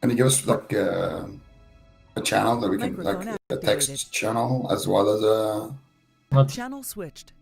Can you give us like a channel that we can like Microphone a activated. text channel as well as a Channel switched.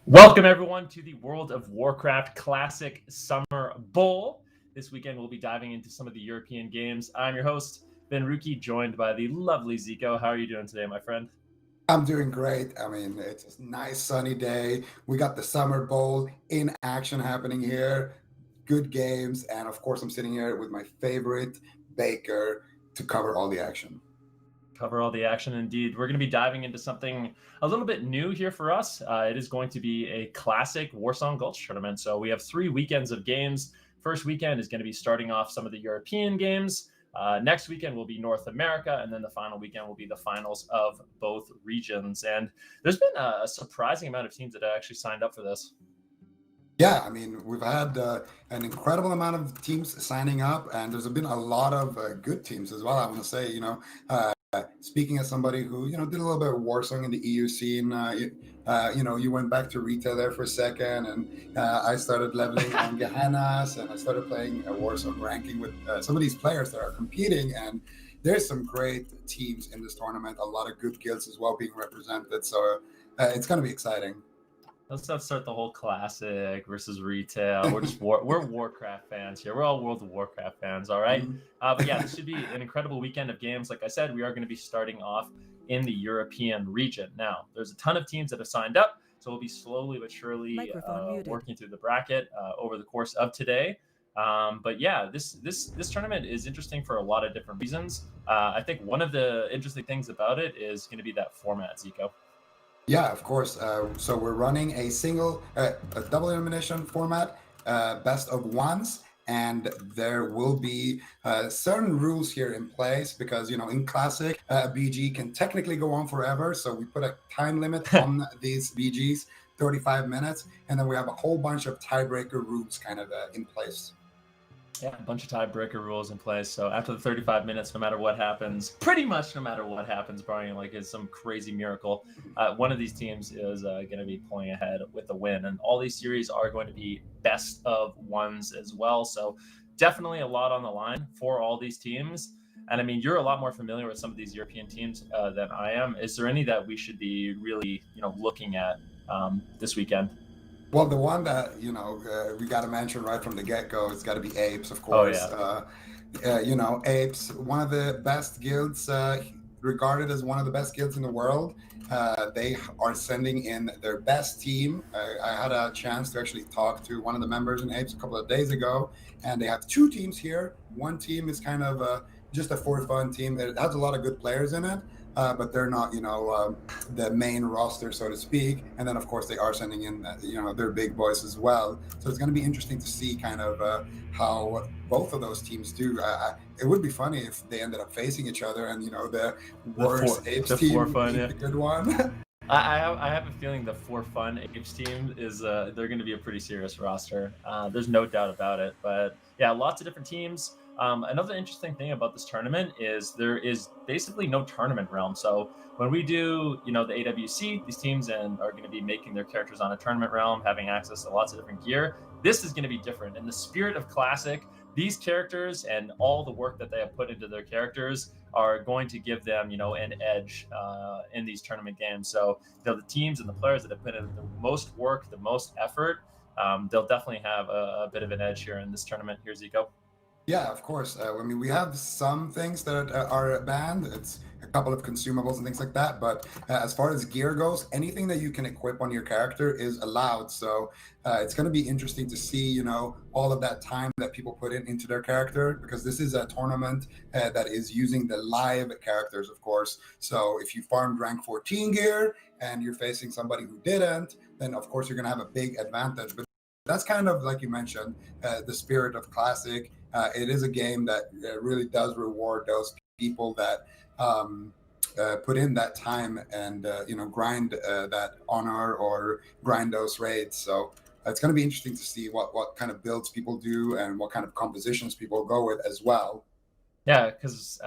Welcome, everyone, to the World of Warcraft Classic Summer Bowl. This weekend, we'll be diving into some of the European games. I'm your host, Ben Ruki, joined by the lovely Zico. How are you doing today, my friend? I'm doing great. I mean, it's a nice sunny day. We got the Summer Bowl in action happening here. Good games, and of course, I'm sitting here with my favorite baker to cover all the action. Cover all the action, indeed. We're going to be diving into something a little bit new here for us. It is going to be a classic Warsong Gulch tournament. So we have 3 weekends of games. First weekend is going to be starting off some of the European games. Next weekend will be North America, and then the final weekend will be the finals of both regions. And there's been a surprising amount of teams that have actually signed up for this. Yeah, I mean, we've had an incredible amount of teams signing up, and there's been a lot of good teams as well. I want to say, speaking as somebody who did a little bit of Warsong in the EU scene, you went back to retail there for a second, and I started leveling on Gehennas, and I started playing Warsong ranking with some of these players that are competing, and there's some great teams in this tournament. A lot of good guilds as well being represented, so it's going to be exciting. Let's not start the whole classic versus retail. We're Warcraft fans here. We're all World of Warcraft fans, all right? Mhm. But yeah, this should be an incredible weekend of games. Like I said, we are going to be starting off in the European region. Now, there's a ton of teams that have signed up, so we'll be slowly but surely working through the bracket over the course of today. But yeah, this tournament is interesting for a lot of different reasons. I think one of the interesting things about it is going to be that format, Zico. Yeah, of course. So we're running a double elimination format, best of ones, and there will be certain rules here in place because in classic, BG can technically go on forever. So we put a time limit on these BGs, 35 minutes, and then we have a whole bunch of tiebreaker rules kind of in place. Yeah, a bunch of tiebreaker rules in place. So after the 35 minutes, no matter what happens, pretty much no matter what happens, barring like it's some crazy miracle, one of these teams is going to be pulling ahead with the win. And all these series are going to be best of ones as well. So definitely a lot on the line for all these teams. And I mean, you're a lot more familiar with some of these European teams than I am. Is there any that we should be really, looking at this weekend? Well, the one that we got to mention right from the get-go, it's got to be Apes, of Oh course. yeah. Apes, one of the best guilds, regarded as one of the best guilds in the world. They are sending in their best team. I had a chance to actually talk to one of the members in Apes a couple of days ago, and they have 2 teams here. One team is kind of just a for fun team. It has a lot of good players in it, but they're not, the main roster, so to speak. And then, of course, they are sending in, their big boys as well. So it's going to be interesting to see kind of how both of those teams do. It would be funny if they ended up facing each other, and the worst Apes team fun, beat yeah. the good one. I have a feeling the for fun Apes team is they're going to be a pretty serious roster. There's no doubt about it. But yeah, lots of different teams. Another interesting thing about this tournament is there is basically no tournament realm. So when we do, the AWC, these teams are going to be making their characters on a tournament realm, having access to lots of different gear. This is going to be different. In the spirit of Classic, these characters and all the work that they have put into their characters are going to give them, an edge in these tournament games. So, the teams and the players that have put in the most work, the most effort, they'll definitely have a bit of an edge here in this tournament. Here, Zico. Yeah, of course. I mean, we have some things that are banned. It's a couple of consumables and things like that. But as far as gear goes, anything that you can equip on your character is allowed. So it's going to be interesting to see, all of that time that people put into their character, because this is a tournament that is using the live characters, of course. So if you farmed rank 14 gear and you're facing somebody who didn't, then of course you're going to have a big advantage. But that's kind of like you mentioned, the spirit of Classic. It is a game that really does reward those people that put in that time and grind that honor or grind those raids. So it's going to be interesting to see what kind of builds people do and what kind of compositions people go with as well. Yeah, because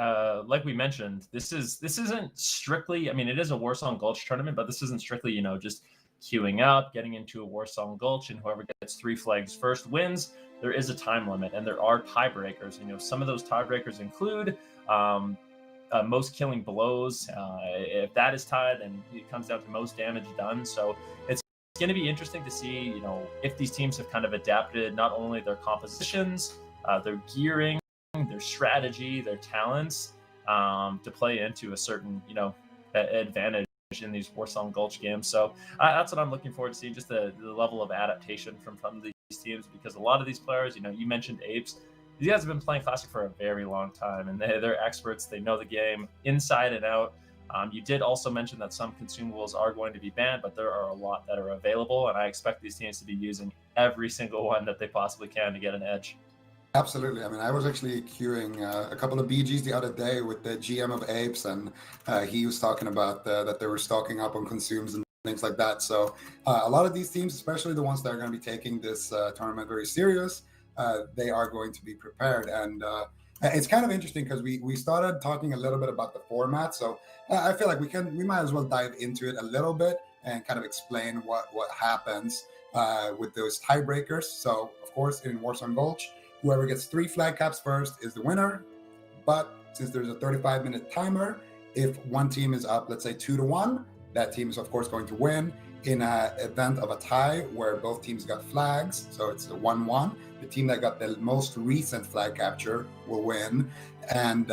like we mentioned, this isn't strictly. I mean, it is a Warsong Gulch tournament, but this isn't strictly just queuing up, getting into a Warsong Gulch, and whoever gets 3 flags first wins. There is a time limit, and there are tiebreakers. Some of those tiebreakers include um, most killing blows. If that is tied, then it comes down to most damage done. So it's going to be interesting to see, if these teams have kind of adapted not only their compositions, their gearing, their strategy, their talents to play into a certain, advantage in these Warsong Gulch games. So that's what I'm looking forward to seeing, just the level of adaptation from these teams, because a lot of these players, you mentioned Apes. These guys have been playing Classic for a very long time, and they're experts. They know the game inside and out. You did also mention that some consumables are going to be banned, but there are a lot that are available, and I expect these teams to be using every single one that they possibly can to get an edge. Absolutely. I mean, I was actually queuing a couple of BGs the other day with the GM of Apes, and he was talking about that they were stocking up on consumes and things like that. So a lot of these teams, especially the ones that are going to be taking this tournament very serious, they are going to be prepared. And it's kind of interesting because we started talking a little bit about the format. So I feel like we might as well dive into it a little bit and kind of explain what happens with those tiebreakers. So of course, in Warsong Gulch, whoever gets 3 flag caps first is the winner. But since there's a 35-minute timer, if one team is up, let's say 2-1, that team is of course going to win. In an event of a tie where both teams got flags, so it's a 1-1, the team that got the most recent flag capture will win. And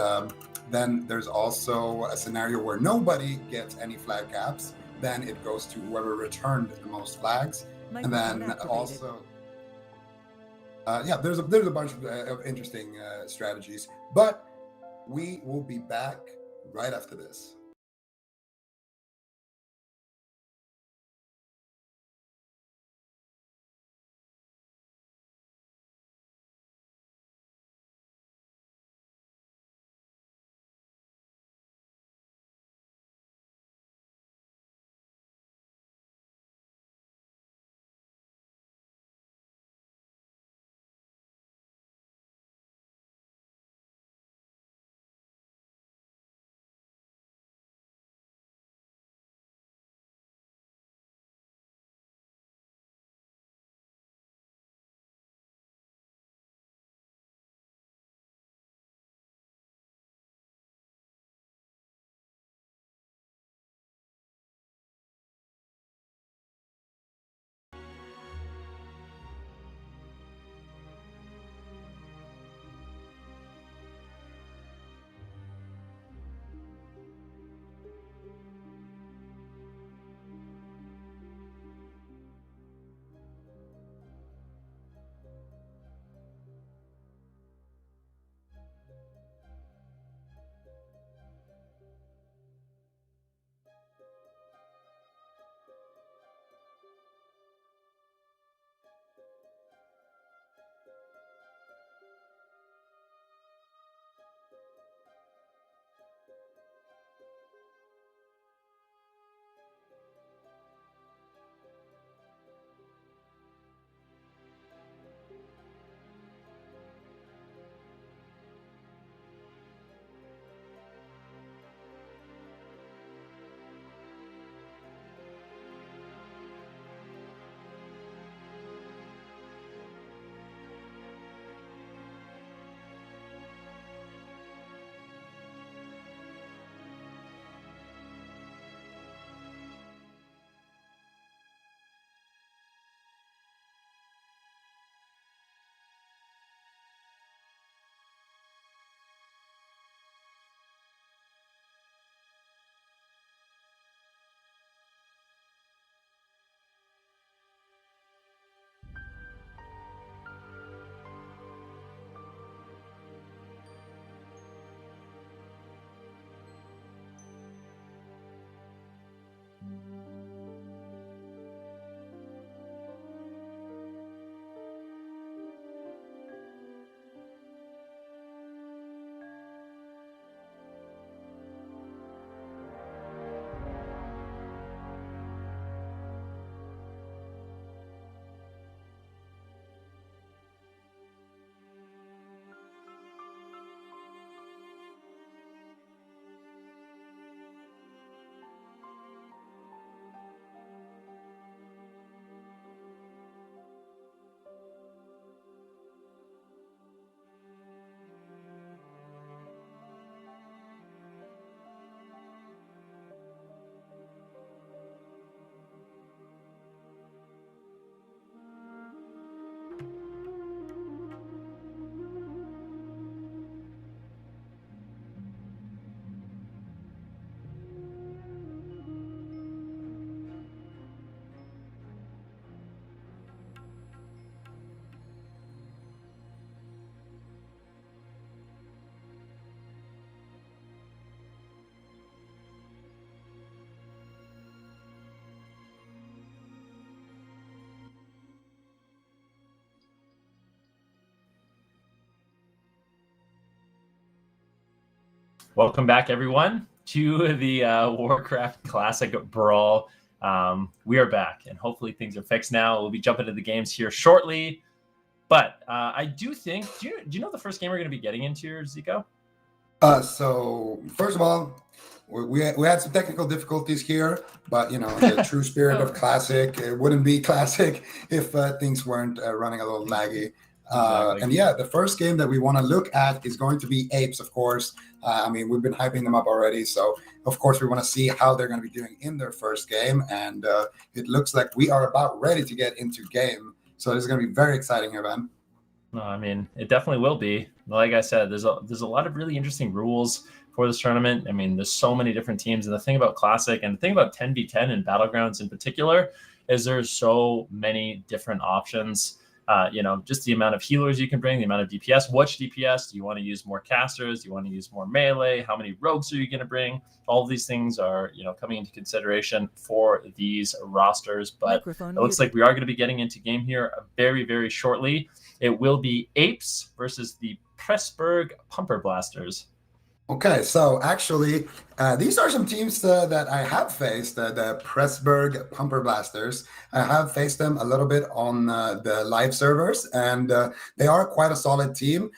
then there's also a scenario where nobody gets any flag caps. Then it goes to whoever returned the most flags. And then also yeah, there's a bunch of interesting strategies, but we will be back right after this. Welcome back, everyone, to the Warcraft Classic Brawl. We are back, and hopefully things are fixed now. We'll be jumping into the games here shortly. But I do think, do you know the first game we're going to be getting into, Zico? So first of all, we had some technical difficulties here, but the true spirit of Classic, it wouldn't be Classic if things weren't running a little laggy. Exactly. And yeah, the first game that we want to look at is going to be Apes, of course. We've been hyping them up already, so of course we want to see how they're going to be doing in their first game, and it looks like we are about ready to get into game. So this is going to be very exciting here, man. No, it definitely will be. Like I said, there's a lot of really interesting rules for this tournament. There's so many different teams, and the thing about Classic and the thing about 10v10 and Battlegrounds in particular is there's so many different options. Just the amount of healers you can bring, the amount of DPS. Which DPS? Do you want to use more casters? Do you want to use more melee? How many rogues are you going to bring? All of these things are, coming into consideration for these rosters. But it looks like we are going to be getting into game here very, very shortly. It will be Apes versus the Pressburg Pumper Blasters. Okay, so actually, these are some teams that I have faced, the Pressburg Pumper Blasters. I have faced them a little bit on the live servers, and they are quite a solid team.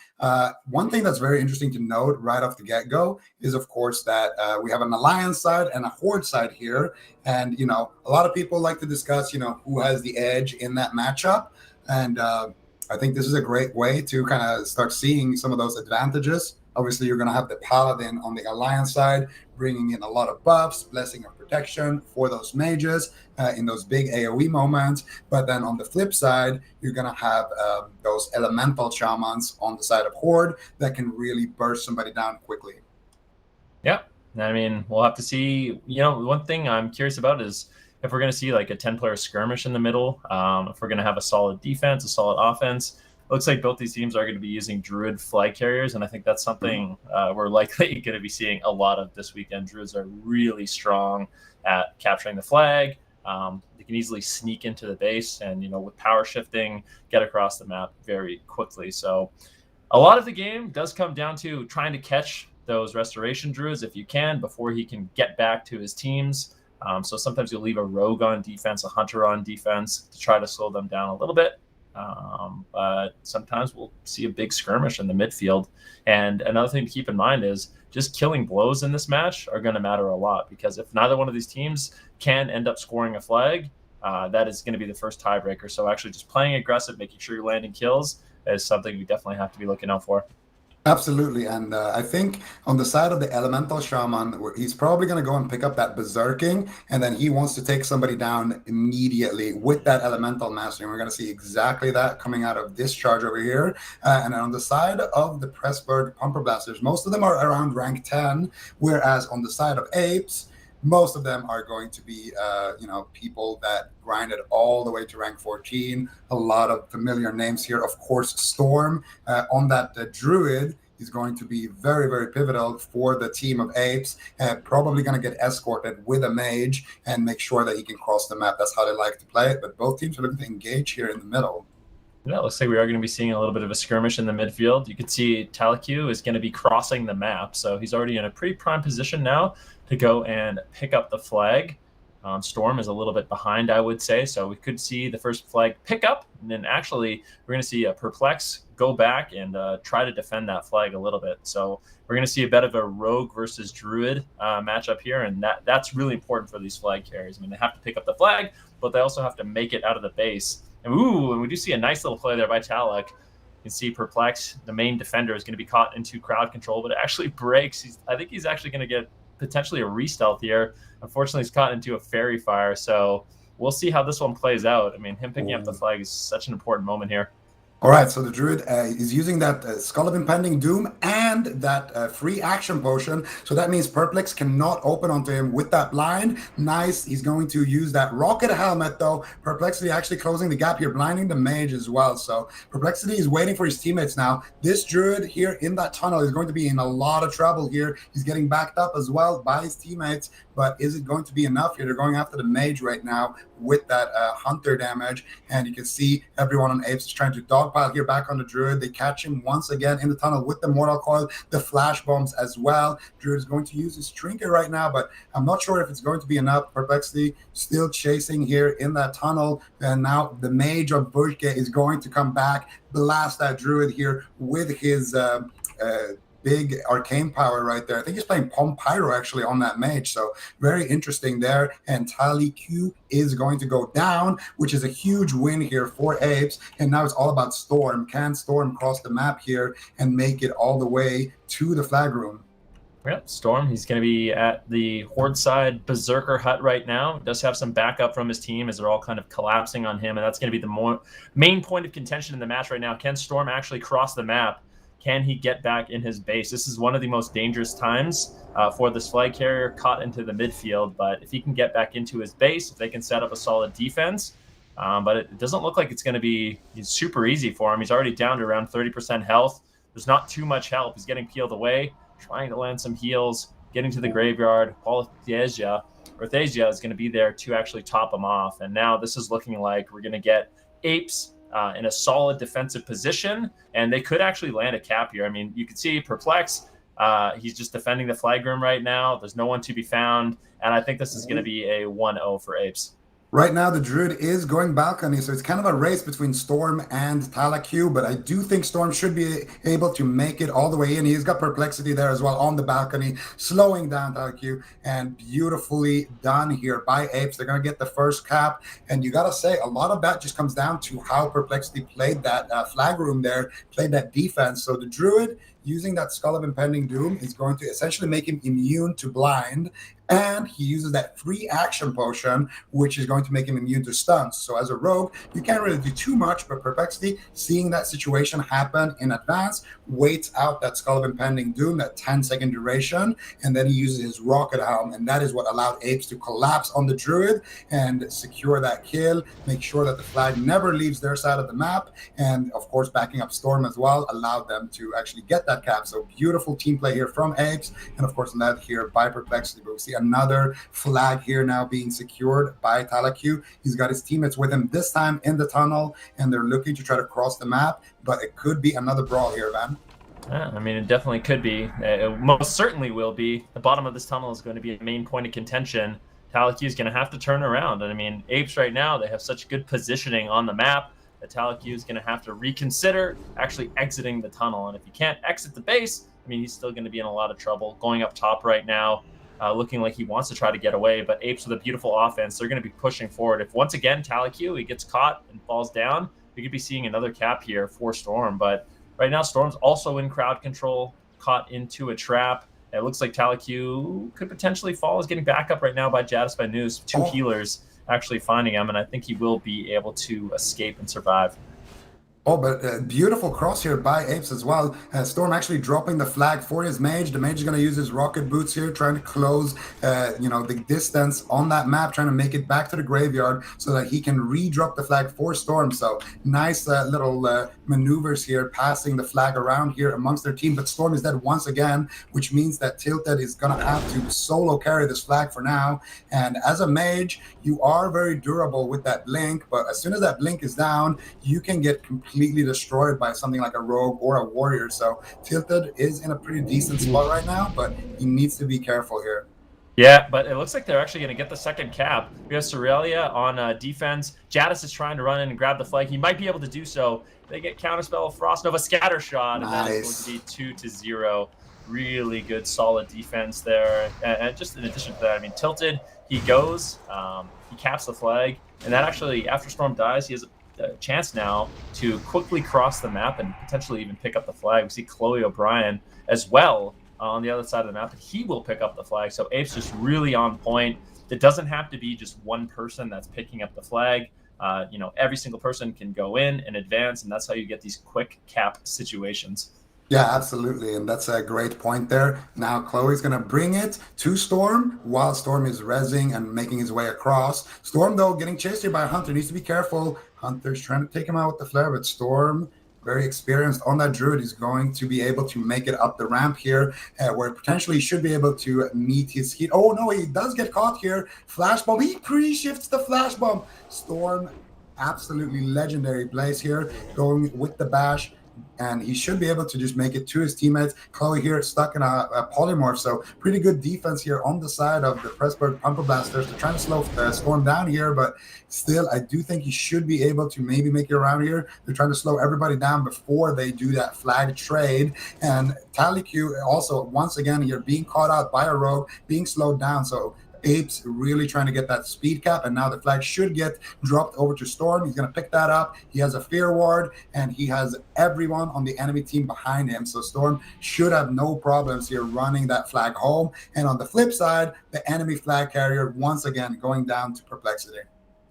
One thing that's very interesting to note right off the get-go is, of course, that we have an Alliance side and a Horde side here. And, a lot of people like to discuss, who has the edge in that matchup. And I think this is a great way to kind of start seeing some of those advantages. Obviously, you're going to have the Paladin on the Alliance side, bringing in a lot of buffs, blessing of protection for those mages in those big AoE moments. But then on the flip side, you're going to have those elemental shamans on the side of Horde that can really burst somebody down quickly. Yeah, we'll have to see. One thing I'm curious about is if we're going to see like a 10-player skirmish in the middle, if we're going to have a solid defense, a solid offense. Looks like both these teams are going to be using Druid flag carriers, and I think that's something we're likely going to be seeing a lot of this weekend. Druids are really strong at capturing the flag. They can easily sneak into the base and, with power shifting, get across the map very quickly. So a lot of the game does come down to trying to catch those Restoration Druids if you can before he can get back to his teams. So sometimes you'll leave a rogue on defense, a hunter on defense to try to slow them down a little bit. But sometimes we'll see a big skirmish in the midfield. And another thing to keep in mind is just killing blows in this match are going to matter a lot, because if neither one of these teams can end up scoring a flag, that is going to be the first tiebreaker. So actually just playing aggressive, making sure you're landing kills is something we definitely have to be looking out for. Absolutely, and I think on the side of the Elemental Shaman, he's probably going to go and pick up that Berserking, and then he wants to take somebody down immediately with that Elemental Mastery. We're going to see exactly that coming out of this charge over here. And then on the side of the Pressburg Pumper Blasters, most of them are around rank 10, whereas on the side of Apes, most of them are going to be, people that grinded all the way to rank 14. A lot of familiar names here. Of course, Storm on that Druid is going to be very, very pivotal for the team of Apes. Probably going to get escorted with a mage and make sure that he can cross the map. That's how they like to play it. But both teams are looking to engage here in the middle. Yeah, it looks like we are going to be seeing a little bit of a skirmish in the midfield. You can see Talaku is going to be crossing the map, so he's already in a pretty prime position now to go and pick up the flag. Storm is a little bit behind, I would say, so we could see the first flag pick up, and then actually we're going to see a Perplex go back and try to defend that flag a little bit. So we're going to see a bit of a Rogue versus Druid matchup here, and that's really important for these flag carriers. They have to pick up the flag, but they also have to make it out of the base. And we do see a nice little play there by Talek. You can see Perplex, the main defender, is going to be caught into crowd control, but it actually breaks. I think he's actually going to get potentially a re-stealth here. Unfortunately, he's caught into a Fairy Fire, so we'll see how this one plays out. Him picking up the flag is such an important moment here. All right, so the Druid is using that Skull of Impending Doom and that free action potion. So that means Perplex cannot open onto him with that blind. Nice. He's going to use that Rocket Helmet, though. Perplexity actually closing the gap here, blinding the mage as well. So Perplexity is waiting for his teammates now. This Druid here in that tunnel is going to be in a lot of trouble here. He's getting backed up as well by his teammates. But is it going to be enough here? They're going after the mage right now with that hunter damage. And you can see everyone on Apes is trying to dog stockpile here back on the Druid. They catch him once again in the tunnel with the Mortal Coil, the flash bombs as well. Druid is going to use his Trinket right now, but I'm not sure if it's going to be enough. Perplexity still chasing here in that tunnel, and now the Mage of Burke is going to come back, blast that Druid here with his big arcane power right there. I think he's playing Pom Pyro actually on that mage, so very interesting there. And Tally Q is going to go down, which is a huge win here for Apes. And now it's all about Storm. Can Storm cross the map here and make it all the way to the flag room? Yep, Storm, he's going to be at the Horde side Berserker hut right now. Does have some backup from his team as they're all kind of collapsing on him, and that's going to be the main point of contention in the match right now. Can Storm actually cross the map? Can he get back in his base? This is one of the most dangerous times for this flag carrier caught into the midfield. But if he can get back into his base, if they can set up a solid defense, but it doesn't look like it's going to be super easy for him. He's already down to around 30% health. There's not too much help. He's getting peeled away, trying to land some heals, getting to the graveyard. Qualifier is going to be there to actually top him off. And now this is looking like we're going to get Apes in a solid defensive position, and they could actually land a cap here. I mean, you can see Perplex, he's just defending the flag room right now. There's no one to be found, and I think this is going to be a 1-0 for Apes. Right now, the Druid is going balcony, so it's kind of a race between Storm and Talaku, but I do think Storm should be able to make it all the way in. He's got Perplexity there as well on the balcony, slowing down Talaku, and beautifully done here by Apes. They're going to get the first cap, and you got to say, a lot of that just comes down to how Perplexity played that flag room there, played that defense. So the Druid, using that Skull of Impending Doom, is going to essentially make him immune to blind, and he uses that free action potion, which is going to make him immune to stuns. So as a rogue, you can't really do too much, but Perplexity, seeing that situation happen in advance, waits out that Skull of Impending Doom, that 10-second duration, and then he uses his Rocket Helm, and that is what allowed Apes to collapse on the Druid and secure that kill, make sure that the flag never leaves their side of the map, and of course backing up Storm as well allowed them to actually get that cap. So beautiful team play here from Apes, and of course led here by Perplexity. But we see another flag here now being secured by Talaku. He's got his teammates with him this time in the tunnel, and they're looking to try to cross the map, but it could be another brawl here, Van. Yeah, I mean, it definitely could be. It most certainly will be. The bottom of this tunnel is going to be a main point of contention. Talaku is going to have to turn around. And I mean, Apes right now, they have such good positioning on the map that Talaku is going to have to reconsider actually exiting the tunnel. And if he can't exit the base, I mean, he's still going to be in a lot of trouble. Going up top right now, looking like he wants to try to get away. But Apes with a beautiful offense, they're going to be pushing forward. If once again Talaku, he gets caught and falls down, we could be seeing another cap here for Storm. But right now, Storm's also in crowd control, caught into a trap. It looks like Talaku could potentially fall. He's getting back up right now by Jadis by News. Two healers actually finding him, and I think he will be able to escape and survive. Oh, but beautiful cross here by Apes as well. Storm actually dropping the flag for his mage. The mage is going to use his rocket boots here, trying to close, the distance on that map, trying to make it back to the graveyard so that he can re-drop the flag for Storm. So nice little maneuvers here, passing the flag around here amongst their team. But Storm is dead once again, which means that Tilted is going to have to solo carry this flag for now. And as a mage, you are very durable with that blink, but as soon as that blink is down, you can get completely destroyed by something like a rogue or a warrior. So Tilted is in a pretty decent spot right now, but he needs to be careful here. Yeah, but it looks like they're actually going to get the second cap. We have Sorelia on defense. Jadis is trying to run in and grab the flag. He might be able to do so. They get Counterspell, Frost Nova, Scatter Shot, and that is going to be 2-0. Really good, solid defense there. And just in addition to that, I mean, Tilted, he goes, he caps the flag, and that actually, after Storm dies, he has a chance now to quickly cross the map and potentially even pick up the flag. We see Chloe O'Brien as well on the other side of the map, and he will pick up the flag. So Apes just really on point. It doesn't have to be just one person that's picking up the flag. Every single person can go in and advance, and that's how you get these quick cap situations. Yeah, absolutely. And that's a great point there. Now Chloe's going to bring it to Storm while Storm is rezzing and making his way across. Storm, though, getting chased here by Hunter. Needs to be careful. Hunter's trying to take him out with the flare, but Storm, very experienced on that Druid, is going to be able to make it up the ramp here, where potentially he should be able to meet his heat. Oh, no, he does get caught here. Flash bomb. He pre-shifts the flash bomb. Storm absolutely legendary plays here, going with the bash. And he should be able to just make it to his teammates. Chloe here stuck in a polymorph, so pretty good defense here on the side of the Pressburg Pumper Blasters. They're trying to slow Storm down here, but still, I do think he should be able to maybe make it around here. They're trying to slow everybody down before they do that flag trade. And TallyQ also, once again, here being caught out by a rogue, being slowed down. So Apes really trying to get that speed cap, and now the flag should get dropped over to Storm. He's going to pick that up. He has a fear ward, and he has everyone on the enemy team behind him. So Storm should have no problems here running that flag home. And on the flip side, the enemy flag carrier once again going down to Perplexity.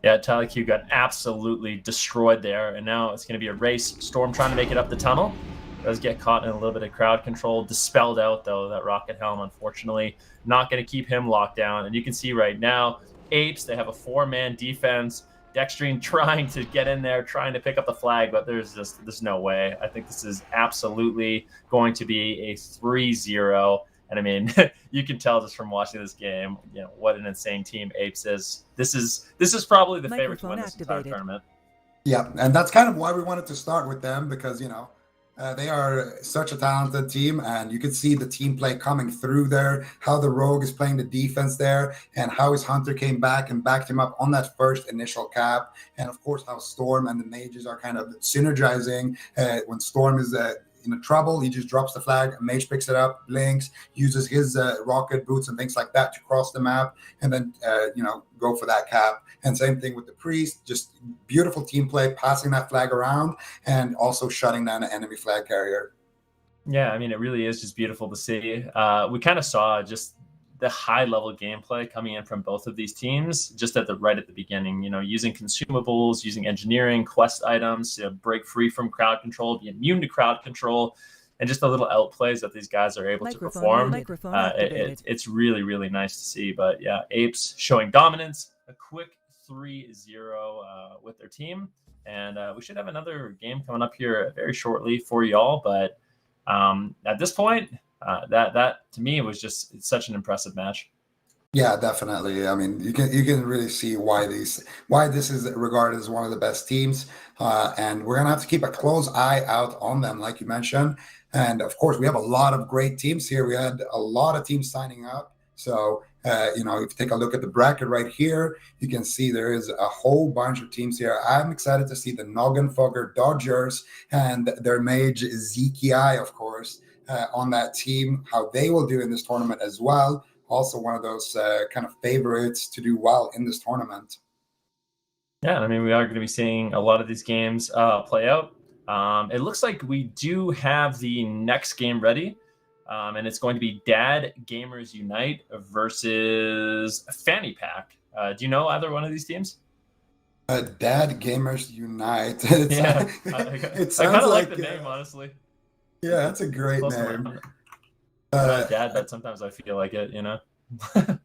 Yeah, TallyQ got absolutely destroyed there, and now it's going to be a race. Storm trying to make it up the tunnel. Does get caught in a little bit of crowd control. Dispelled out, though, that rocket helm, unfortunately. Not going to keep him locked down. And you can see right now, Apes, they have a 4-man defense. Dextrine trying to get in there, trying to pick up the flag, but there's no way. I think this is absolutely going to be a 3-0. And I mean, you can tell just from watching this game, what an insane team Apes is. This is probably the favorite to win this entire tournament. Yeah, and that's kind of why we wanted to start with them, because, they are such a talented team, and you can see the team play coming through there, how the Rogue is playing the defense there, and how his Hunter came back and backed him up on that first initial cap, and of course how Storm and the Mages are kind of synergizing. When Storm is in trouble, he just drops the flag, Mage picks it up, blinks, uses his rocket boots and things like that to cross the map, and then go for that cap. And same thing with the Priest, just beautiful team play, passing that flag around and also shutting down an enemy flag carrier. Yeah, I mean, it really is just beautiful to see. We kind of saw just the high level gameplay coming in from both of these teams just right at the beginning, using consumables, using engineering, quest items to break free from crowd control, be immune to crowd control, and just the little outplays that these guys are able to perform. It's really, really nice to see. But yeah, Apes showing dominance, a quick 3-0 with their team. And we should have another game coming up here very shortly for y'all. But at this point, that to me it's such an impressive match. Yeah, definitely. I mean, you can really see why this is regarded as one of the best teams, and we're gonna have to keep a close eye out on them, like you mentioned. And of course, we have a lot of great teams here. We had a lot of teams signing up. So if you take a look at the bracket right here, you can see there is a whole bunch of teams here. I'm excited to see the Noggenfogger Dodgers and their mage Zeki, of course, on that team, how they will do in this tournament as well. Also one of those kind of favorites to do well in this tournament. Yeah, I mean, we are going to be seeing a lot of these games play out. It looks like we do have the next game ready, and it's going to be Dad Gamers Unite versus Fanny Pack. Do you know either one of these teams? Dad Gamers Unite. Yeah, it sounds I kind of like like the name, honestly. Yeah, that's a great name. Dad, but sometimes I feel like it,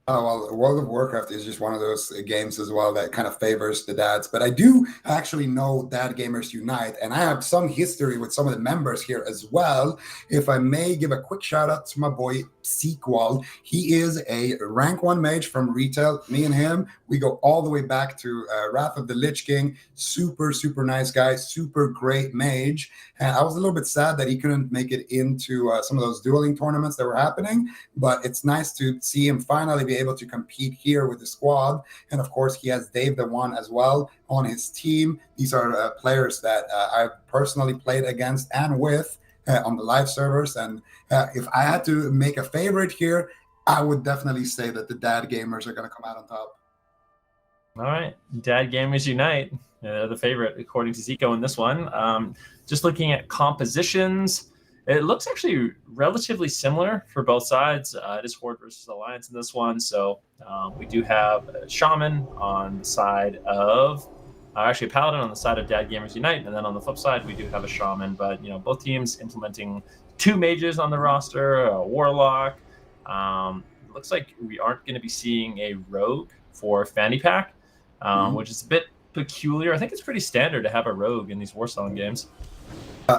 Oh, well, World of Warcraft is just one of those games as well that kind of favors the dads. But I do actually know Dad Gamers Unite, and I have some history with some of the members here as well. If I may give a quick shout out to my boy Sequel. He is a rank 1 mage from retail. Me and him, we go all the way back to Wrath of the Lich King. Super, super nice guy, super great mage. And I was a little bit sad that he couldn't make it into some of those dueling tournaments that were happening, but it's nice to see him finally be able to compete here with the squad. And of course, he has Dave the One as well on his team. These are players that I've personally played against and with on the live servers. And if I had to make a favorite here, I would definitely say that the Dad Gamers are going to come out on top. All right, Dad Gamers Unite. They're the favorite, according to Zico in this one. Just looking at compositions, it looks actually relatively similar for both sides. It is Horde versus Alliance in this one. So we do have a Shaman on the side of, actually a Paladin on the side of Dad Gamers Unite. And then on the flip side, we do have a Shaman. But, both teams implementing 2 mages on the roster, a Warlock. Looks like we aren't going to be seeing a Rogue for Fanny Pack, which is a bit peculiar. I think it's pretty standard to have a Rogue in these Warsong games.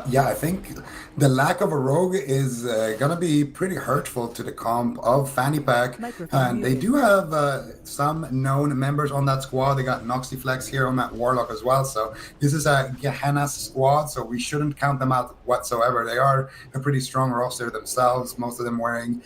Yeah, I think the lack of a rogue is going to be pretty hurtful to the comp of Fanny Pack. Microphone And they muted. do have some known members on that squad. They got Noxyflex here on that Warlock as well. So this is a Gehenna's squad, so we shouldn't count them out whatsoever. They are a pretty strong roster themselves, most of them wearing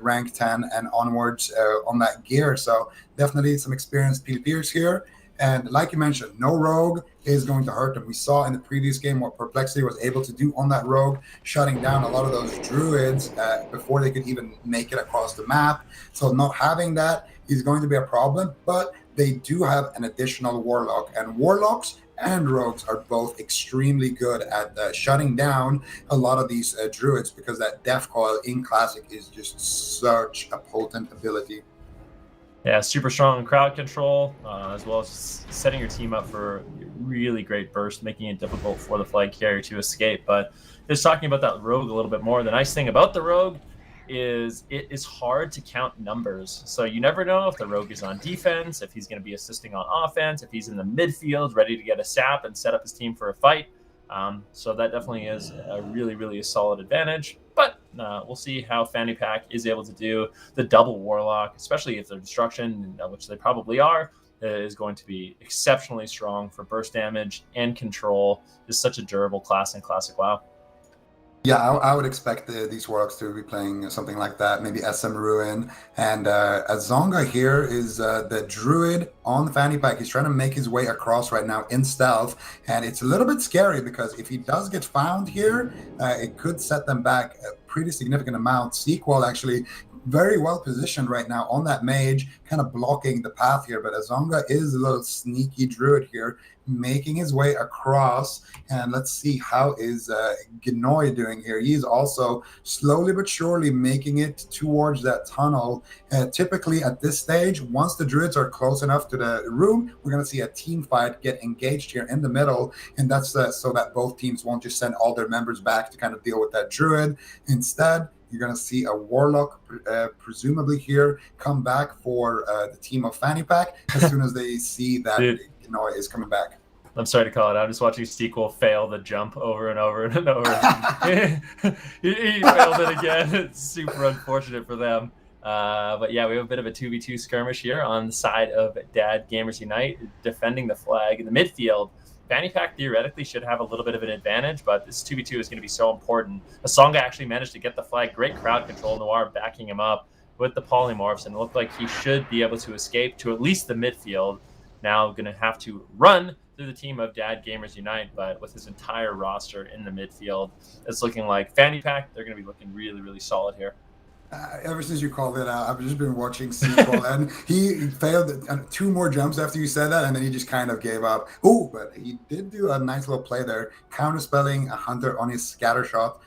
rank 10 and onwards on that gear. So definitely some experienced PvPers here. And like you mentioned, no rogue is going to hurt them. We saw in the previous game what Perplexity was able to do on that rogue, shutting down a lot of those druids before they could even make it across the map. So not having that is going to be a problem, but they do have an additional warlock, and warlocks and rogues are both extremely good at shutting down a lot of these druids, because that death coil in Classic is just such a potent ability. Yeah, super strong crowd control, as well as setting your team up for really great burst, making it difficult for the flag carrier to escape. But just talking about that rogue a little bit more, the nice thing about the rogue is it is hard to count numbers. So you never know if the rogue is on defense, if he's going to be assisting on offense, if he's in the midfield ready to get a sap and set up his team for a fight. So that definitely is a really solid advantage. But we'll see how Fanny Pack is able to do the double Warlock, especially if their destruction, which they probably are, is going to be exceptionally strong for burst damage and control. Is such a durable class in Classic WoW. Yeah, I would expect these Warlocks to be playing something like that, maybe SM Ruin. And Azonga here is the Druid on Fanny Pack. He's trying to make his way across right now in stealth. And it's a little bit scary, because if he does get found here, it could set them back a pretty significant amount. Sequel actually very well positioned right now on that mage, kind of blocking the path here. But Azonga is a little sneaky Druid here, making his way across. And let's see how is Gnoi doing here. He's also slowly but surely making it towards that tunnel. Typically at this stage, once the druids are close enough to the room, we're going to see a team fight get engaged here in the middle. And that's so that both teams won't just send all their members back to kind of deal with that druid. Instead, you're going to see a warlock, presumably here, come back for the team of Fanny Pack as soon as they see that Gnoi is coming back. I'm sorry to call it. I'm just watching Sequel fail the jump over and over and over. he failed it again. It's super unfortunate for them. But yeah, we have a bit of a 2v2 skirmish here on the side of Dad Gamers Unite, defending the flag in the midfield. Fanny Pack theoretically should have a little bit of an advantage, but this 2v2 is going to be so important. Asonga actually managed to get the flag. Great crowd control. Noir backing him up with the polymorphs, and it looked like he should be able to escape to at least the midfield. Now going to have to run through the team of Dad Gamers Unite, but with his entire roster in the midfield, it's looking like Fanny Pack, they're going to be looking really solid here. Ever since you called it out, I've just been watching Sequel, and he failed 2 more jumps after you said that, and then he just kind of gave up. Oh, but he did do a nice little play there, counterspelling a hunter on his scatter shot,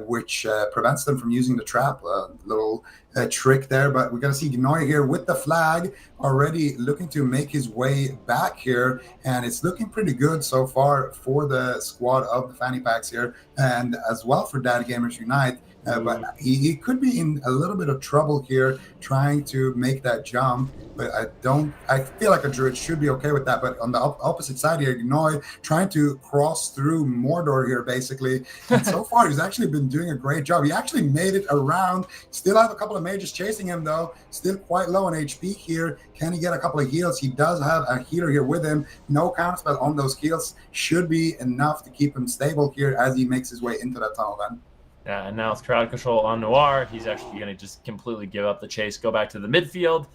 which prevents them from using the trap. Little trick there, but we're going to see Gnoi here with the flag already looking to make his way back here, and it's looking pretty good so far for the squad of the Fanny Packs here, and as well for Dad Gamers Unite. But he could be in a little bit of trouble here trying to make that jump. But I feel like a druid should be okay with that. But on the opposite side here, Gnoi trying to cross through Mordor here, basically. And so far, he's actually been doing a great job. He actually made it around. Still have a couple of mages chasing him, though. Still quite low on HP here. Can he get a couple of heals? He does have a healer here with him. No counterspell on those heals. Should be enough to keep him stable here as he makes his way into that tunnel then. And now with crowd control on Noir, he's actually going to just completely give up the chase, go back to the midfield.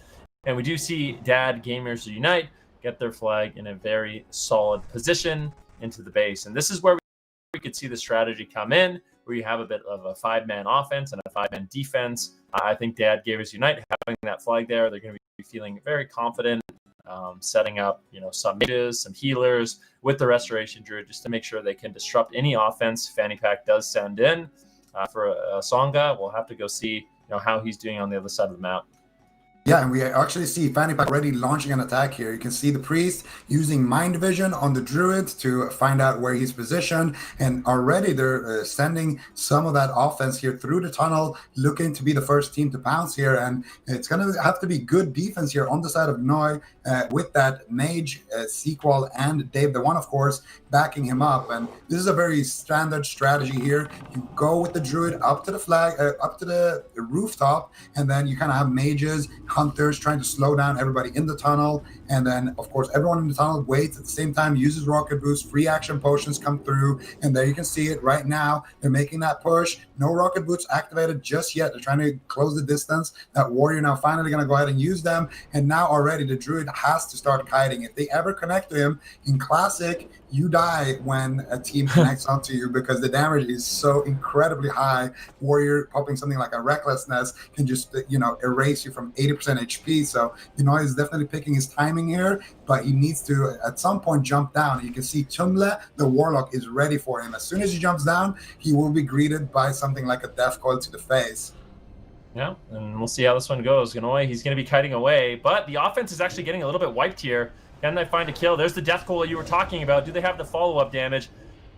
And we do see Dad Gamers Unite get their flag in a very solid position into the base. And this is where we could see the strategy come in, where you have a bit of a 5-man offense and a 5-man defense. I think Dad Gamers Unite, having that flag there, they're going to be feeling very confident, setting up, some mages, some healers with the Restoration Druid, just to make sure they can disrupt any offense Fanny Pack does send in. For Songa, we'll have to go see how he's doing on the other side of the map. Yeah, and we actually see Fanny Pack already launching an attack here. You can see the priest using mind vision on the druid to find out where he's positioned, and already they're sending some of that offense here through the tunnel, looking to be the first team to pounce here. And it's going to have to be good defense here on the side of Noi with that mage, Sequel, and Dave the One, of course, backing him up. And this is a very standard strategy here. You go with the druid up to the flag, up to the rooftop, and then you kind of have mages, hunters trying to slow down everybody in the tunnel, and then of course everyone in the tunnel waits at the same time, uses rocket boost, free action potions come through, and there you can see it right now. They're making that push. No rocket boots activated just yet. They're trying to close the distance. That warrior now finally going to go ahead and use them, and now already the druid has to start kiting. If they ever connect to him in classic, you die when a team connects onto you because the damage is so incredibly high. Warrior popping something like a recklessness can just erase you from 80% HP. So he's definitely picking his timing here, but he needs to at some point jump down. You can see Tumle, the warlock, is ready for him. As soon as he jumps down, he will be greeted by something like a death coil to the face. Yeah, and we'll see how this one goes. Ganoi, he's going to be kiting away, but the offense is actually getting a little bit wiped here. Can they find a kill? There's the death coil you were talking about. Do they have the follow-up damage?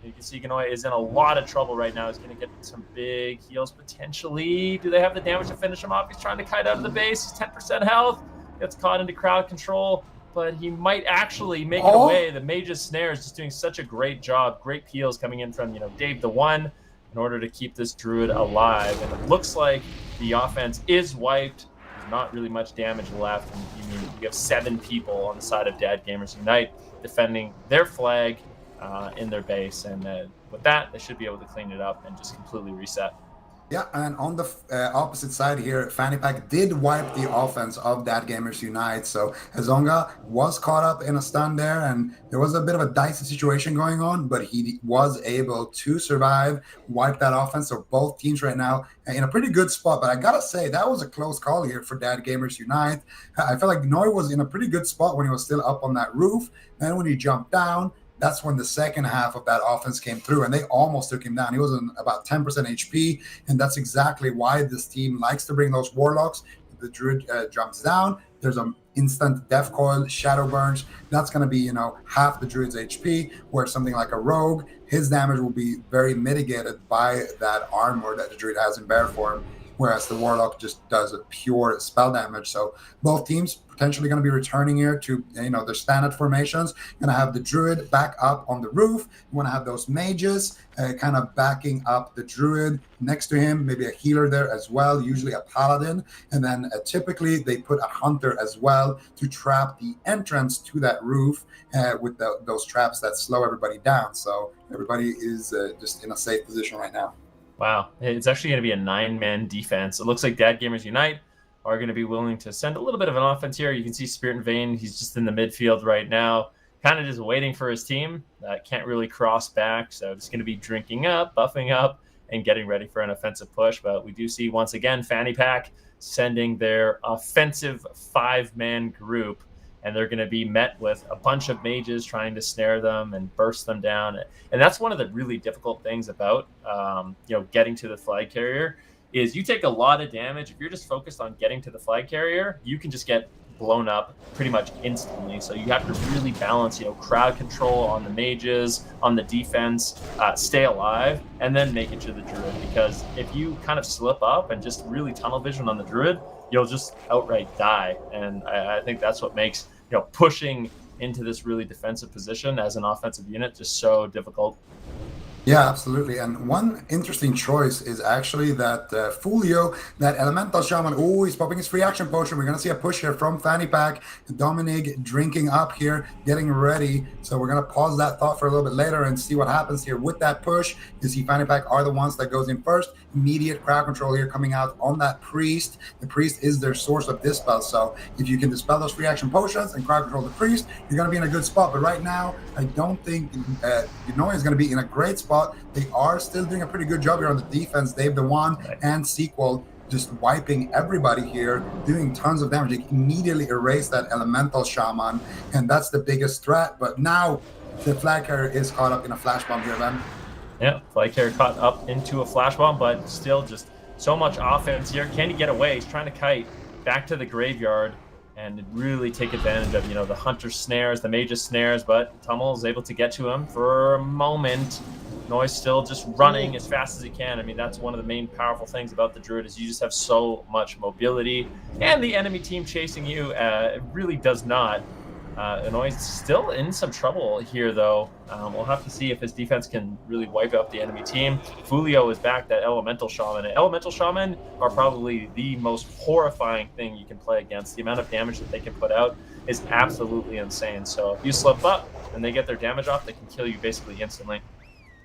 You can see Ganoi is in a lot of trouble right now. He's going to get some big heals potentially. Do they have the damage to finish him off? He's trying to kite out of the base. He's 10% health. Gets caught into crowd control, but he might actually make it away. The mage's snare is just doing such a great job. Great peels coming in from Dave the One in order to keep this druid alive. And it looks like the offense is wiped. There's not really much damage left. And you have 7 people on the side of Dad Gamers Unite defending their flag in their base, and with that, they should be able to clean it up and just completely reset. Yeah, and on the opposite side here, Fanny Pack did wipe the offense of Dad Gamers Unite. So Hazonga was caught up in a stun there, and there was a bit of a dicey situation going on, but he was able to survive, wipe that offense. So both teams right now in a pretty good spot. But I gotta say, that was a close call here for Dad Gamers Unite. I felt like Noi was in a pretty good spot when he was still up on that roof. Then when he jumped down, that's when the second half of that offense came through, and they almost took him down. He was on about 10% HP, and that's exactly why this team likes to bring those warlocks. The druid jumps down. There's an instant death coil, shadow burns. That's going to be, half the druid's HP, where something like a rogue, his damage will be very mitigated by that armor that the druid has in bear form, whereas the warlock just does a pure spell damage. So both teams potentially going to be returning here to their standard formations. Going to have the druid back up on the roof. You want to have those mages kind of backing up the druid next to him, maybe a healer there as well, usually a paladin, and then typically they put a hunter as well to trap the entrance to that roof with those traps that slow everybody down. So everybody is just in a safe position right now. Wow, it's actually going to be a 9-man defense. It looks like Dad Gamers Unite are going to be willing to send a little bit of an offense here. You can see Spirit and Vane, he's just in the midfield right now, kind of just waiting for his team. Can't really cross back, so just going to be drinking up, buffing up, and getting ready for an offensive push. But we do see, once again, Fanny Pack sending their offensive 5-man group, and they're going to be met with a bunch of mages trying to snare them and burst them down. And that's one of the really difficult things about, getting to the flag carrier is you take a lot of damage. If you're just focused on getting to the flag carrier, you can just get blown up pretty much instantly. So you have to really balance, crowd control on the mages, on the defense, stay alive, and then make it to the druid. Because if you kind of slip up and just really tunnel vision on the druid, you'll just outright die. And I think that's what makes pushing into this really defensive position as an offensive unit just so difficult. Yeah, absolutely. And one interesting choice is actually that Fulio, that Elemental Shaman, he's popping his free action potion. We're going to see a push here from Fanny Pack. Dominic drinking up here, getting ready. So we're going to pause that thought for a little bit later and see what happens here with that push. You see Fanny Pack are the ones that goes in first. Immediate crowd control here coming out on that priest. The priest is their source of dispel. So if you can dispel those free action potions and crowd control the priest, you're going to be in a good spot. But right now, I don't think Noi is going to be in a great spot. They are still doing a pretty good job here on the defense. Dave the One and Sequel just wiping everybody here, doing tons of damage. They immediately erase that Elemental Shaman, and that's the biggest threat. But now the flag carrier is caught up in a flash bomb here, man. Yeah, flag carrier caught up into a flash bomb, but still just so much offense here. Can he get away? He's trying to kite. back to the graveyard and really take advantage of, the hunter snares, the mage's snares, but Tummel is able to get to him for a moment. Noise still just running as fast as he can. I mean, that's one of the main powerful things about the Druid is you just have so much mobility, and the enemy team chasing you it really does not. Noise still in some trouble here, though. We'll have to see if his defense can really wipe out the enemy team. Fulio is back, that Elemental Shaman. And Elemental Shaman are probably the most horrifying thing you can play against. The amount of damage that they can put out is absolutely insane. So if you slip up and they get their damage off, they can kill you basically instantly.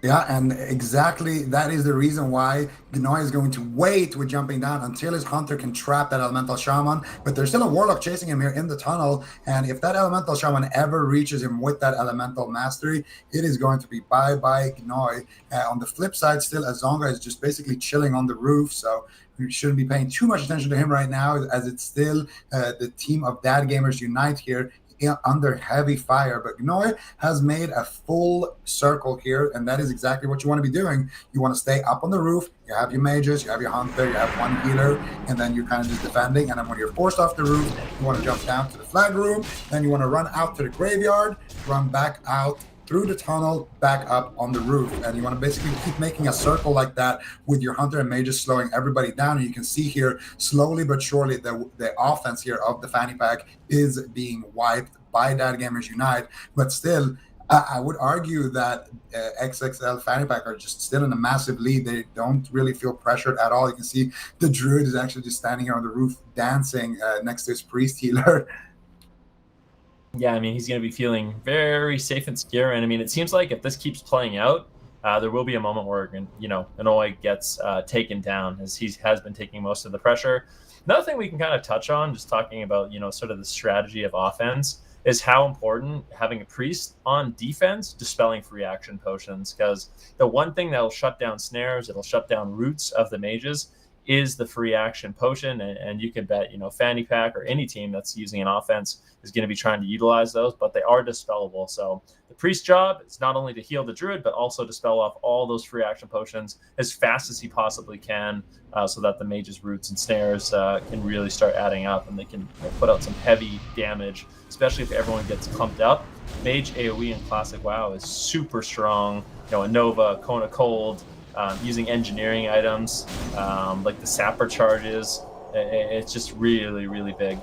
Yeah, and exactly that is the reason why Gnoi is going to wait with jumping down until his hunter can trap that Elemental Shaman. But there's still a Warlock chasing him here in the tunnel, and if that Elemental Shaman ever reaches him with that Elemental Mastery, it is going to be bye-bye Gnoi. On the flip side, still Azonga is just basically chilling on the roof, so we shouldn't be paying too much attention to him right now, as it's still the team of Dad Gamers Unite here under heavy fire. But Gnoi has made a full circle here, and that is exactly what you want to be doing. You want to stay up on the roof. You have your mages, you have your hunter, you have one healer, and then you're kind of just defending. And then when you're forced off the roof, you want to jump down to the flag room. Then you want to run out to the graveyard, run back out through the tunnel, back up on the roof. And you want to basically keep making a circle like that with your hunter and mages, slowing everybody down. And you can see here, slowly but surely, the offense here of the fanny pack is being wiped by Dad Gamers Unite. But still, I would argue that XXL fanny pack are just still in a massive lead. They don't really feel pressured at all. You can see the Druid is actually just standing here on the roof dancing next to his priest healer. Yeah, I mean, he's going to be feeling very safe and secure. And I mean, it seems like if this keeps playing out, there will be a moment where, Inouye gets taken down, as he has been taking most of the pressure. Another thing we can kind of touch on, just talking about, sort of the strategy of offense, is how important having a priest on defense dispelling free action potions. Because the one thing that will shut down snares, it'll shut down roots of the mages, is the free action potion. And you can bet, fanny pack or any team that's using an offense is going to be trying to utilize those, but they are dispellable. So the priest's job is not only to heal the Druid, but also to spell off all those free action potions as fast as he possibly can, so that the mage's roots and snares can really start adding up, and they can put out some heavy damage, especially if everyone gets clumped up. Mage AoE in Classic WoW is super strong. A Nova, Kona Cold, using engineering items, like the Sapper charges. It's just really, really big.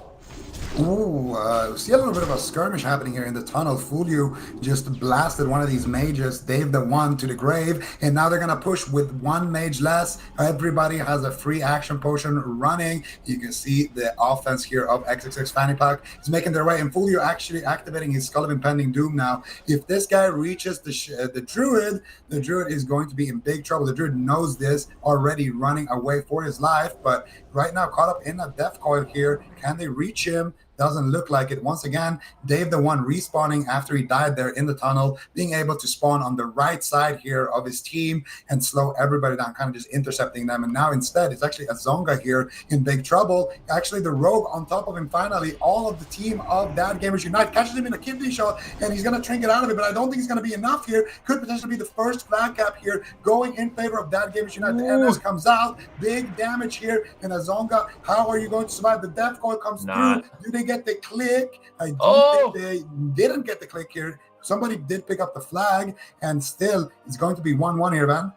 Ooh, see a little bit of a skirmish happening here in the tunnel. Fulio just blasted one of these mages, Dave the One, to the grave, and now they're going to push with one mage less. Everybody has a free action potion running. You can see the offense here of XXX Fanny Pack is making their way, and Fulio actually activating his Skull of Impending Doom now. If this guy reaches the Druid is going to be in big trouble. The Druid knows this, already running away for his life, but right now caught up in a death coil here. Can they reach him? Doesn't look like it. Once again, Dave the One respawning after he died there in the tunnel, being able to spawn on the right side here of his team and slow everybody down, kind of just intercepting them. And now instead, it's actually Azonga here in big trouble. Actually, the rogue on top of him, finally, all of the team of Dad Gamers Unite catches him in a kidney shot, and he's going to trinket out of it, but I don't think it's going to be enough here. Could potentially be the first flag cap here going in favor of Dad Gamers Unite. The NS comes out, big damage here, and Azonga, how are you going to survive? The death coil comes through. Do they get the click? I do think they didn't get the click here. Somebody did pick up the flag, and still it's going to be 1-1 here, man.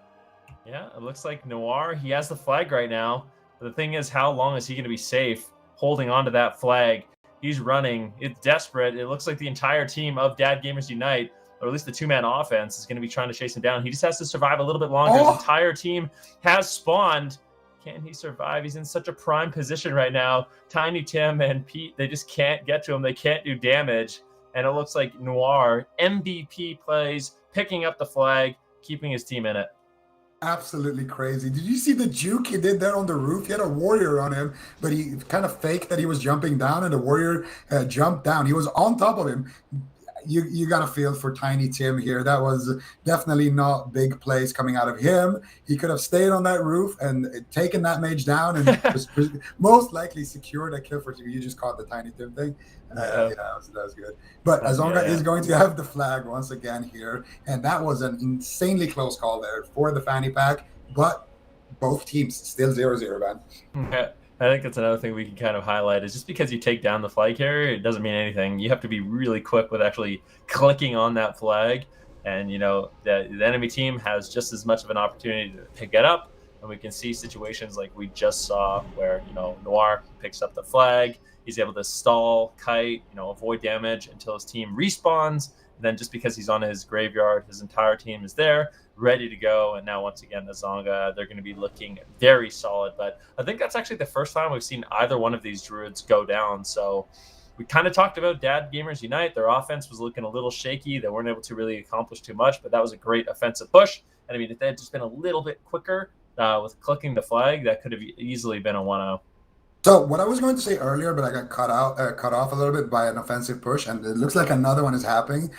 Yeah, it looks like Noir, he has the flag right now. But the thing is, how long is he going to be safe holding on to that flag? He's running. It's desperate. It looks like the entire team of Dad Gamers Unite, or at least the two-man offense, is going to be trying to chase him down. He just has to survive a little bit longer. His entire team has spawned. Can he survive? He's in such a prime position right now. Tiny Tim and Pete, they just can't get to him. They can't do damage. And it looks like Noir, MVP plays, picking up the flag, keeping his team in it. Absolutely crazy. Did you see the juke he did there on the roof? He had a warrior on him, but he kind of faked that he was jumping down, and the warrior jumped down. He was on top of him. You got to feel for Tiny Tim here. That was definitely not big plays coming out of him. He could have stayed on that roof and taken that mage down and most likely secured a kill for you. You just caught the Tiny Tim thing. That was good. But Azonga is going to have the flag once again here. And that was an insanely close call there for the fanny pack. But both teams still 0-0, man. Yeah. I think that's another thing we can kind of highlight is just because you take down the flag carrier, it doesn't mean anything. You have to be really quick with actually clicking on that flag. And, the enemy team has just as much of an opportunity to pick it up. And we can see situations like we just saw where, Noir picks up the flag. He's able to stall, kite, avoid damage until his team respawns. And then just because he's on his graveyard, his entire team is there, ready to go. And now, once again, the Zonga, they're going to be looking very solid. But I think that's actually the first time we've seen either one of these Druids go down. So we kind of talked about Dad Gamers Unite. Their offense was looking a little shaky. They weren't able to really accomplish too much, but that was a great offensive push. And I mean, if they had just been a little bit quicker with clicking the flag, that could have easily been a 1-0. So what I was going to say earlier, but I got cut off a little bit by an offensive push, and it looks like another one is happening.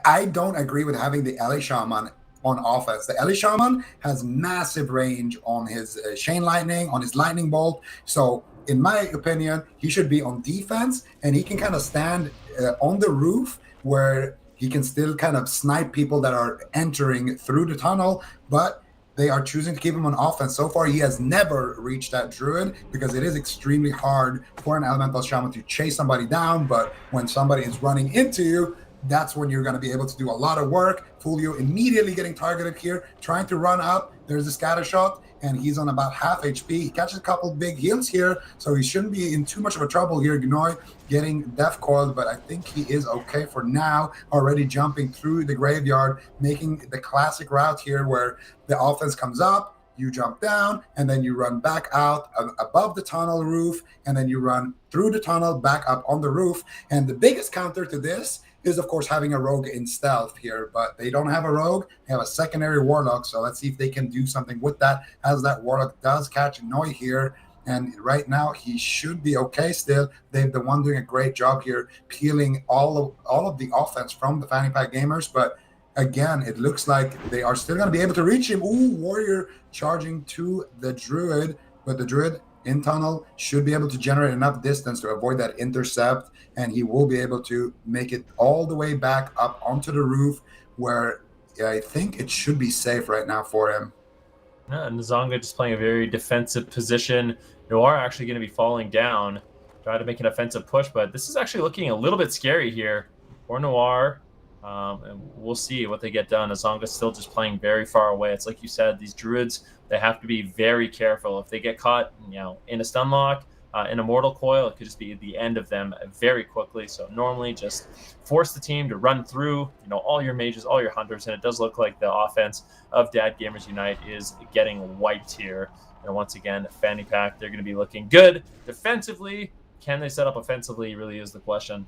I don't agree with having the Ellie Shaman on offense. The Ellie Shaman has massive range on his Chain Lightning, on his Lightning Bolt. So in my opinion, he should be on defense, and he can kind of stand on the roof where he can still kind of snipe people that are entering through the tunnel, but they are choosing to keep him on offense. So far, he has never reached that Druid because it is extremely hard for an Elemental Shaman to chase somebody down. But when somebody is running into you, that's when you're going to be able to do a lot of work. Fulio immediately getting targeted here, trying to run up. There's a scatter shot, and he's on about half HP. He catches a couple big heals here, so he shouldn't be in too much of a trouble here. Gnoi getting death coiled, but I think he is okay for now. Already jumping through the graveyard, making the classic route here where the offense comes up, you jump down, and then you run back out above the tunnel roof, and then you run through the tunnel back up on the roof. And the biggest counter to this is, of course, having a rogue in stealth here, but they don't have a rogue. They have a secondary warlock, so let's see if they can do something with that, as that warlock does catch Noi here. And right now, he should be okay still. They're the one doing a great job here, peeling all of the offense from the Fanny Pack Gamers. But again, it looks like they are still going to be able to reach him. Ooh, Warrior charging to the Druid, but the Druid in tunnel should be able to generate enough distance to avoid that intercept, and he will be able to make it all the way back up onto the roof where I think it should be safe right now for him. Yeah, and Zonga just playing a very defensive position. Noir actually going to be falling down, try to make an offensive push, but this is actually looking a little bit scary here for Noir. And we'll see what they get done. Zonga's still just playing very far away. It's like you said, these Druids, they have to be very careful. If they get caught, in a stun lock, in a mortal coil, it could just be the end of them very quickly. So normally just force the team to run through, all your mages, all your hunters, and it does look like the offense of Dad Gamers Unite is getting wiped here. And once again, Fanny Pack, they're going to be looking good defensively. Can they set up offensively really is the question.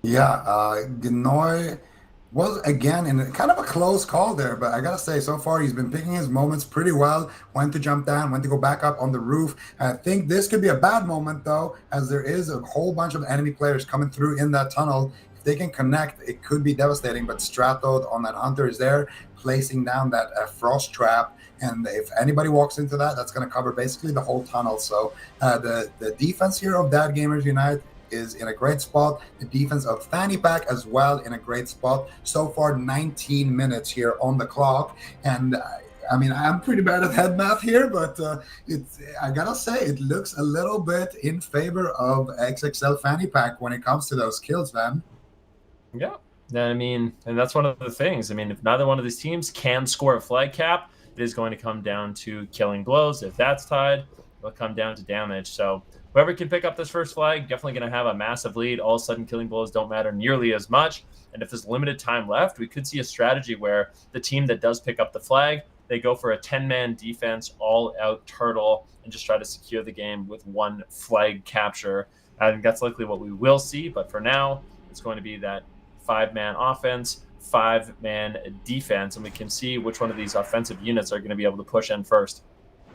Yeah, Gnoi was again in kind of a close call there, but I gotta say, so far he's been picking his moments pretty well. When to jump down, when to go back up on the roof. I think this could be a bad moment though, as there is a whole bunch of enemy players coming through in that tunnel. If they can connect, it could be devastating. But Stratod on that Hunter is there, placing down that frost trap. And if anybody walks into that, that's going to cover basically the whole tunnel. So the defense here of Dad Gamers Unite is in a great spot. The defense of Fanny Pack as well in a great spot. So far, 19 minutes here on the clock. And I mean, I'm pretty bad at head math here, but I gotta say, it looks a little bit in favor of XXL Fanny Pack when it comes to those kills, man. Yeah, I mean, and that's one of the things. I mean, if neither one of these teams can score a flag cap, it is going to come down to killing blows. If that's tied, it'll come down to damage. So whoever can pick up this first flag, definitely going to have a massive lead. All of a sudden, killing blows don't matter nearly as much. And if there's limited time left, we could see a strategy where the team that does pick up the flag, they go for a 10-man defense, all-out turtle, and just try to secure the game with one flag capture. I think that's likely what we will see. But for now, it's going to be that 5-man offense, 5-man defense, and we can see which one of these offensive units are going to be able to push in first.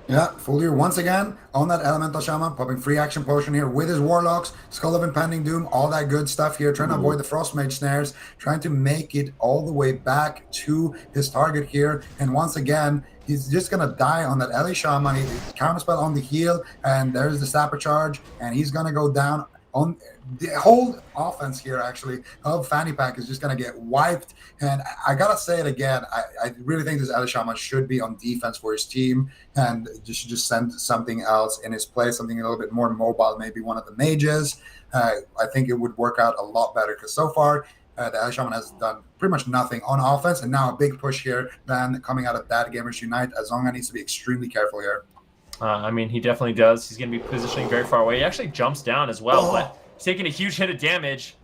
Yeah, Fulio once again on that Elemental Shaman, popping free action potion here with his Warlocks, Skull of Impending Doom, all that good stuff here, trying to avoid the Frost Mage snares, trying to make it all the way back to his target here. And once again, he's just going to die on that Ellie Shaman. He counterspell on the heal, and there's the Sapper Charge, and he's going to go down on the whole offense here, actually, of Fanny Pack is just going to get wiped. And I got to say it again. I really think this El Shaman should be on defense for his team and just send something else in his place, something a little bit more mobile, maybe one of the mages. I think it would work out a lot better because so far, the El Shaman has done pretty much nothing on offense, and now a big push here then coming out of that Gamers Unite. Azonga needs to be extremely careful here. I mean, he definitely does. He's going to be positioning very far away. He actually jumps down as well, but he's taking a huge hit of damage.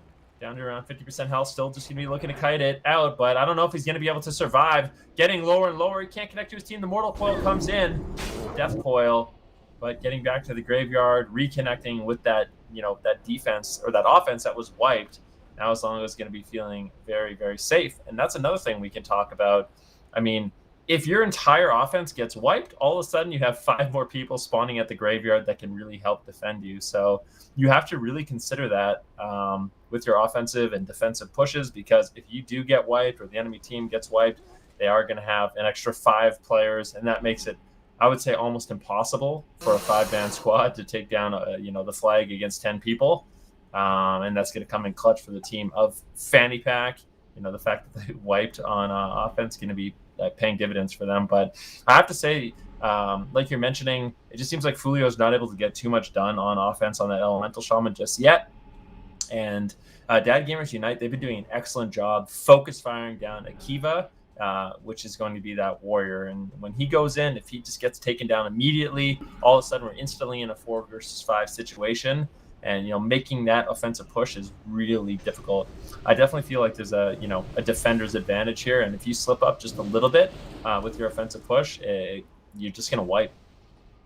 Down to around 50% health, still just going to be looking to kite it out, but I don't know if he's going to be able to survive. Getting lower and lower, he can't connect to his team. The Mortal Coil comes in, Death Coil, but getting back to the graveyard, reconnecting with that, that defense or that offense that was wiped. Now Azonga is going to be feeling very, very safe. And that's another thing we can talk about. I mean, if your entire offense gets wiped, all of a sudden you have 5 more people spawning at the graveyard that can really help defend you. So you have to really consider that with your offensive and defensive pushes, because if you do get wiped or the enemy team gets wiped, they are going to have an extra 5 players, and that makes it, I would say, almost impossible for a 5-man squad to take down, the flag against 10 people. And that's going to come in clutch for the team of Fanny Pack. The fact that they wiped on offense is going to be paying dividends for them. But I have to say, like you're mentioning, it just seems like Fulio's not able to get too much done on offense on that Elemental Shaman just yet. And Dad Gamers Unite, they've been doing an excellent job focus firing down Akiva, which is going to be that warrior. And when he goes in, if he just gets taken down immediately, all of a sudden we're instantly in a 4 versus 5 situation. And making that offensive push is really difficult. I definitely feel like there's a defender's advantage here, and if you slip up just a little bit with your offensive push, you're just gonna wipe.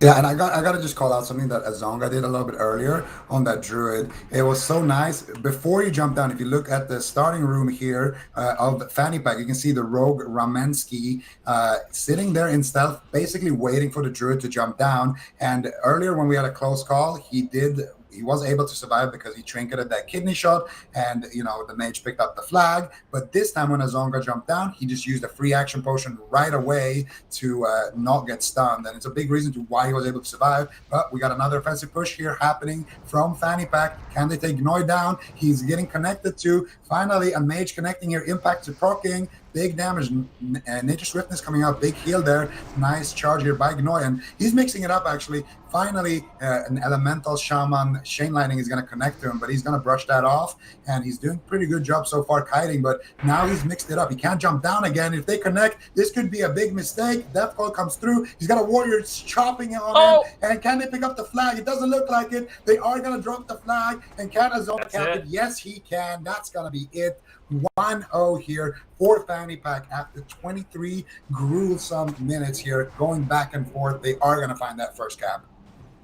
Yeah, and I got to just call out something that Azonga did a little bit earlier on that druid. It was so nice. Before you jump down, if you look at the starting room here of Fanny Pack, you can see the rogue Ramensky sitting there in stealth, basically waiting for the druid to jump down. And earlier when we had a close call, he was able to survive because he trinketed that kidney shot, and the mage picked up the flag. But this time when Azonga jumped down, he just used a free action potion right away to not get stunned, and it's a big reason to why he was able to survive. But we got another offensive push here happening from Fanny Pack. Can they take Gnoi down? He's getting connected to, finally, a mage connecting here, impact to proccing. Big damage, Nature Swiftness coming out, big heal there. Nice charge here by Gnoi, and he's mixing it up actually. Finally, an Elemental Shaman Chain Lightning is going to connect to him, but he's going to brush that off, and he's doing a pretty good job so far kiting, but now he's mixed it up. He can't jump down again. If they connect, this could be a big mistake. Death Coil comes through. He's got a warrior chopping it on him, and can they pick up the flag? It doesn't look like it. They are going to drop the flag, and can Azonga count it? Yes, he can. That's going to be it. 1-0 here for Fanny Pack after 23 gruesome minutes here, going back and forth. They are going to find that first cap.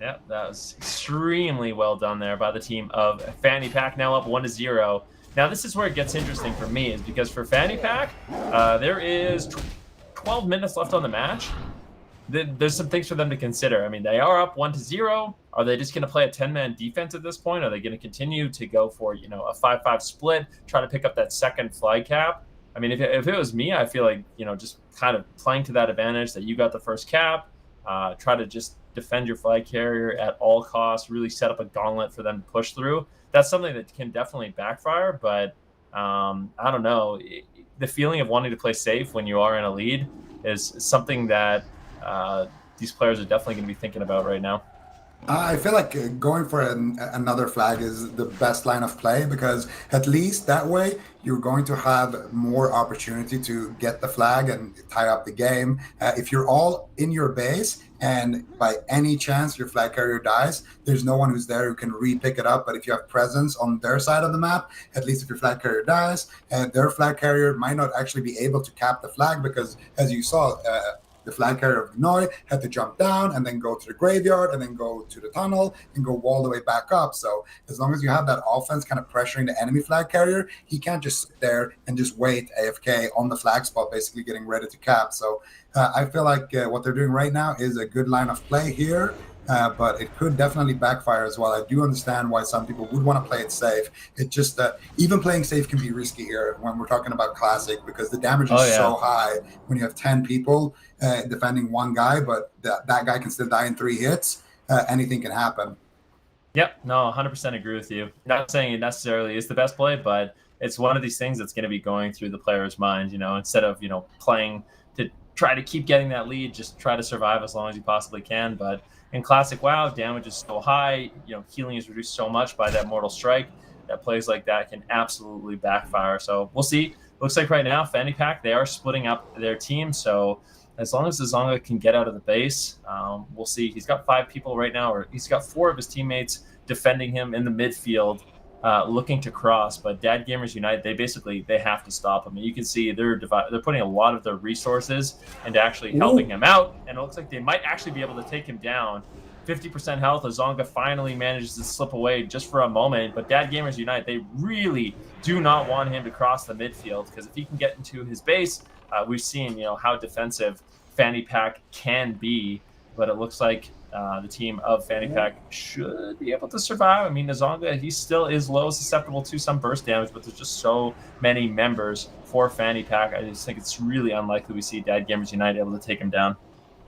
Yeah, that was extremely well done there by the team of Fanny Pack, now up 1-0. Now, this is where it gets interesting for me, is because for Fanny Pack, there is 12 minutes left on the match. There's some things for them to consider. I mean, they are up 1-0. Are they just going to play a 10-man defense at this point? Are they going to continue to go for, a 5-5 split, try to pick up that second flag cap? I mean, if it was me, I feel like, just kind of playing to that advantage that you got the first cap, try to just defend your flag carrier at all costs, really set up a gauntlet for them to push through. That's something that can definitely backfire, but I don't know. The feeling of wanting to play safe when you are in a lead is something that these players are definitely going to be thinking about right now. I feel like going for another flag is the best line of play, because at least that way you're going to have more opportunity to get the flag and tie up the game. If you're all in your base and by any chance your flag carrier dies, there's no one who's there who can re-pick it up. But if you have presence on their side of the map, at least if your flag carrier dies, their flag carrier might not actually be able to cap the flag, because as you saw, the flag carrier of Gnoi had to jump down and then go to the graveyard and then go to the tunnel and go all the way back up. So as long as you have that offense kind of pressuring the enemy flag carrier, he can't just sit there and just wait AFK on the flag spot, basically getting ready to cap. So I feel like what they're doing right now is a good line of play here. But it could definitely backfire as well. I do understand why some people would want to play it safe. It's just that even playing safe can be risky here when we're talking about Classic, because the damage is so high when you have 10 people defending one guy, but that guy can still die in 3 hits. Anything can happen. Yep, no, 100% agree with you. Not saying it necessarily is the best play, but it's one of these things that's going to be going through the player's mind, instead of, playing to try to keep getting that lead, just try to survive as long as you possibly can. But in classic WoW, damage is so high, healing is reduced so much by that Mortal Strike that plays like that can absolutely backfire. So we'll see. Looks like right now, Fanny Pack, they are splitting up their team. So as long as Zonga can get out of the base, we'll see. He's got 5 people right now, or he's got 4 of his teammates defending him in the midfield, looking to cross. But Dad Gamers Unite, they have to stop him. And you can see they're putting a lot of their resources into actually helping him out. And it looks like they might actually be able to take him down. 50% health. Azonga finally manages to slip away just for a moment. But Dad Gamers Unite, they really do not want him to cross the midfield, because if he can get into his base, we've seen how defensive Fanny Pack can be. But it looks like the team of Fanny Pack should be able to survive. I mean, Azonga, he still is low susceptible to some burst damage, but there's just so many members for Fanny Pack. I just think it's really unlikely we see Dad Gamers Unite able to take him down.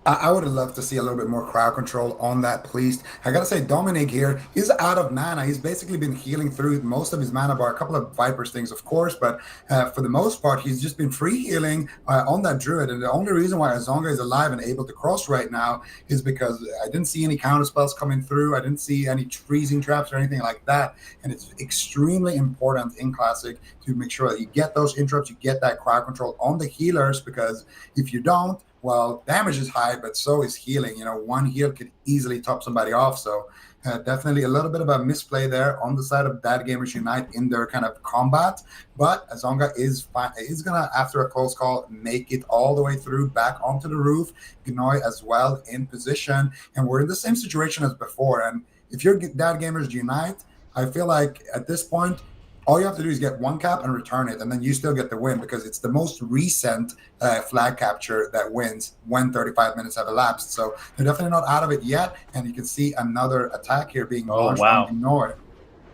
I would have loved to see a little bit more crowd control on that Pleased. I gotta say, Dominic here, he's out of mana. He's basically been healing through most of his mana bar, a couple of Viper Stings, of course, but for the most part, he's just been free healing on that Druid. And the only reason why Azonga is alive and able to cross right now is because I didn't see any counter spells coming through. I didn't see any freezing traps or anything like that. And it's extremely important in Classic to make sure that you get those interrupts, you get that crowd control on the healers, because if you don't, well, damage is high, but so is healing. One heal could easily top somebody off. So definitely a little bit of a misplay there on the side of Dad Gamers Unite in their kind of combat. But Azonga is going to, after a close call, make it all the way through back onto the roof. Gnoy as well in position. And we're in the same situation as before. And if you're Dad Gamers Unite, I feel like at this point, all you have to do is get 1 cap and return it, and then you still get the win, because it's the most recent flag capture that wins when 35 minutes have elapsed. So they're definitely not out of it yet, and you can see another attack here being launched on Gnoy.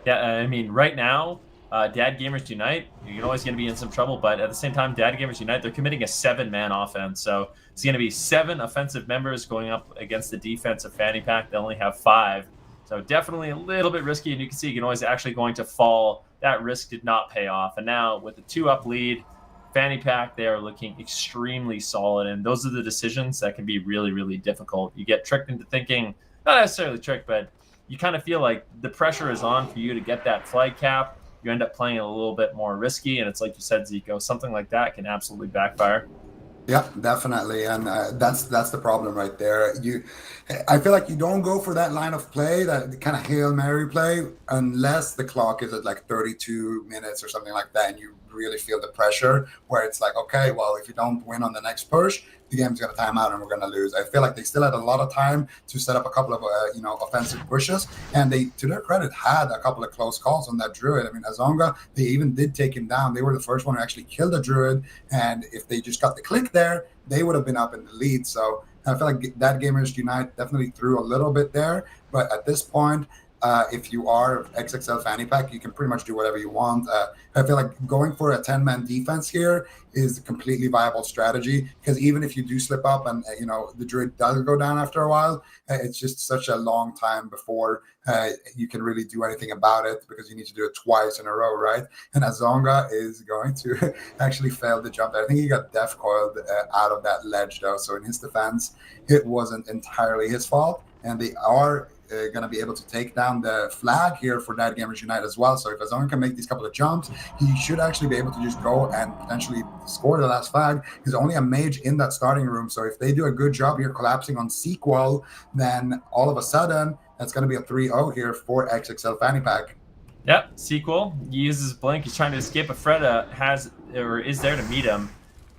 Yeah, I mean, right now, Dad Gamers Unite, you're always going to be in some trouble, but at the same time, Dad Gamers Unite, they're committing a 7-man offense. So it's going to be 7 offensive members going up against the defense of Fanny Pack. They only have 5. So definitely a little bit risky, and you can see Gnoy is actually going to fall. That risk did not pay off. And now with the 2-up lead, Fanny Pack, they are looking extremely solid. And those are the decisions that can be really, really difficult. You get tricked into thinking, not necessarily tricked, but you kind of feel like the pressure is on for you to get that flag cap. You end up playing a little bit more risky. And it's like you said, Zico, something like that can absolutely backfire. Yeah, definitely, and that's the problem right there. I feel like you don't go for that line of play, that kind of Hail Mary play, unless the clock is at like 32 minutes or something like that, and you really feel the pressure where it's like, okay, well, if you don't win on the next push, the game's going to time out and we're going to lose. I feel like they still had a lot of time to set up a couple of offensive pushes, and they, to their credit, had a couple of close calls on that Druid. I mean, Azonga, they even did take him down. They were the first one to actually kill the Druid, and if they just got the click there, they would have been up in the lead. So I feel like that Gamers Unite definitely threw a little bit there, but at this point, if you are XXL Fanny Pack, you can pretty much do whatever you want. I feel like going for a 10-man defense here is a completely viable strategy, because even if you do slip up and the Druid does go down after a while, it's just such a long time before you can really do anything about it, because you need to do it twice in a row, right? And Azonga is going to actually fail the jump there. I think he got death coiled out of that ledge, though. So in his defense, it wasn't entirely his fault, and they are going to be able to take down the flag here for Dad Gamers Unite as well. So if Azonga can make these couple of jumps, he should actually be able to just go and potentially score the last flag. He's only a mage in that starting room. So if they do a good job here collapsing on sequel, then all of a sudden, that's going to be a 3-0 here for XXL Fanny Pack. Yep, sequel. He uses Blink. He's trying to escape. A Freda is there to meet him.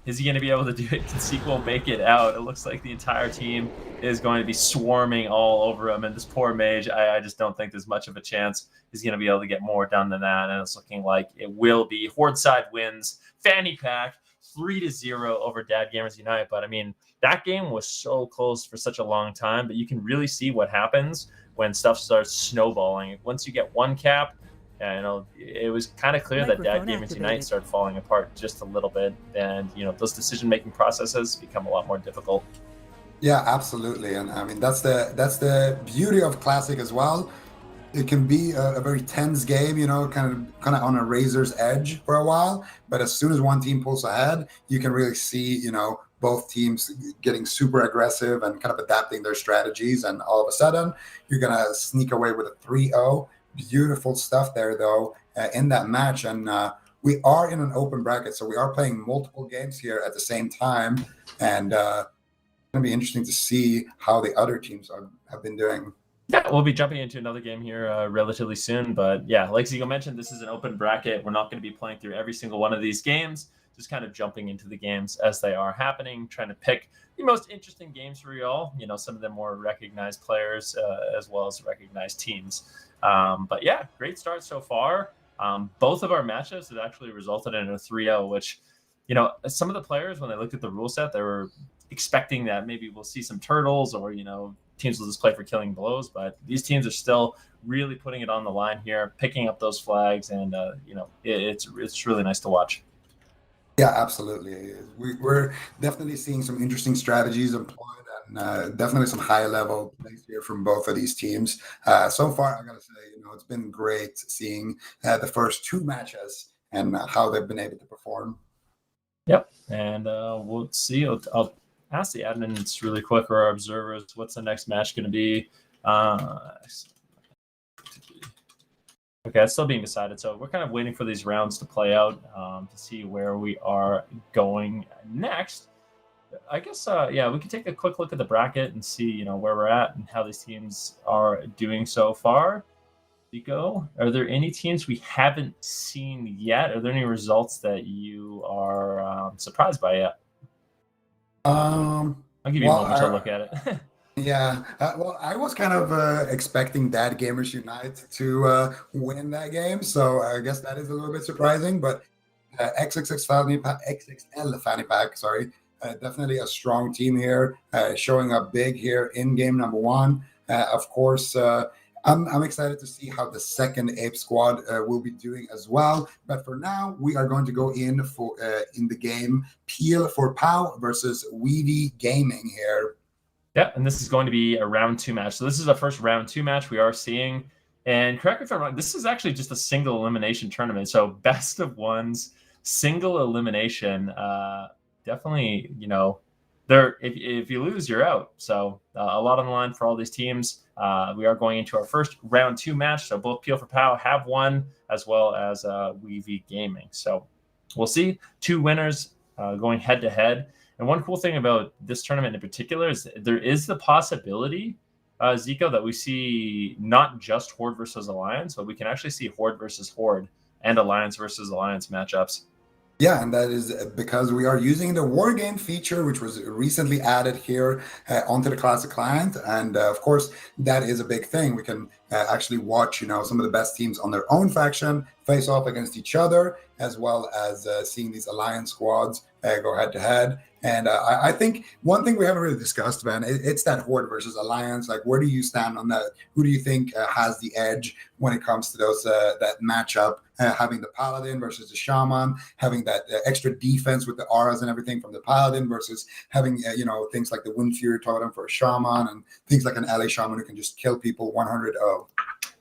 Is he going to be able to do it? Can Sequel make it out? It looks like the entire team is going to be swarming all over him. And this poor mage, I just don't think there's much of a chance he's going to be able to get more done than that. And it's looking like it will be. Horde side wins. Fanny Pack 3-0 over Dad Gamers Unite. But I mean, that game was so close for such a long time. But you can really see what happens when stuff starts snowballing. Once you get 1 cap, it was kind of clear that Dad Gamers Unite started falling apart just a little bit, and those decision-making processes become a lot more difficult. Yeah, absolutely, and I mean that's the beauty of Classic as well. it can be a very tense game, kind of on a razor's edge for a while. But as soon as one team pulls ahead, you can really see, both teams getting super aggressive and kind of adapting their strategies. And all of a sudden, you're going to sneak away with a 3-0. Beautiful stuff there, though, in that match. And we are in an open bracket, so we are playing multiple games here at the same time. And it's going to be interesting to see how the other teams have been doing. Yeah, we'll be jumping into another game here relatively soon. But yeah, like Zico mentioned, this is an open bracket. We're not going to be playing through every single one of these games, just kind of jumping into the games as they are happening, trying to pick the most interesting games for you all, some of the more recognized players as well as recognized teams. But yeah, great start so far. Both of our matchups have actually resulted in a 3-0, which, some of the players, when they looked at the rule set, they were expecting that maybe we'll see some turtles or, teams will just play for killing blows, but these teams are still really putting it on the line here, picking up those flags, and it's really nice to watch. Yeah, absolutely. We're definitely seeing some interesting strategies employed, and definitely some high level plays here from both of these teams. So far, I gotta say, it's been great seeing the first two matches and how they've been able to perform. Yep, and we'll see. I'll ask the admins really quick, or our observers, what's the next match going to be? Okay, it's still being decided. So we're kind of waiting for these rounds to play out to see where we are going next. I guess, we can take a quick look at the bracket and see, where we're at and how these teams are doing so far. Zico, are there any teams we haven't seen yet? Are there any results that you are surprised by yet? I'll give you a moment to look at it. Yeah, well, I was kind of expecting that Gamers Unite to win that game, so I guess that is a little bit surprising. But XXL Fanny Pack, sorry, definitely a strong team here, showing up big here in game number one. Of course, I'm excited to see how the second Ape Squad will be doing as well. But for now, we are going to go in the game Peel for Pow versus Weedy Gaming here. Yeah, and this is going to be a round 2 match. So this is our first round 2 match we are seeing. And correct me if I'm wrong, this is actually just a single elimination tournament. So best of ones, single elimination. Definitely, if you lose, you're out. So a lot on the line for all these teams. We are going into our first round 2 match. So both Peel for Pow have won, as well as Weavy Gaming. So we'll see 2 winners going head to head. And one cool thing about this tournament in particular is there is the possibility, Zico, that we see not just Horde versus Alliance, but we can actually see Horde versus Horde and Alliance versus Alliance matchups. Yeah, and that is because we are using the War Game feature, which was recently added here onto the Classic client. And of course, that is a big thing. We can actually watch, some of the best teams on their own faction face off against each other, as well as seeing these Alliance squads go head to head. And I think one thing we haven't really discussed, Van, it's that Horde versus Alliance. Like, where do you stand on that? Who do you think has the edge when it comes to those that matchup? Having the Paladin versus the Shaman, having that extra defense with the auras and everything from the Paladin versus having, things like the Wind Fury Totem for a Shaman and things like an LA Shaman who can just kill people 100-0.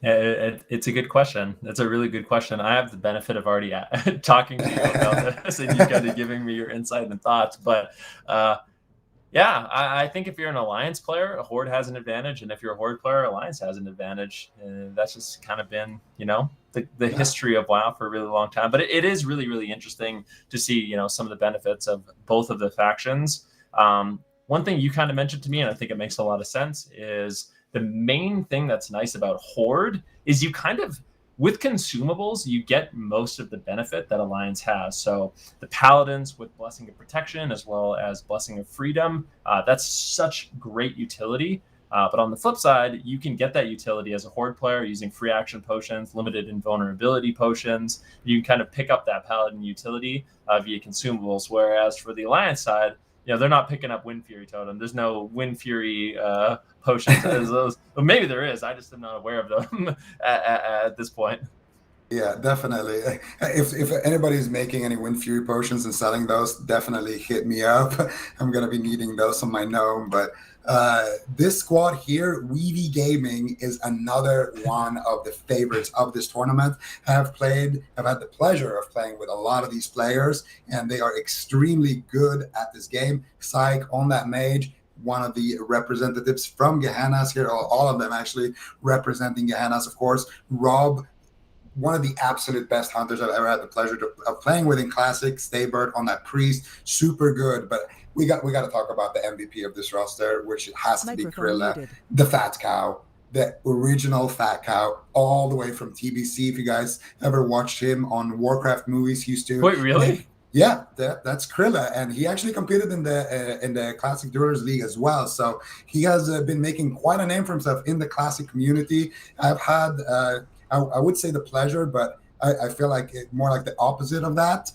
It's a good question. It's a really good question. I have the benefit of already talking to you about this and you kind of giving me your insight and thoughts. But I think if you're an Alliance player, a Horde has an advantage. And if you're a Horde player, Alliance has an advantage. That's just kind of been, the history of WoW for a really long time. But it is really, really interesting to see, some of the benefits of both of the factions. One thing you kind of mentioned to me, and I think it makes a lot of sense, is the main thing that's nice about Horde is you kind of, with consumables, you get most of the benefit that Alliance has. So the Paladins with Blessing of Protection, as well as Blessing of Freedom, that's such great utility. But on the flip side, you can get that utility as a Horde player using free action potions, limited invulnerability potions. You can kind of pick up that Paladin utility via consumables. Whereas for the Alliance side, they're not picking up Wind Fury Totem. There's no Wind Fury potions as those. Well, maybe there is. I just am not aware of them at this point. Yeah, definitely. If anybody's making any Wind Fury potions and selling those, definitely hit me up. I'm gonna be needing those on my gnome. But this squad here, Weavy Gaming, is another one of the favorites of this tournament. I've had the pleasure of playing with a lot of these players, and they are extremely good at this game. Psych on that mage, one of the representatives from Gehenna's here, all of them actually representing Gehenna's, of course. Rob, one of the absolute best hunters I've ever had the pleasure of playing with in Classic. Staybird on that priest, super good. But we got to talk about the MVP of this roster, which has to be Krilla, the fat cow, the original fat cow, all the way from TBC. If you guys ever watched him on Warcraft movies, he used to. Wait, really? Yeah, that's Krilla, and he actually competed in the Classic Duelers League as well. So he has been making quite a name for himself in the Classic community. I've had. I would say the pleasure, but I feel like more like the opposite of that.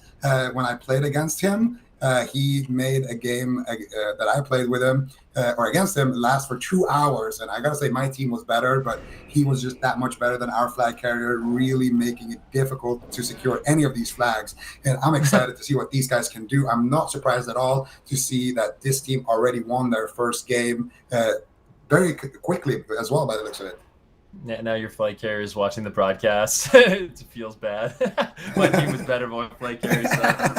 When I played against him, he made a game that I played with him or against him last for 2 hours. And I got to say, my team was better, but he was just that much better than our flag carrier, really making it difficult to secure any of these flags. And I'm excited to see what these guys can do. I'm not surprised at all to see that this team already won their first game very quickly as well, by the looks of it. Now your flight carrier is watching the broadcast. It feels bad. My team was better, but my flight carrier sucked.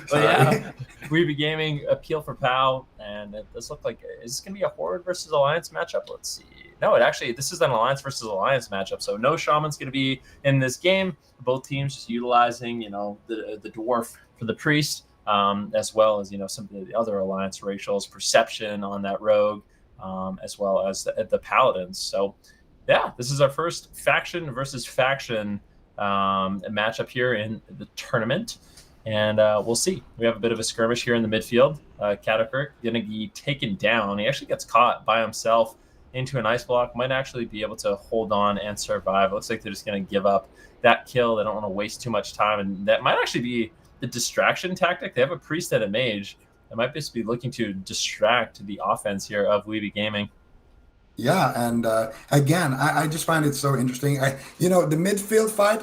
But yeah, Weeby Gaming, appeal for POW, and it does look like, is this going to be a Horde versus Alliance matchup? Let's see. No, this is an Alliance versus Alliance matchup, so no Shaman's going to be in this game. Both teams just utilizing, the Dwarf for the Priest, as well as, some of the other Alliance racials, Perception on that Rogue, as well as the Paladins. So, yeah, this is our first faction versus faction matchup here in the tournament. And we'll see. We have a bit of a skirmish here in the midfield. Katakirk going to be taken down. He actually gets caught by himself into an ice block. Might actually be able to hold on and survive. It looks like they're just going to give up that kill. They don't want to waste too much time. And that might actually be the distraction tactic. They have a priest and a mage. They might just be looking to distract the offense here of Weeby Gaming. Yeah, and again, I just find it so interesting. The midfield fight,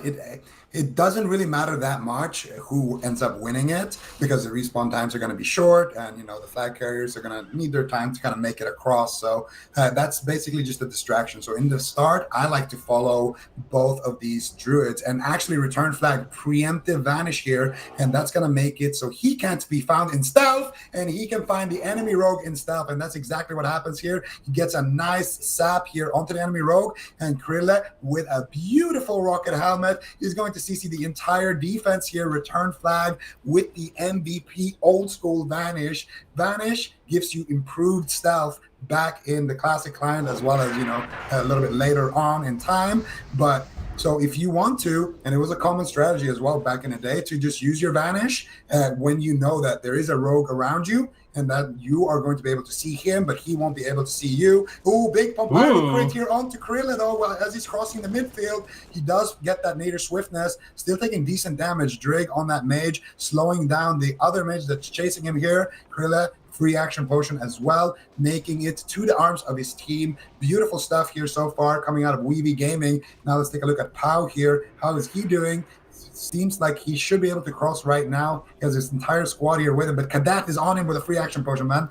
it doesn't really matter that much who ends up winning it, because the respawn times are going to be short, and the flag carriers are going to need their time to kind of make it across. So that's basically just a distraction. So in the start, I like to follow both of these druids and actually return flag preemptive vanish here, and that's going to make it so he can't be found in stealth, and he can find the enemy rogue in stealth, and that's exactly what happens here. He gets a nice sap here onto the enemy rogue, and Krilla with a beautiful rocket helmet is going to CC the entire defense here. Return flag with the MVP old school vanish. Vanish gives you improved stealth back in the classic client, as well as a little bit later on in time. But so if you want to, and it was a common strategy as well back in the day, to just use your vanish when you know that there is a rogue around you, and that you are going to be able to see him, but he won't be able to see you. Ooh, big Pompano crit here onto Krilla, though. Well, as he's crossing the midfield, he does get that nadir swiftness, still taking decent damage. Drig on that mage, slowing down the other mage that's chasing him here. Krilla, free action potion as well, making it to the arms of his team. Beautiful stuff here so far coming out of Weeby Gaming. Now let's take a look at Pau here. How is he doing? Seems like he should be able to cross right now. He has his entire squad here with him, but Kadat is on him with a free action potion, man.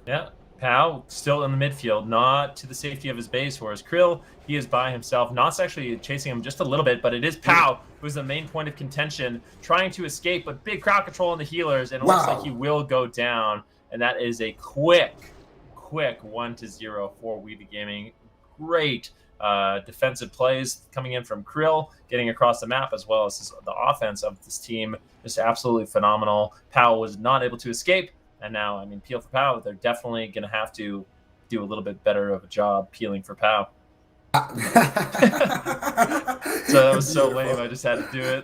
Yeah, Pau still in the midfield, not to the safety of his base, whereas Krill, he is by himself. Not's actually chasing him just a little bit, but it is Pau who's the main point of contention, trying to escape, but big crowd control on the healers, and it looks like he will go down, and that is a quick 1-0 for Weeby Gaming. Great defensive plays coming in from Krill, getting across the map, as well as the offense of this team. Just absolutely phenomenal. Powell was not able to escape, and now, peel for Powell, they're definitely going to have to do a little bit better of a job peeling for Powell. So that was so lame. I just had to do it.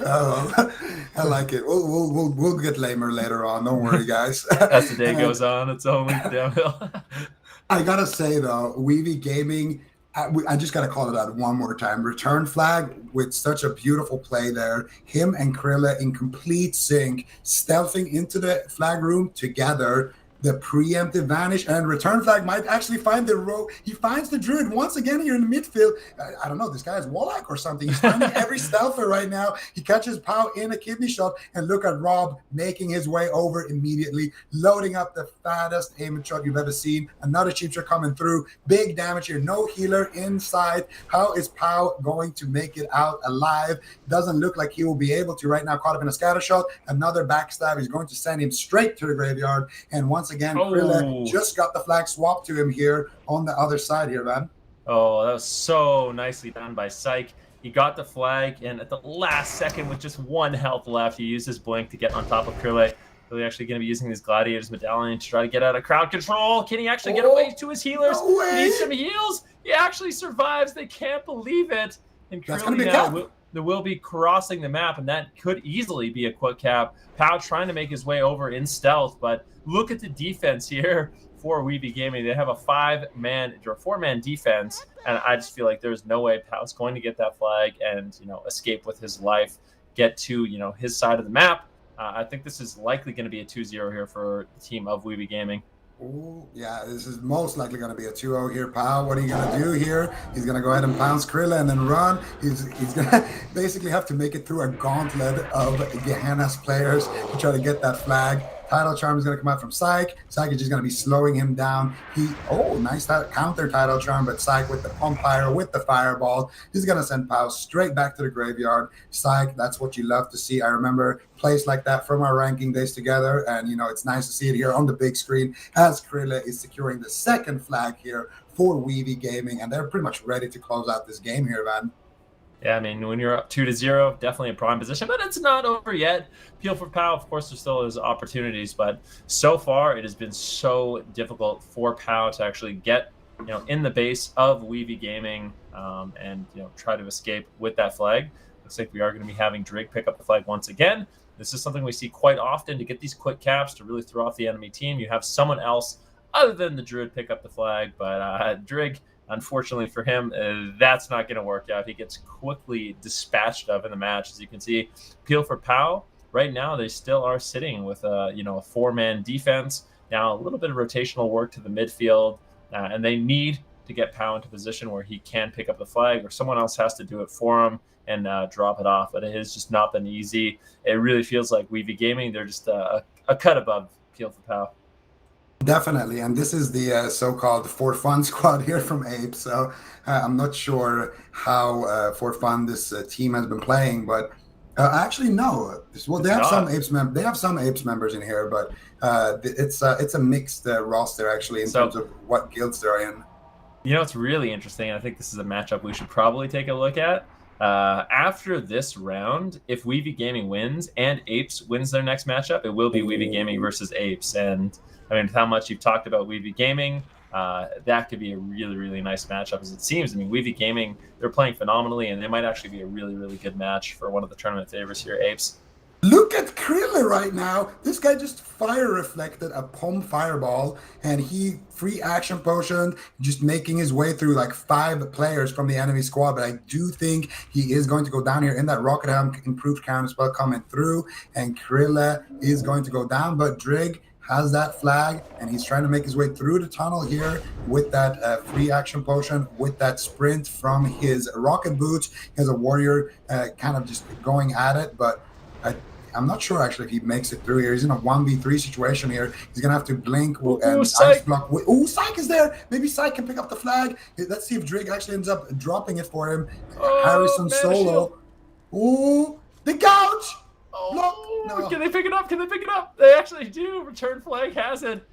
Oh, I like it. We'll get lamer later on. Don't worry, guys. As the day goes on, it's only downhill. I gotta say though, Weeby Gaming, I just gotta call it out one more time. Return flag with such a beautiful play there. Him and Krilla in complete sync, stealthing into the flag room together. the preemptive vanish, and return flag might actually find the row. He finds the druid once again here in the midfield. I don't know, this guy is Warlock or something. He's finding every stealther right now. He catches Pow in a kidney shot, and look at Rob making his way over immediately, loading up the fattest aim shot you've ever seen. Another cheap shot coming through. Big damage here. No healer inside. How is Pow going to make it out alive? Doesn't look like he will be able to right now. Caught up in a scatter shot. Another backstab is going to send him straight to the graveyard. And once again, Krilla just got the flag swapped to him here on the other side here, man. Oh, that was so nicely done by Psych. He got the flag, and at the last second, with just 1 health left, he used his blink to get on top of Krilla. Really actually going to be using his Gladiator's Medallion to try to get out of crowd control. Can he actually get away to his healers? No way. He needs some heals. He actually survives. They can't believe it. And Krilla now will be crossing the map, and that could easily be a quick cap. Pow trying to make his way over in stealth, but look at the defense here for Weeby Gaming. They have a 5-man or 4-man defense, and I just feel like there's no way Pow's going to get that flag and escape with his life, get to his side of the map. I think this is likely going to be a 2-0 here for the team of Weeby Gaming. Ooh, yeah, this is most likely going to be a 2-0 here. Pow, what are you going to do here? He's going to go ahead and pounce Krilla and then run. He's going to basically have to make it through a gauntlet of Gehenna's players to try to get that flag. Tidal Charm is going to come out from Psych. Psych is just going to be slowing him down. Nice counter Tidal Charm, but Psych with the Pump Fire, with the Fireball, he's going to send Pow straight back to the graveyard. Psych, that's what you love to see. I remember plays like that from our ranking days together, and it's nice to see it here on the big screen as Krilla is securing the second flag here for Weeby Gaming, and they're pretty much ready to close out this game here, man. Yeah, I mean, when you're up 2-0, definitely a prime position, but it's not over yet. Peel for Pow, of course, there still is opportunities, but so far it has been so difficult for Pow to actually get, in the base of Weeby Gaming and, try to escape with that flag. Looks like we are going to be having Drake pick up the flag once again. This is something we see quite often to get these quick caps to really throw off the enemy team. You have someone else other than the Druid pick up the flag, but Drake, unfortunately for him, that's not going to work out. He gets quickly dispatched of in the match. As you can see, Peel for Pow, right now they still are sitting with a 4-man defense. Now a little bit of rotational work to the midfield, and they need to get Pow into position where he can pick up the flag, or someone else has to do it for him and drop it off. But it has just not been easy. It really feels like Weeby Gaming, they're just a cut above Peel for Pow. Definitely, and this is the so-called For Fun squad here from Ape. So I'm not sure how For Fun this team has been playing, but actually no. Well, they have some Apes They have some Apes members in here, but it's a mixed roster actually in terms of what guilds they're in. It's really interesting. I think this is a matchup we should probably take a look at. After this round, if Weeby Gaming wins and Apes wins their next matchup, it will be Weeby Gaming versus Apes. And I mean, with how much you've talked about Weeby Gaming, that could be a really, really nice matchup as it seems. I mean, Weeby Gaming, they're playing phenomenally, and they might actually be a really, really good match for one of the tournament favorites here, Apes. Look at Krilla right now. This guy just fire reflected a Pom Fireball, and he free action potion, just making his way through like 5 players from the enemy squad. But I do think he is going to go down here in that Rocket Helm improved counter spell coming through, and Krilla is going to go down. But Drig has that flag, and he's trying to make his way through the tunnel here with that free action potion, with that sprint from his rocket boots. He has a warrior kind of just going at it, but I'm not sure actually if he makes it through here. He's in a 1v3 situation here. He's gonna have to blink and ice block. Psych is there. Maybe Psych can pick up the flag. Let's see if Drake actually ends up dropping it for him. Harrison solo. Ooh, the gouge. No. Can they pick it up? Can they pick it up? They actually do. Return flag has it.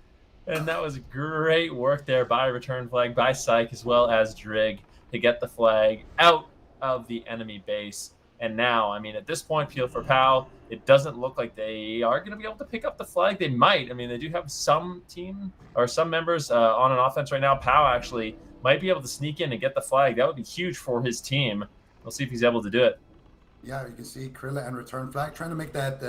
And that was great work there by Return Flag, by Psych, as well as Drig to get the flag out of the enemy base. And now, I mean, at this point, Peel for Pow, it doesn't look like they are going to be able to pick up the flag. They might. I mean, they do have some team or some members on an offense right now. Pow actually might be able to sneak in and get the flag. That would be huge for his team. We'll see if he's able to do it. Yeah, you can see Krilla and Return Flag trying to make that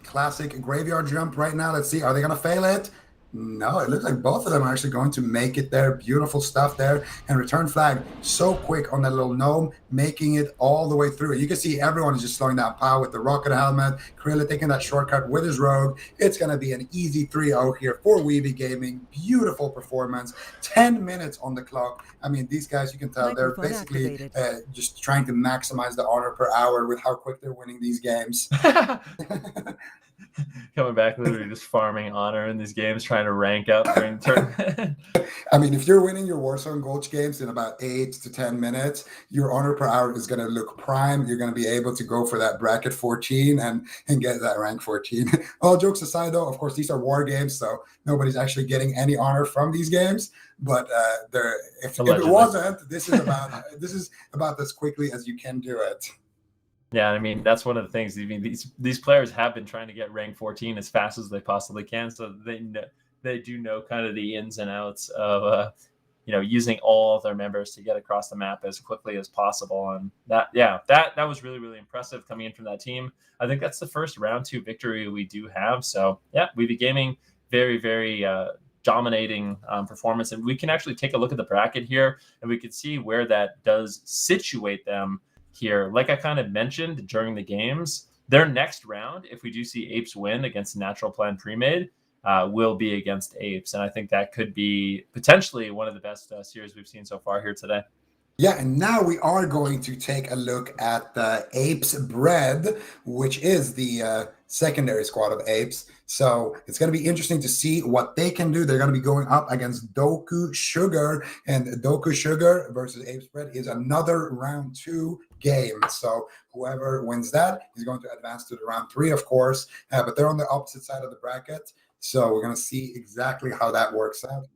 classic graveyard jump right now. Let's see. Are they going to fail it? No, it looks like both of them are actually going to make it there. Beautiful stuff there. And return flag so quick on that little gnome, making it all the way through. You can see everyone is just slowing down Pow with the rocket helmet. Krilla taking that shortcut with his rogue. It's going to be an easy 3-0 here for Weeby Gaming. Beautiful performance. 10 minutes on the clock. I mean, these guys, you can tell they're basically just trying to maximize the honor per hour with how quick they're winning these games. Coming back, literally just farming honor in these games, trying to rank up during the tournament. I mean, if you're winning your Warzone Gulch games in about 8 to 10 minutes, your honor per hour is going to look prime. You're going to be able to go for that bracket 14 and get that rank 14. All jokes aside, though, of course, these are war games, so nobody's actually getting any honor from these games. But if it wasn't, this is about as quickly as you can do it. Yeah, I mean, that's one of the things. I mean, these players have been trying to get rank 14 as fast as they possibly can, so they do know kind of the ins and outs of using all of their members to get across the map as quickly as possible. And that was really, really impressive coming in from that team. I think that's the first round 2 victory we do have. So yeah, Weeby Gaming, very, very dominating performance, and we can actually take a look at the bracket here, and we can see where that does situate them here. Like I kind of mentioned during the games, their next round, if we do see Apes win against Natural Plan Pre-Made, will be against Apes. And I think that could be potentially one of the best series we've seen so far here today. Yeah, and now we are going to take a look at the Apes Bread, which is the secondary squad of Apes. So it's going to be interesting to see what they can do. They're going to be going up against Doku Sugar, and Doku Sugar versus Apes Bread is another round 2 game. So whoever wins that is going to advance to the round 3, of course, but they're on the opposite side of the bracket. So we're going to see exactly how that works out.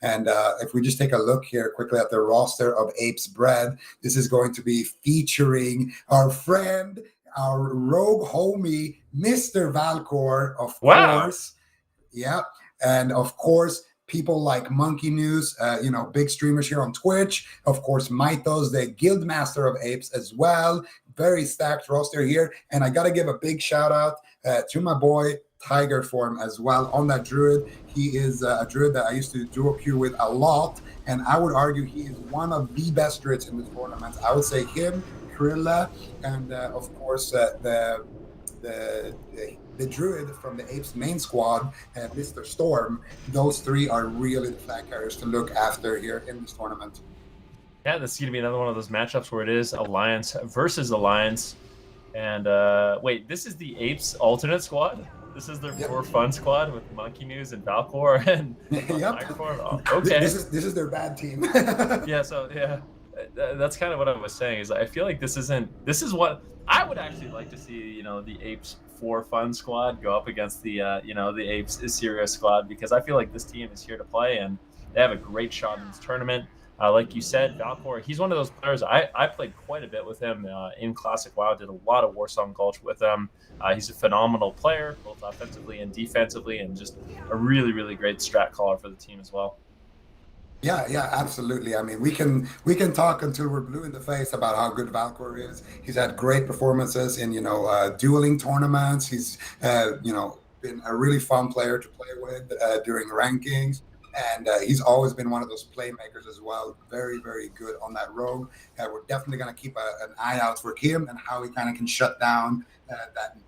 And if we just take a look here quickly at the roster of Apes Bread, this is going to be featuring our friend, our rogue homie, Mr. Valcor, of course. Yeah. And of course, people like Monkey News, big streamers here on Twitch. Of course, Mythos, the guild master of Apes as well. Very stacked roster here. And I got to give a big shout out to my boy, Tiger Form as well on that druid. He is a druid that I used to duo queue with a lot, and I would argue he is one of the best druids in this tournament. I would say him, Krilla, and of course the druid from the Apes main squad, Mr. Storm. Those 3 are really the flag carriers to look after here in this tournament. Yeah, this is going to be another one of those matchups where it is Alliance versus Alliance. And wait, this is the Apes alternate squad? This is their for fun squad with Monkey News and Valcor and Microform. Oh, okay. This is their bad team. That's kind of what I was saying. Is I feel like this is what I would actually like to see. The Apes for fun squad go up against the the Apes serious squad, because I feel like this team is here to play and they have a great shot in this tournament. Like you said, Valcor, he's one of those players. I played quite a bit with him in Classic WoW, did a lot of Warsong Gulch with him. He's a phenomenal player, both offensively and defensively, and just a really, really great strat caller for the team as well. Yeah, absolutely. I mean, we can talk until we're blue in the face about how good Valcor is. He's had great performances in, dueling tournaments. He's, been a really fun player to play with during rankings. And he's always been one of those playmakers as well. Very, very good on that rogue. We're definitely going to keep an eye out for him and how he kind of can shut down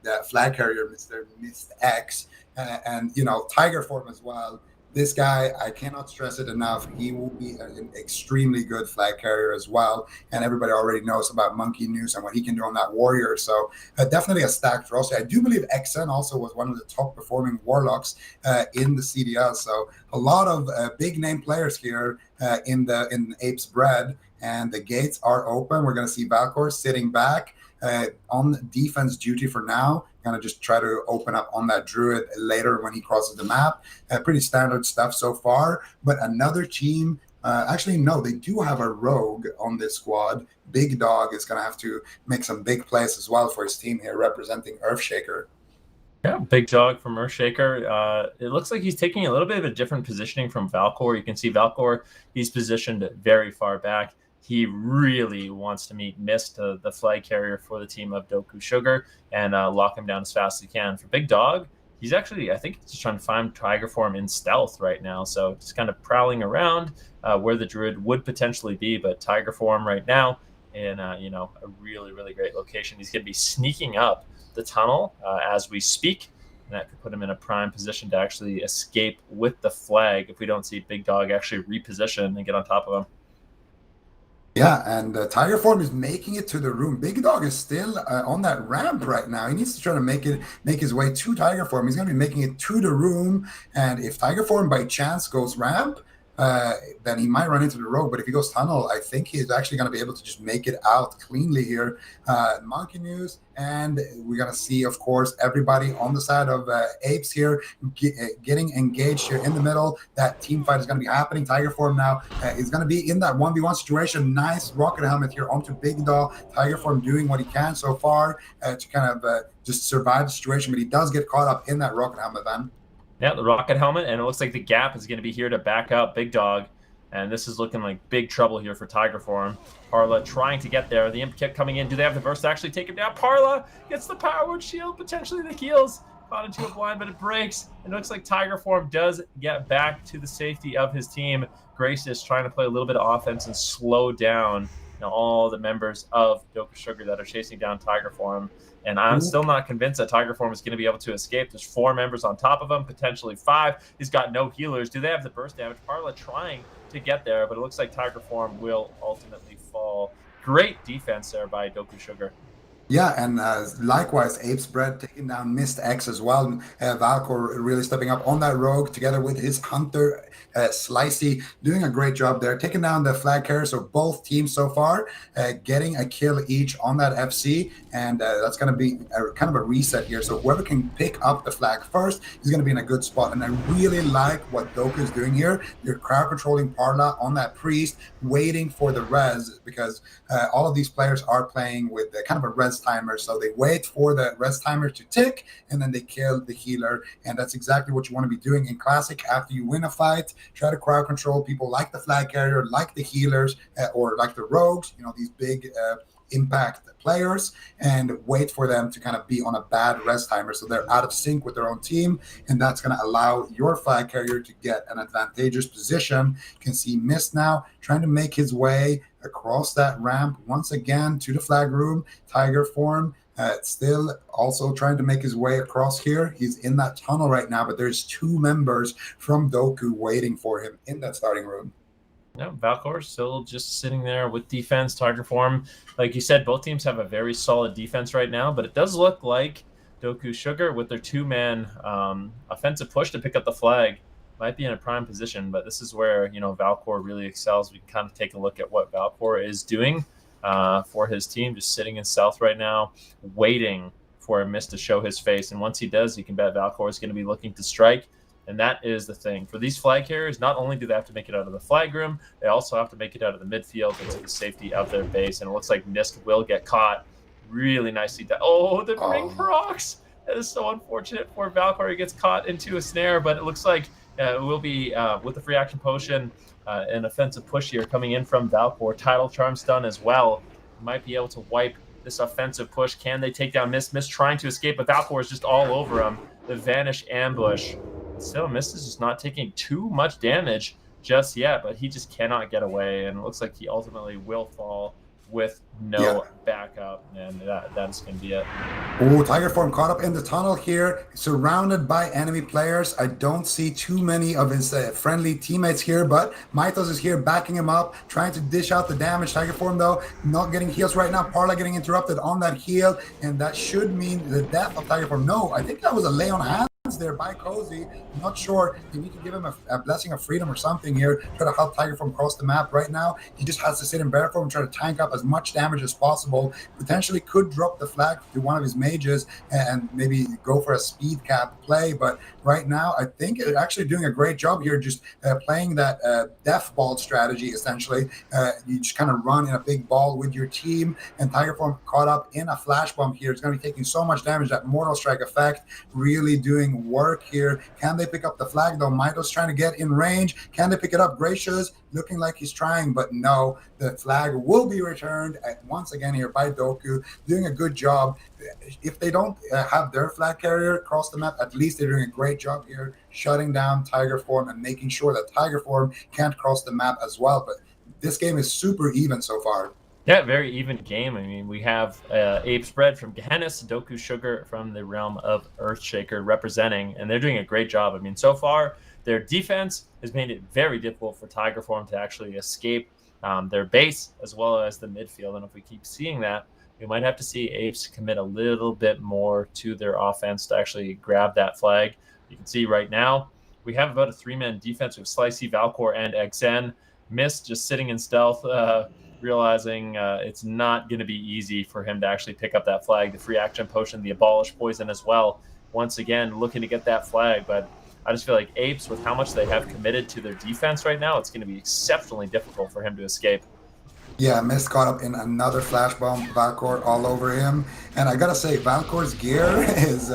that flag carrier, Mr. Mist X. And Tiger Form as well. This guy, I cannot stress it enough. He will be an extremely good flag carrier as well. And everybody already knows about Monkey News and what he can do on that warrior. So definitely a stacked roster. I do believe XN also was one of the top performing warlocks in the CDL. So a lot of big name players here in Apes Bread. And the gates are open. We're going to see Valcor sitting back on defense duty for now. Going to just try to open up on that druid later when he crosses the map. Pretty standard stuff so far. But another team, actually, no, they do have a rogue on this squad. Big Dog is going to have to make some big plays as well for his team here, representing Earthshaker. Yeah, Big Dog from Earthshaker. It looks like he's taking a little bit of a different positioning from Valcor. You can see Valcor, he's positioned very far back. He really wants to meet Mist, the flag carrier for the team of Doku Sugar, and lock him down as fast as he can. For Big Dog, he's actually, I think, just trying to find Tiger Form in stealth right now. So just kind of prowling around where the Druid would potentially be, but Tiger Form right now in a really, really great location. He's going to be sneaking up the tunnel as we speak, and that could put him in a prime position to actually escape with the flag if we don't see Big Dog actually reposition and get on top of him. Yeah, and Tiger Form is making it to the room. Big Dog is still on that ramp right now. He needs to try to make his way to Tiger Form. He's going to be making it to the room, and if Tiger Form by chance goes ramp, then he might run into the rogue. But if he goes tunnel, I think he's actually going to be able to just make it out cleanly here. Monkey News, and we're going to see, of course, everybody on the side of Apes here getting engaged here in the middle. That team fight is going to be happening. Tiger Form now is going to be in that 1v1 situation. Nice rocket helmet here onto Big Dog. Tiger Form doing what he can so far to kind of just survive the situation, but he does get caught up in that rocket helmet then. Yeah, the rocket helmet, and it looks like the gap is going to be here to back up Big Dog. And this is looking like big trouble here for Tiger Form. Parla trying to get there. The imp kept coming in. Do they have the burst to actually take him down? Parla gets the power word shield, potentially the heals. Caught into a blind, but it breaks. It looks like Tiger Form does get back to the safety of his team. Grace is trying to play a little bit of offense and slow down all the members of Doka Sugar that are chasing down Tiger Form. And I'm still not convinced that Tiger Form is going to be able to escape. There's 4 members on top of him, potentially 5. He's got no healers. Do they have the burst damage? Parla trying to get there, but it looks like Tiger Form will ultimately fall. Great defense there by Doku Sugar. Yeah, and likewise, Ape's Bread taking down Mist X as well. Valcor really stepping up on that rogue together with his Hunter Slicey, doing a great job there, taking down the flag carrier. So both teams so far getting a kill each on that FC, and that's going to be kind of a reset here. So whoever can pick up the flag first is going to be in a good spot. And I really like what Doka is doing here. They're crowd controlling Parla on that priest, waiting for the res, because all of these players are playing with kind of a res timer. So they wait for the res timer to tick, and then they kill the healer. And that's exactly what you want to be doing in Classic. After you win a fight, try to crowd control people like the flag carrier, like the healers, or like the rogues, these big impact players, and wait for them to kind of be on a bad res timer so they're out of sync with their own team, and that's going to allow your flag carrier to get an advantageous position. You can see Mist now trying to make his way across that ramp once again to the flag room. Tiger Form still also trying to make his way across here. He's in that tunnel right now, but there's 2 members from Doku waiting for him in that starting room. No, Valcor still just sitting there with defense. Tiger Form, like you said, both teams have a very solid defense right now, but it does look like Doku Sugar with their 2-man offensive push to pick up the flag might be in a prime position. But this is where Valcor really excels. We can kind of take a look at what Valcor is doing for his team, just sitting in stealth right now, waiting for a Mist to show his face. And once he does, you can bet Valcor is going to be looking to strike. And that is the thing. For these flag carriers, not only do they have to make it out of the flag room, they also have to make it out of the midfield into the safety of their base. And it looks like Mist will get caught really nicely. The ring procs! That is so unfortunate for Valkyrie. He gets caught into a snare, but it looks like it will be, with the free action potion, an offensive push here coming in from Valcor. Tidal Charm stun as well. Might be able to wipe this offensive push. Can they take down Mist? Mist trying to escape, but Valcor is just all over him. The Vanish ambush. Still, Mist is just not taking too much damage just yet, but he just cannot get away, and it looks like he ultimately will fall with no backup, and that's going to be it. Oh, Tiger Form caught up in the tunnel here, surrounded by enemy players. I don't see too many of his friendly teammates here, but Mythos is here backing him up, trying to dish out the damage. Tiger Form, though, not getting heals right now. Parla getting interrupted on that heal, and that should mean the death of Tiger Form. No, I think that was a lay on hands there by Cozy. I'm not sure. They need to give him a blessing of freedom or something here. Try to help Tiger Form cross the map right now. He just has to sit in bear form and try to tank up as much damage as possible. Potentially could drop the flag to one of his mages and maybe go for a speed cap play. But right now, I think they're actually doing a great job here, just playing that death ball strategy, essentially. You just kind of run in a big ball with your team, and Tiger Form caught up in a flash bomb here. It's going to be taking so much damage. That Mortal Strike effect really doing can work here. Can they pick up the flag though? Mito's trying to get in range. Can they pick it up? Gracious looking like he's trying, but no, the flag will be returned once again here by Doku, doing a good job. If they don't have their flag carrier across the map, at least they're doing a great job here, shutting down Tiger Form and making sure that Tiger Form can't cross the map as well. But this game is super even so far. Yeah, very even game. I mean, we have Ape Spread from Gehennis, Doku Sugar from the realm of Earthshaker representing, and they're doing a great job. I mean, so far, their defense has made it very difficult for Tiger Form to actually escape their base as well as the midfield. And if we keep seeing that, we might have to see Apes commit a little bit more to their offense to actually grab that flag. You can see right now, we have about a 3-man defense with Slicey, Valcor, and XN. Mist just sitting in stealth, realizing it's not going to be easy for him to actually pick up that flag. The free action potion, the abolish poison as well. Once again, looking to get that flag, but I just feel like Apes, with how much they have committed to their defense right now, it's going to be exceptionally difficult for him to escape. Yeah, Mist caught up in another flash bomb, Valcor all over him. And I gotta say, Valcor's gear is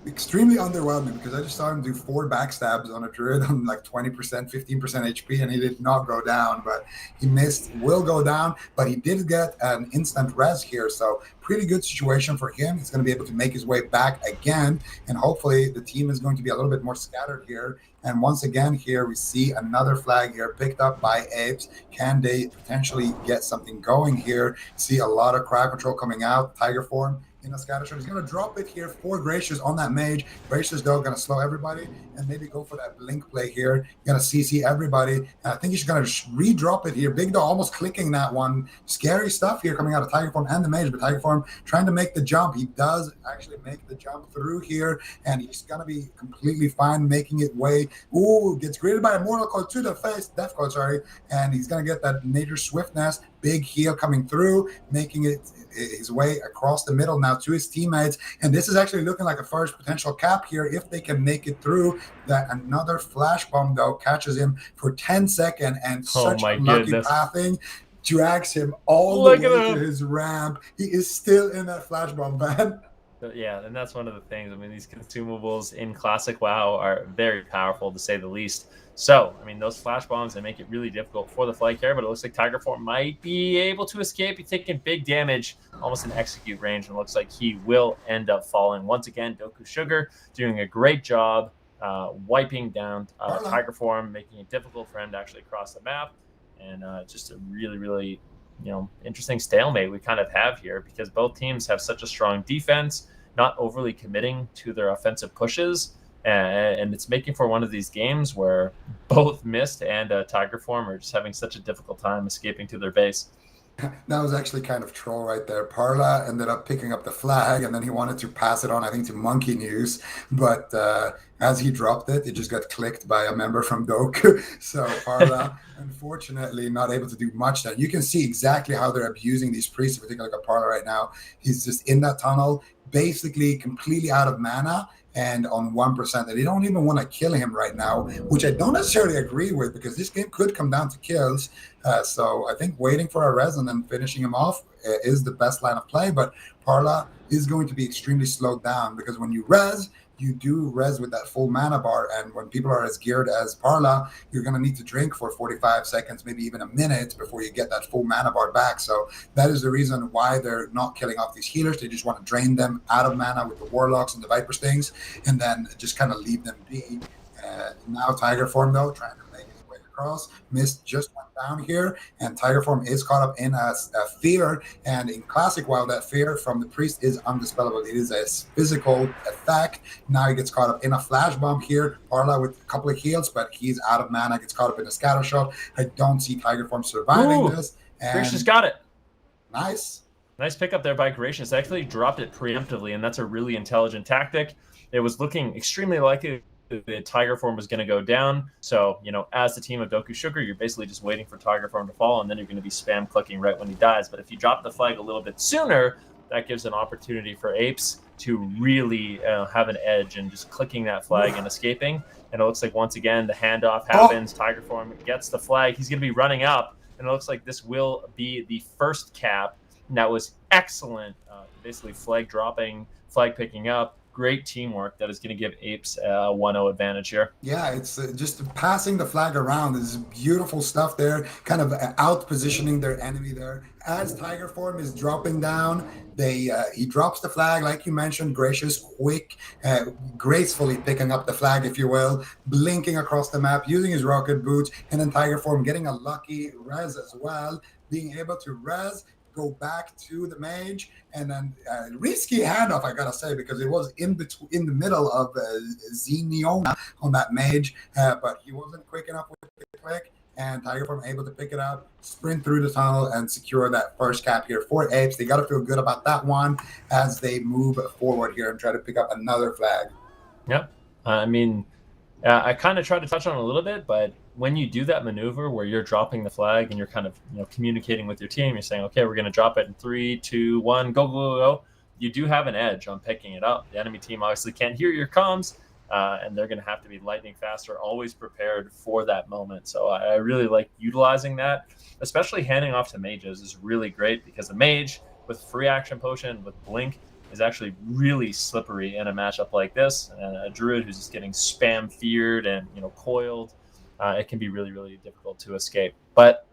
extremely underwhelming because I just saw him do 4 backstabs on a druid on like 20%, 15% HP, and he did not go down. But he missed, will go down, but he did get an instant res here. So pretty good situation for him. He's going to be able to make his way back again. And hopefully the team is going to be a little bit more scattered here. And once again here, we see another flag here picked up by Apes. Can they potentially get something going here? See a lot of crowd control coming out. Tiger Form in a scatter shot. He's going to drop it here for Gracious on that mage. Gracious, though, going to slow everybody and maybe go for that blink play here. Going to CC everybody. And I think he's going to re-drop it here. Big Dog almost clicking that one. Scary stuff here coming out of Tiger Form and the mage, but Tiger Form trying to make the jump. He does actually make the jump through here, and he's going to be completely fine making it way. Ooh, gets greeted by a Mortal Code to the face. Death Code, sorry. And he's going to get that Nature Swiftness. Big heal coming through, making it his way across the middle now to his teammates. And this is actually looking like a first potential cap here if they can make it through. That another flash bomb, though, catches him for 10 seconds and such lucky pathing drags him all the way to his ramp. He is still in that flash bomb, man. Yeah, and that's one of the things. I mean, these consumables in Classic WoW are very powerful, to say the least. So, I mean, those flash bombs, they make it really difficult for the flag carrier, but it looks like Tiger Form might be able to escape. He's taking big damage, almost in execute range, and it looks like he will end up falling. Once again, Doku Sugar doing a great job wiping down Tiger Form, making it difficult for him to actually cross the map, and just a really, really interesting stalemate we kind of have here because both teams have such a strong defense, not overly committing to their offensive pushes. And it's making for one of these games where both Mist and Tiger Form are just having such a difficult time escaping to their base. That was actually kind of troll right there. Parla ended up picking up the flag, and then he wanted to pass it on, I think, to Monkey News. But as he dropped it, it just got clicked by a member from Doku. So Parla, unfortunately, not able to do much there. You can see exactly how they're abusing these priests. If we take a look at Parla right now, he's just in that tunnel, basically completely out of mana and on 1%. And they don't even want to kill him right now, which I don't necessarily agree with because this game could come down to kills. So I think waiting for a res and then finishing him off is the best line of play. But Parla is going to be extremely slowed down because when you res, you do res with that full mana bar. And when people are as geared as Parla, you're going to need to drink for 45 seconds, maybe even a minute before you get that full mana bar back. So that is the reason why they're not killing off these healers. They just want to drain them out of mana with the Warlocks and the Viper Stings and then just kind of leave them be. Now Tiger Form, though, trying to make his way across. Mist just went down here, and Tiger Form is caught up in a fear. And in Classic WoW, that fear from the priest is undispellable. It is a physical effect. Now he gets caught up in a flash bomb here. Parla with a couple of heals, but he's out of mana, gets caught up in a scatter shot. I don't see Tiger Form surviving this. And Gracious got it. Nice. Nice pickup there by Gracious. Actually dropped it preemptively, and that's a really intelligent tactic. It was looking extremely likely the Tiger Form was going to go down. So, as the team of Doku Sugar, you're basically just waiting for Tiger Form to fall, and then you're going to be spam clicking right when he dies. But if you drop the flag a little bit sooner, that gives an opportunity for Apes to really have an edge and just clicking that flag and escaping. And it looks like, once again, the handoff happens. Tiger Form gets the flag. He's going to be running up, and it looks like this will be the first cap. And that was excellent. Basically, flag dropping, flag picking up, great teamwork that is going to give Apes a 1-0 advantage here. Yeah, it's just passing the flag around is beautiful stuff there, kind of out positioning their enemy there. As Tiger Form is dropping down, he drops the flag, like you mentioned, gracious, quick, gracefully picking up the flag, if you will, blinking across the map, using his rocket boots, and then Tiger Form getting a lucky res as well, being able to res, go back to the mage, and then risky handoff, I gotta say, because it was in the middle of Xeniona on that mage, but he wasn't quick enough with the click, and Tiger Form able to pick it up, sprint through the tunnel, and secure that first cap here for Apes. They gotta feel good about that one as they move forward here and try to pick up another flag. Yep. I mean, I kind of tried to touch on it a little bit, but when you do that maneuver where you're dropping the flag and you're kind of communicating with your team, you're saying, okay, we're going to drop it in 3, 2, 1, go, go, go, go. You do have an edge on picking it up. The enemy team obviously can't hear your comms, and they're going to have to be lightning fast or always prepared for that moment. So I really like utilizing that, especially handing off to mages is really great because the mage with free action potion, with blink, is actually really slippery in a matchup like this. A druid who's just getting spam feared and coiled, it can be really, really difficult to escape. But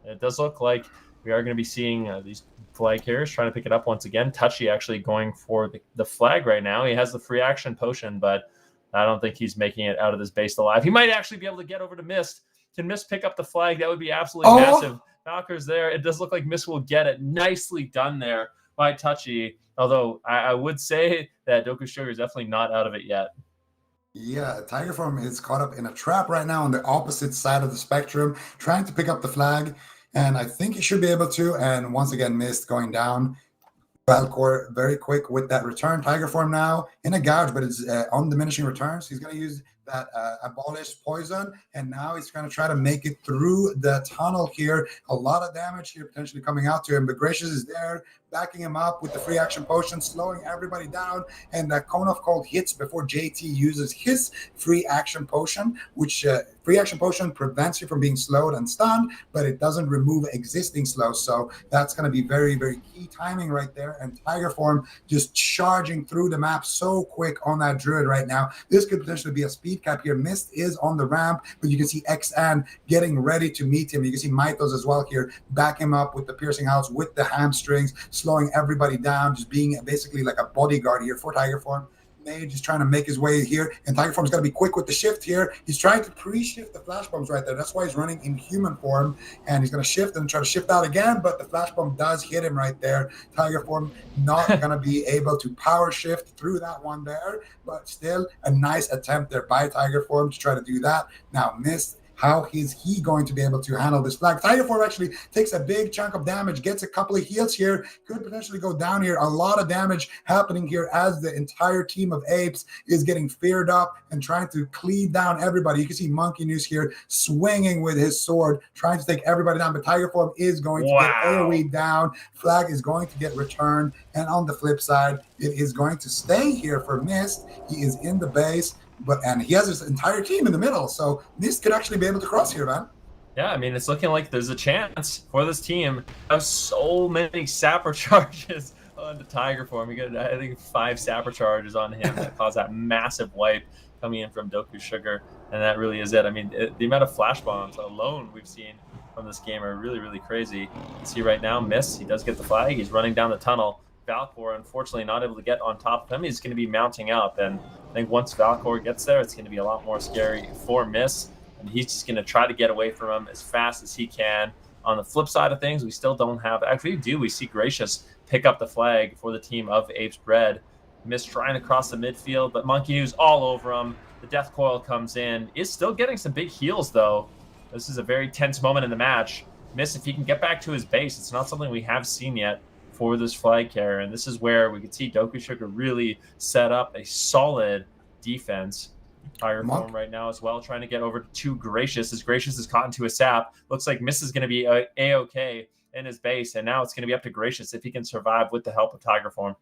it does look like we are going to be seeing these flag carriers trying to pick it up once again. Touchy actually going for the flag right now. He has the free action potion, but I don't think he's making it out of this base alive. He might actually be able to get over to Mist. Can Mist pick up the flag? That would be absolutely massive. Valkyr's there. It does look like Mist will get it. Nicely done there by Touchy. Although I would say that Doku Sugar is definitely not out of it yet. Yeah, Tiger Form is caught up in a trap right now on the opposite side of the spectrum, trying to pick up the flag, and I think he should be able to. And once again, Mist going down. Valkor very quick with that return. Tiger Form now in a gouge, but it's on diminishing returns. He's going to use that abolished poison, and now he's going to try to make it through the tunnel here. A lot of damage here potentially coming out to him, but Gracious is there, backing him up with the free action potion, slowing everybody down, and that Cone of Cold hits before JT uses his free action potion, which free action potion prevents you from being slowed and stunned, but it doesn't remove existing slows, so that's going to be very, very key timing right there. And Tiger Form just charging through the map so quick on that druid right now. This could potentially be a speed cap here. Mist is on the ramp, but you can see XN getting ready to meet him. You can see Mythos as well here, back him up with the piercing house, with the hamstrings, slowing everybody down, just being basically like a bodyguard here for Tiger Form. Mage is trying to make his way here, and Tiger Form's got to be quick with the shift here. He's trying to pre-shift the flash bombs right there. That's why he's running in human form, and he's going to shift and try to shift out again, but the flash bomb does hit him right there. Tiger Form not going to be able to power shift through that one there, but still a nice attempt there by Tiger Form to try to do that. Now Mist, how is he going to be able to handle this flag? Tiger Form actually takes a big chunk of damage, gets a couple of heals here, could potentially go down here. A lot of damage happening here as the entire team of Apes is getting feared up and trying to cleave down everybody. You can see Monkey News here swinging with his sword, trying to take everybody down, but Tiger Form is going to get AoE down. Flag is going to get returned, and on the flip side, it is going to stay here for Mist. He is in the base, and he has his entire team in the middle, so Mist could actually be able to cross here, man. Yeah, I mean, it's looking like there's a chance for this team. Have so many sapper charges on the Tiger Form. We got, I think, 5 sapper charges on him that caused that massive wipe coming in from Doku Sugar, and that really is it. I mean, the amount of flash bombs alone we've seen from this game are really, really crazy. You can see right now, Miss, he does get the flag. He's running down the tunnel. Valkor, unfortunately, not able to get on top of him. He's going to be mounting up, and I think once Valkor gets there, it's going to be a lot more scary for Miss, and he's just going to try to get away from him as fast as he can. On the flip side of things, we still don't have... Actually, we see Gracious pick up the flag for the team of Apes Bred. Miss trying to cross the midfield, but Monkey News all over him. The Death Coil comes in. Is still getting some big heals, though. This is a very tense moment in the match. Miss, if he can get back to his base, it's not something we have seen yet for this flag carrier, and this is where we could see Doku Sugar really set up a solid defense. Tiger Form right now as well, trying to get over to Gracious, as Gracious is caught into a sap. Looks like Miss is going to be A-OK in his base, and now it's going to be up to Gracious if he can survive with the help of Tiger Form.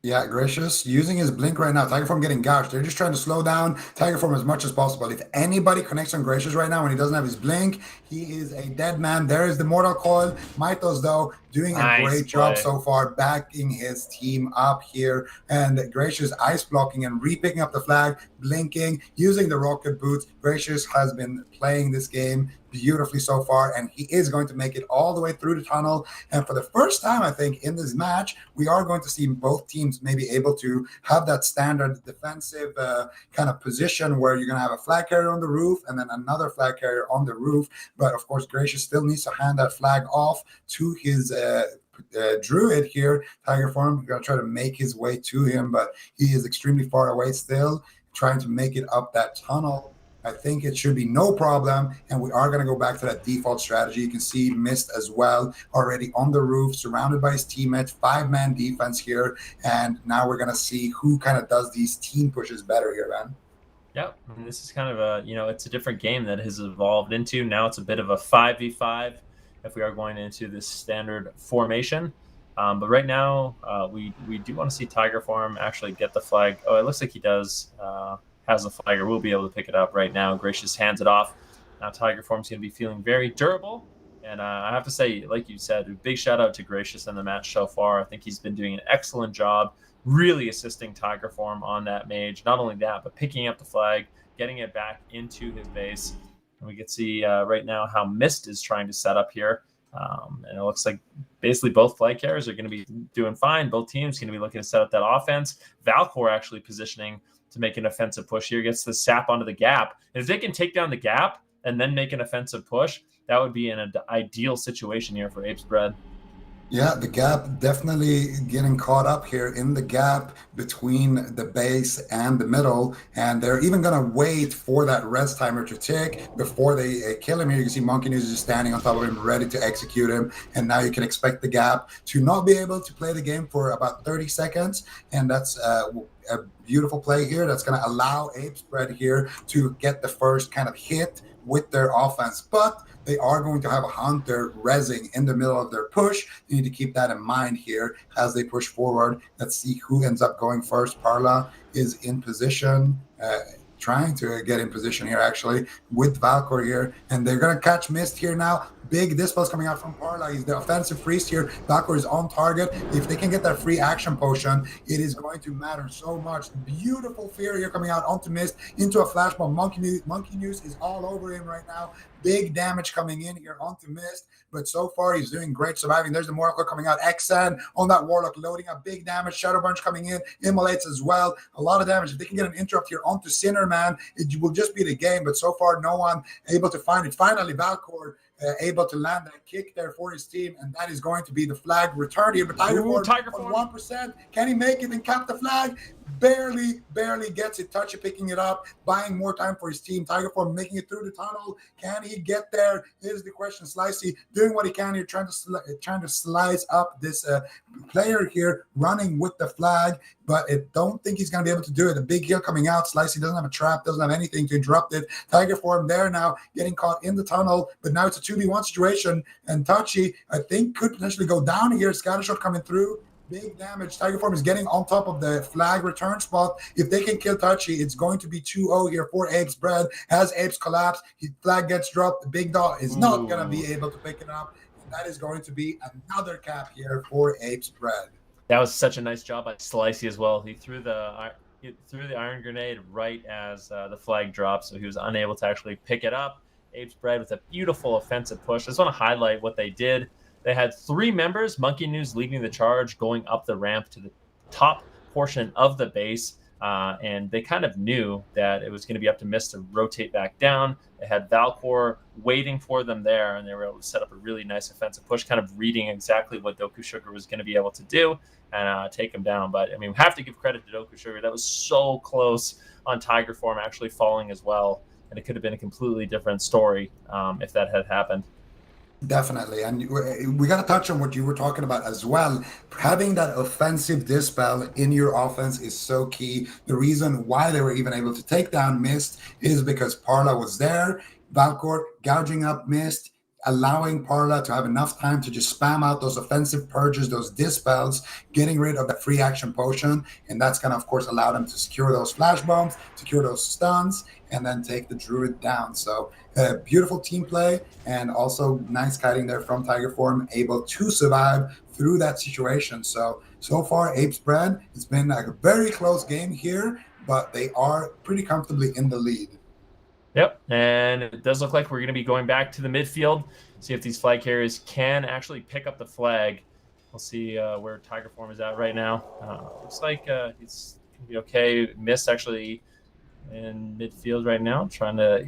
Yeah, Gracious using his blink right now. Tiger Form getting gouged. They're just trying to slow down Tiger Form as much as possible. If anybody connects on Gracious right now when he doesn't have his blink, he is a dead man. There is the Mortal Coil. Mythos, though, doing a Nice great job play. so far, backing his team up here. And Gracious ice blocking and re-picking up the flag, blinking, using the rocket boots. Gracious has been playing this game beautifully so far, and he is going to make it all the way through the tunnel. And for the first time, I think, in this match, we are going to see both teams maybe able to have that standard defensive kind of position where you're going to have a flag carrier on the roof and then another flag carrier on the roof. But of course, Gracious still needs to hand that flag off to his druid here. Tiger Form going to try to make his way to him, but he is extremely far away still, trying to make it up that tunnel. I think it should be no problem, and we are going to go back to that default strategy. You can see Mist as well, already on the roof, surrounded by his teammates, 5-man defense here, and now we're going to see who kind of does these team pushes better here, man. Yep, and this is kind of a, it's a different game that has evolved into. Now it's a bit of a 5v5 if we are going into this standard formation. But right now, we do want to see Tiger Form actually get the flag. Oh, it looks like he does. Has the flag, or will be able to pick it up right now. Gracious hands it off. Now Tiger Form's going to be feeling very durable. And I have to say, like you said, a big shout out to Gracious in the match so far. I think he's been doing an excellent job, really assisting Tiger Form on that mage. Not only that, but picking up the flag, getting it back into his base. And we can see right now how Mist is trying to set up here. And it looks like basically both flag carriers are going to be doing fine. Both teams going to be looking to set up that offense. Valcor actually positioning to make an offensive push here, gets the sap onto the gap. And if they can take down the gap and then make an offensive push, that would be an ideal situation here for Apes Bread. Yeah, the gap definitely getting caught up here in the gap between the base and the middle. And they're even going to wait for that rest timer to tick before they kill him here. You can see Monkey News is just standing on top of him, ready to execute him. And now you can expect the gap to not be able to play the game for about 30 seconds. And that's a beautiful play here that's going to allow Apes Bread here to get the first kind of hit with their offense. But they are going to have a Hunter rezzing in the middle of their push. You need to keep that in mind here as they push forward. Let's see who ends up going first. Parla is in position, trying to get in position here actually with Valcor here, and they're going to catch Mist here now. Big dispels coming out from Parla. He's the offensive priest here. Valcor is on target. If they can get that free action potion, it is going to matter so much. Beautiful fear here coming out onto Mist into a flashbomb. Monkey News is all over him right now. Big damage coming in here onto Mist, but so far he's doing great surviving. There's the Mortal coming out. Xan on that Warlock loading up big damage. Shadow Bunch coming in. Immolates as well. A lot of damage. If they can get an interrupt here onto Sinner, man, it will just be the game, but so far no one able to find it. Finally, Valcor able to land that kick there for his team, and that is going to be the flag return here. But Tiger Form 1%. Can he make it and cap the flag? Barely gets it. Touchy picking it up, buying more time for his team. Tiger Form making it through the tunnel. Can he get there? Is the question. Slicey doing what he can here, trying to slice up this player here, running with the flag, but I don't think he's going to be able to do it. A big heal coming out. Slicey doesn't have a trap, doesn't have anything to interrupt it. Tiger Form there now, getting caught in the tunnel, but now it's a 2v1 situation, and Touchy, I think, could potentially go down here. Scattershot coming through. Big damage. Tiger Form is getting on top of the flag return spot. If they can kill Touchy, it's going to be 2-0 here for Apes Bread. As Apes collapse, his flag gets dropped. The big dog is not going to be able to pick it up. And that is going to be another cap here for Apes Bread. That was such a nice job by Slicey as well. He threw the iron grenade right as the flag dropped, so he was unable to actually pick it up. Apes Bread with a beautiful offensive push. I just want to highlight what they did. They had 3 members, Monkey News leading the charge, going up the ramp to the top portion of the base. And they kind of knew that it was going to be up to Mist to rotate back down. They had Valcor waiting for them there, and they were able to set up a really nice offensive push, kind of reading exactly what Doku Sugar was going to be able to do and take him down. But, I mean, we have to give credit to Doku Sugar. That was so close on Tiger Form actually falling as well. And it could have been a completely different story if that had happened. Definitely. And we got to touch on what you were talking about as well. Having that offensive dispel in your offense is so key. The reason why they were even able to take down Mist is because Parla was there. Valcor gouging up Mist. allowing Parla to have enough time to just spam out those offensive purges, those dispels, getting rid of the free action potion. And that's going to, of course, allow them to secure those flash bombs, secure those stuns, and then take the druid down. So beautiful team play, and also nice kiting there from Tiger Form, able to survive through that situation. So far, Apes Bread, it's been a very close game here, but they are pretty comfortably in the lead. Yep, and it does look like we're going to be going back to the midfield, see if these flag carriers can actually pick up the flag. We'll see where Tiger Form is at right now. Looks like he's going to be okay. Mist actually in midfield right now, trying to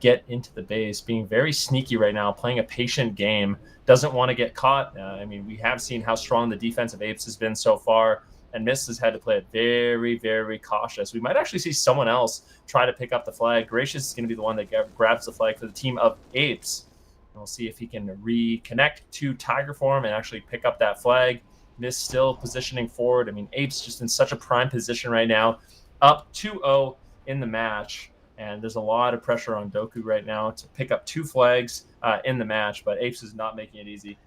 get into the base, being very sneaky right now, playing a patient game, doesn't want to get caught. I mean, we have seen how strong the defense of Apes has been so far, and Mist has had to play it very, very cautious. We might actually see someone else try to pick up the flag. Gracious is going to be the one that grabs the flag for the team of Apes. And we'll see if he can reconnect to Tiger Form and actually pick up that flag. Mist still positioning forward. I mean, Apes just in such a prime position right now, up 2-0 in the match. And there's a lot of pressure on Doku right now to pick up 2 flags in the match, but Apes is not making it easy.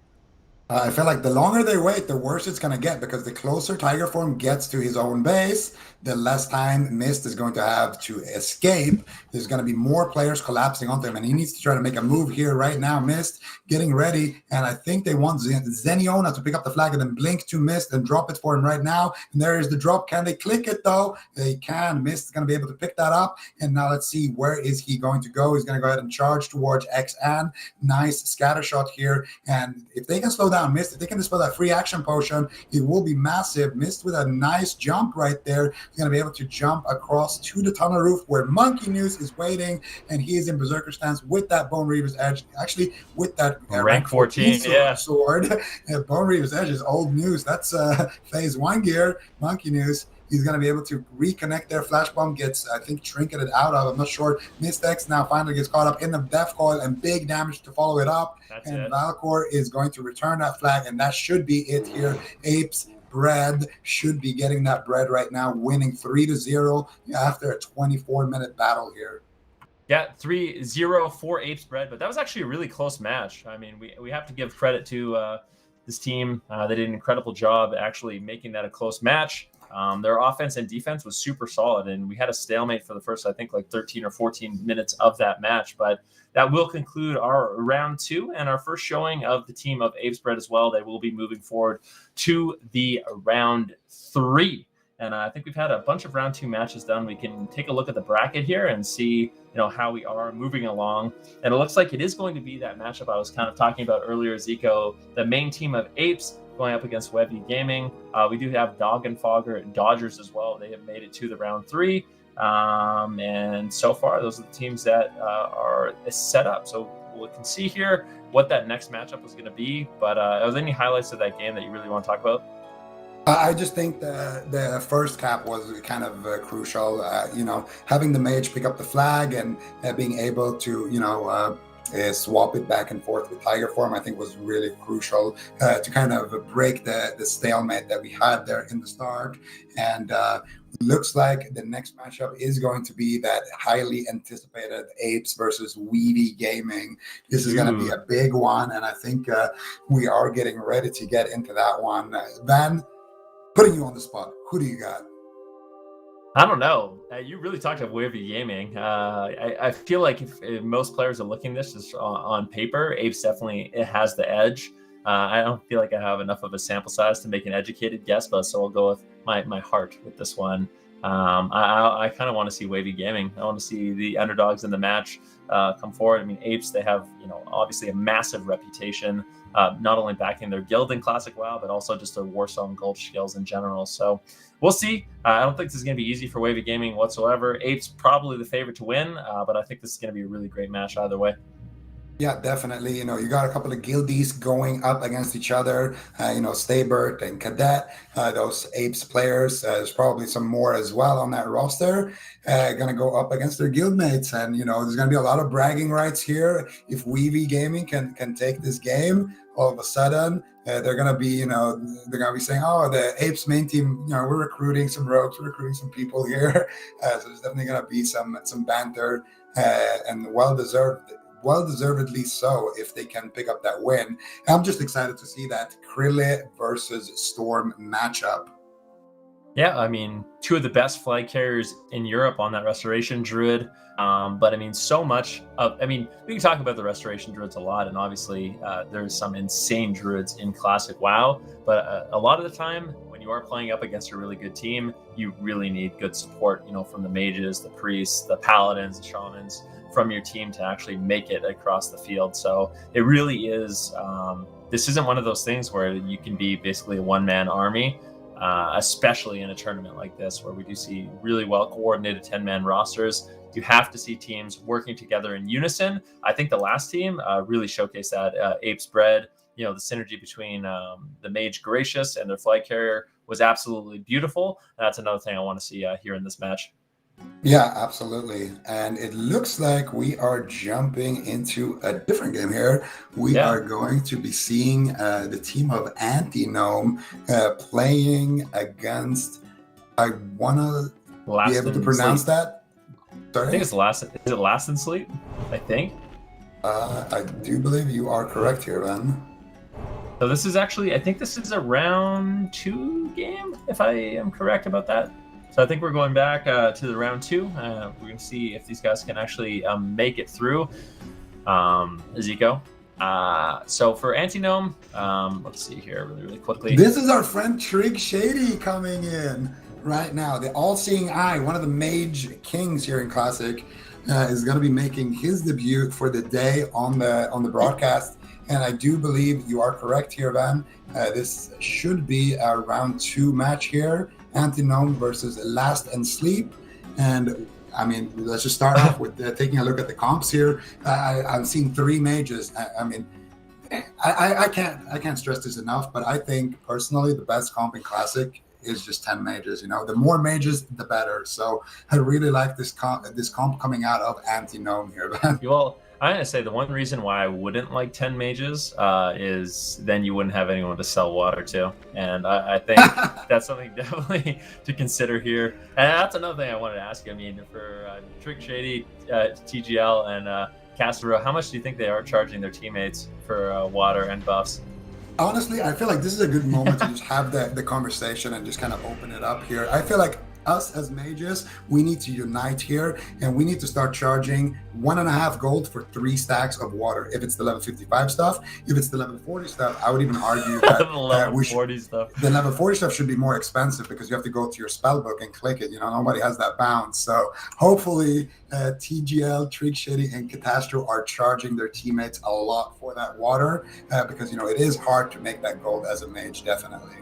I feel like the longer they wait, the worse it's going to get, because the closer Tiger Form gets to his own base, the less time Mist is going to have to escape. There's going to be more players collapsing onto him, and he needs to try to make a move here right now. Mist getting ready, and I think they want Zeniona to pick up the flag and then blink to Mist and drop it for him right now. And there is the drop. Can they click it, though? They can. Mist is going to be able to pick that up, and now let's see, where is he going to go? He's going to go ahead and charge towards XN. Nice scatter shot here, and if they can slow down Mist, if they can dispel that free action potion, it will be massive. Mist with a nice jump right there. He's going to be able to jump across to the tunnel roof where Monkey News is waiting, and he is in Berserker stance with that Bone Reaver's Edge. Actually, with that rank 14 sword. Bone Reaver's Edge is old news. That's phase 1 gear. Monkey News. He's going to be able to reconnect there. Flash Bomb gets, I think, trinketed out of. I'm not sure. Mistex now finally gets caught up in the Death Coil, and big damage to follow it up. That's and it. Valcor is going to return that flag, and that should be it here. Apes Bread should be getting that bread right now, winning 3-0 after a 24-minute battle here. Yeah, 3-0 for Apes Bread, but that was actually a really close match. I mean, we have to give credit to this team. They did an incredible job actually making that a close match. Their offense and defense was super solid, and we had a stalemate for the first, I think, like 13 or 14 minutes of that match. But that will conclude our round 2 and our first showing of the team of Apes Bread as well. They will be moving forward to the round 3. And I think we've had a bunch of round 2 matches done. We can take a look at the bracket here and see, how we are moving along. And it looks like it is going to be that matchup I was kind of talking about earlier, Zico, the main team of Apes going up against Webby Gaming. We do have Dog and Fogger and Dodgers as well. They have made it to the round 3. And so far, those are the teams that are set up. So we can see here what that next matchup was going to be. But are there any highlights of that game that you really want to talk about? I just think the first cap was kind of crucial. Having the mage pick up the flag and being able to, swap it back and forth with Tiger Form, I think was really crucial to kind of break the stalemate that we had there in the start. And looks like the next matchup is going to be that highly anticipated Apes versus Weedy Gaming. This is going to be a big one, and I think we are getting ready to get into that one. Van, putting you on the spot, who do you got? I don't know. You really talked about Wavy Gaming. I feel like if most players are looking at this just on paper, Apes definitely has the edge. I don't feel like I have enough of a sample size to make an educated guess, but so I'll go with my heart with this one. I kind of want to see Wavy Gaming. I want to see the underdogs in the match come forward. I mean, Apes, they have obviously a massive reputation, not only backing their guild in Classic WoW, but also just their Warzone Gold skills in general. So we'll see. I don't think this is going to be easy for Wavy Gaming whatsoever. Apes probably the favorite to win, but I think this is going to be a really great match either way. Yeah, definitely. You got a couple of guildies going up against each other. Staybert and Cadet, those Apes players. There's probably some more as well on that roster. Going to go up against their guildmates, and there's going to be a lot of bragging rights here. If Weavy Gaming can take this game, all of a sudden they're going to be, they're going to be saying, "Oh, the Apes main team, we're recruiting some rogues, we're recruiting some people here." So there's definitely going to be some banter and well deserved well deservedly so if they can pick up that win. I'm just excited to see that Krille versus Storm matchup. Yeah, I mean, two of the best flag carriers in Europe on that Restoration Druid. But I mean, so much of, I mean, we can talk about the Restoration Druids a lot, and obviously there's some insane Druids in Classic WoW. But a lot of the time, when you are playing up against a really good team, you really need good support, you know, from the mages, the priests, the paladins, the shamans, from your team to actually make it across the field. So it really is, this isn't one of those things where you can be basically a one-man army. Especially in a tournament like this, where we do see really well coordinated 10-man rosters. You have to see teams working together in unison. I think the last team really showcased that. Apes Bread, you know, the synergy between the Mage Gracious and their flag carrier was absolutely beautiful. And that's another thing I want to see here in this match. Yeah, absolutely. And it looks like we are jumping into a different game here. We are going to be seeing the team of Anti-Gnome playing against, I want to be able to pronounce that. Sorry? I think it's Last. Is it Last in Sleep? I think. I do believe you are correct here, Ben. So this is actually, I think this is a round 2 game, if I am correct about that. So I think we're going back to the round 2. We're going to see if these guys can actually make it through. Zico. So for Anti-Gnome, let's see here really quickly. This is our friend Trig Shady coming in right now. The All-Seeing Eye, one of the Mage Kings here in Classic, is going to be making his debut for the day on the broadcast. And I do believe you are correct here, Van. This should be a round 2 match here. Anti-Gnome versus Last and Sleep. And I mean, let's just start off with taking a look at the comps here. I've seen 3 mages. I mean, I can't stress this enough, but I think personally the best comp in Classic is just 10 mages. You know, the more mages, the better. So I really like this comp coming out of Anti-Gnome here. Well, I'm going to say the one reason why I wouldn't like 10 mages is then you wouldn't have anyone to sell water to. And I think that's something definitely to consider here. And that's another thing I wanted to ask you. I mean, for Trick Shady, TGL, and Castro, how much do you think they are charging their teammates for water and buffs? Honestly, I feel like this is a good moment to just have the conversation and just kind of open it up here. I feel like us as mages, we need to unite here, and we need to start charging 1.5 gold for 3 stacks of water. If it's the level 55 stuff, if it's the level 40 stuff, I would even argue that the level 40 stuff. The level 40 stuff should be more expensive because you have to go to your spell book and click it. You know, nobody has that bounce. So hopefully TGL, Trig Shady, and Catastro are charging their teammates a lot for that water because, you know, it is hard to make that gold as a mage, definitely.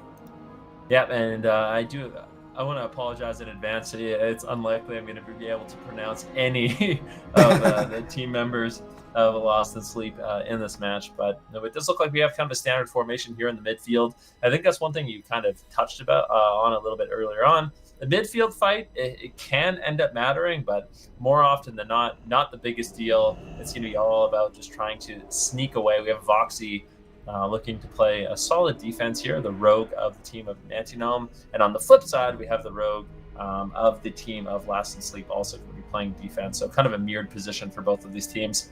Yeah, and I want to apologize in advance. It's unlikely I'm going to be able to pronounce any of the team members of Lost in Sleep in this match. But it does look like we have kind of a standard formation here in the midfield. I think that's one thing you kind of touched about on a little bit earlier on. The midfield fight, it can end up mattering, but more often than not the biggest deal. It's going to be all about just trying to sneak away. We have Voxy looking to play a solid defense here, the rogue of the team of Anti-Gnome. And on the flip side, we have the rogue of the team of Last and Sleep also going to be playing defense. So kind of a mirrored position for both of these teams.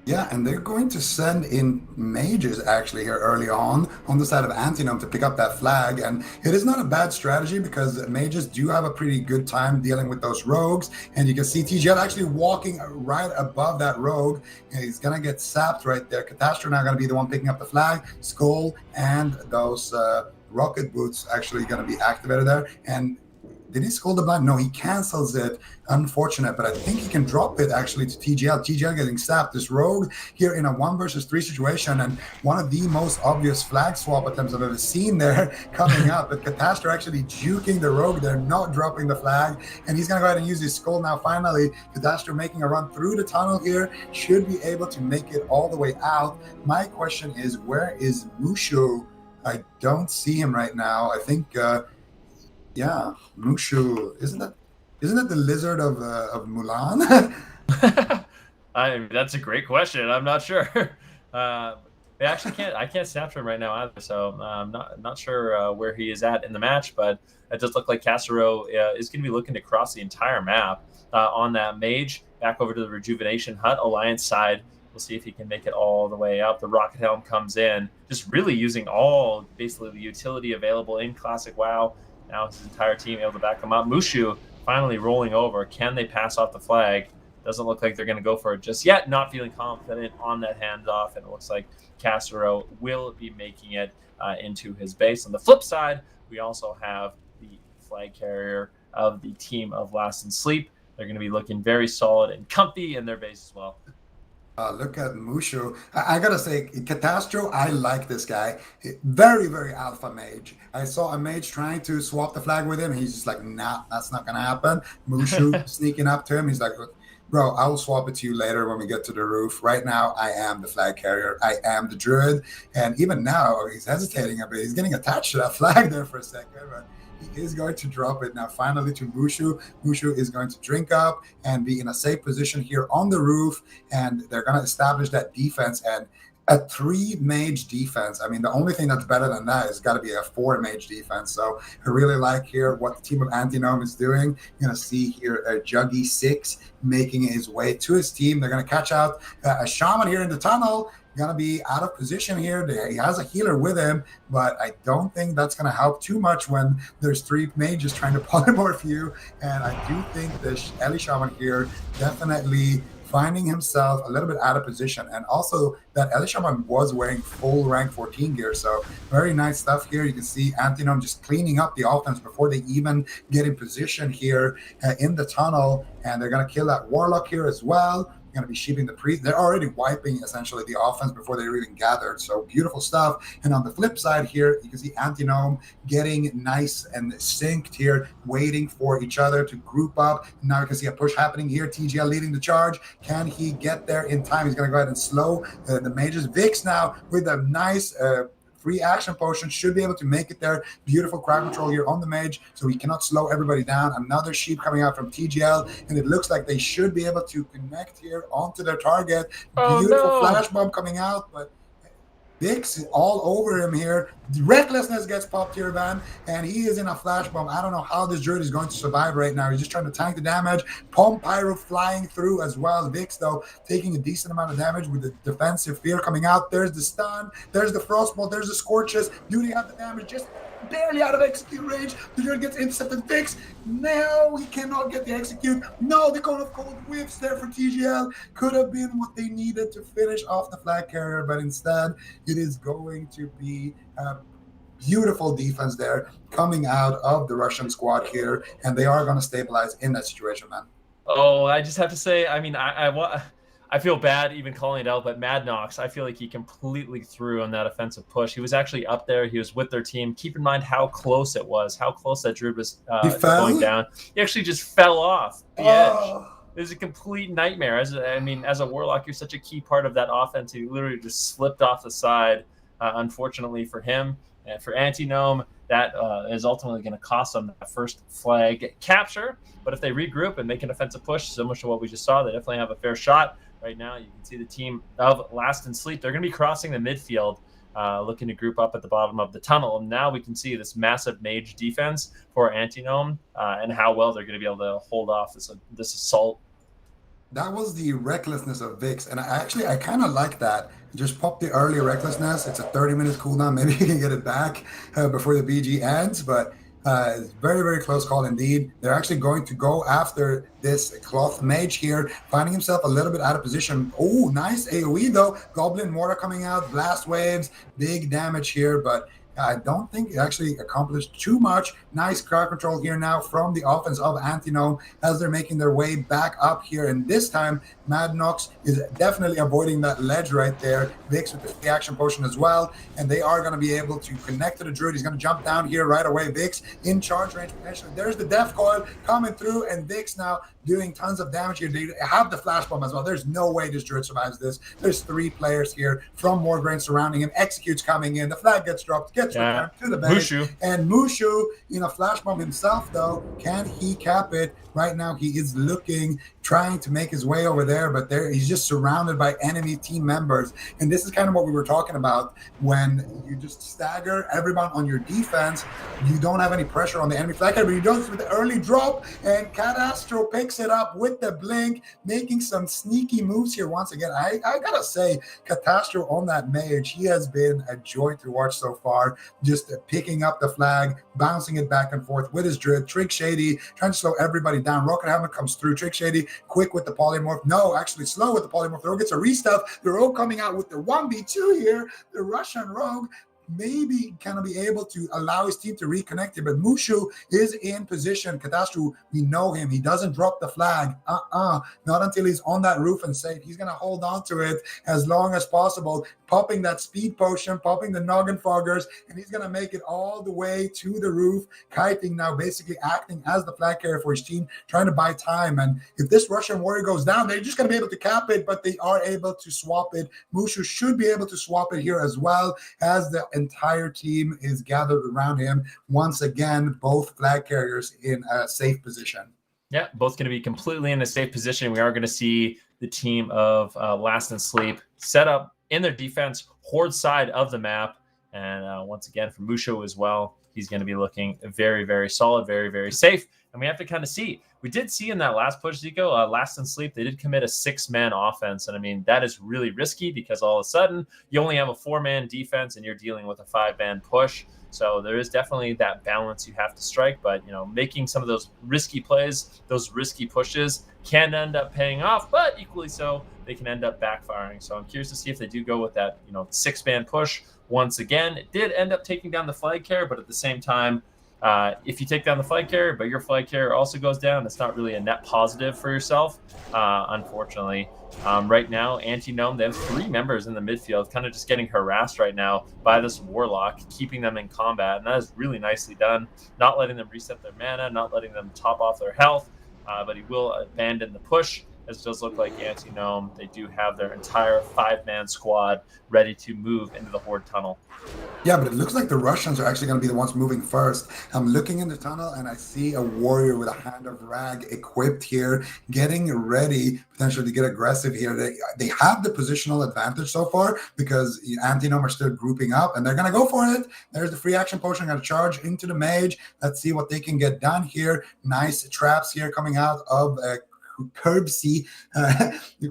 Yeah, and they're going to send in mages actually here early on the side of Anti-Gnome to pick up that flag. And it is not a bad strategy because mages do have a pretty good time dealing with those rogues. And you can see TGL actually walking right above that rogue. And he's going to get sapped right there. Catastro now going to be the one picking up the flag. Skull and those rocket boots actually going to be activated there. And did he Skull the Blind? No, he cancels it. Unfortunate, but I think he can drop it actually to TGL. TGL getting sapped. This rogue here in a 1 versus 3 situation, and one of the most obvious flag swap attempts I've ever seen there coming up. But Catastro actually juking the rogue there, not dropping the flag, and he's gonna go ahead and use his Skull now. Finally, Catastro making a run through the tunnel here, should be able to make it all the way out. My question is, where is Mushu? I don't see him right now. I think. Yeah, Mushu, isn't that the lizard of Mulan? That's a great question. I'm not sure. I can't snap to him right now either, so I'm not sure where he is at in the match. But it does look like Casero is going to be looking to cross the entire map on that mage back over to the Rejuvenation Hut Alliance side. We'll see if he can make it all the way up. The Rocket Helm comes in, just really using all basically the utility available in Classic WoW. Now his entire team able to back him up. Mushu finally rolling over. Can they pass off the flag? Doesn't look like they're going to go for it just yet. Not feeling confident on that handoff, and it looks like Casero will be making it into his base. On the flip side, we also have the flag carrier of the team of Last in Sleep. They're going to be looking very solid and comfy in their base as well. Look at Mushu. I gotta say, Catastro, I like this guy. Very, very alpha mage. I saw a mage trying to swap the flag with him. He's just like, nah, that's not gonna happen. Mushu sneaking up to him. He's like, bro, I will swap it to you later when we get to the roof. Right now, I am the flag carrier. I am the druid. And even now, he's hesitating a bit. He's getting attached to that flag there for a second. But he is going to drop it now finally to Mushu. Mushu is going to drink up and be in a safe position here on the roof. And they're going to establish that defense. And a 3-mage defense. I mean, the only thing that's better than that is got to be a 4-mage defense. So I really like here what the team of Antinome is doing. You're going to see here a Juggy 6 making his way to his team. They're going to catch out a Shaman here in the tunnel. Going to be out of position here. He has a healer with him, but I don't think that's going to help too much when there's 3 mages trying to polymorph you. And I do think the Ellie Shaman here definitely finding himself a little bit out of position. And also that Ellie Shaman was wearing full rank 14 gear. So very nice stuff here. You can see Antinome just cleaning up the offense before they even get in position here in the tunnel. And they're going to kill that Warlock here as well. Going to be sheeping the priest. They're already wiping essentially the offense before they're even gathered. So beautiful stuff. And on the flip side here, you can see Antinome getting nice and synced here, waiting for each other to group up. Now you can see a push happening here. TGL leading the charge. Can he get there in time? He's going to go ahead and slow the mages. Vix now with a nice free action potion should be able to make it there. Beautiful crowd control here on the mage, so he cannot slow everybody down. Another sheep coming out from TGL, and it looks like they should be able to connect here onto their target. Beautiful flash bomb coming out, but Vix all over him here. Recklessness gets popped here, man, and he is in a flash bomb. I don't know how this druid is going to survive right now. He's just trying to tank the damage. Palm Pyro flying through as well. Vix, though, taking a decent amount of damage with the defensive fear coming out. There's the stun. There's the frostbolt. There's the scorches. Do they have the damage? Just barely out of execute range. The druid gets intercepted. Vix. No, he cannot get the execute. No, the cone of cold whips there for TGL. Could have been what they needed to finish off the flag carrier, but instead it is going to be a beautiful defense there coming out of the Russian squad here, and they are going to stabilize in that situation, man. Oh, I just have to say, I mean, I feel bad even calling it out, but Mad Nox, I feel like he completely threw on that offensive push. He was actually up there. He was with their team. Keep in mind how close it was, how close that druid was going down. He actually just fell off the edge. It was a complete nightmare. As a Warlock, you're such a key part of that offense. He literally just slipped off the side, unfortunately for him. And for Antinome, that is ultimately going to cost them that first flag capture. But if they regroup and make an offensive push, similar to what we just saw, they definitely have a fair shot. Right now, you can see the team of Last in Sleep. They're going to be crossing the midfield, looking to group up at the bottom of the tunnel. And now we can see this massive mage defense for Antinome and how well they're going to be able to hold off this assault. That was the recklessness of Vix, and I kind of like that. Just pop the early recklessness. It's a 30-minute cooldown. Maybe you can get it back before the BG ends, but it's very, very close call indeed. They're actually going to go after this cloth mage here, finding himself a little bit out of position. Oh, nice AoE though. Goblin Mortar coming out, blast waves, big damage here, but I don't think it actually accomplished too much. Nice crowd control here now from the offense of Antinome as they're making their way back up here. And this time, Mad Nox is definitely avoiding that ledge right there. Vix with the free action potion as well. And they are going to be able to connect to the druid. He's going to jump down here right away. Vix in charge range potentially. There's the death coil coming through, and Vix now doing tons of damage here. They have the flash bomb as well. There's no way this druid survives this. There's 3 players here from Morgraine surrounding him. Executes coming in. The flag gets dropped, gets returned to the base. And Mushu in a flash bomb himself, though, can he cap it? Right now, he is looking trying to make his way over there, but he's just surrounded by enemy team members. And this is kind of what we were talking about. When you just stagger everyone on your defense, you don't have any pressure on the enemy flag carrier, but you don't with the early drop, and Catastro picks it up with the blink, making some sneaky moves here once again. I gotta say, Catastro on that mage, he has been a joy to watch so far, just picking up the flag, bouncing it back and forth with his druid. Trick Shady trying to slow everybody down. Rocket Helmet comes through. Trick Shady quick with the polymorph. No, actually slow with the polymorph. The rogue gets a restuff. The rogue coming out with the 1v2 here. The Russian rogue maybe can be able to allow his team to reconnect it, but Mushu is in position. Catastro, we know him. He doesn't drop the flag. Not until he's on that roof and safe. He's going to hold on to it as long as possible, popping that speed potion, popping the noggin foggers, and he's going to make it all the way to the roof. Kiting now basically acting as the flag carrier for his team, trying to buy time. And if this Russian warrior goes down, they're just going to be able to cap it, but they are able to swap it. Mushu should be able to swap it here as well, as the entire team is gathered around him. Once again, both flag carriers in a safe position. Yeah, both going to be completely in a safe position. We are going to see the team of Last and Sleep set up in their defense, horde side of the map. And once again, for Musho as well, he's going to be looking very, very solid, very, very safe. And we have to kind of see. We did see in that last push, Zico, Last and Sleep, they did commit a 6-man offense. And I mean, that is really risky because all of a sudden you only have a 4-man defense and you're dealing with a 5-man push. So there is definitely that balance you have to strike. But, you know, making some of those risky plays, those risky pushes can end up paying off, but equally so, they can end up backfiring. So I'm curious to see if they do go with that, 6-man push. Once again, it did end up taking down the flag carrier, but at the same time, if you take down the flag carrier, but your flag carrier also goes down, it's not really a net positive for yourself, unfortunately. Right now, Anti-Gnome, they have 3 members in the midfield, kind of just getting harassed right now by this Warlock, keeping them in combat, and that is really nicely done. Not letting them reset their mana, not letting them top off their health, but he will abandon the push. As it does look like Anti-Gnome, they do have their entire 5-man squad ready to move into the Horde tunnel. Yeah, but it looks like the Russians are actually going to be the ones moving first. I'm looking in the tunnel and I see a warrior with a Hand of Rag equipped here, getting ready potentially to get aggressive here. They have the positional advantage so far because Anti-Gnome are still grouping up and they're going to go for it. There's the free action potion, going to charge into the mage. Let's see what they can get done here. Nice traps here coming out of Curbsy,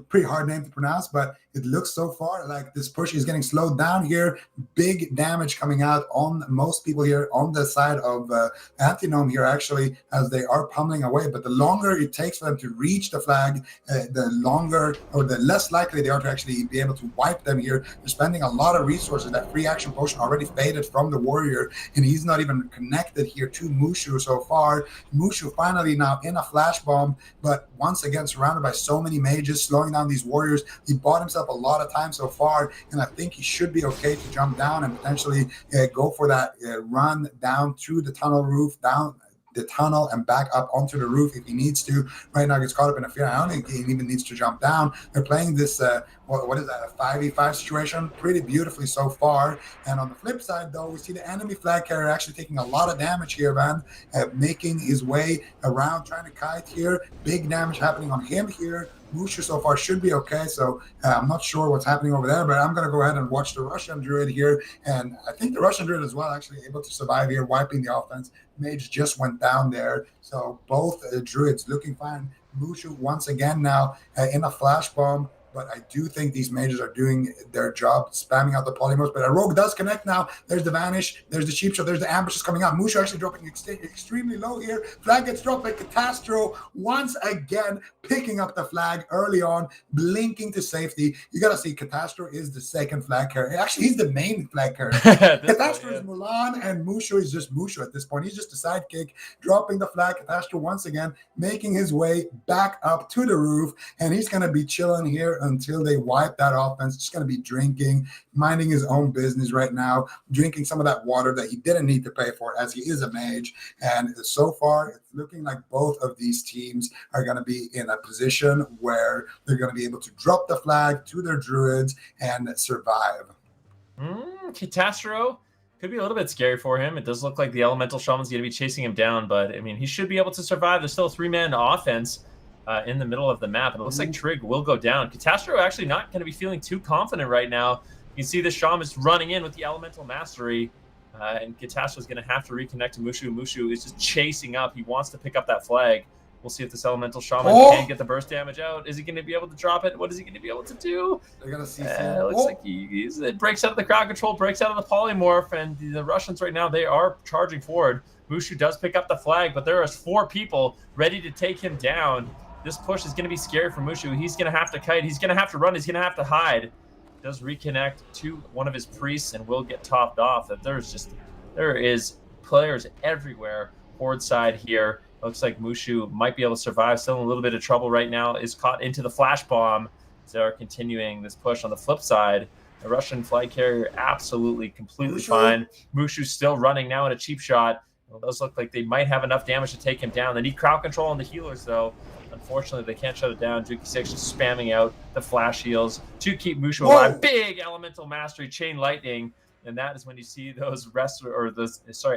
pretty hard name to pronounce, but it looks so far like this push is getting slowed down here. Big damage coming out on most people here on the side of Anti-Gnome here, actually, as they are pummeling away. But the longer it takes for them to reach the flag, the longer or the less likely they are to actually be able to wipe them here. They're spending a lot of resources. That free action potion already faded from the warrior, and he's not even connected here to Mushu so far. Mushu finally now in a flash bomb, but once again surrounded by so many mages, slowing down these warriors. He bought himself a lot of time so far, and I think he should be okay to jump down and potentially go for that run down through the tunnel roof, down the tunnel and back up onto the roof if he needs to. Right now gets caught up in a fear. I don't think he even needs to jump down. They're playing this what is that, a 5v5 situation pretty beautifully so far. And on the flip side though, we see the enemy flag carrier actually taking a lot of damage here, man, making his way around, trying to kite here. Big damage happening on him here. Mushu so far should be okay, so I'm not sure what's happening over there, but I'm going to go ahead and watch the Russian Druid here, and I think the Russian Druid as well actually able to survive here, wiping the offense. Mage just went down there, so both Druids looking fine. Mushu once again now in a flash bomb, but I do think these mages are doing their job, spamming out the polymorphs. But a rogue does connect now. There's the vanish. There's the cheap shot. There's the ambushes coming out. Mushu actually dropping extremely low here. Flag gets dropped by Catastro. Once again, picking up the flag early on, blinking to safety. You got to see Catastro is the second flag carrier. Actually, he's the main flag carrier. Catastro is Mulan, and Mushu is just Mushu at this point. He's just a sidekick, dropping the flag. Catastro once again making his way back up to the roof, and he's going to be chilling here until they wipe that offense. Just going to be drinking, minding his own business right now, drinking some of that water that he didn't need to pay for as he is a mage. And so far, it's looking like both of these teams are going to be in a position where they're going to be able to drop the flag to their druids and survive. Catastro could be a little bit scary for him. It does look like the elemental shaman's going to be chasing him down, but I mean, he should be able to survive. There's still a 3-man offense. in the middle of the map. And it looks like Trig will go down. Catastro actually not going to be feeling too confident right now. You can see the Shaman is running in with the Elemental Mastery. And Catastro is going to have to reconnect to Mushu. Mushu is just chasing up. He wants to pick up that flag. We'll see if this Elemental Shaman can get the burst damage out. Is he going to be able to drop it? What is he going to be able to do? They're going to see. Looks like it breaks out of the crowd control, breaks out of the polymorph, and the Russians right now, they are charging forward. Mushu does pick up the flag, but there are 4 people ready to take him down. This push is going to be scary for Mushu. He's going to have to kite. He's going to have to run. He's going to have to hide. Does reconnect to one of his priests and will get topped off. That there is players everywhere. Horde side here. Looks like Mushu might be able to survive. Still in a little bit of trouble right now. Is caught into the flash bomb. They are continuing this push. On the flip side, the Russian flag carrier absolutely completely fine. Mushu's still running now in a cheap shot. It does look like they might have enough damage to take him down. They need crowd control on the healers though. Unfortunately, they can't shut it down. Juki 6 just spamming out the flash heals to keep Mushu alive. Big Elemental Mastery, Chain Lightning. And that is when you see those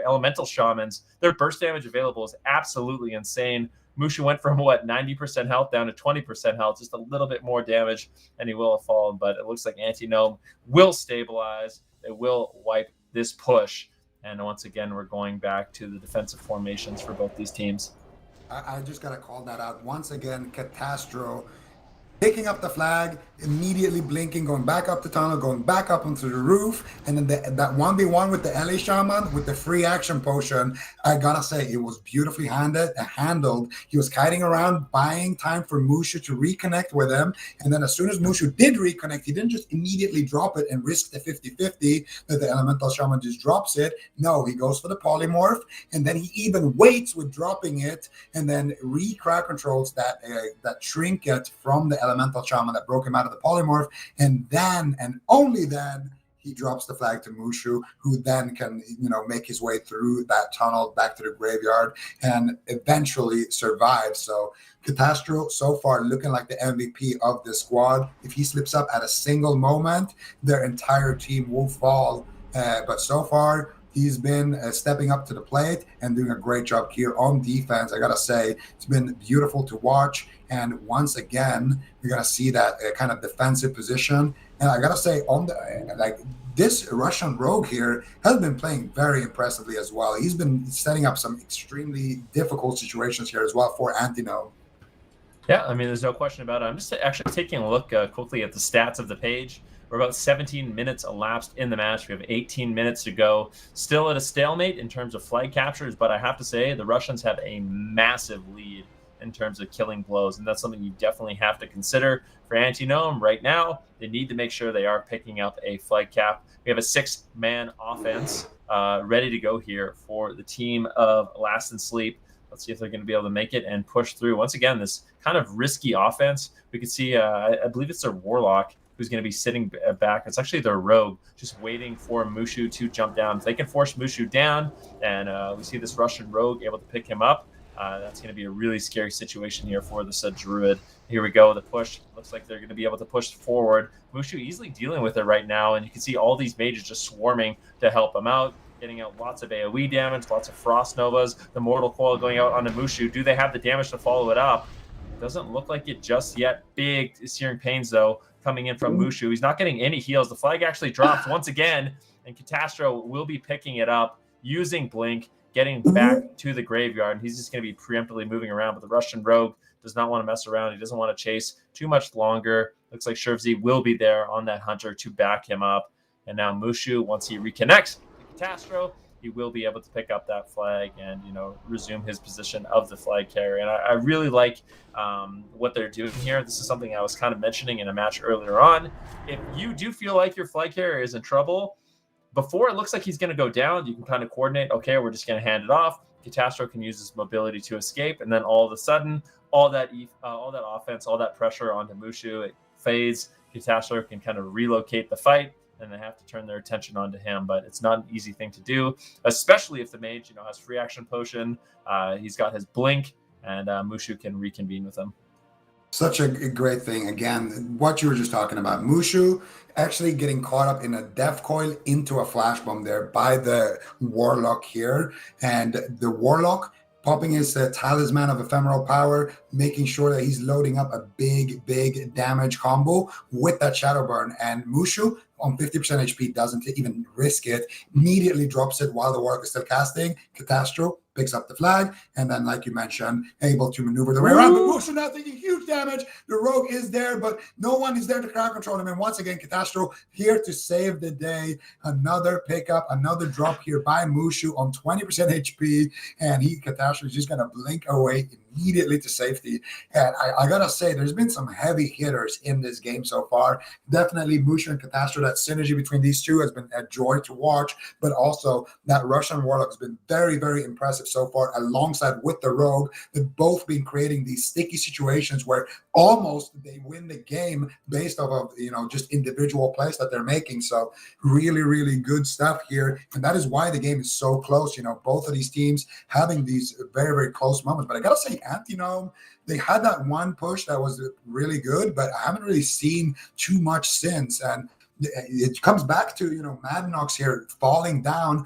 elemental shamans. Their burst damage available is absolutely insane. Mushu went from 90% health down to 20% health, just a little bit more damage, and he will have fallen. But it looks like Anti-Gnome will stabilize. They will wipe this push. And once again, we're going back to the defensive formations for both these teams. I just got to call that out. Once again, Catastro picking up the flag, immediately blinking, going back up the tunnel, going back up onto the roof, and then that 1v1 with the LA Shaman with the free action potion, I gotta say, it was beautifully handled. He was kiting around, buying time for Mushu to reconnect with him, and then as soon as Mushu did reconnect, he didn't just immediately drop it and risk the 50-50 that the Elemental Shaman just drops it. No, he goes for the polymorph, and then he even waits with dropping it, and then crowd controls that trinket from the Elemental Shaman that broke him out of the polymorph, and then and only then he drops the flag to Mushu, who then can make his way through that tunnel back to the graveyard and eventually survive. So Catastro so far looking like the MVP of this squad. If he slips up at a single moment, their entire team will fall. But so far, he's been stepping up to the plate and doing a great job here on defense. I gotta say, it's been beautiful to watch. And once again, we're gonna see that kind of defensive position. And I gotta say, this Russian rogue here has been playing very impressively as well. He's been setting up some extremely difficult situations here as well for Anti-Gnome. Yeah, I mean, there's no question about it. I'm just actually taking a look quickly at the stats of the page. We're about 17 minutes elapsed in the match. We have 18 minutes to go. Still at a stalemate in terms of flag captures, but I have to say the Russians have a massive lead in terms of killing blows, and that's something you definitely have to consider for Anti-Gnome right now. They need to make sure they are picking up a flag cap. We have a 6-man offense ready to go here for the team of Last and Sleep. Let's see if they're going to be able to make it and push through. Once again, this kind of risky offense. We can see, I believe it's their Warlock who's going to be sitting back. It's actually their Rogue, just waiting for Mushu to jump down. If they can force Mushu down, and we see this Russian Rogue able to pick him up, that's going to be a really scary situation here for this Druid. Here we go, the push. Looks like they're going to be able to push forward. Mushu easily dealing with it right now, and you can see all these mages just swarming to help him out, getting out lots of AoE damage, lots of Frost Novas, the Mortal Coil going out onto Mushu. Do they have the damage to follow it up? Doesn't look like it just yet. Big Searing Pains, though, coming in from Mushu. He's not getting any heals. The flag actually drops once again, and Catastro will be picking it up, using Blink, getting back to the graveyard. And he's just going to be preemptively moving around, but the Russian Rogue does not want to mess around. He doesn't want to chase too much longer. Looks like Shervzy will be there on that Hunter to back him up. And now Mushu, once he reconnects to Catastro, he will be able to pick up that flag and, resume his position of the flag carrier. And I really like what they're doing here. This is something I was kind of mentioning in a match earlier on. If you do feel like your flag carrier is in trouble, before it looks like he's going to go down, you can kind of coordinate, okay, we're just going to hand it off. Catastro can use his mobility to escape, and then all of a sudden, all that offense, all that pressure onto Mushu, it fades. Catastro can kind of relocate the fight, and they have to turn their attention onto him. But it's not an easy thing to do, especially if the mage, has free action potion. He's got his blink, and Mushu can reconvene with him. Such a great thing. Again, what you were just talking about, Mushu actually getting caught up in a death coil into a flash bomb there by the Warlock here. And the Warlock popping his talisman of ephemeral power, making sure that he's loading up a big damage combo with that shadow burn. And Mushu on 50% HP doesn't even risk it, immediately drops it while the Warlock is still casting. Catastro picks up the flag, and then, like you mentioned, able to maneuver the way around. But Mushu now taking huge damage. The rogue is there, but no one is there to crowd control him. And once again, Catastro here to save the day. Another pickup, another drop here by Mushu on 20% HP, and Catastro is just going to blink away immediately to safety. And I gotta say, there's been some heavy hitters in this game so far. Definitely Mushu and Catastro, that synergy between these two has been a joy to watch, but also that Russian Warlock has been very impressive so far, alongside with the Rogue. They've both been creating these sticky situations where almost they win the game based off of, just individual plays that they're making. So really good stuff here. And that is why the game is so close. Both of these teams having these very close moments. But I gotta say, Antinome, they had that one push that was really good, but I haven't really seen too much since. And it comes back to, Madnox here falling down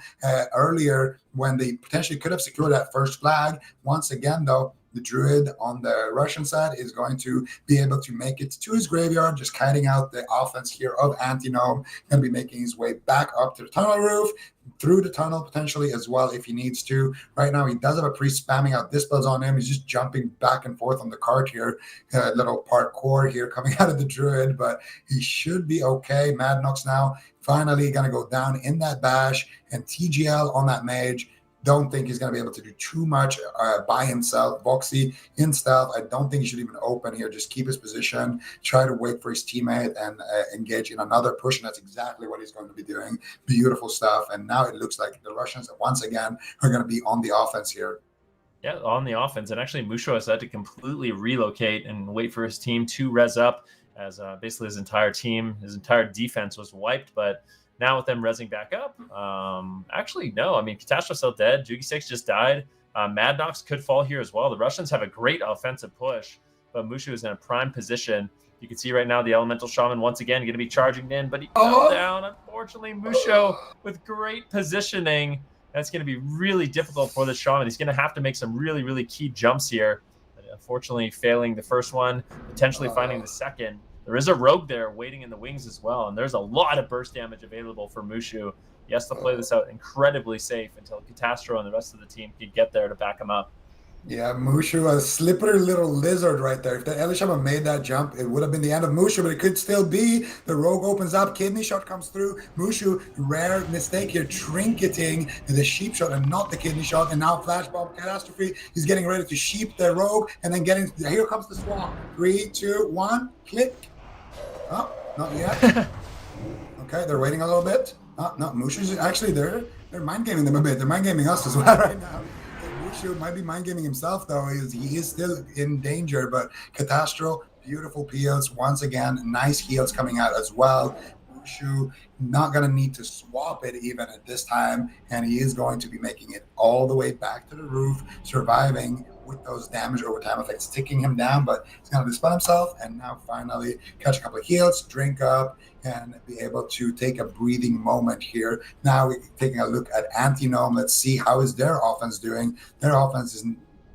earlier when they potentially could have secured that first flag. Once again, though, the Druid on the Russian side is going to be able to make it to his graveyard, just kiting out the offense here of Antinome, and be making his way back up to the tunnel roof, through the tunnel potentially as well if he needs to. Right now, he does have a priest spamming out dispels on him. He's just jumping back and forth on the cart here. Little parkour here coming out of the Druid, but he should be okay. Madnox now finally going to go down in that bash, and TGL on that mage. Don't think he's going to be able to do too much by himself. Voxy in stealth, I don't think he should even open here. Just keep his position, try to wait for his teammate, and engage in another push, and that's exactly what he's going to be doing. Beautiful stuff. And now it looks like the Russians, once again, are going to be on the offense here. Yeah, on the offense. And actually, Musho has had to completely relocate and wait for his team to res up, as basically his entire defense was wiped. But now with them resing back up, actually, no. I mean, Catastroph's still dead. Jugi6 just died. Madnox could fall here as well. The Russians have a great offensive push, but Mushu is in a prime position. You can see right now the Elemental Shaman once again going to be charging in, but he fell down. Unfortunately, Mushu with great positioning. That's going to be really difficult for the Shaman. He's going to have to make some really key jumps here. But unfortunately, failing the first one, potentially finding the second. There is a rogue there waiting in the wings as well, and there's a lot of burst damage available for Mushu. He has to play this out incredibly safe until Catastro and the rest of the team can get there to back him up. Yeah, Mushu, a slippery little lizard right there. If the Elishama made that jump, it would have been the end of Mushu, but it could still be. The rogue opens up, kidney shot comes through. Mushu, rare mistake here, trinketing the sheep shot and not the kidney shot. And now flash bomb catastrophe. He's getting ready to sheep the rogue, and then here comes the swamp. 3, 2, 1, click. Oh, not yet. Okay, they're waiting a little bit. No, Mushu's actually they're mind gaming them a bit. They're mind gaming us as well right now. Mushu might be mind gaming himself though. He is still in danger, but Catastro, beautiful peels once again. Nice heals coming out as well. Mushu not going to need to swap it even at this time, and he is going to be making it all the way back to the roof, surviving with those damage over time effects ticking him down, but he's going to dispel himself and now finally catch a couple of heals, drink up, and be able to take a breathing moment here. Now we're taking a look at Antinome. Let's see how is their offense doing. Their offense is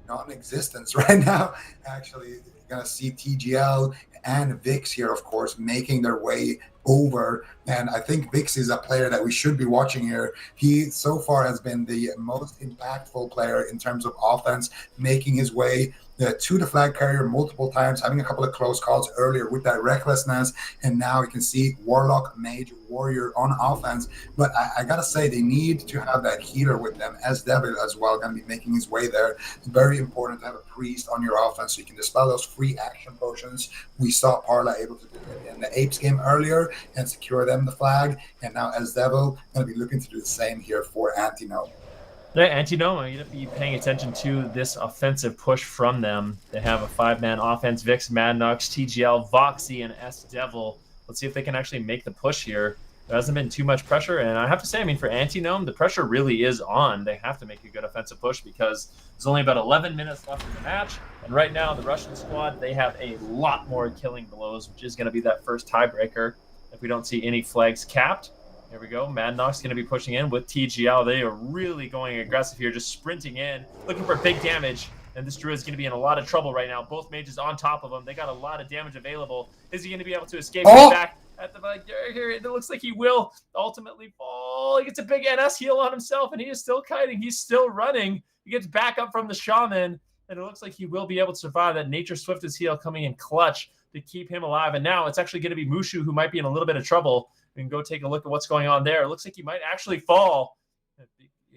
non-existent right now. Actually, going to see TGL and Vix here, of course, making their way over. And I think Vix is a player that we should be watching here. He so far has been the most impactful player in terms of offense, making his way to the flag carrier multiple times, having a couple of close calls earlier with that recklessness. And now we can see Warlock, Mage, Warrior on offense. But I gotta say, they need to have that healer with them, as Devil as well, going to be making his way there. It's very important to have a priest on your offense so you can dispel those free action potions. We saw Parla able to do it in the Apes game earlier and secure them the flag. And now as Devil, going to be looking to do the same here for Antinome. Yeah, Antinome, you have to be paying attention to this offensive push from them. They have a 5-man offense, Vix, Madnox, TGL, Voxy, and S-Devil. Let's see if they can actually make the push here. There hasn't been too much pressure, and I have to say, I mean, for Antinome, the pressure really is on. They have to make a good offensive push because there's only about 11 minutes left in the match, and right now, the Russian squad, they have a lot more killing blows, which is going to be that first tiebreaker if we don't see any flags capped. Here we go. Madnock's going to be pushing in with TGL. They are really going aggressive here, just sprinting in, looking for big damage. And this Druid's going to be in a lot of trouble right now. Both mages on top of him. They got a lot of damage available. Is he going to be able to escape back at the back? Here, it looks like he will ultimately fall. He gets a big NS heal on himself, and he is still kiting. He's still running. He gets back up from the Shaman, and it looks like he will be able to survive. That Nature Swiftest heal coming in clutch to keep him alive. And now it's actually going to be Mushu who might be in a little bit of trouble. We can go take a look at what's going on there. It looks like he might actually fall.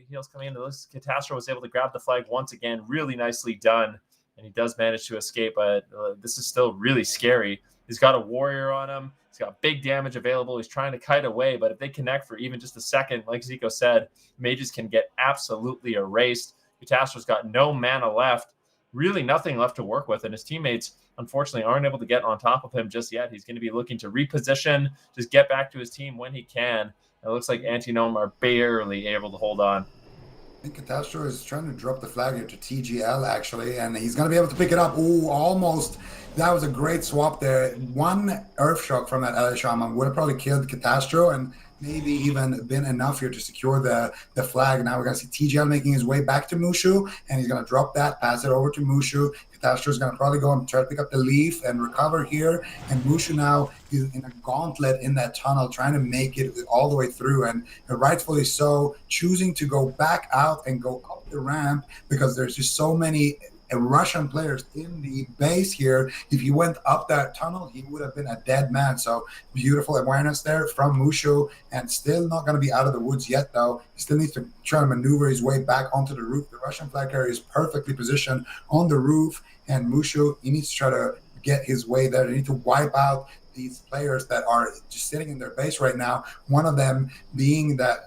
Heals coming in. It looks like Catastro was able to grab the flag once again. Really nicely done. And he does manage to escape, but this is still really scary. He's got a warrior on him. He's got big damage available. He's trying to kite away, but if they connect for even just a second, like Zico said, mages can get absolutely erased. Catastro's got no mana left. Really nothing left to work with, and his teammates, unfortunately, aren't able to get on top of him just yet. He's going to be looking to reposition, just get back to his team when he can. It looks like Antinome are barely able to hold on. I think Catastro is trying to drop the flag here to TGL, actually, and he's going to be able to pick it up. Ooh, almost. That was a great swap there. One Earth Shock from that LA Shaman would have probably killed Catastro and maybe even been enough here to secure the flag. Now we're going to see TGL making his way back to Mushu, and he's going to drop that, pass it over to Mushu. Catastro is going to probably go and try to pick up the leaf and recover here. And Mushu now is in a gauntlet in that tunnel, trying to make it all the way through, and rightfully so, choosing to go back out and go up the ramp because there's just so many Russian players in the base here. If he went up that tunnel, he would have been a dead man. So beautiful awareness there from Mushu, and still not going to be out of the woods yet, though. He still needs to try to maneuver his way back onto the roof. The Russian flag carrier is perfectly positioned on the roof, and Mushu, he needs to try to get his way there. They need to wipe out these players that are just sitting in their base right now. One of them being that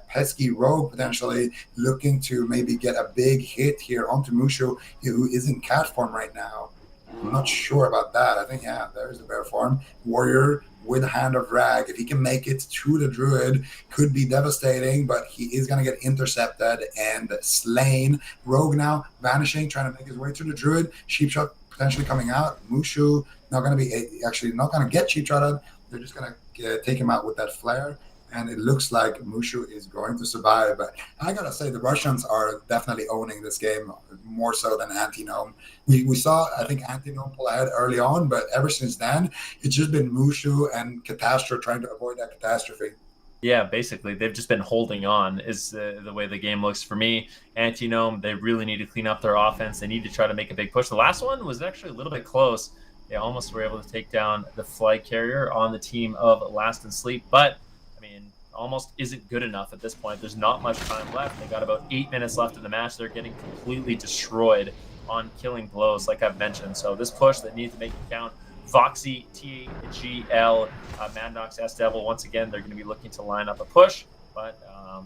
pesky rogue, potentially looking to maybe get a big hit here onto Mushu, who is in cat form right now. I'm not sure about that. I think, yeah, there's the bear form. Warrior with Hand of Rag. If he can make it to the Druid, could be devastating, but he is going to get intercepted and slain. Rogue now vanishing, trying to make his way to the Druid. Sheep Shot potentially coming out. Mushu not going to be actually not going to get cheap shotted. They're just going to take him out with that flare, and it looks like Mushu is going to survive. But I gotta say, the Russians are definitely owning this game more so than Antinome. We saw, I think, Antinome pull ahead early on, but ever since then, it's just been Mushu and Catastro trying to avoid that catastrophe. Yeah, basically, they've just been holding on is the way the game looks for me. Antinome, they really need to clean up their offense. They need to try to make a big push. The last one was actually a little bit close. They almost were able to take down the flag carrier on the team of Last and Sleep, but, I mean, almost isn't good enough at this point. There's not much time left. They got about 8 minutes left in the match. They're getting completely destroyed on killing blows, like I've mentioned. So this push, they need to make it count. Voxy, TGL, Madnox, S-Devil, once again, they're going to be looking to line up a push, but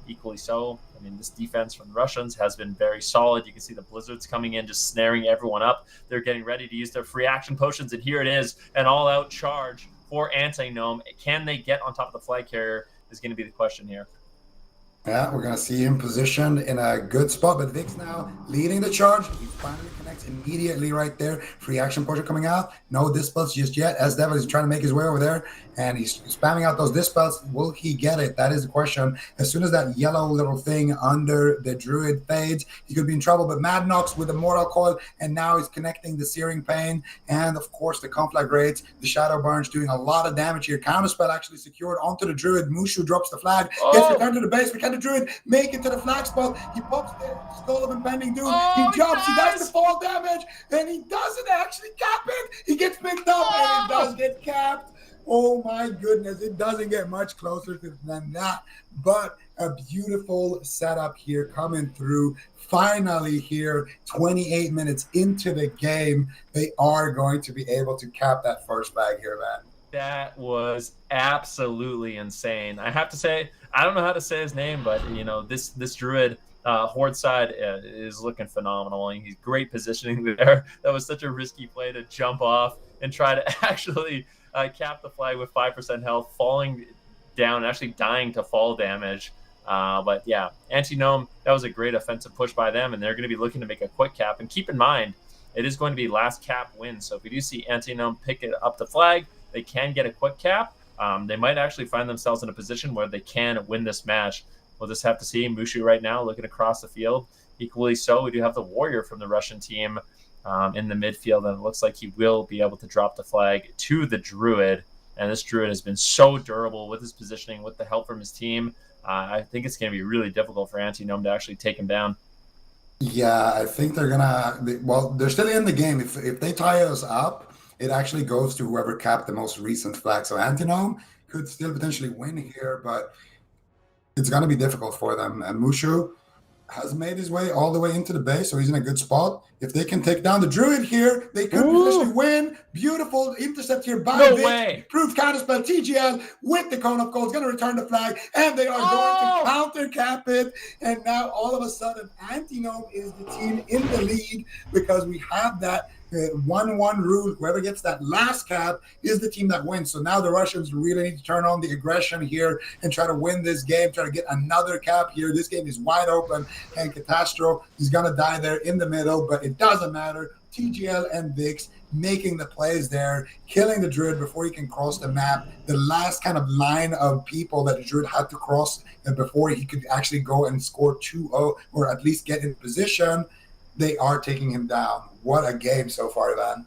equally so. I mean, this defense from the Russians has been very solid. You can see the Blizzards coming in, just snaring everyone up. They're getting ready to use their free action potions, and here it is, an all-out charge for Antinome. Can they get on top of the flag carrier is going to be the question here. Yeah, we're going to see him positioned in a good spot, but Vix now leading the charge. He finally connects immediately right there. Free action potion coming out. No dispels just yet. S-Devil is trying to make his way over there, and he's spamming out those dispels. Will he get it? That is the question. As soon as that yellow little thing under the Druid fades, he could be in trouble, but Madnox with the Mortal Coil, and now he's connecting the Searing Pain, and of course the Conflagrates. The Shadow Burns doing a lot of damage here. Counterspell actually secured onto the Druid. Mushu drops the flag. Gets returned to the base. Can the Druid make it to the flag spot? He pops the Skull of Impending Doom. He jumps. He does the fall damage, and he doesn't actually cap it. He gets picked up, and it does get capped. Oh my goodness, it doesn't get much closer than that. But a beautiful setup here coming through. Finally here, 28 minutes into the game, they are going to be able to cap that first flag here, man. That was absolutely insane. I have to say, I don't know how to say his name, but you know, this Druid Horde side is looking phenomenal. He's great positioning there. That was such a risky play to jump off and try to actually cap the flag with 5% health, falling down, and actually dying to fall damage. But yeah, Antinome, that was a great offensive push by them, and they're going to be looking to make a quick cap. And keep in mind, it is going to be last cap win. So if we do see Antinome pick it up the flag, they can get a quick cap. they might actually find themselves in a position where they can win this match. We'll just have to see. Mushu right now looking across the field. Equally so, we do have the Warrior from the Russian team in the midfield, and it looks like he will be able to drop the flag to the Druid. And this Druid has been so durable with his positioning, with the help from his team. I think it's going to be really difficult for Anti-Gnome to actually take him down. Yeah, I think they're well, they're still in the game. If they tie us up, it actually goes to whoever capped the most recent flag. So Anti-Gnome could still potentially win here, but it's going to be difficult for them. And Mushu has made his way all the way into the base, so he's in a good spot. If they can take down the Druid here, they could potentially win. Beautiful intercept here by No Vic. way. Proof counterspell. TGL with the Cone of Gold is going to return the flag, and they are going to counter cap it. And now all of a sudden, Anti-Gnome is the team in the lead because we have that 1-1 rule. Whoever gets that last cap is the team that wins. So now the Russians really need to turn on the aggression here and try to win this game, try to get another cap here. This game is wide open, and Catastro is going to die there in the middle, but it doesn't matter. TGL and Vix making the plays there, killing the Druid before he can cross the map. The last kind of line of people that the Druid had to cross before he could actually go and score 2-0 or at least get in position. They are taking him down. What a game so far, Ivan.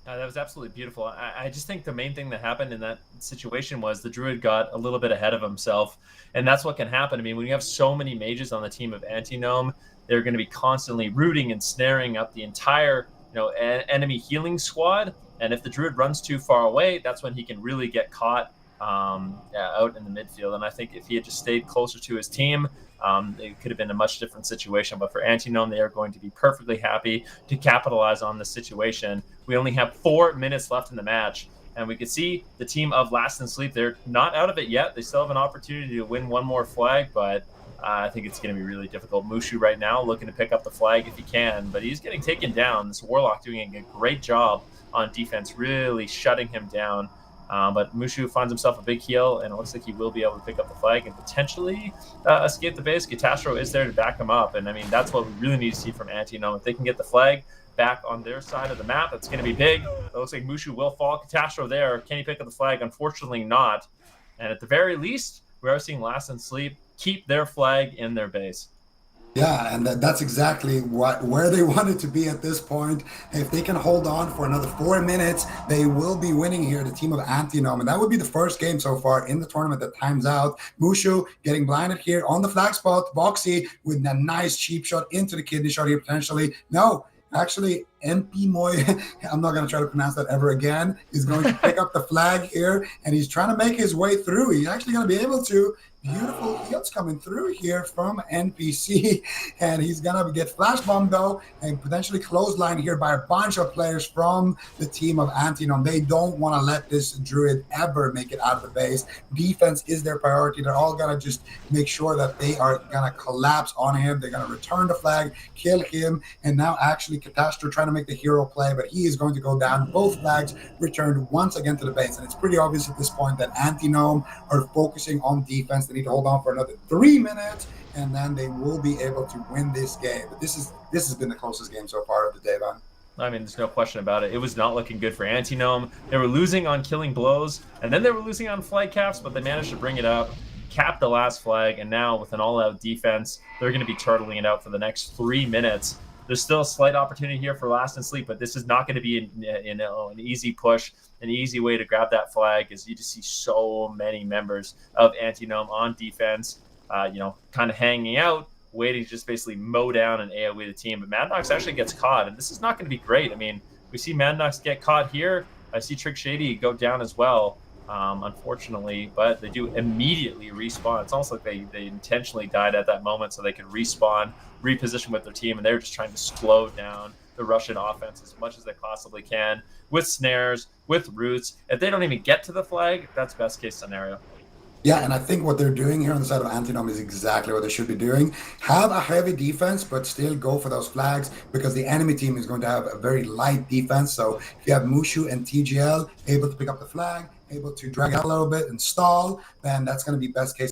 That was absolutely beautiful. I just think the main thing that happened in that situation was the Druid got a little bit ahead of himself, and that's what can happen. I mean, when you have so many mages on the team of Anti-Gnome, they're going to be constantly rooting and snaring up the entire enemy healing squad, and if the Druid runs too far away, that's when he can really get caught out in the midfield. And I think if he had just stayed closer to his team, it could have been a much different situation. But for Anti-Gnome, they are going to be perfectly happy to capitalize on this situation. We only have 4 minutes left in the match, and we can see the team of Last in Sleep, they're not out of it yet. They still have an opportunity to win one more flag, but I think it's going to be really difficult. Mushu right now looking to pick up the flag if he can, but he's getting taken down. This Warlock doing a great job on defense, really shutting him down. But Mushu finds himself a big heal, and it looks like he will be able to pick up the flag and potentially escape the base. Catastro is there to back him up, and I mean, that's what we really need to see from Anti-Gnome. If they can get the flag back on their side of the map, that's going to be big. It looks like Mushu will fall. Catastro there. Can he pick up the flag? Unfortunately not. And at the very least, we are seeing Last in Sleep keep their flag in their base. Yeah, and that's exactly where they wanted to be at this point. If they can hold on for another 4 minutes, they will be winning here, the team of Anti-Gnome. And that would be the first game so far in the tournament that times out. Mushu getting blinded here on the flag spot. Boxy with a nice cheap shot into the kidney shot here potentially. No, actually, MP Moy, I'm not going to try to pronounce that ever again, is going to pick up the flag here, and he's trying to make his way through. He's actually going to be able to. Beautiful heals coming through here from NPC, and he's going to get flash bombed though, and potentially clothesline here by a bunch of players from the team of Anti-Gnome. They don't want to let this Druid ever make it out of the base. Defense is their priority. They're all going to just make sure that they are going to collapse on him. They're going to return the flag, kill him, and now actually Catastro trying to make the hero play, but he is going to go down. Both flags returned once again to the base, and it's pretty obvious at this point that Anti-Gnome are focusing on defense. They need to hold on for another 3 minutes, and then they will be able to win this game. But this has been the closest game so far of the day, Van. I mean, there's no question about it. It was not looking good for Anti-Gnome. They were losing on killing blows, and then they were losing on flag caps, but they managed to bring it up, cap the last flag, and now with an all-out defense, they're going to be turtling it out for the next 3 minutes. There's still a slight opportunity here for Last in Sleep, but this is not going to be an easy push. An easy way to grab that flag is you just see so many members of Anti-Gnome on defense, kind of hanging out, waiting to just basically mow down and AoE the team. But Madnox actually gets caught, and this is not going to be great. I mean, we see Madnox get caught here. I see Trick Shady go down as well, unfortunately, but they do immediately respawn. It's almost like they intentionally died at that moment so they could respawn, reposition with their team, and they're just trying to slow down the Russian offense as much as they possibly can with snares, with roots. If they don't even get to the flag, that's best case scenario. Yeah, and I think what they're doing here on the side of Anti-Gnome is exactly what they should be doing. Have a heavy defense, but still go for those flags, because the enemy team is going to have a very light defense. So if you have Mushu and TGL able to pick up the flag, able to drag out a little bit and stall, then that's going to be best case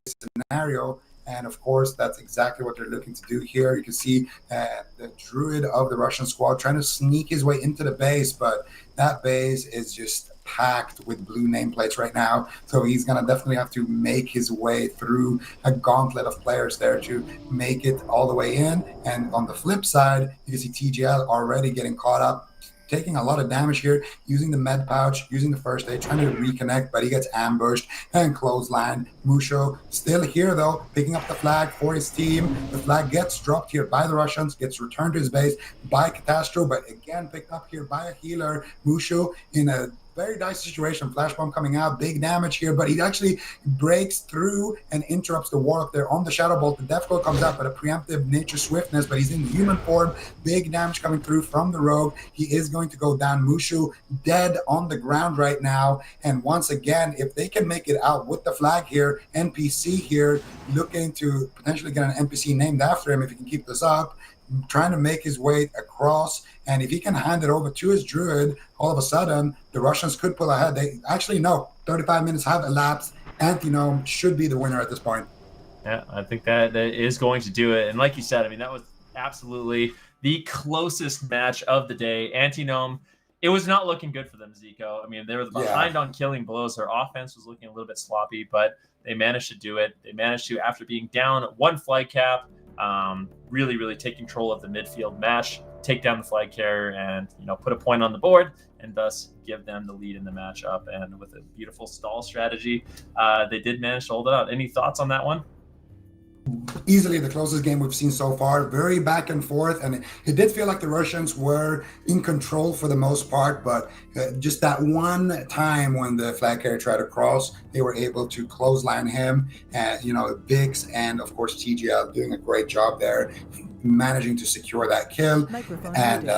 scenario. And of course, that's exactly what they're looking to do here. You can see the Druid of the Russian squad trying to sneak his way into the base, but that base is just packed with blue nameplates right now. So he's going to definitely have to make his way through a gauntlet of players there to make it all the way in. And on the flip side, you can see TGL already getting caught up, taking a lot of damage here, using the med pouch, using the first aid, trying to reconnect, but he gets ambushed and clothesline. Musho still here though, picking up the flag for his team. The flag gets dropped here by the Russians, gets returned to his base by Catastro, but again picked up here by a healer. Musho in a very dicey situation. Flashbomb coming out, big damage here, but he actually breaks through and interrupts the Warlock there on the Shadow Bolt. The Death Glow comes out, but a preemptive nature swiftness, but he's in human form. Big damage coming through from the Rogue. He is going to go down. Mushu dead on the ground right now. And once again, if they can make it out with the flag here, NPC here looking to potentially get an NPC named after him if he can keep this up, trying to make his way across. And if he can hand it over to his druid, all of a sudden, the Russians could pull ahead. They actually, no, 35 minutes have elapsed. Antinome should be the winner at this point. Yeah, I think that is going to do it. And like you said, I mean, that was absolutely the closest match of the day. Antinome, it was not looking good for them, Zico. I mean, they were behind on killing blows. Their offense was looking a little bit sloppy, but they managed to do it. They managed to, after being down one flag cap, really, really take control of the midfield match, take down the flag carrier, and put a point on the board, and thus give them the lead in the matchup. And with a beautiful stall strategy, they did manage to hold it out. Any thoughts on that one? Easily the closest game we've seen so far. Very back and forth, and it did feel like the Russians were in control for the most part, but just that one time when the flag carrier tried to cross, they were able to clothesline him. And Vix and of course TGL doing a great job there, managing to secure that kill. And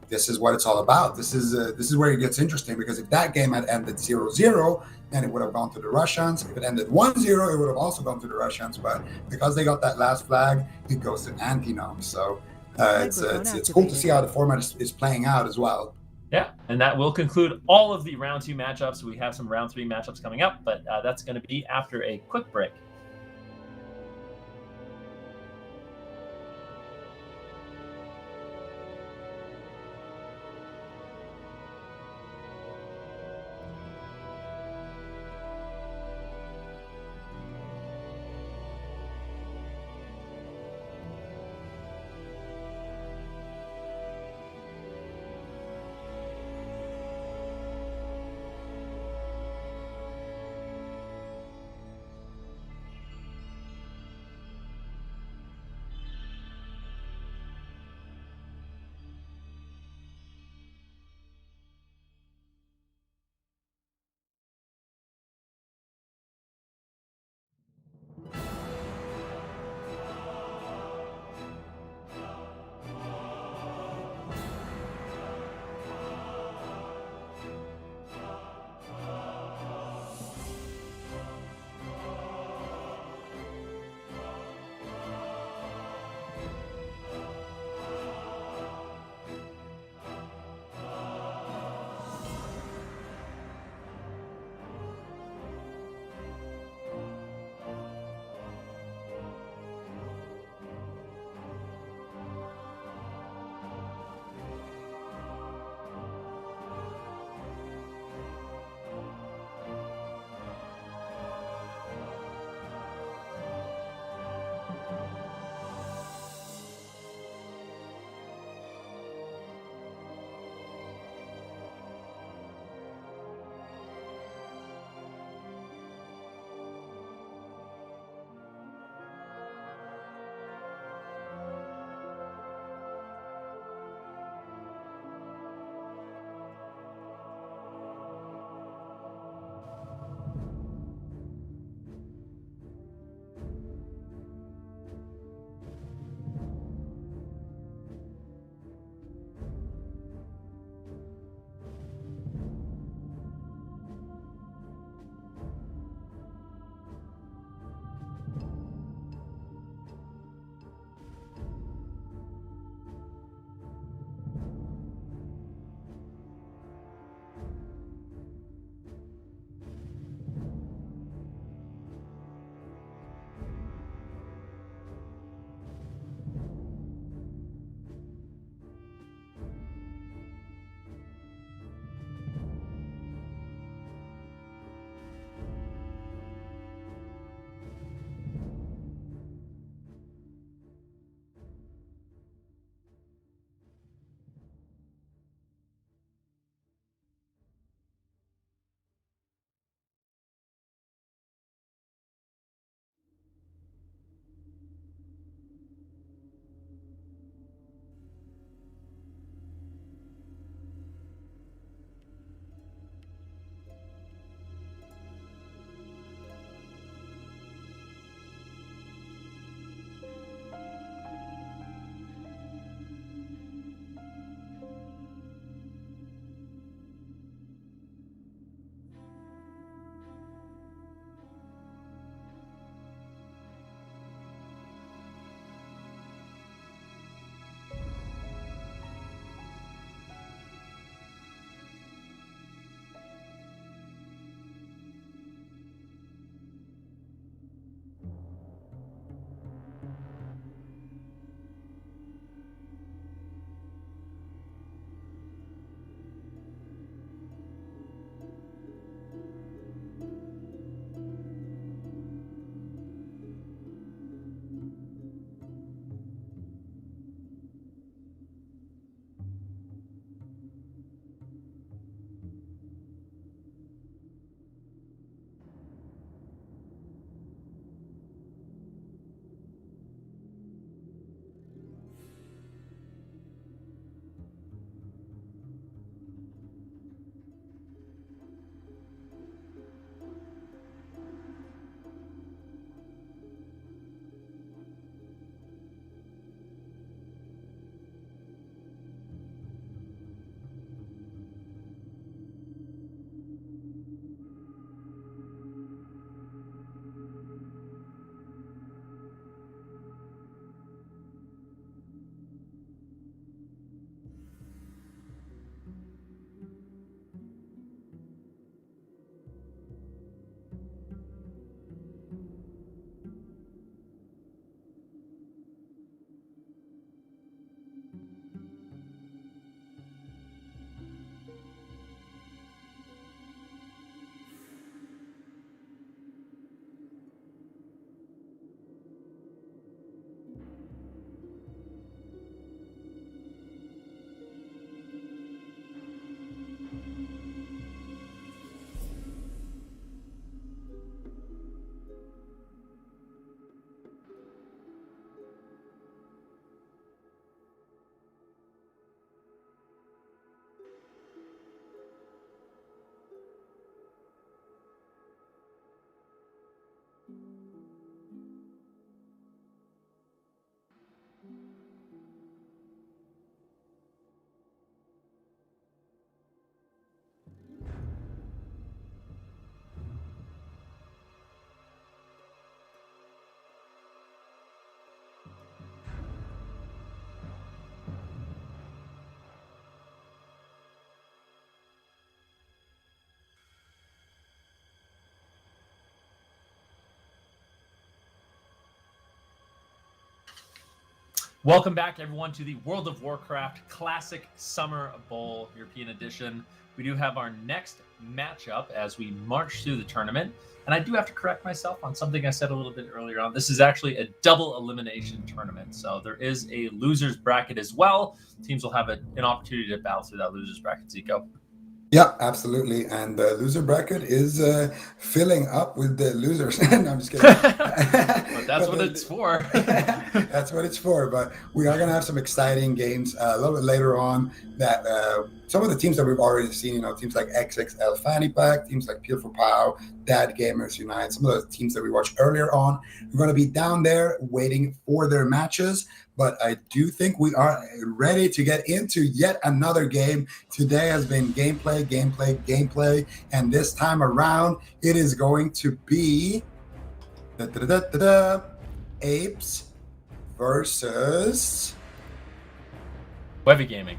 this is what it's all about. This is where it gets interesting, because if that game had ended 0-0, then it would have gone to the Russians. If it ended 1-0, it would have also gone to the Russians. But because they got that last flag, it goes to Antinome. So it's cool to see how the format is playing out as well. Yeah, and that will conclude all of the round 2 matchups. We have some round 3 matchups coming up, but that's going to be after a quick break. Welcome back, everyone, to the World of Warcraft Classic Summer Bowl European Edition. We do have our next matchup as we march through the tournament. And I do have to correct myself on something I said a little bit earlier on. This is actually a double elimination tournament. So there is a loser's bracket as well. Teams will have an opportunity to battle through that loser's bracket, Zico. Yeah, absolutely. And the loser bracket is filling up with the losers. No, I'm just kidding. But that's what it's for. That's what it's for. But we are going to have some exciting games a little bit later on that some of the teams that we've already seen, teams like XXL Fanny Pack, teams like Peel for Pow, Dad Gamers Unite, some of the teams that we watched earlier on, we're going to be down there waiting for their matches. But I do think we are ready to get into yet another game. Today has been gameplay. And this time around, it is going to be Apes versus Webby Gaming.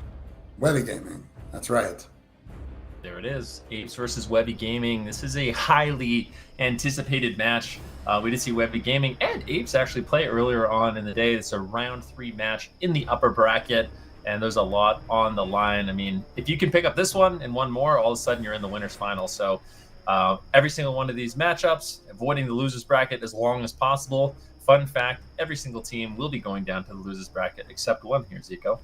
Webby Gaming. That's right. There it is. Apes versus Webby Gaming. This is a highly anticipated match. We did see Webby Gaming and Apes actually play earlier on in the day. It's a round 3 match in the upper bracket, and there's a lot on the line. I mean, if you can pick up this one and one more, all of a sudden you're in the winner's final. So every single one of these matchups, avoiding the loser's bracket as long as possible. Fun fact, every single team will be going down to the loser's bracket except one here, Zico.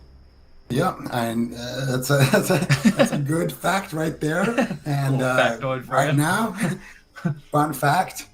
Yeah, and that's a good fact right there. And right now, fun fact,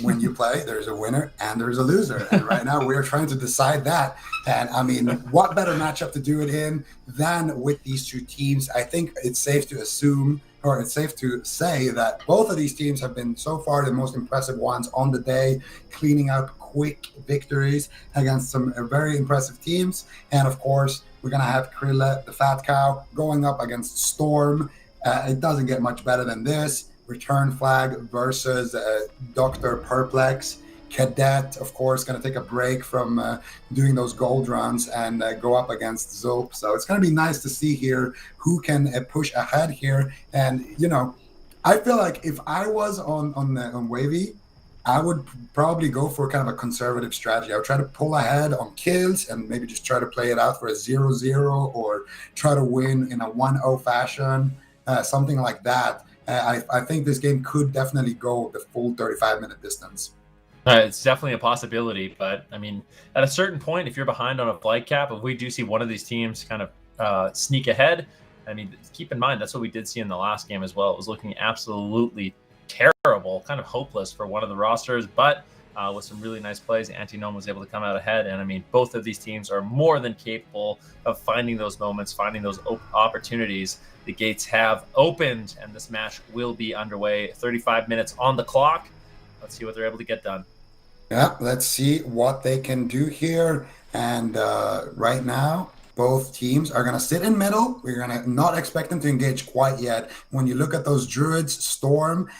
when you play, there's a winner and there's a loser. And right now we're trying to decide that. And I mean, what better matchup to do it in than with these two teams? I think it's safe to assume, or it's safe to say, that both of these teams have been so far the most impressive ones on the day, cleaning out quick victories against some very impressive teams. And of course, we're going to have Krilla, the Fat Cow, going up against Storm. It doesn't get much better than this. Return Flag versus Dr. Perplex. Cadet, of course, going to take a break from doing those gold runs and go up against Zope. So it's going to be nice to see here who can push ahead here. And, I feel like if I was on Wavy, I would probably go for kind of a conservative strategy. I would try to pull ahead on kills and maybe just try to play it out for a 0-0 or try to win in a 1-0 fashion, something like that. I think this game could definitely go the full 35-minute distance. It's definitely a possibility, but I mean, at a certain point, if you're behind on a flight cap, if we do see one of these teams kind of sneak ahead, I mean, keep in mind, that's what we did see in the last game as well. It was looking absolutely terrible, kind of hopeless for one of the rosters, but with some really nice plays, Anti-Gnome was able to come out ahead. And I mean, both of these teams are more than capable of finding those moments, finding those opportunities. The gates have opened, and this match will be underway. 35 minutes on the clock. Let's see what they're able to get done. Yeah, let's see what they can do here. And right now, both teams are going to sit in middle. We're going to not expect them to engage quite yet. When you look at those druids, Storm,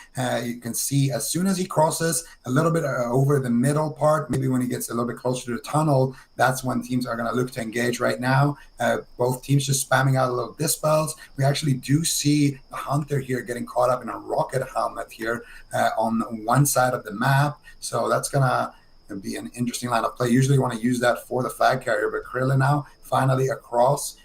you can see as soon as he crosses a little bit over the middle part, maybe when he gets a little bit closer to the tunnel, that's when teams are going to look to engage right now. Both teams just spamming out a little dispels. We actually do see the Hunter here getting caught up in a rocket helmet here on one side of the map. So that's going to be an interesting line of play. Usually you want to use that for the flag carrier, but Krilla now finally across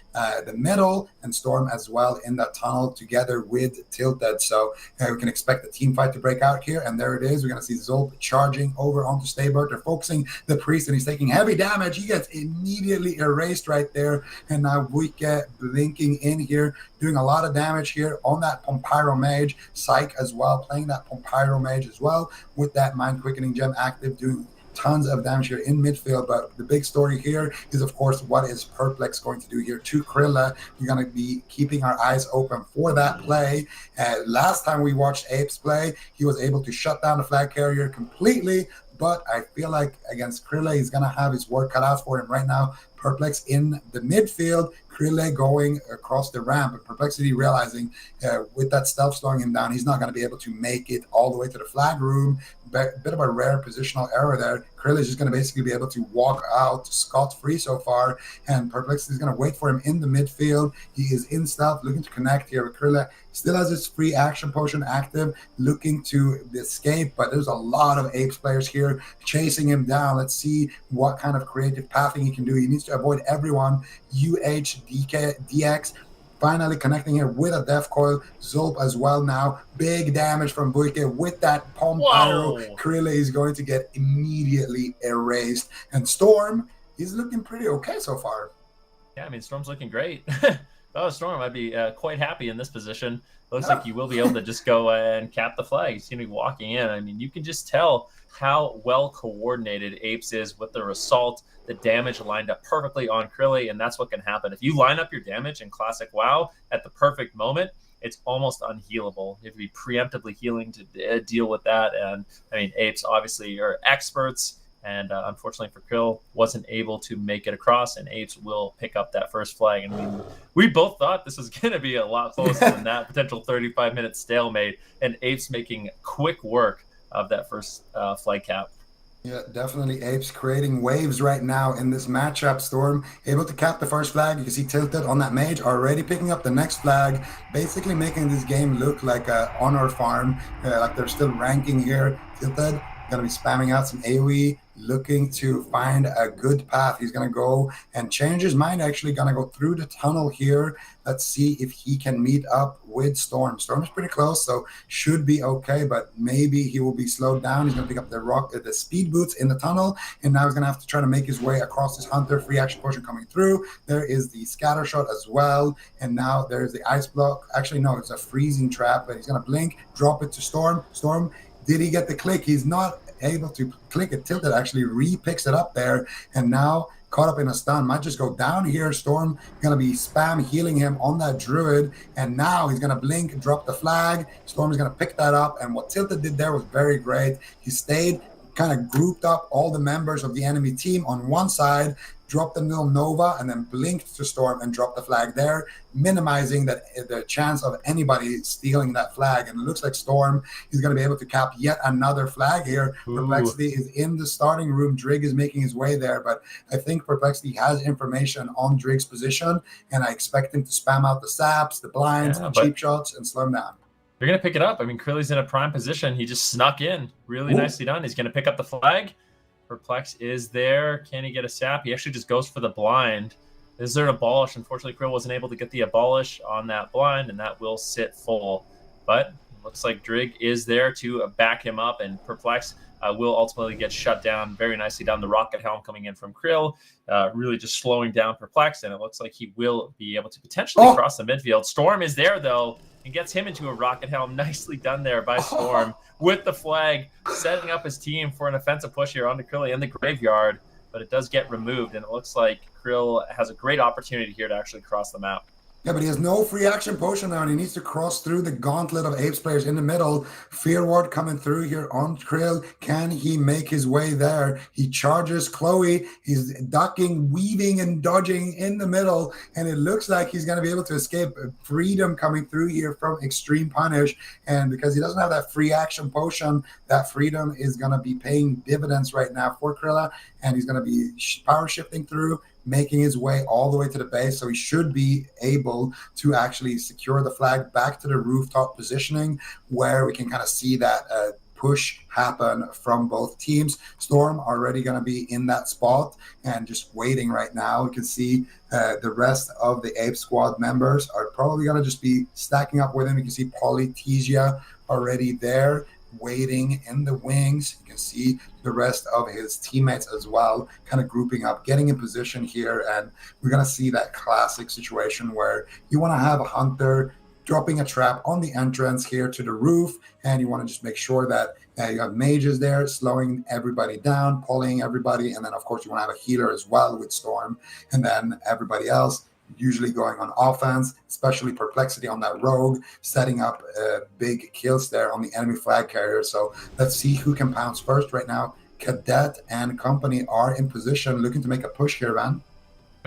the middle, and Storm as well in that tunnel together with Tilted. So we can expect the team fight to break out here, and there it is. We're going to see Zope charging over onto Staybird. They're focusing the Priest, and he's taking heavy damage. He gets immediately erased right there, and now we get blinking in here, doing a lot of damage here on that Pompyro Mage. Psych as well, playing that Pompyro Mage as well with that Mind Quickening Gem active, doing tons of damage here in midfield. But the big story here is, of course, what is Perplex going to do here to Krilla? We're going to be keeping our eyes open for that play. Last time we watched Apes play, he was able to shut down the flag carrier completely, but I feel like against Krilla, he's going to have his work cut out for him right now. Perplex in the midfield, Krilla going across the ramp, and Perplexity realizing with that stealth slowing him down, he's not going to be able to make it all the way to the flag room. bit of a rare positional error there. Krill is just going to basically be able to walk out scot-free so far, and Perplexity is going to wait for him in the midfield. He is in stealth, looking to connect here. Krill still has his free action potion active, looking to escape, but there's a lot of Apes players here chasing him down. Let's see what kind of creative pathing he can do. He needs to avoid everyone. DX finally connecting here with a Death Coil. Zulp as well now. Big damage from Buike with that Palm Pyro. Krille is going to get immediately erased. And Storm is looking pretty okay so far. Yeah, I mean, Storm's looking great. Oh, Storm, I'd be quite happy in this position. Looks like you will be able to just go and cap the flag. You seem to be walking in. I mean, you can just tell how well coordinated Apes is with their assault. The damage lined up perfectly on Krille, and that's what can happen. If you line up your damage in Classic WoW at the perfect moment, it's almost unhealable. You have to be preemptively healing to deal with that. And, I mean, Apes obviously are experts. And unfortunately for Krill, wasn't able to make it across, and Apes will pick up that first flag. And I mean, we both thought this was going to be a lot closer than that potential 35-minute stalemate, and Apes making quick work of that first flag cap. Yeah, definitely Apes creating waves right now in this matchup. Storm able to cap the first flag. You can see Tilted on that mage already picking up the next flag, basically making this game look like a honor farm, like they're still ranking here. Tilted going to be spamming out some AoE, looking to find a good path. He's going to go and change his mind, actually going to go through the tunnel here. Let's see if he can meet up with Storm. Storm is pretty close, so should be okay, but maybe he will be slowed down. He's going to pick up the speed boots in the tunnel, and now he's going to have to try to make his way across this Hunter. Free action potion coming through. There is the scatter shot as well, and now there's the ice block. Actually, no, it's a freezing trap, but he's going to blink, drop it to Storm. Storm, did he get the click? He's not able to click it. Tilted actually re-picks it up there, and now caught up in a stun. Might just go down here. Storm going to be spam healing him on that Druid, and now he's going to blink, drop the flag. Storm is going to pick that up, and what Tilted did there was very great. He stayed, kind of grouped up all the members of the enemy team on one side, dropped the little Nova, and then blinked to Storm and dropped the flag there, minimizing the chance of anybody stealing that flag. And it looks like Storm is going to be able to cap yet another flag here. Ooh. Perplexity is in the starting room. Drig is making his way there, but I think Perplexity has information on Drig's position, and I expect him to spam out the saps, the blinds, the cheap shots, and slow him down. They're going to pick it up. I mean, Krille's in a prime position. He just snuck in. Really nicely done. He's going to pick up the flag. Perplex is there. Can he get a sap? He actually just goes for the blind. Is there an abolish? Unfortunately, Krill wasn't able to get the abolish on that blind, and that will sit full. But looks like Drig is there to back him up, and Perplex will ultimately get shut down very nicely down the rocket helm coming in from Krill, really just slowing down Perplex, and it looks like he will be able to potentially cross the midfield. Storm is there, though, and gets him into a rocket helm. Nicely done there by Storm with the flag, setting up his team for an offensive push here onto Krill in the graveyard, but it does get removed, and it looks like Krill has a great opportunity here to actually cross the map. Yeah, but he has no free action potion now, and he needs to cross through the gauntlet of Apes players in the middle. Fear Ward coming through here on Krill. Can he make his way there? He charges Chloe. He's ducking, weaving, and dodging in the middle, and it looks like he's going to be able to escape. Freedom coming through here from Extreme Punish, and because he doesn't have that free action potion, that Freedom is going to be paying dividends right now for Krilla, and he's going to be power shifting through, making his way all the way to the base, so he should be able to actually secure the flag back to the rooftop positioning, where we can kind of see that push happen from both teams. Storm already going to be in that spot and just waiting right now. You can see the rest of the Ape squad members are probably going to just be stacking up with him. You can see Polytesia already there, waiting in the wings. You can see the rest of his teammates as well, kind of grouping up, getting in position here, and we're going to see that classic situation where you want to have a Hunter dropping a trap on the entrance here to the roof, and you want to just make sure that you have mages there slowing everybody down, pulling everybody, and then of course you want to have a healer as well with Storm, and then everybody else usually going on offense, especially Perplexity on that rogue, setting up big kills there on the enemy flag carrier. So let's see who can pounce first right now. Cadet and company are in position, looking to make a push here, Van.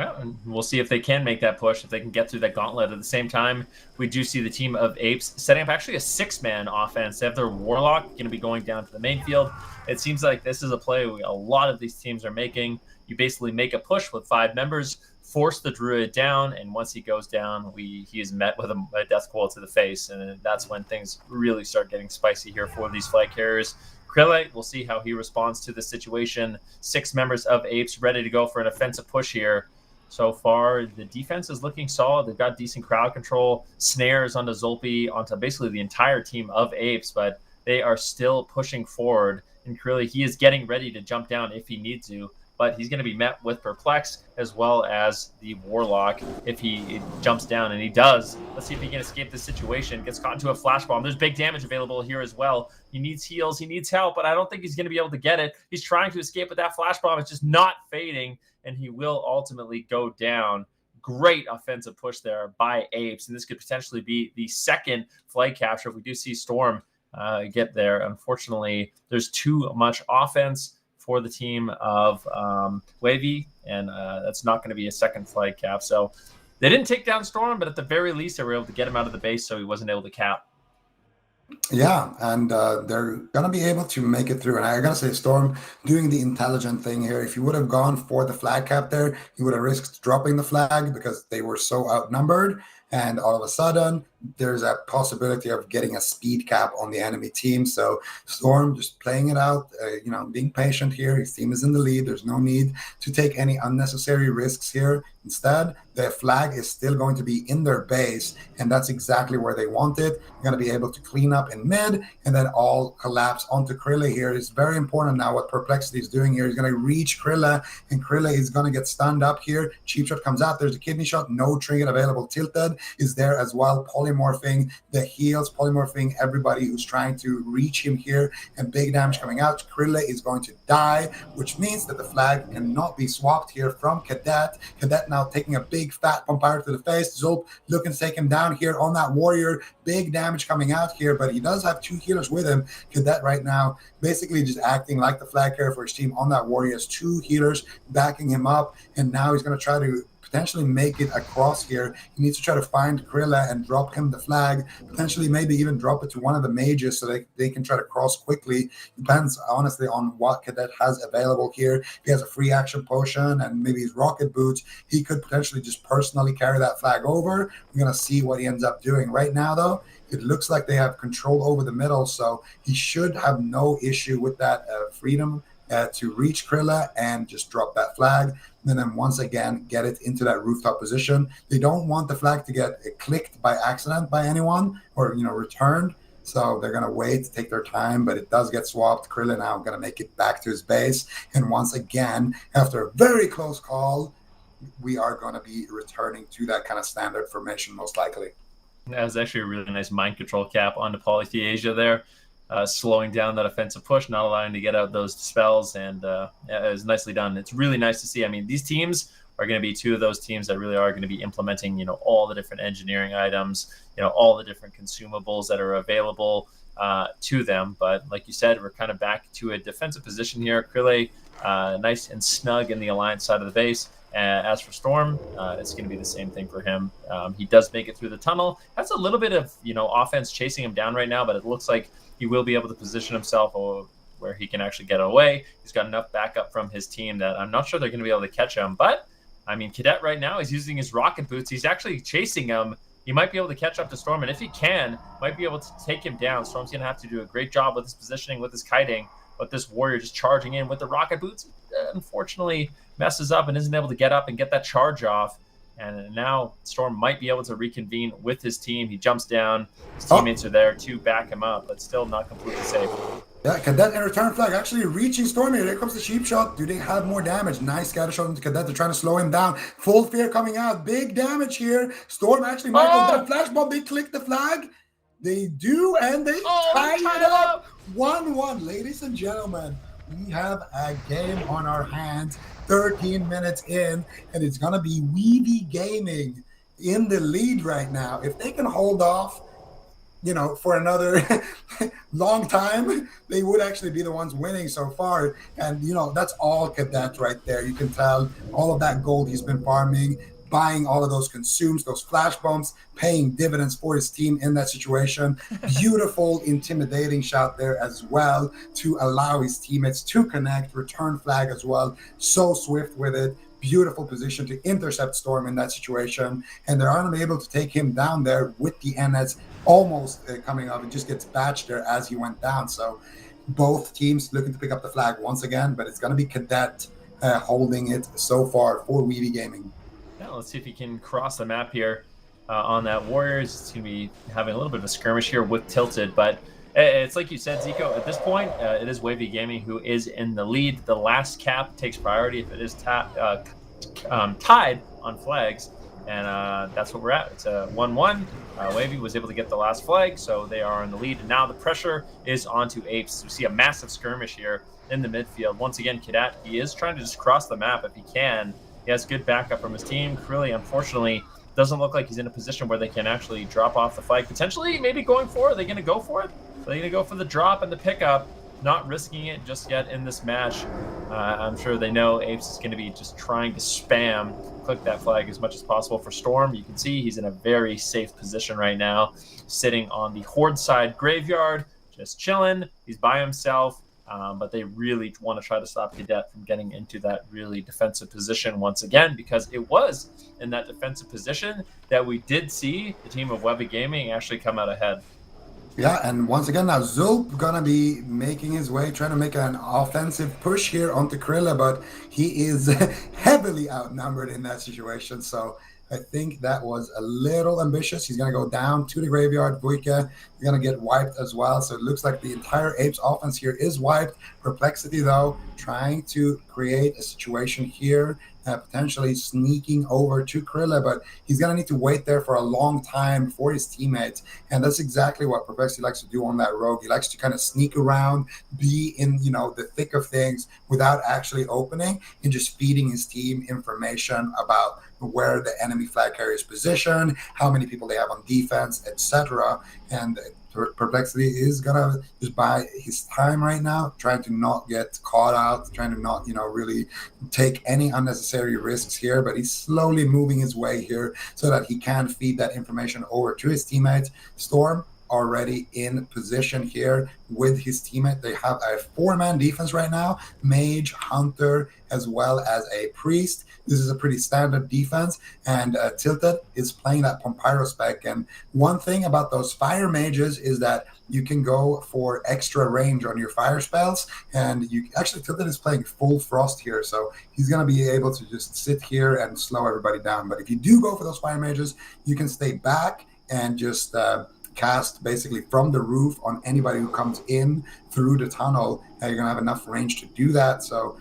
Well, and we'll see if they can make that push, if they can get through that gauntlet. At the same time, we do see the team of Apes setting up actually a 6-man offense. They have their Warlock going to be going down to the main field. It seems like this is a play a lot of these teams are making. You basically make a push with 5 members, force the Druid down, and once he goes down, he is met with a death coil to the face, and that's when things really start getting spicy here for these flag carriers. Krille, we'll see how he responds to the situation. 6 members of Apes ready to go for an offensive push here. So far, the defense is looking solid. They've got decent crowd control, snares onto Zolpi, onto basically the entire team of Apes, but they are still pushing forward. And Krille, he is getting ready to jump down if he needs to, but he's going to be met with Perplex as well as the Warlock if he jumps down, and he does. Let's see if he can escape this situation. Gets caught into a flash bomb. There's big damage available here as well. He needs heals. He needs help, but I don't think he's going to be able to get it. He's trying to escape with that flash bomb. It's just not fading, and he will ultimately go down. Great offensive push there by Apes, and this could potentially be the second flag capture if we do see Storm get there. Unfortunately, there's too much offense for the team of Wavy, and that's not going to be a second flag cap. So they didn't take down Storm, but at the very least, they were able to get him out of the base so he wasn't able to cap. Yeah, and they're going to be able to make it through. And I got to say, Storm doing the intelligent thing here. If you would have gone for the flag cap there, you would have risked dropping the flag because they were so outnumbered. And all of a sudden, there's a possibility of getting a speed cap on the enemy team. So Storm just playing it out, being patient here. His team is in the lead. There's no need to take any unnecessary risks here. Instead, the flag is still going to be in their base, and that's exactly where they want it. They're going to be able to clean up in mid and then all collapse onto Krille here. It's very important now what Perplexity is doing here. He's going to reach Krille, and Krille is going to get stunned up here. Cheap shot comes out. There's a kidney shot. No trinket available. Tilted is there as well. Polymorphing the heals, polymorphing everybody who's trying to reach him here, and big damage coming out. Krille is going to die, which means that the flag cannot be swapped here from Cadet. Cadet now taking a big fat vampire to the face. Zolp looking to take him down here on that warrior. Big damage coming out here, but he does have 2 healers with him. Cadet right now basically just acting like the flag carrier for his team on that warrior. He has 2 healers backing him up, and now he's going to try to potentially make it across here. He needs to try to find Krille and drop him the flag, potentially maybe even drop it to one of the mages so they can try to cross quickly. Depends, honestly, on what Cadet has available here. If he has a free action potion and maybe his rocket boots, he could potentially just personally carry that flag over. We're going to see what he ends up doing. Right now, though, it looks like they have control over the middle, so he should have no issue with that freedom to reach Krille and just drop that flag. And then once again, get it into that rooftop position. They don't want the flag to get clicked by accident by anyone or, returned. So they're going to wait, take their time, but it does get swapped. Krille now going to make it back to his base. And once again, after a very close call, we are going to be returning to that kind of standard formation most likely. That was actually a really nice mind control cap onto Polytheasia there. Slowing down that offensive push, not allowing to get out those dispels, and it was nicely done. It's really nice to see. I mean, these teams are going to be 2 of those teams that really are going to be implementing, all the different engineering items, all the different consumables that are available to them. But like you said, we're kind of back to a defensive position here. Krille, nice and snug in the Alliance side of the base. As for Storm, it's going to be the same thing for him. He does make it through the tunnel. Has a little bit of, offense chasing him down right now, but it looks like he will be able to position himself where he can actually get away. He's got enough backup from his team that I'm not sure they're going to be able to catch him. But, I mean, Cadet right now is using his rocket boots. He's actually chasing him. He might be able to catch up to Storm, and if he can, might be able to take him down. Storm's going to have to do a great job with his positioning, with his kiting, but this warrior just charging in with the rocket boots, unfortunately, messes up and isn't able to get up and get that charge off. And now Storm might be able to reconvene with his team. He jumps down. His teammates are there to back him up, but still not completely safe. Yeah, Cadet and return flag actually reaching Storm here. There comes the sheep shot. Do they have more damage? Nice scatter shot into Cadet. They're trying to slow him down. Full fear coming out. Big damage here. Storm actually might go that flash bomb. They click the flag. They do, and they tie it up. 1-1. Ladies and gentlemen, we have a game on our hands. 13 minutes in, and it's going to be Weeby Gaming in the lead right now. If they can hold off for another long time, they would actually be the ones winning so far. And, that's all Cadet right there. You can tell all of that gold he's been farming, buying all of those consumes, those flash bombs, paying dividends for his team in that situation. Beautiful, intimidating shot there as well to allow his teammates to connect, return flag as well. So swift with it. Beautiful position to intercept Storm in that situation. And they're unable to take him down there with the NS almost coming up. It just gets batched there as he went down. So both teams looking to pick up the flag once again, but it's going to be Cadet holding it so far for Weavy Gaming. Yeah, let's see if he can cross the map here on that Warriors. It's going to be having a little bit of a skirmish here with Tilted, but it's like you said, Zico, at this point, it is Wavy Gaming who is in the lead. The last cap takes priority if it is tied on flags, and that's what we're at. It's a 1-1. Wavy was able to get the last flag, so they are in the lead. And now the pressure is onto Apes. We see a massive skirmish here in the midfield. Once again, Cadet, he is trying to just cross the map if he can. He has good backup from his team. Krilly, unfortunately, doesn't look like he's in a position where they can actually drop off the flag. Potentially, maybe going for it. Are they going to go for it? Are they going to go for the drop and the pickup? Not risking it just yet in this match. I'm sure they know Apes is going to be just trying to spam, click that flag as much as possible for Storm. You can see he's in a very safe position right now, sitting on the Horde side graveyard, just chilling. He's by himself. But they really want to try to stop Cadet from getting into that really defensive position once again, because it was in that defensive position that we did see the team of Webby Gaming actually come out ahead. Yeah, and once again now Zulp gonna be making his way, trying to make an offensive push here onto Krilla, but he is heavily outnumbered in that situation. So I think that was a little ambitious. He's going to go down to the graveyard. Vuika is going to get wiped as well. So it looks like the entire Apes offense here is wiped. Perplexity, though, trying to create a situation here, potentially sneaking over to Krilla, but he's going to need to wait there for a long time for his teammates. And that's exactly what Perplexity likes to do on that rogue. He likes to kind of sneak around, be in, the thick of things without actually opening and just feeding his team information about where the enemy flag carrier is positioned, how many people they have on defense, etc. And Perplexity is gonna just buy his time right now, trying to not get caught out, trying to not, really take any unnecessary risks here. But he's slowly moving his way here so that he can feed that information over to his teammates. Storm already in position here with his teammate. They have a 4-man defense right now, mage, hunter, as well as a priest. This is a pretty standard defense, and Tilted is playing that Pompyro spec. And one thing about those fire mages is that you can go for extra range on your fire spells, and Tilted is playing full frost here, so he's going to be able to just sit here and slow everybody down. But if you do go for those fire mages, you can stay back and just cast basically from the roof on anybody who comes in through the tunnel. You're going to have enough range to do that, so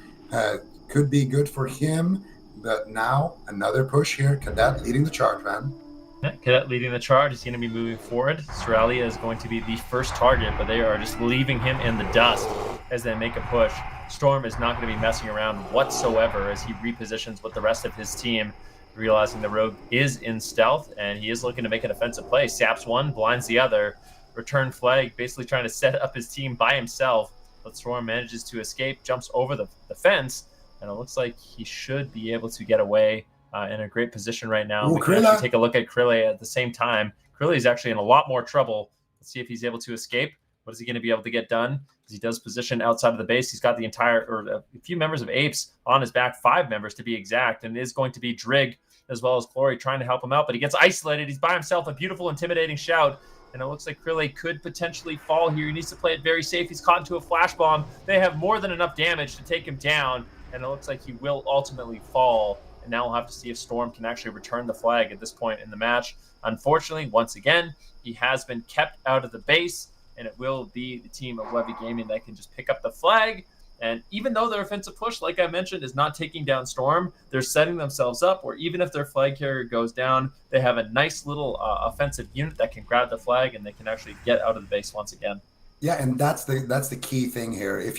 could be good for him. But now another push here. Cadet leading the charge, man. Yeah, Cadet leading the charge is going to be moving forward. Australia is going to be the first target, but they are just leaving him in the dust as they make a push. Storm is not going to be messing around whatsoever as he repositions with the rest of his team, realizing the rogue is in stealth, and he is looking to make an offensive play. Saps one, blinds the other. Return flag, basically trying to set up his team by himself. But Storm manages to escape, jumps over the fence, and it looks like he should be able to get away in a great position right now. Ooh, we can actually take a look at Krille at the same time. Krille is actually in a lot more trouble. Let's see if he's able to escape. What is he going to be able to get done? As he does position outside of the base, he's got the a few members of Apes on his back, 5 members to be exact, and it is going to be Drig as well as Glory trying to help him out, but he gets isolated. He's by himself. A beautiful, intimidating shout. And it looks like Krille could potentially fall here. He needs to play it very safe. He's caught into a flash bomb. They have more than enough damage to take him down, and it looks like he will ultimately fall. And now we'll have to see if Storm can actually return the flag at this point in the match. Unfortunately, once again, he has been kept out of the base, and it will be the team of Webby Gaming that can just pick up the flag. And even though their offensive push, like I mentioned, is not taking down Storm, they're setting themselves up where even if their flag carrier goes down, they have a nice little offensive unit that can grab the flag, and they can actually get out of the base once again. Yeah, and that's the key thing here. If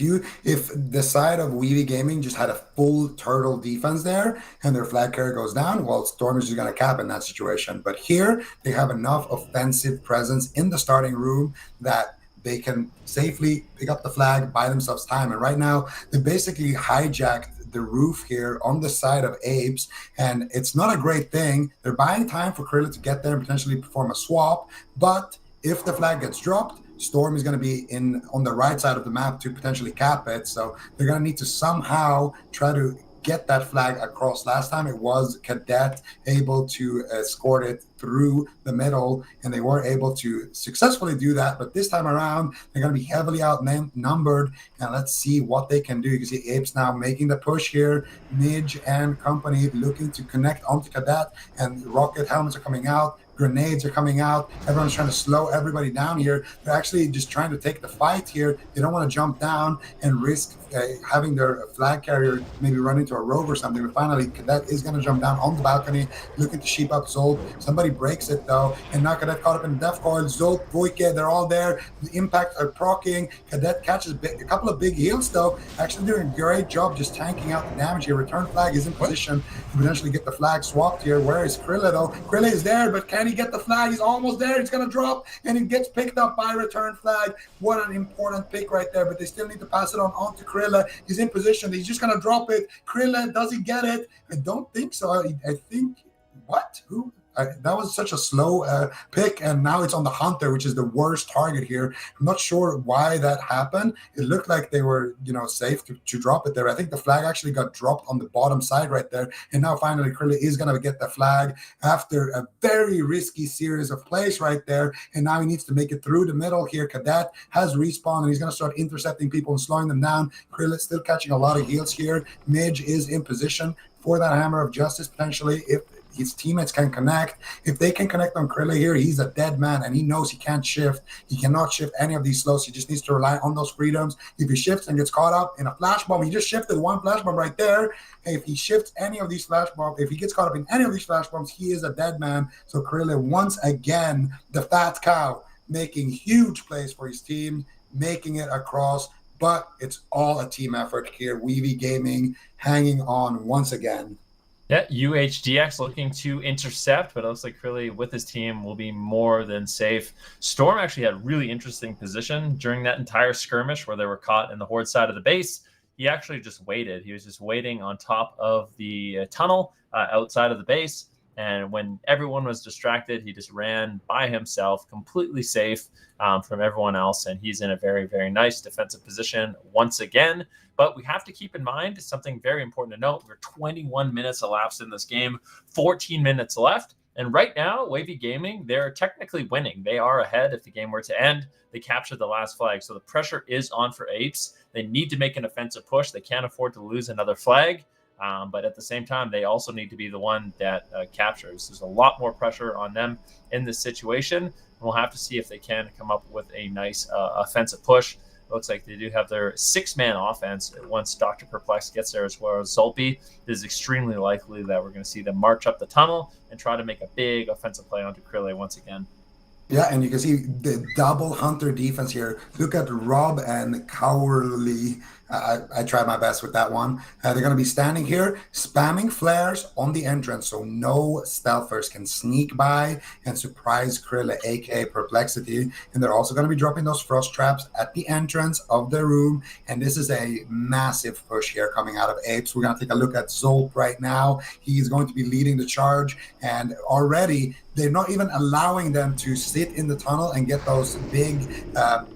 the side of Weavy Gaming just had a full turtle defense there and their flag carrier goes down, well, Storm is just going to cap in that situation. But here they have enough offensive presence in the starting room that they can safely pick up the flag, buy themselves time. And right now they basically hijacked the roof here on the side of Apes, and it's not a great thing. They're buying time for Krilla to get there and potentially perform a swap, but if the flag gets dropped, Storm is going to be on the right side of the map to potentially cap it. So they're going to need to somehow try to get that flag across. Last time it was Cadet able to escort it through the middle, and they were able to successfully do that. But this time around, they're going to be heavily outnumbered, and let's see what they can do. You can see Apes now making the push here. Midge and company looking to connect onto Cadet, and rocket helmets are coming out. Grenades are coming out. Everyone's trying to slow everybody down here. They're actually just trying to take the fight here. They don't want to jump down and risk having their flag carrier maybe run into a rogue or something. But finally, Cadet is going to jump down on the balcony, looking to sheep up Zolt. Somebody breaks it though, and now Cadet caught up in the death coil. Zolt, Voike, they're all there. The impact are proccing. Cadet catches a couple of big heals though. Actually doing a great job just tanking out the damage here. Return flag is in position to potentially get the flag swapped here. Where is Krilla though? Krilla is there, but can he get the flag? He's almost there. It's going to drop, and it gets picked up by return flag. What an important pick right there, but they still need to pass it on to Krilla. He's in position. He's just going to drop it. Krilla, does he get it? I don't think so. I think, what? Who? That was such a slow pick, and now it's on the Hunter, which is the worst target here. I'm not sure why that happened. It looked like they were, safe to drop it there. I think the flag actually got dropped on the bottom side right there, and now finally Krilla is going to get the flag after a very risky series of plays right there, and now he needs to make it through the middle here. Cadet has respawn, and he's going to start intercepting people and slowing them down. Krilla still catching a lot of heals here. Midge is in position for that Hammer of Justice potentially if his teammates can connect. If they can connect on Krilla here, he's a dead man, and he knows he can't shift. He cannot shift any of these slows. He just needs to rely on those freedoms. If he shifts and gets caught up in a flash bomb, he just shifted one flash bomb right there. If he shifts any of these flash bombs, if he gets caught up in any of these flash bombs, he is a dead man. So Krilla, once again, the fat cow, making huge plays for his team, making it across, but it's all a team effort here. Weavy Gaming hanging on once again. Yeah, UHDX looking to intercept, but it looks like Krilla with his team will be more than safe. Storm actually had really interesting position during that entire skirmish where they were caught in the Horde side of the base. He actually just waited. He was just waiting on top of the tunnel outside of the base. And when everyone was distracted, he just ran by himself, completely safe from everyone else. And he's in a very, very nice defensive position once again. But we have to keep in mind something very important to note. We're 21 minutes elapsed in this game, 14 minutes left. And right now, Wavy Gaming, they're technically winning. They are ahead. If the game were to end, they captured the last flag. So the pressure is on for Apes. They need to make an offensive push. They can't afford to lose another flag. But at the same time, they also need to be the one that captures. There's a lot more pressure on them in this situation. And we'll have to see if they can come up with a nice offensive push. It looks like they do have their 6-man offense. Once Dr. Perplex gets there, as well as Zolpi, it is extremely likely that we're going to see them march up the tunnel and try to make a big offensive play onto Krilla once again. Yeah, and you can see the double Hunter defense here. Look at Rob and Cowardly. I tried my best with that one. They're going to be standing here, spamming flares on the entrance, so no stealthers can sneak by and surprise Krilla, aka Perplexity. And they're also going to be dropping those frost traps at the entrance of the room. And this is a massive push here coming out of Apes. We're going to take a look at Zolp right now. He's going to be leading the charge, and already they're not even allowing them to sit in the tunnel and get those big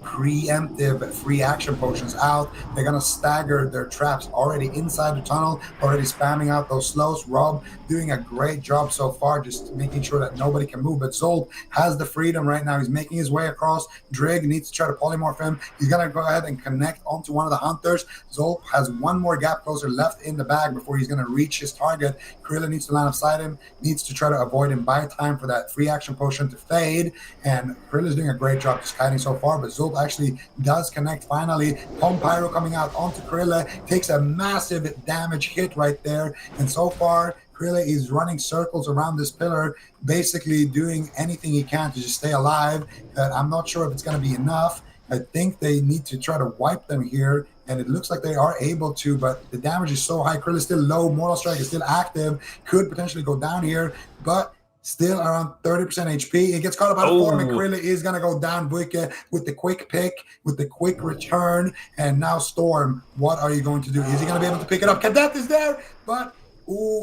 preemptive free action potions out. They're going to stagger their traps already inside the tunnel, already spamming out those slows. Rob doing a great job so far, just making sure that nobody can move. But Zolp has the freedom right now. He's making his way across. Drig needs to try to polymorph him. He's going to go ahead and connect onto one of the Hunters. Zolp has one more gap closer left in the bag before he's going to reach his target. Krilla needs to line beside him, needs to try to avoid him, buy time for that free action potion to fade. And Krilla's doing a great job just kiting so far, but Zolp actually does connect finally. Palm Pyro coming out onto Krilla, takes a massive damage hit right there. And so far, Krilla is running circles around this pillar, basically doing anything he can to just stay alive. I'm not sure if it's going to be enough. I think they need to try to wipe them here, and it looks like they are able to, but the damage is so high. Krill is still low. Mortal Strike is still active. Could potentially go down here, but still around 30% HP. It gets caught up out of form, and Krill is going to go down with the quick pick, with the quick return. And now Storm, what are you going to do? Is he going to be able to pick it up? Cadet is there, but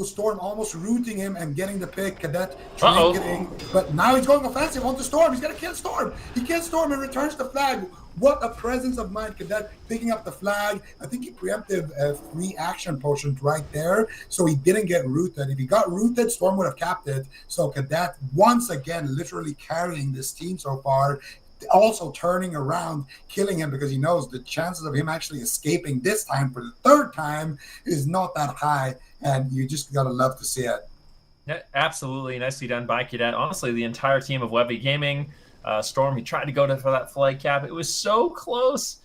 Storm almost rooting him and getting the pick. Cadet trinketing, but now he's going offensive onto Storm. He's going to kill Storm. He kills Storm and returns the flag. What a presence of mind, Cadet, picking up the flag. I think he preempted a free action potion right there, so he didn't get rooted. If he got rooted, Storm would have capped it. So Cadet, once again, literally carrying this team so far, also turning around, killing him, because he knows the chances of him actually escaping this time for the third time is not that high, and you just gotta love to see it. Yeah, absolutely. Nicely done by Cadet. Honestly, the entire team of Webby Gaming, Storm, he tried to go for that flag cap. It was so close.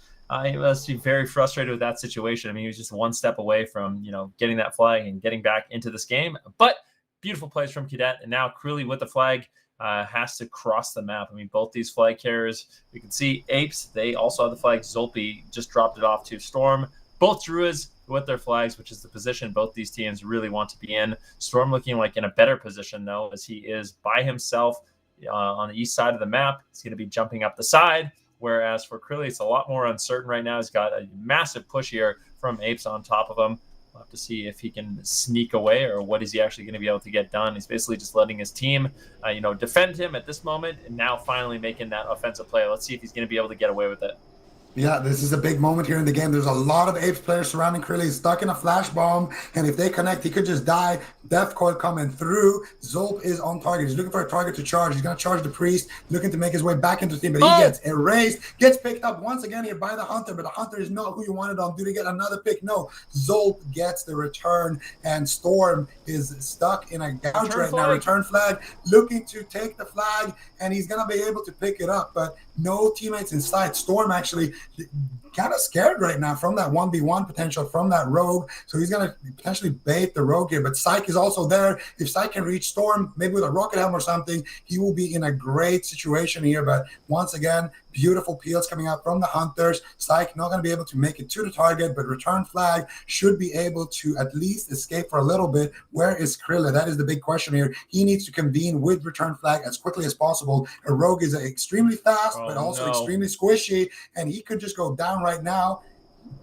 He must be very frustrated with that situation. I mean, he was just one step away from, getting that flag and getting back into this game. But beautiful plays from Cadet. And now Crilly with the flag has to cross the map. I mean, both these flag carriers, we can see Apes, they also have the flag. Zolpi just dropped it off to Storm. Both Druids with their flags, which is the position both these teams really want to be in. Storm looking like in a better position, though, as he is by himself on the east side of the map. He's going to be jumping up the side, whereas for Crilly, it's a lot more uncertain right now. He's got a massive push here from Apes on top of him. We'll have to see if he can sneak away or what is he actually going to be able to get done. He's basically just letting his team, defend him at this moment, and now finally making that offensive play. Let's see if he's going to be able to get away with it. Yeah, this is a big moment here in the game. There's a lot of Apes players surrounding Crilly. He's stuck in a flash bomb, and if they connect, he could just die. Death Coil coming through. Zolp is on target. He's looking for a target to charge. He's going to charge the Priest, looking to make his way back into the team, but he gets erased, gets picked up once again here by the Hunter, but the Hunter is not who you wanted on. Do they get another pick? No. Zolp gets the return, and Storm is stuck in a gouge right now. Return flag, looking to take the flag, and he's going to be able to pick it up, but no teammates inside. Storm actually kind of scared right now from that 1v1 potential from that rogue, so he's going to potentially bait the rogue here, but Psyche is also there. If Psyche can reach Storm, maybe with a rocket helm or something, he will be in a great situation here, but once again, beautiful peels coming out from the Hunters. Psyche not going to be able to make it to the target, but return flag should be able to at least escape for a little bit. Where is Krilla? That is the big question here. He needs to convene with return flag as quickly as possible. A rogue is extremely fast, but also extremely squishy, and he could just go down right now.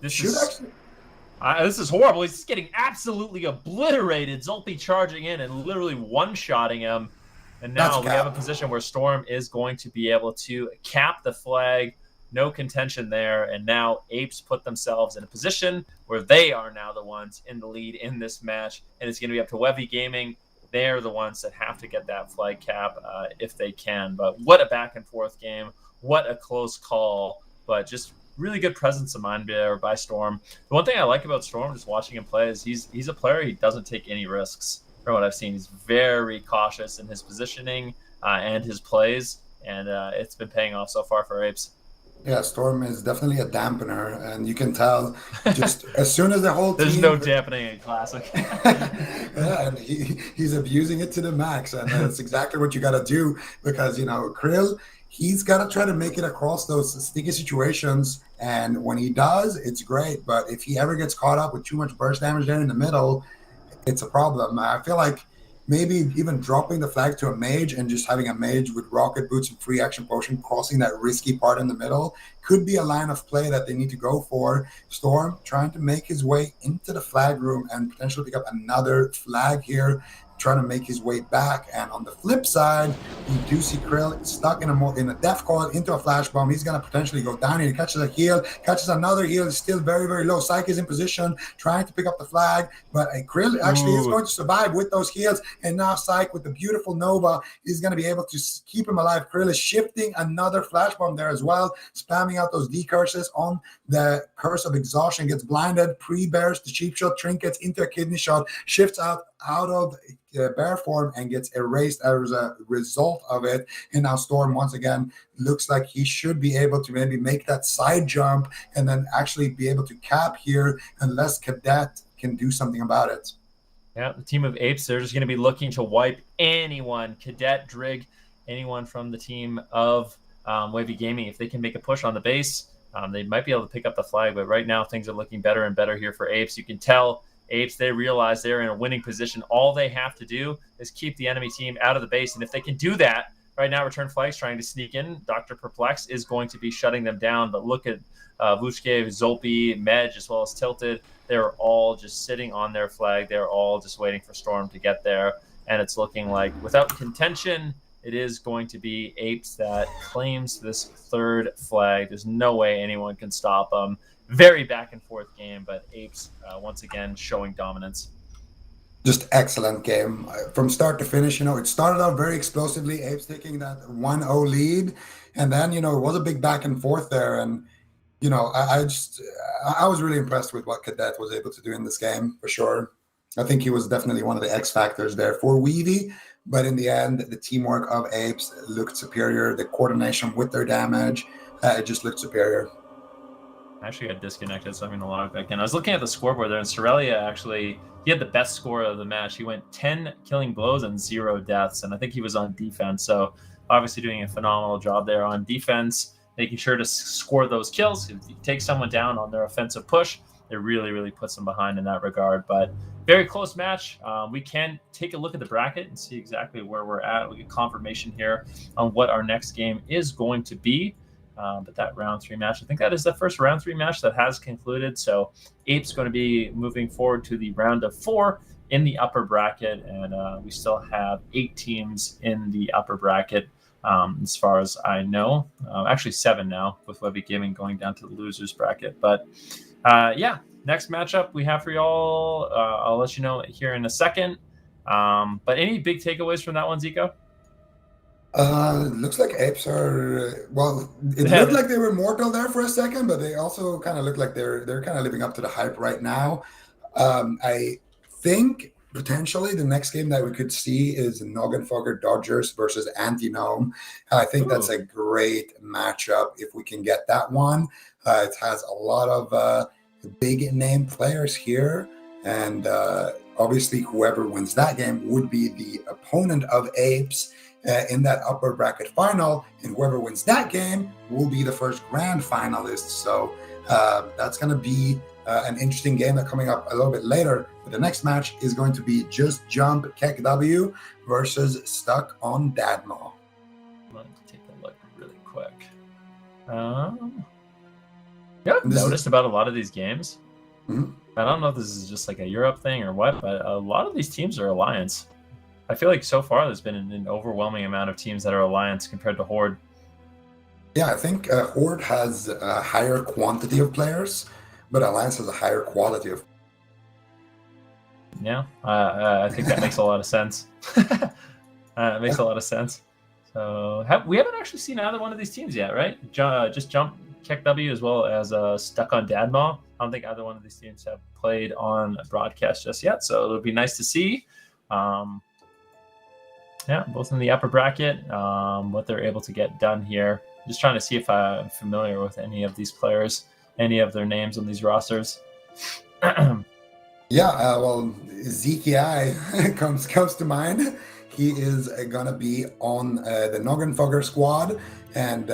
This is horrible. He's just getting absolutely obliterated. Zolpi charging in and literally one-shotting him. And now we have a position where Storm is going to be able to cap the flag. No contention there. And now Apes put themselves in a position where they are now the ones in the lead in this match. And it's going to be up to Webby Gaming. They're the ones that have to get that flag cap if they can. But what a back-and-forth game. What a close call. But just really good presence of mind there by Storm. The one thing I like about Storm, just watching him play, is he's a player. He doesn't take any risks. From what I've seen, he's very cautious in his positioning and his plays, and it's been paying off so far for Apes. Yeah, Storm is definitely a dampener, and you can tell just as soon as the whole team... There's no dampening in Classic. Yeah, and he's abusing it to the max, and that's exactly what you got to do, because, Krill, he's got to try to make it across those sticky situations, and when he does, it's great, but if he ever gets caught up with too much burst damage there in the middle, it's a problem. I feel like maybe even dropping the flag to a mage and just having a mage with rocket boots and free action potion crossing that risky part in the middle could be a line of play that they need to go for. Storm trying to make his way into the flag room and potentially pick up another flag here, trying to make his way back. And on the flip side, you do see Krill stuck in a death coil into a flash bomb. He's going to potentially go down here. He catches a heal, catches another heal. He's still very, very low. Psyche is in position, trying to pick up the flag, but Krill actually is going to survive with those heals. And now Psyche with the beautiful Nova is going to be able to keep him alive. Krill is shifting another flash bomb there as well, spamming out those decurses on the Curse of Exhaustion, gets blinded, pre-bears the cheap shot, trinkets into a kidney shot, shifts out of bear form and gets erased as a result of it. And now Storm once again looks like he should be able to maybe make that side jump and then actually be able to cap here unless Cadet can do something about it. Yeah, the team of Apes, they're just going to be looking to wipe anyone, Cadet, Drig, anyone from the team of Wavy Gaming, if they can make a push on the base, they might be able to pick up the flag. But right now, things are looking better and better here for Apes. You can tell Apes, they realize they're in a winning position. All they have to do is keep the enemy team out of the base. And if they can do that, right now, Return Flag's trying to sneak in. Dr. Perplex is going to be shutting them down. But look at Vushke, Zolpi, Medj, as well as Tilted. They're all just sitting on their flag. They're all just waiting for Storm to get there. And it's looking like, without contention, it is going to be Apes that claims this third flag. There's no way anyone can stop them. Very back and forth game, but Apes once again showing dominance. Just excellent game from start to finish. It started out very explosively, Apes taking that 1-0 lead, and then it was a big back and forth there. And I was really impressed with what Cadet was able to do in this game, for sure. I think he was definitely one of the X factors there for Weavy, but in the end, the teamwork of Apes looked superior. The coordination with their damage, it just looked superior. I actually got disconnected, so I'm going to log back in. I was looking at the scoreboard there, and Sorelia actually, he had the best score of the match. He went 10 killing blows and 0 deaths, and I think he was on defense. So obviously doing a phenomenal job there on defense, making sure to score those kills. If you take someone down on their offensive push, it really, really puts them behind in that regard. But very close match. We can take a look at the bracket and see exactly where we're at. We get confirmation here on what our next game is going to be. But that round 3 match, I think that is the first round 3 match that has concluded. So Ape's going to be moving forward to the round of 4 in the upper bracket. And we still have 8 teams in the upper bracket. As far as I know, actually 7 now, with Webby Gaming going down to the losers bracket. But yeah, next matchup we have for y'all, I'll let you know here in a second. But any big takeaways from that one, Zico? Looks like Apes are, well, it looked like they were mortal there for a second, but they also kind of look like they're kind of living up to the hype right now. I think potentially the next game that we could see is Noggenfogger Dodgers versus Anti-Gnome. I think that's a great matchup if we can get that one. It has a lot of big name players here, and obviously whoever wins that game would be the opponent of Apes in that upper bracket final, and whoever wins that game will be the first grand finalist. So that's going to be an interesting game that's coming up a little bit later. But the next match is going to be Just Jump KEKW versus Stuck on Dadmaw. Let me take a look really quick. Yeah, I've noticed about a lot of these games. Mm-hmm. I don't know if this is just like a Europe thing or what, but a lot of these teams are Alliance. I feel like so far there's been an overwhelming amount of teams that are Alliance compared to Horde. Yeah, I think Horde has a higher quantity of players, but Alliance has a higher quality of. Yeah, I think that makes a lot of sense. It makes a lot of sense. So we haven't actually seen either one of these teams yet, right? Just Jump KEKW as well as Stuck on Dadmaw. I don't think either one of these teams have played on broadcast just yet, so it'll be nice to see. Yeah, both in the upper bracket, what they're able to get done here. Just trying to see if I'm familiar with any of these players, any of their names on these rosters. Yeah, well, ZKI comes to mind. He is going to be on the Noggenfogger squad, and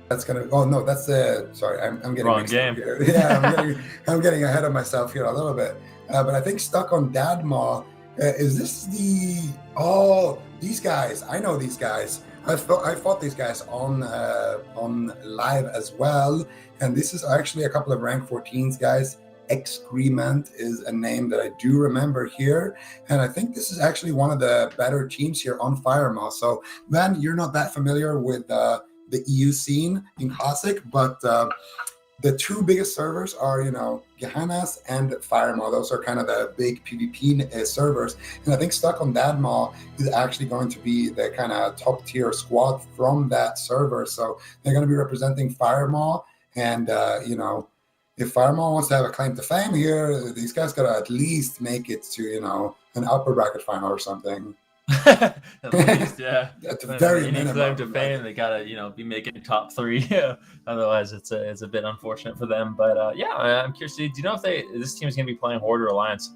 that's going to. Oh no, that's the. Sorry, I'm getting wrong game here. Yeah, I'm getting ahead of myself here a little bit. But I think Stuck on Dadmaw. Is this the? Oh, these guys. I know these guys. I fought these guys on live as well, and this is actually a couple of rank 14s guys. Excrement is a name that I do remember here, and I think this is actually one of the better teams here on Firemaw. So, Van, you're not that familiar with the EU scene in Classic, but the two biggest servers are, Gehennas and Firemaw. Those are kind of the big PvP servers. And I think Stuck on Dadmaw is actually going to be the kind of top tier squad from that server. So they're going to be representing Firemaw. And, if Firemaw wants to have a claim to fame here, these guys got to at least make it to, an upper bracket final or something. At least, yeah. That's very any claim to fame, they gotta, be making top 3. Otherwise, it's a bit unfortunate for them. But yeah, I'm curious. Do you know if this team is gonna be playing Horde or Alliance?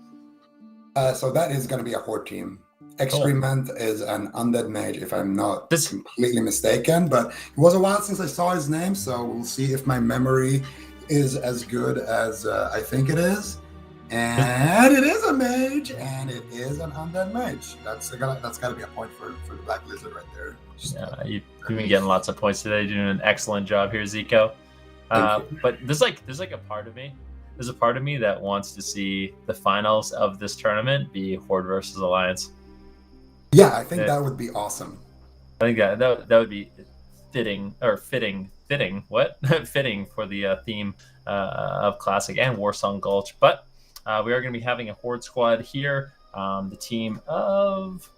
So that is going to be a Horde team. Excrement is an undead mage, if I'm not This completely mistaken. But it was a while since I saw his name, so we'll see if my memory is as good as I think it is. And it is a mage, and it is an undead mage. That's got to be a point for the Black Lizard right there. you've been getting lots of points today. Doing an excellent job here, Zico. But there's like a part of me. There's a part of me that wants to see the finals of this tournament be Horde versus Alliance. Yeah, I think that would be awesome. I think that would be fitting what fitting for the theme of Classic and Warsong Gulch. But we are going to be having a Horde squad here. The team of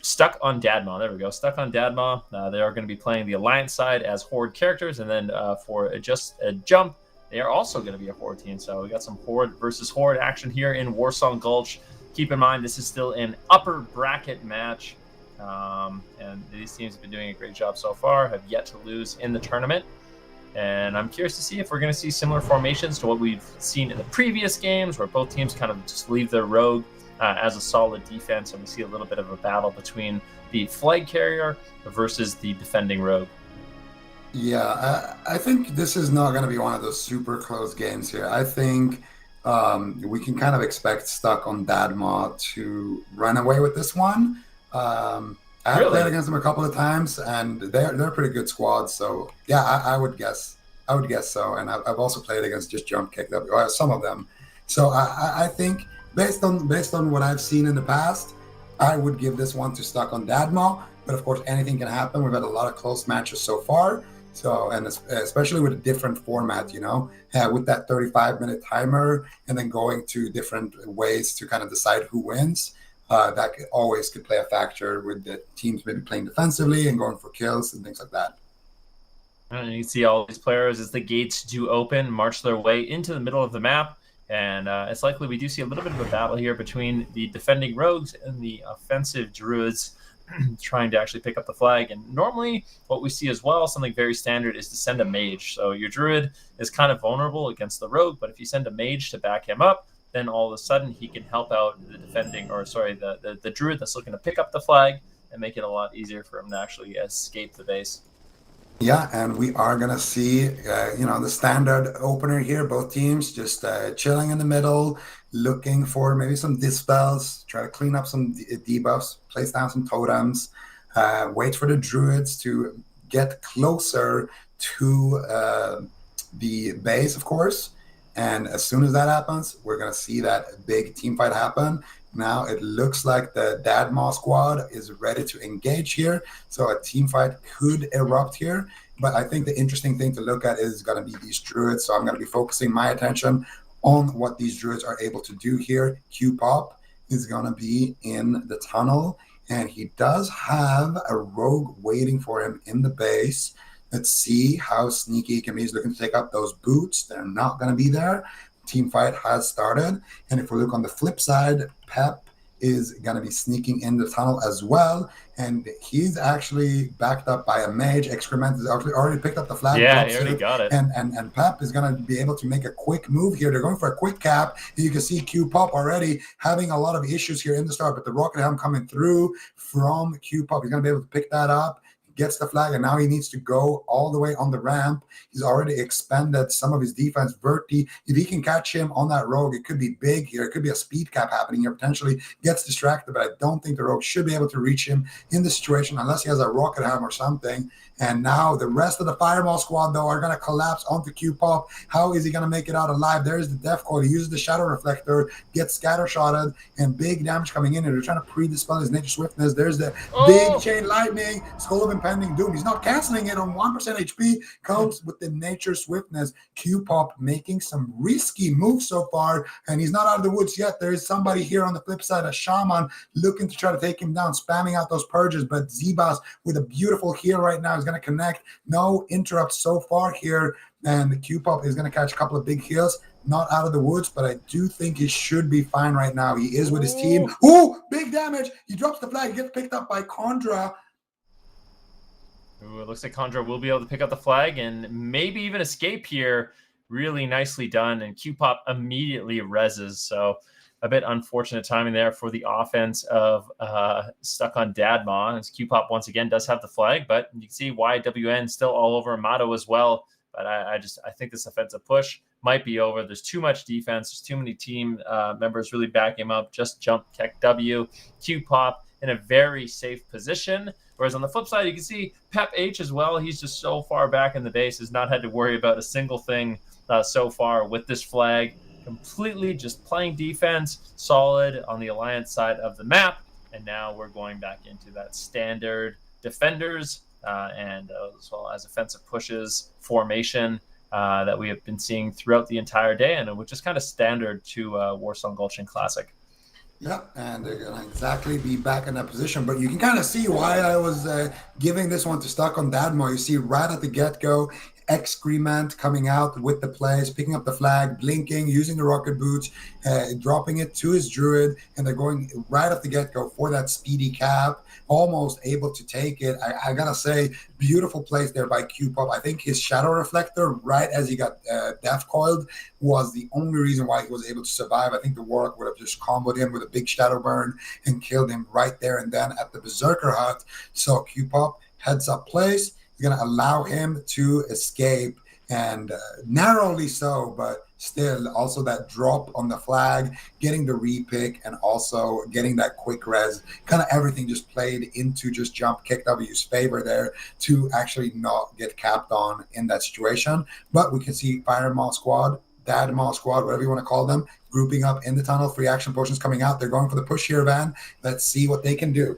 Stuck on Dadma. There we go. Stuck on Dadma. They are going to be playing the Alliance side as Horde characters, and then for just a jump, they are also going to be a Horde team. So we got some Horde versus Horde action here in Warsong Gulch. Keep in mind, this is still an upper bracket match. And these teams have been doing a great job so far, have yet to lose in the tournament. And I'm curious to see if we're going to see similar formations to what we've seen in the previous games, where both teams kind of just leave their rogue as a solid defense, and we see a little bit of a battle between the flag carrier versus the defending rogue. Yeah, I think this is not going to be one of those super close games here. I think we can kind of expect Stuck on Dadma to run away with this one. I've played against them a couple of times, and they're a pretty good squad. So yeah, I would guess so. And I've also played against just Jump Kick, some of them. So I think based on what I've seen in the past, I would give this one to Stuck on Dadma. But of course, anything can happen. We've had a lot of close matches so far. So, and especially with a different format, with that 35-minute timer, and then going to different ways to kind of decide who wins. That always could play a factor with the teams maybe playing defensively and going for kills and things like that. And you see all these players as the gates do open, march their way into the middle of the map. And it's likely we do see a little bit of a battle here between the defending rogues and the offensive druids trying to actually pick up the flag. And normally what we see as well, something very standard, is to send a mage. So your druid is kind of vulnerable against the rogue, but if you send a mage to back him up, then all of a sudden he can help out the the druid that's looking to pick up the flag and make it a lot easier for him to actually escape the base. Yeah, and we are going to see, the standard opener here, both teams just chilling in the middle, looking for maybe some dispels, try to clean up some debuffs, place down some totems, wait for the druids to get closer to the base, of course. And as soon as that happens, we're going to see that big team fight happen. Now it looks like the Dadma squad is ready to engage here. So a team fight could erupt here. But I think the interesting thing to look at is going to be these druids. So I'm going to be focusing my attention on what these druids are able to do here. Q-Pop is going to be in the tunnel. And he does have a rogue waiting for him in the base. Let's see how sneaky he can be. He's looking to take up those boots. They're not going to be there. Team fight has started. And if we look on the flip side, Pep is going to be sneaking in the tunnel as well. And he's actually backed up by a mage. Excrement has actually already picked up the flag. Yeah, he already got it. And Pep is going to be able to make a quick move here. They're going for a quick cap. And you can see Q-Pop already having a lot of issues here in the start. But the Rocket Helm coming through from Q-Pop, he's going to be able to pick that up. Gets the flag, and now he needs to go all the way on the ramp. He's already expended some of his defense. Verti, if he can catch him on that rogue, it could be big here. It could be a speed cap happening here. Potentially gets distracted, but I don't think the rogue should be able to reach him in this situation unless he has a rocket ham or something. And now the rest of the Fireball squad, though, are going to collapse onto Q-Pop. How is he going to make it out alive? There's the Death Coil. He uses the Shadow Reflector, gets scatter-shotted, and big damage coming in. And they're trying to pre-dispel his Nature Swiftness. There's the big Chain Lightning, Skull of Impending Doom. He's not canceling it on 1% HP. Comes with the Nature Swiftness. Q-Pop making some risky moves so far, and he's not out of the woods yet. There is somebody here on the flip side, a Shaman, looking to try to take him down, spamming out those purges. But Zebas with a beautiful heal right now is going to connect. No interrupts so far here, and the Q-Pop is going to catch a couple of big heals. Not out of the woods, but I do think he should be fine right now. He is with his team. Ooh, big damage. He drops the flag. He gets picked up by Kondra. Ooh, it looks like Kondra will be able to pick up the flag and maybe even escape here. really nicely done, and Q-Pop immediately reses. So a bit unfortunate timing there for the offense of Stuck on Dadma, as Q-Pop once again does have the flag, but you can see YWN still all over Amato as well. But I think this offensive push might be over. There's too much defense. There's too many team members really backing him up. Just jump Keck W. Q-Pop in a very safe position. Whereas on the flip side, you can see Pep H as well. He's just so far back in the base, has not had to worry about a single thing so far with this flag. Completely just playing defense, solid on the Alliance side of the map. And now we're going back into that standard defenders and as well as offensive pushes formation that we have been seeing throughout the entire day, and which is kind of standard to Warsong Gulchen Classic. Yeah, and they're going to exactly be back in that position. But you can kind of see why I was giving this one to Stuck on Dadma. You see right at the get-go, Excrement coming out with the plays, picking up the flag, blinking, using the rocket boots, dropping it to his druid, and they're going right at the get-go for that speedy cap, almost able to take it. I gotta say, beautiful plays there by Q-Pop. I think his Shadow Reflector, right as he got death coiled, was the only reason why he was able to survive. I think the Warlock would have just comboed him with a big Shadow Burn and killed him right there and then at the Berserker Hut. So Q-Pop heads up plays. Going to allow him to escape, and narrowly so, but still also that drop on the flag, getting the repick, and also getting that quick res. Kind of everything just played into just jump Kick W's favor there to actually not get capped on in that situation. But we can see Firemaw Squad, Dadmaw Squad, whatever you want to call them, grouping up in the tunnel. Free action potions coming out. They're going for the push here, Van. Let's see what they can do.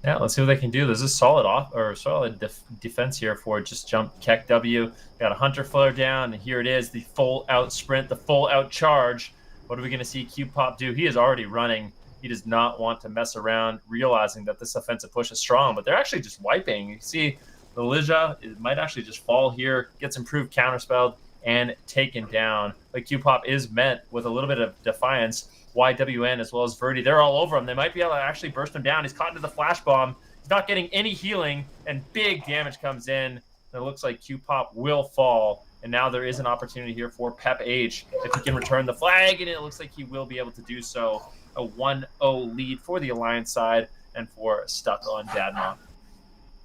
Yeah, let's see what they can do. There's a solid defense here for just jump Keck W. Got a Hunter Flare down, and here it is, the full out sprint, the full out charge. What are we going to see Q-Pop do? He is already running. He does not want to mess around, realizing that this offensive push is strong, but they're actually just wiping. You see the Lyja might actually just fall here, gets improved counterspelled, and taken down. But Q-Pop is met with a little bit of defiance. YWN as well as Verdi, they're all over him. They might be able to actually burst him down. He's caught into the flash bomb. He's not getting any healing, and big damage comes in. And it looks like Q-Pop will fall. And now there is an opportunity here for Pep H if he can return the flag, and it looks like he will be able to do so. A 1-0 lead for the Alliance side and for Stuck on Dadma.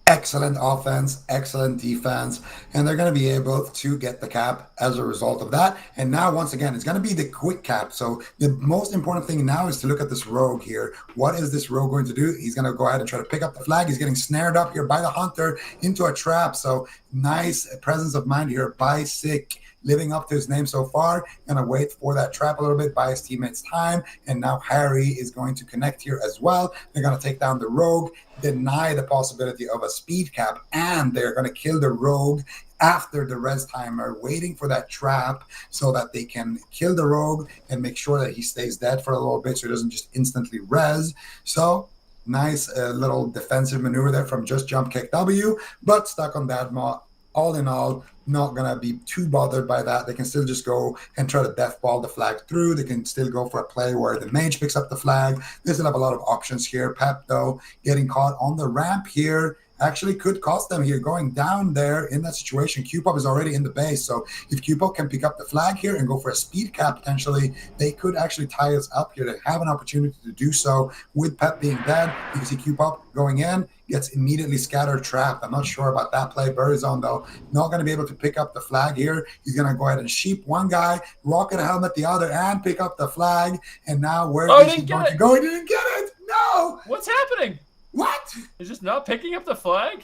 Excellent offense, excellent defense, and they're going to be able to get the cap as a result of that. And now, once again, it's going to be the quick cap. So the most important thing now is to look at this rogue here. What is this rogue going to do? He's going to go ahead and try to pick up the flag. He's getting snared up here by the Hunter into a trap. So nice presence of mind here by Sick, living up to his name so far. Gonna wait for that trap a little bit, buy his teammates time, and now Harry is going to connect here as well. They're gonna take down the rogue, deny the possibility of a speed cap, and they're gonna kill the rogue after the res timer, waiting for that trap so that they can kill the rogue and make sure that he stays dead for a little bit so he doesn't just instantly res. So nice little defensive maneuver there from just jump Kick W, but Stuck on Dadma. All in all, not going to be too bothered by that. They can still just go and try to death ball the flag through. They can still go for a play where the mage picks up the flag. They still have a lot of options here. Pep, though, getting caught on the ramp here actually could cost them here. Going down there in that situation, Q-Pop is already in the base. So if Q-Pop can pick up the flag here and go for a speed cap, potentially, they could actually tie us up here. They have an opportunity to do so with Pep being dead. You can see Q-Pop going in, gets immediately scattered trapped. I'm not sure about that play. Buryzone, though, not going to be able to pick up the flag here. He's going to go ahead and sheep one guy, rocket a helmet the other, and pick up the flag. And now where is he going to go? He didn't get it. No. What's happening? What? He's just not picking up the flag?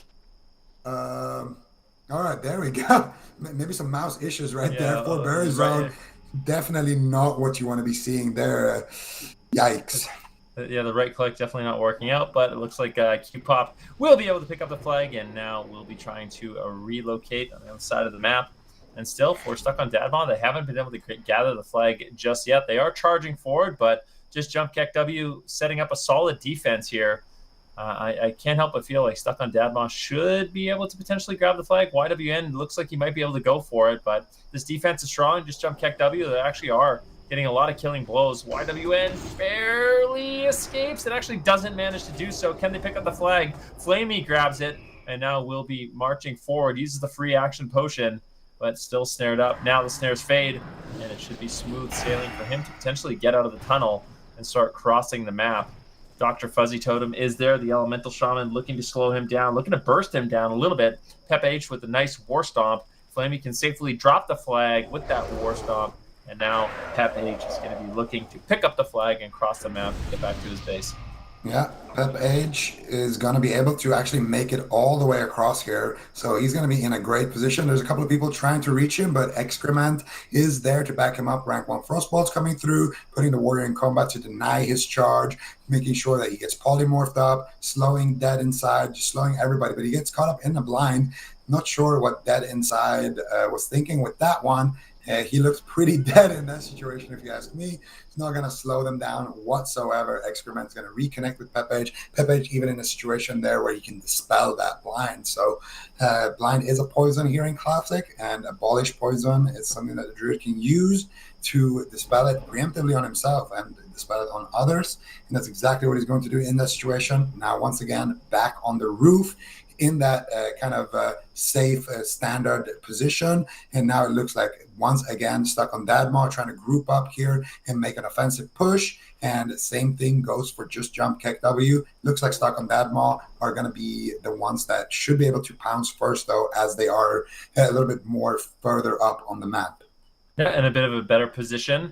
All right, there we go. Maybe some mouse issues right there for Buryzone. Right. Definitely not what you want to be seeing there. Yikes. Yeah, the right click definitely not working out, but it looks like Q-Pop will be able to pick up the flag, and now we'll be trying to relocate on the other side of the map. And still, for Stuck on Dadma, they haven't been able to gather the flag just yet. They are charging forward, but just jump Keck W setting up a solid defense here. I can't help but feel like Stuck on Dadma should be able to potentially grab the flag. YWN looks like he might be able to go for it, but this defense is strong. Just jump Keck W. They actually are getting a lot of killing blows. YWN barely escapes. It actually doesn't manage to do so. Can they pick up the flag? Flamey grabs it, and now we'll be marching forward. Uses the free action potion. but still snared up. Now the snares fade, and it should be smooth sailing for him to potentially get out of the tunnel and start crossing the map. Dr. Fuzzy Totem is there, the Elemental Shaman looking to slow him down, looking to burst him down a little bit. Pep H with a nice War Stomp. Flamey can safely drop the flag with that War Stomp, and now Pep H is going to be looking to pick up the flag and cross the map to get back to his base. Yeah, Pep Age is going to be able to actually make it all the way across here. So he's going to be in a great position. There's a couple of people trying to reach him, but Excrement is there to back him up. Rank 1 Frostbolt's coming through, putting the warrior in combat to deny his charge, making sure that he gets polymorphed up, slowing Dead Inside, just slowing everybody. But he gets caught up in the blind. Not sure what Dead Inside was thinking with that one. He looks pretty dead in that situation, if you ask me. He's not going to slow them down whatsoever. Excrement's going to reconnect with Pep Age. Pep Age even in a situation there where he can dispel that blind. So blind is a poison here in Classic, and abolish poison is something that the Druid can use to dispel it preemptively on himself and dispel it on others. And that's exactly what he's going to do in that situation. Now, once again, back on the roof, in that kind of safe standard position. And now it looks like once again stuck on Dadma, trying to group up here and make an offensive push. And same thing goes for Just Jump KW. Looks like stuck on Dadma are going to be the ones that should be able to pounce first, though, as they are a little bit more further up on the map. Yeah, in a bit of a better position.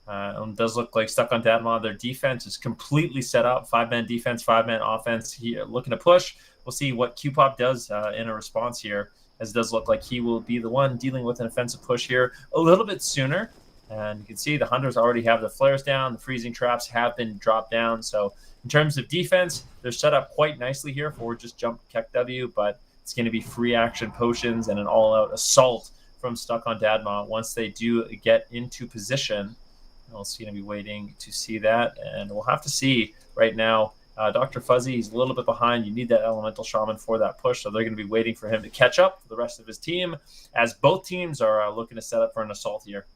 It does look like stuck on Dadma. Their defense is completely set up. 5-man defense, 5-man offense here, looking to push. We'll see what Q-Pop does in a response here, as it does look like he will be the one dealing with an offensive push here a little bit sooner. And you can see the Hunters already have the flares down. The freezing traps have been dropped down. So in terms of defense, they're set up quite nicely here for Just Jump KW, but it's going to be free action potions and an all-out assault from Stuck on Dadma once they do get into position. We'll see, going to be waiting to see that, and we'll have to see right now. Dr. Fuzzy, he's a little bit behind. You need that Elemental Shaman for that push, so they're going to be waiting for him to catch up for the rest of his team, as both teams are looking to set up for an assault here.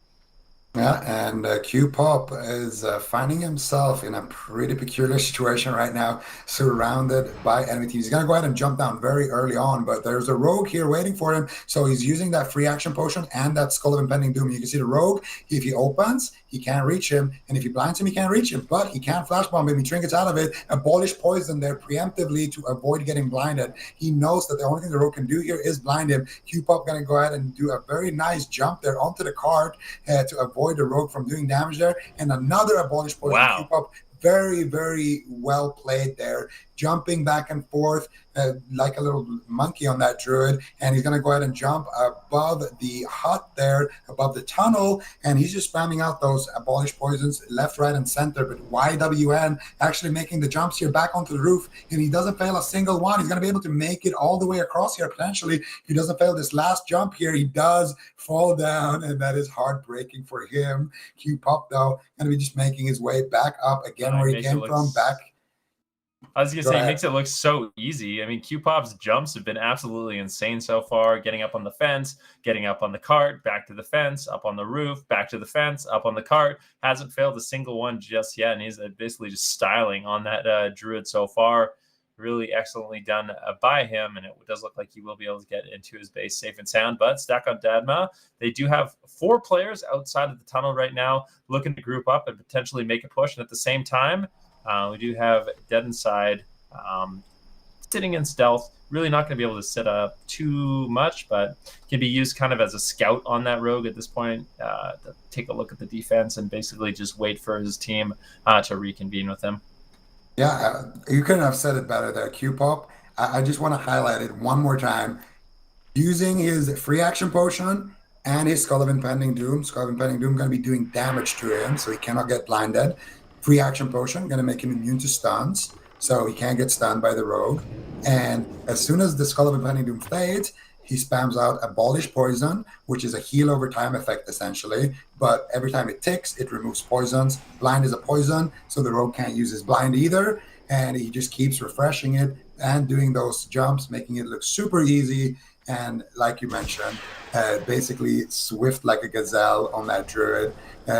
Yeah, and Q-Pop is finding himself in a pretty peculiar situation right now, surrounded by enemy teams. He's going to go ahead and jump down very early on, but there's a rogue here waiting for him, so he's using that free action potion and that Skull of Impending Doom. You can see the rogue, if he opens, he can't reach him, and if he blinds him, he can't reach him, but he can't flash bomb him. He trinkets out of it, abolish poison there preemptively to avoid getting blinded. He knows that the only thing the rogue can do here is blind him. Q-Pop going to go ahead and do a very nice jump there onto the cart to avoid the rogue from doing damage there, and another abolish poison. Wow. Keep up. Very, very well played there, jumping back and forth like a little monkey on that druid, and he's going to go ahead and jump above the hut there, above the tunnel, and he's just spamming out those abolish poisons left, right, and center. But YWN actually making the jumps here back onto the roof, and he doesn't fail a single one. He's going to be able to make it all the way across here potentially. If he doesn't fail this last jump here, he does fall down, and that is heartbreaking for him. Q-Pop, though, going to be just making his way back up again where he came from, back. I was going to say, it makes it look so easy. I mean, Q-Pop's jumps have been absolutely insane so far. Getting up on the fence, getting up on the cart, back to the fence, up on the roof, back to the fence, up on the cart. Hasn't failed a single one just yet, and he's basically just styling on that druid so far. Really excellently done by him, and it does look like he will be able to get into his base safe and sound. But Stack on Dadma, they do have 4 players outside of the tunnel right now looking to group up and potentially make a push. And at the same time, we do have Dead Inside sitting in stealth. Really not going to be able to set up too much, but can be used kind of as a scout on that rogue at this point to take a look at the defense and basically just wait for his team to reconvene with him. Yeah, you couldn't have said it better there, Q-Pop. I just want to highlight it one more time. Using his free action potion and his Skull of Impending Doom. Skull of Impending Doom going to be doing damage to him, so he cannot get blinded. Free action potion going to make him immune to stuns, so he can't get stunned by the rogue. And as soon as the Skull of Impending Doom fades, he spams out Abolish Poison, which is a heal over time effect, essentially. But every time it ticks, it removes poisons. Blind is a poison, so the rogue can't use his blind either. And he just keeps refreshing it and doing those jumps, making it look super easy. and like you mentioned, basically swift like a gazelle on that druid,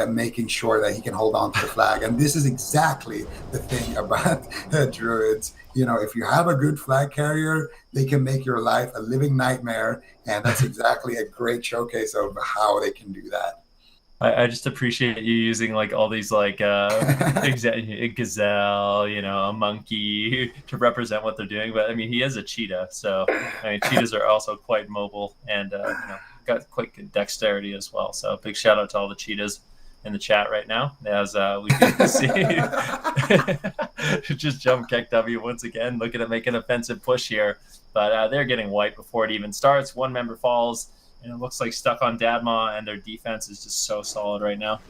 making sure that he can hold on to the flag. And this is exactly the thing about druids. You know, if you have a good flag carrier, they can make your life a living nightmare, and that's exactly a great showcase of how they can do that. I just appreciate you using like all these like a gazelle, you know, a monkey to represent what they're doing. But I mean, he is a cheetah, so I mean, cheetahs are also quite mobile and you know, got quite good dexterity as well. So big shout out to all the cheetahs in the chat right now, as we can see. Just jump kick W once again, looking to make an offensive push here, but they're getting wiped before it even starts. One member falls. And it looks like stuck on Dadma, and their defense is just so solid right now.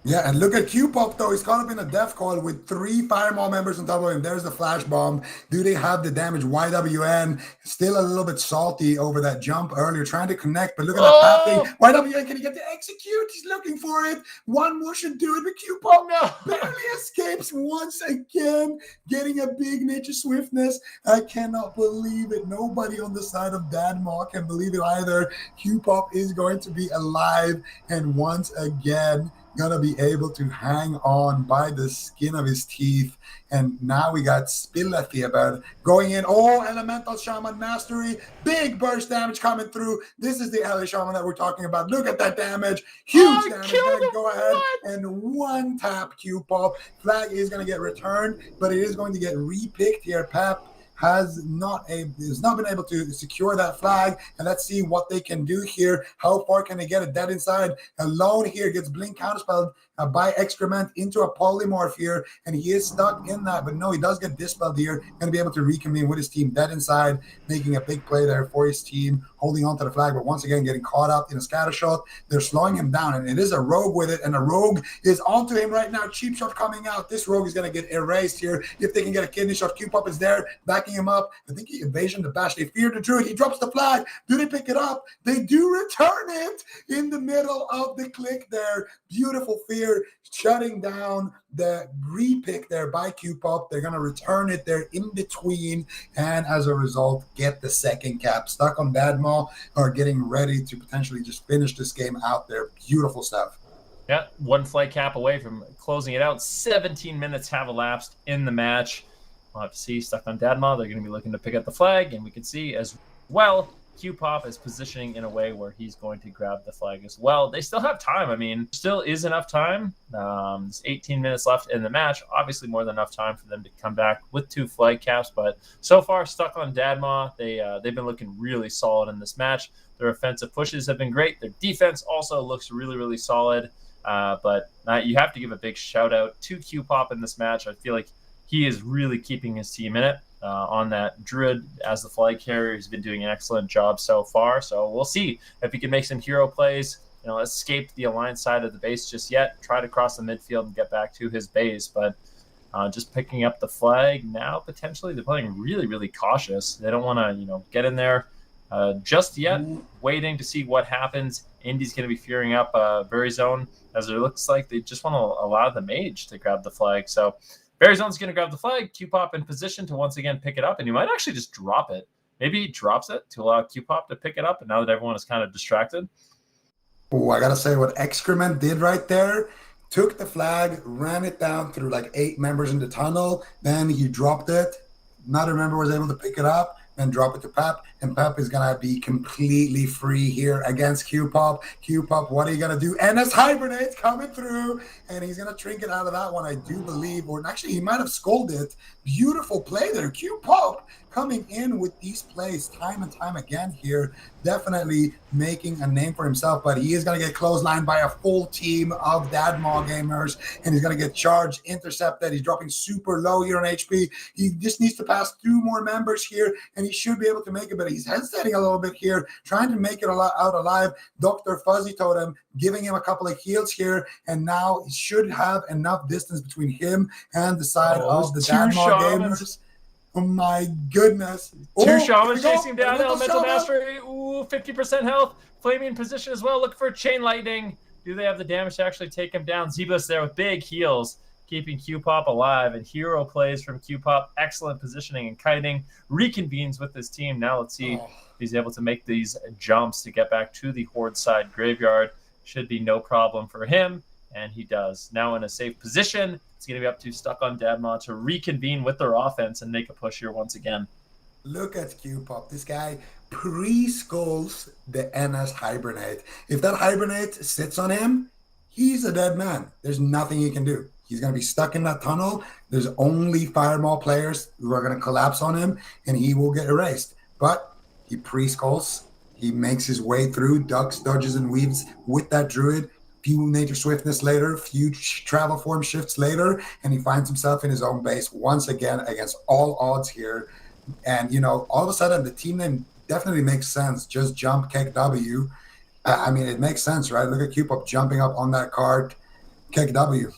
Yeah, and look at Q-Pop, though. He's caught up in a death call with 3 Firemaw members on top of him. There's the flash bomb. Do they have the damage? YWN still a little bit salty over that jump earlier, trying to connect, but look at that pathing. YWN, can he get to execute? He's looking for it. One more should do it, but Q-Pop barely escapes once again, getting a big nature swiftness. I cannot believe it. Nobody on the side of Dadma can believe it either. Q-Pop is going to be alive, and once again, gonna be able to hang on by the skin of his teeth. And now we got Spillathi about going in. Oh, Elemental Shaman Mastery. Big burst damage coming through. This is the LA Shaman that we're talking about. Look at that damage. Huge damage. Go ahead and one tap Q-Pop. Flag is going to get returned, but it is going to get repicked here. Pep has not been able to secure that flag, and let's see what they can do here. How far can they get it? Dead inside alone here, gets blink counterspelled by excrement into a polymorph here, and he is stuck in that, but no, he does get dispelled here. Going to be able to reconvene with his team. Dead inside, making a big play there for his team, holding on to the flag, but once again getting caught up in a scatter shot. They're slowing him down, and it is a rogue with it, and a rogue is onto him right now. Cheap shot coming out. This rogue is going to get erased here if they can get a kidney shot. Q-Pop is there, backing him up. I think he evasion the bash. They fear the druid. He drops the flag. Do they pick it up? They do return it in the middle of the click there. Beautiful fear shutting down the repick there by Q-Pop. They're going to return it there in between, and as a result, get the second cap. Stuck on Dadma are getting ready to potentially just finish this game out there. Beautiful stuff. Yeah, one flight cap away from closing it out. 17 minutes have elapsed in the match. We'll have to see. Stuck on Dadma, they're going to be looking to pick up the flag, and we can see as well Q-Pop is positioning in a way where he's going to grab the flag as well. They still have time. I mean, still is enough time. There's 18 minutes left in the match. Obviously more than enough time for them to come back with 2 flag caps, but so far stuck on Dadma. They've been looking really solid in this match. Their offensive pushes have been great. Their defense also looks really, really solid. But you have to give a big shout out to Q-Pop in this match. I feel like he is really keeping his team in it. On that druid as the flag carrier, he's been doing an excellent job so far. So we'll see if he can make some hero plays, you know, escape the alliance side of the base just yet, try to cross the midfield and get back to his base. But just picking up the flag now, potentially they're playing really, really cautious. They don't want to, you know, get in there just yet, waiting to see what happens. Indy's going to be fearing up Bury Zone, as it looks like they just want to allow the mage to grab the flag. So Bury Zone's going to grab the flag. Q-Pop in position to once again pick it up, and he might actually just drop it. Maybe he drops it to allow Q-Pop to pick it up, and now that everyone is kind of distracted. Oh, I got to say what Excrement did right there. Took the flag, ran it down through like 8 members in the tunnel. Then he dropped it. Another member was able to pick it up and drop it to Pep. And Pep is going to be completely free here against Q-Pop. Q-Pop, what are you going to do? And this Hibernate's coming through. And he's going to trinket out of that one, I do believe. Or actually, he might have scolded. Beautiful play there. Q-Pop coming in with these plays time and time again here. Definitely making a name for himself. But he is going to get clotheslined by a full team of Dadma gamers. And he's going to get charged, intercepted. He's dropping super low here on HP. He just needs to pass 2 more members here. And he should be able to make it. But he's hesitating a little bit here, trying to make it out alive. Dr. Fuzzy Totem giving him a couple of heals here. And now he should have enough distance between him and the side of the Dadma gamers. Oh my goodness. 2 shamans chasing him down. Elemental Mastery. Ooh, 50% health. Flaming position as well. Look for Chain Lightning. Do they have the damage to actually take him down? Zebus there with big heals. keeping Q-Pop alive, and hero plays from Q-Pop. Excellent positioning and kiting. Reconvenes with his team. Now let's see if he's able to make these jumps to get back to the Horde side graveyard. Should be no problem for him, and he does. Now in a safe position, it's going to be up to Stuck on Dadma to reconvene with their offense and make a push here once again. Look at Q-Pop. This guy pre-skulls the NS Hibernate. If that Hibernate sits on him, he's a dead man. There's nothing he can do. He's going to be stuck in that tunnel. There's only Fireball players who are going to collapse on him, and he will get erased. But he pre-skulls. He makes his way through, ducks, dodges, and weaves with that Druid. Few nature swiftness later, few travel form shifts later, and he finds himself in his own base once again against all odds here. And, you know, all of a sudden, the team name definitely makes sense. Just jump, kick W. I mean, it makes sense, right? Look at Q-Pop jumping up on that card, kick W.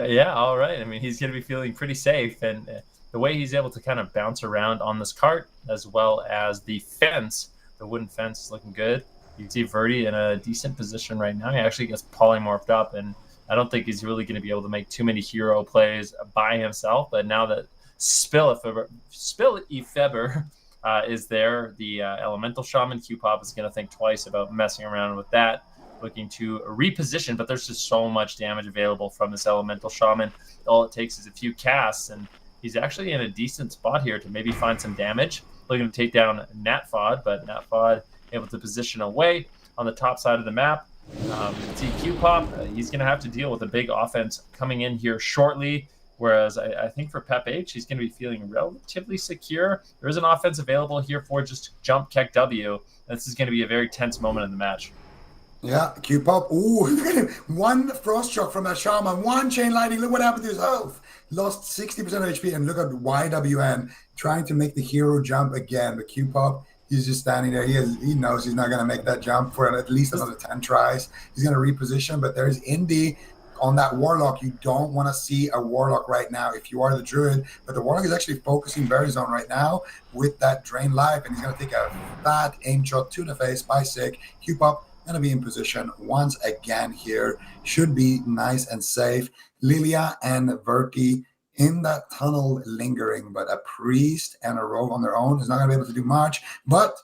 Yeah, all right. I mean, he's going to be feeling pretty safe. And the way he's able to kind of bounce around on this cart, as well as the fence, the wooden fence is looking good. You can see Verdi in a decent position right now. He actually gets polymorphed up, and I don't think he's really going to be able to make too many hero plays by himself. But now that Spill Efeber is there, the Elemental Shaman, Q-Pop is going to think twice about messing around with that, looking to reposition. But there's just so much damage available from this Elemental Shaman. All it takes is a few casts, and he's actually in a decent spot here to maybe find some damage. Looking to take down Natfod, but Natfod able to position away on the top side of the map. See Q-Pop, he's going to have to deal with a big offense coming in here shortly, whereas I think for Pep H, he's going to be feeling relatively secure. There is an offense available here for just jump, kick W. This is going to be a very tense moment in the match. Yeah, Q-Pop. Ooh, one Frost Shock from that Shaman, one Chain Lightning. Look what happened to his health. Lost 60% of HP, and look at YWN trying to make the hero jump again. But Q-Pop, he's just standing there. He knows he's not going to make that jump for at least another 10 tries. He's going to reposition, but there's Indy on that Warlock. You don't want to see a Warlock right now if you are the Druid, but the Warlock is actually focusing Berry Zone right now with that Drain Life, and he's going to take a fat aim shot to the face by Sick. Q-Pop going to be in position once again here. Should be nice and safe. Lilia and Verti in that tunnel lingering, but a priest and a rogue on their own is not going to be able to do much, but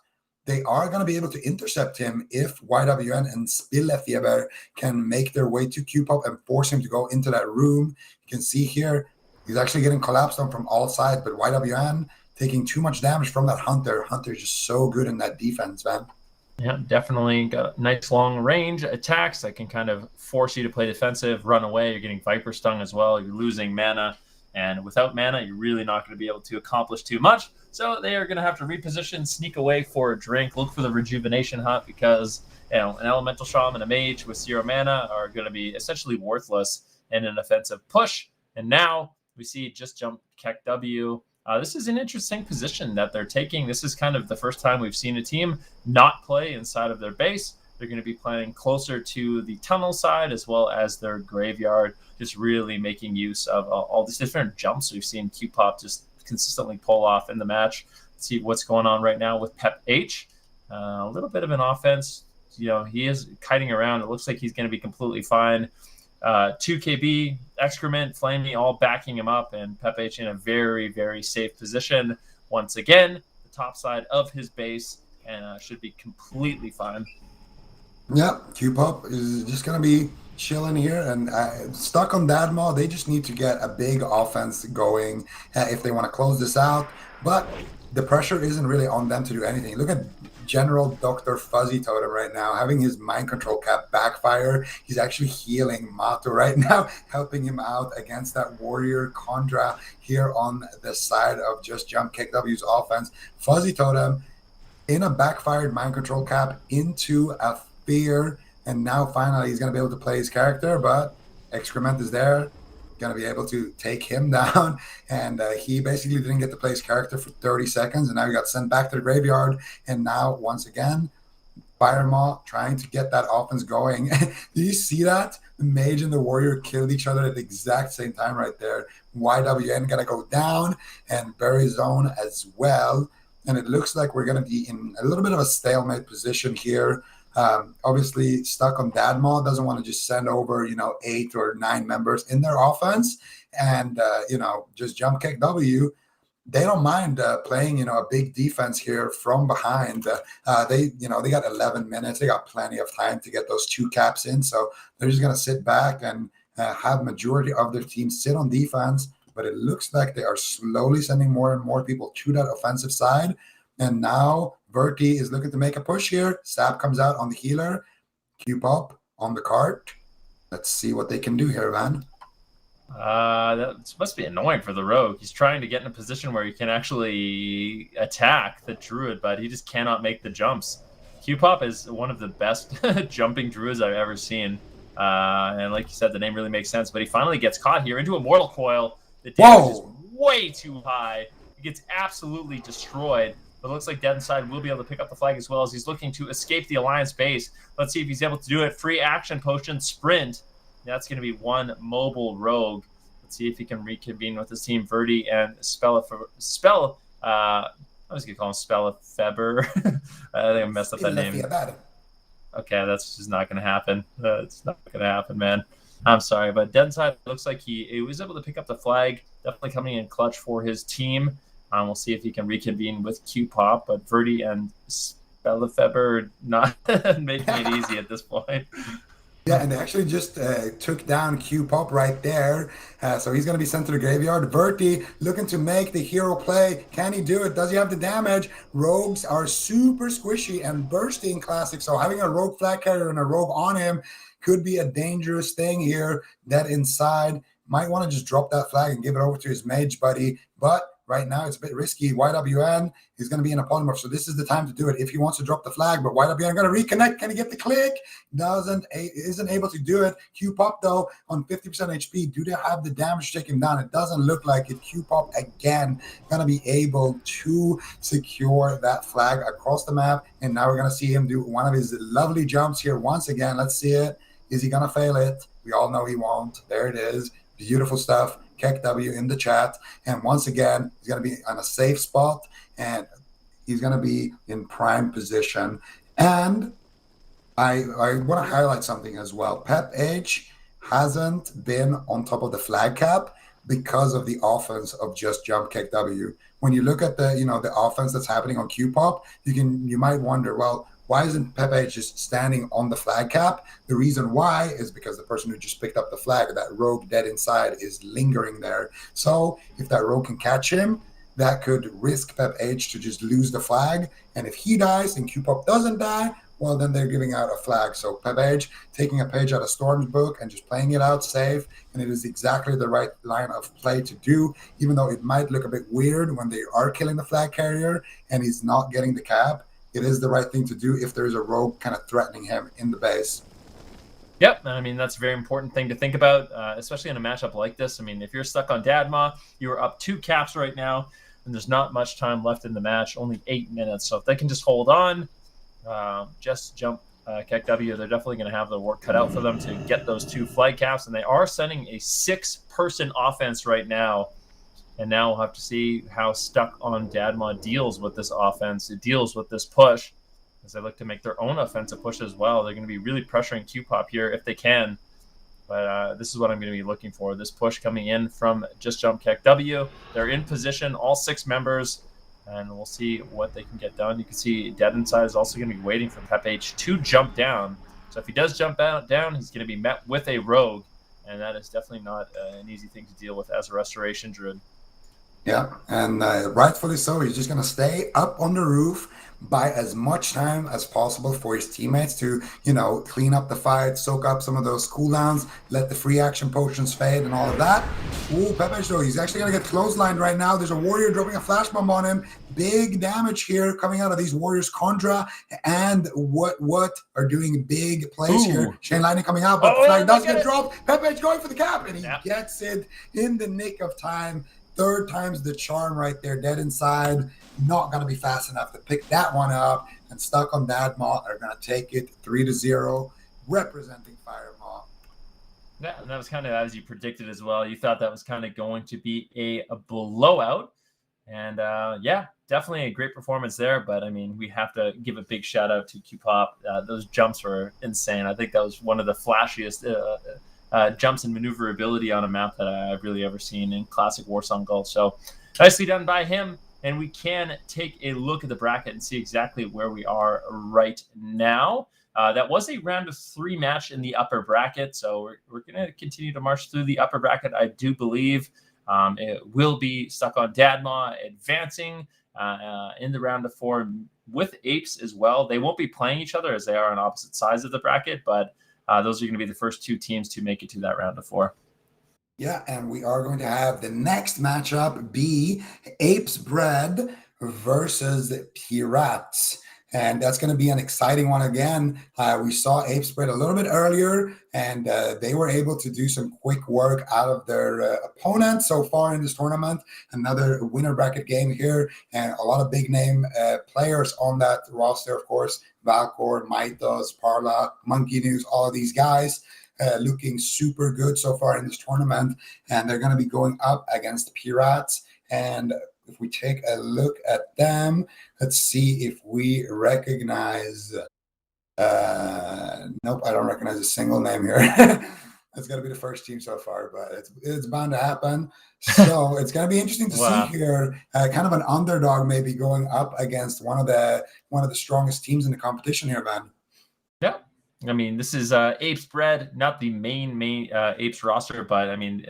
they are going to be able to intercept him if YWN and Spillefieber can make their way to Q-Pop and force him to go into that room. You can see here, he's actually getting collapsed on from all sides, but YWN taking too much damage from that Hunter. Hunter is just so good in that defense, man. Yeah, definitely got nice long range attacks that can kind of force you to play defensive, run away. You're getting Viper Stung as well. You're losing mana. And without mana, you're really not going to be able to accomplish too much. So they are going to have to reposition, sneak away for a drink, look for the Rejuvenation Hut, because an Elemental Shaman and a Mage with 0 mana are going to be essentially worthless in an offensive push. And now we see just jump Keck W. This is an interesting position that they're taking. This is kind of the first time we've seen a team not play inside of their base. They're going to be playing closer to the tunnel side as well as their graveyard, just really making use of all these different jumps we've seen Q-Pop just consistently pull off in the match. Let's see what's going on right now with Pep H. A little bit of an offense. You know, he is kiting around. It looks like he's going to be completely fine. 2KB, Excrement, Flamey all backing him up, and Pep H in a very, very safe position. Once again, the top side of his base, and should be completely fine. Yeah, Q-Pop is just going to be chilling here, and Stuck on Dadma, they just need to get a big offense going if they want to close this out, but the pressure isn't really on them to do anything. Look at General Dr. Fuzzy Totem right now, having his mind control cap backfire. He's actually healing Mato right now, helping him out against that Warrior Kondra here on the side of just Jump Kick W's offense. Fuzzy Totem in a backfired mind control cap into a fear, and now finally he's going to be able to play his character, but Excrement is there, going to be able to take him down, and he basically didn't get to play his character for 30 seconds, and now he got sent back to the graveyard, and now once again Firemaw trying to get that offense going. Do you see that? The Mage and the Warrior killed each other at the exact same time right there. YWN going to go down, and Berry Zone as well, and it looks like we're going to be in a little bit of a stalemate position here. Obviously, stuck on Dadma doesn't want to just send over, 8 or 9 members in their offense and, just jump kick W. They don't mind playing, a big defense here from behind. They got 11 minutes. They got plenty of time to get those 2 caps in. So they're just going to sit back and have majority of their team sit on defense. But it looks like they are slowly sending more and more people to that offensive side. And now Verti is looking to make a push here. Sap comes out on the healer. Q-Pop on the cart. Let's see what they can do here, man. That must be annoying for the rogue. He's trying to get in a position where he can actually attack the druid, but he just cannot make the jumps. Q-Pop is one of the best jumping druids I've ever seen. And like you said, the name really makes sense, but he finally gets caught here into a mortal coil. The damage is way too high. He gets absolutely destroyed. But it looks like Dead Inside will be able to pick up the flag as well as he's looking to escape the Alliance base. Let's see if he's able to do it. Free action potion, sprint. That's going to be one mobile rogue. Let's see if he can reconvene with his team. Verti and I was going to call him Spellefeber. I think I messed up that name. Okay, that's just not going to happen. It's not going to happen, man. I'm sorry, but Dead Inside looks like he was able to pick up the flag. Definitely coming in clutch for his team. We'll see if he can reconvene with Q-Pop, but Verti and Spellefeber not making it easy at this point. Yeah, and they actually just took down Q-Pop right there. So he's going to be sent to the graveyard. Verti looking to make the hero play. Can he do it? Does he have the damage? Rogues are super squishy and bursty in Classic. So having a rogue flag carrier and a rogue on him could be a dangerous thing here. Dead Inside might want to just drop that flag and give it over to his mage buddy. But right now, it's a bit risky. YWN is going to be in a polymorph, so this is the time to do it if he wants to drop the flag. But YWN going to reconnect. Can he get the click? Isn't able to do it. Q-Pop, though, on 50% HP. Do they have the damage to take him down? It doesn't look like it. Q-Pop, again, going to be able to secure that flag across the map. And now we're going to see him do one of his lovely jumps here once again. Let's see it. Is he going to fail it? We all know he won't. There it is. Beautiful stuff. KEKW in the chat. And once again, he's going to be on a safe spot and he's going to be in prime position. And I want to highlight something as well. Pep H hasn't been on top of the flag cap because of the offense of just jump KEKW. When you look at the offense that's happening on Q-Pop, you might wonder, well, why isn't Pep H just standing on the flag cap? The reason why is because the person who just picked up the flag, that rogue Dead Inside, is lingering there. So if that rogue can catch him, that could risk Pep H to just lose the flag. And if he dies and Q-Pop doesn't die, well, then they're giving out a flag. So Pep H taking a page out of Storm's book and just playing it out safe. And it is exactly the right line of play to do, even though it might look a bit weird when they are killing the flag carrier and he's not getting the cap. It is the right thing to do if there's a rogue kind of threatening him in the base. Yep, I mean, that's a very important thing to think about, especially in a matchup like this. I mean, if you're stuck on Dadma, you are up 2 caps right now, and there's not much time left in the match, only 8 minutes. So if they can just hold on, just jump KEKW, they're definitely going to have the work cut out for them to get those 2 flag caps. And they are sending a 6-person offense right now. And now we'll have to see how stuck on Dadma deals with this offense. It deals with this push as they look to make their own offensive push as well. They're going to be really pressuring Q-Pop here if they can. But this is what I'm going to be looking for. This push coming in from Just Jump KEKW. They're in position, all 6 members, and we'll see what they can get done. You can see Dead Inside is also going to be waiting for Pep H to jump down. So if he does jump down, he's going to be met with a rogue, and that is definitely not an easy thing to deal with as a Restoration Druid. Yeah, and rightfully so. He's just going to stay up on the roof, buy as much time as possible for his teammates to, clean up the fight, soak up some of those cooldowns, let the free action potions fade and all of that. Ooh, Pepe Show, he's actually going to get clotheslined right now. There's a warrior dropping a flash bomb on him. Big damage here coming out of these warriors. Condra and what are doing big plays here. Shane Lightning coming out, but the flag does get dropped. Pepe going for the cap, and he gets it in the nick of time. 3rd time's the charm right there. Dead Inside, not going to be fast enough to pick that one up. And Stuck on Dadma are going to take it 3-0, representing Firemaw. Yeah, and that was kind of as you predicted as well. You thought that was kind of going to be a blowout. And yeah, definitely a great performance there. But I mean, we have to give a big shout out to Q-Pop. Those jumps were insane. I think that was one of the flashiest jumps and maneuverability on a map that I've really ever seen in classic Warsong Gulch. So nicely done by him. And we can take a look at the bracket and see exactly where we are right now. That was a round of 3 match in the upper bracket. So we're going to continue to march through the upper bracket, I do believe. It will be stuck on Dadma advancing in the round of 4 with Apes as well. They won't be playing each other as they are on opposite sides of the bracket, but those are going to be the first 2 teams to make it to that round of 4. Yeah, and we are going to have the next matchup be Apes Bread versus Pirates. And that's going to be an exciting one again. We saw Apes Bread a little bit earlier, and they were able to do some quick work out of their opponent so far in this tournament. Another winner bracket game here, and a lot of big name players on that roster, of course. Valcor, Maitos, Parla, Monkey News, all of these guys. Looking super good so far in this tournament, and they're going to be going up against Pirates. And if we take a look at them, let's see if we recognize. Nope, I don't recognize a single name here. That's going to be the first team so far, but it's bound to happen. So it's going to be interesting to see here, kind of an underdog maybe going up against one of the strongest teams in the competition here, man. Yeah. I mean, this is Apes Bread, not the main Apes roster, but I mean,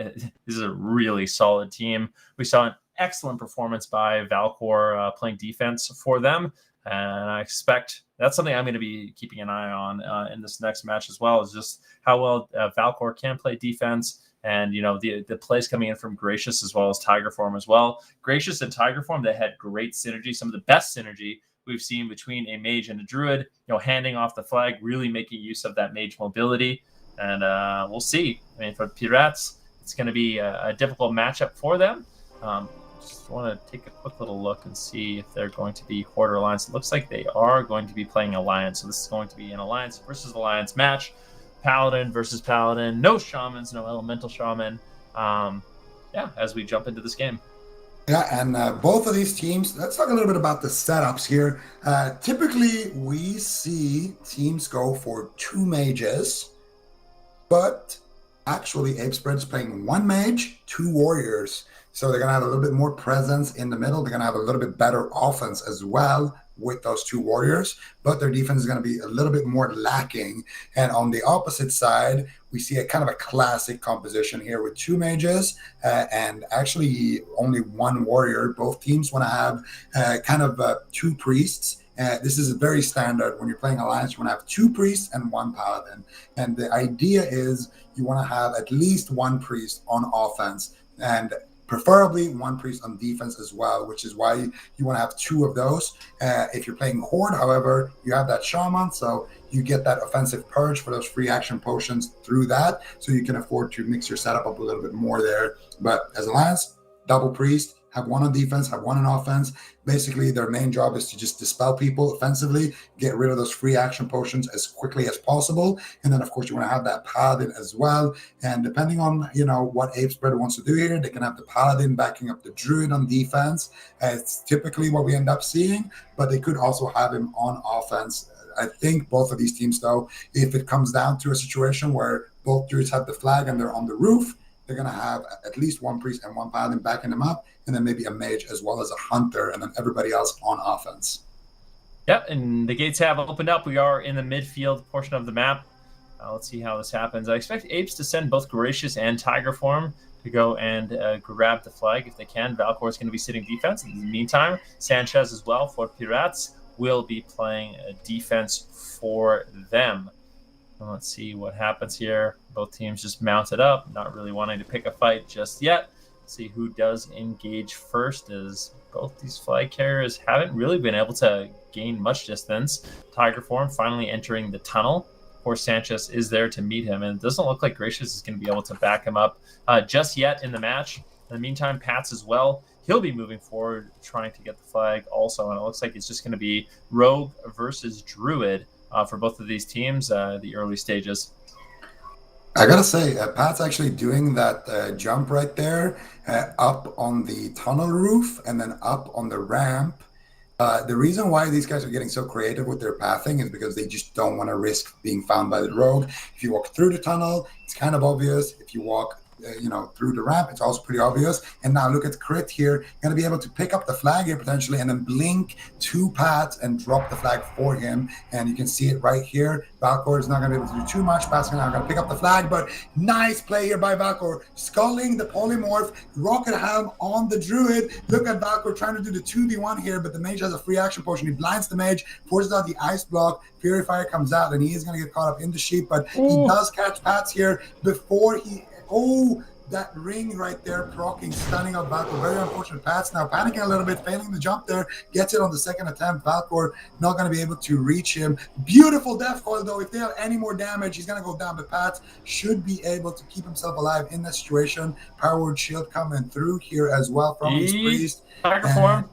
this is a really solid team. We saw an excellent performance by Valcor playing defense for them, and I expect that's something I'm going to be keeping an eye on in this next match as well, is just how well Valcor can play defense. And, you know, the plays coming in from Gracious as well as Tiger Form as well. Gracious and Tiger Form, they had great synergy, some of the best synergy we've seen between a mage and a druid, you know, handing off the flag, really making use of that mage mobility. And we'll see. I mean, for Pirates, it's going to be a difficult matchup for them. Just want to take a quick little look and see if they're going to be Horde or Alliance. It looks like they are going to be playing Alliance. So this is going to be an Alliance versus Alliance match. Paladin versus Paladin. No Shamans, no Elemental Shaman. Yeah, as we jump into this game. Yeah, and both of these teams, let's talk a little bit about the setups here. Typically, we see teams go for 2 mages, but actually, Apes Bread is playing 1 mage, 2 warriors. So they're going to have a little bit more presence in the middle. They're going to have a little bit better offense as well with those 2 warriors, but their defense is going to be a little bit more lacking. And on the opposite side, we see a kind of a classic composition here with 2 mages and actually only 1 warrior. Both teams want to have kind of 2 priests. This is very standard. When you're playing Alliance, you want to have 2 priests and 1 paladin. And the idea is you want to have at least 1 priest on offense and preferably 1 priest on defense as well, which is why you want to have 2 of those. If you're playing Horde, however, you have that Shaman, so you get that offensive purge for those free action potions through that, so you can afford to mix your setup up a little bit more there. But as Alliance, double priest, have 1 on defense, have 1 on offense. Basically, their main job is to just dispel people offensively, get rid of those free action potions as quickly as possible. And then, of course, you want to have that paladin as well. And depending on, you know, what Apes Bread wants to do here, they can have the paladin backing up the druid on defense. It's typically what we end up seeing, but they could also have him on offense. I think both of these teams, though, if it comes down to a situation where both druids have the flag and they're on the roof, they're going to have at least 1 priest and 1 paladin backing them up, and then maybe a mage as well as a hunter, and then everybody else on offense. Yep, and the gates have opened up. We are in the midfield portion of the map. Let's see how this happens. I expect Apes to send both Gracious and Tiger Form to go and grab the flag if they can. Valcor is going to be sitting defense. In the meantime, Sanchez as well for Pirates will be playing defense for them. Let's see what happens here. Both teams just mounted up, not really wanting to pick a fight just yet. See who does engage first, as both these flag carriers haven't really been able to gain much distance. Tiger Form finally entering the tunnel. Of course, Sanchez is there to meet him, and it doesn't look like Gracious is going to be able to back him up just yet in the match. In the meantime, Pats as well. He'll be moving forward, trying to get the flag also, and it looks like it's just going to be Rogue versus Druid for both of these teams, the early stages. I gotta say, Pat's actually doing that jump right there, up on the tunnel roof and then up on the ramp. The reason why these guys are getting so creative with their pathing is because they just don't want to risk being found by the rogue. If you walk through the tunnel, it's kind of obvious. If you walk, through the ramp, it's also pretty obvious. And now look at Crit here. You're going to be able to pick up the flag here potentially and then blink to Pat and drop the flag for him. And you can see it right here. Valkor is not going to be able to do too much. Pat's not going to pick up the flag, but nice play here by Valkor. Sculling the polymorph, rocket helm on the druid. Look at Valkor trying to do the 2v1 here, but the mage has a free action potion. He blinds the mage, forces out the ice block. Purifier comes out, and he is going to get caught up in the sheep, but he does catch Pats here before he... Oh, that ring right there, procking, stunning out Valkor. Very unfortunate. Pats now panicking a little bit, failing the jump there. Gets it on the second attempt. Valkor not going to be able to reach him. Beautiful death coil, though. If they have any more damage, he's going to go down. But Pats should be able to keep himself alive in that situation. Powered shield coming through here as well from his priest. Tiger form.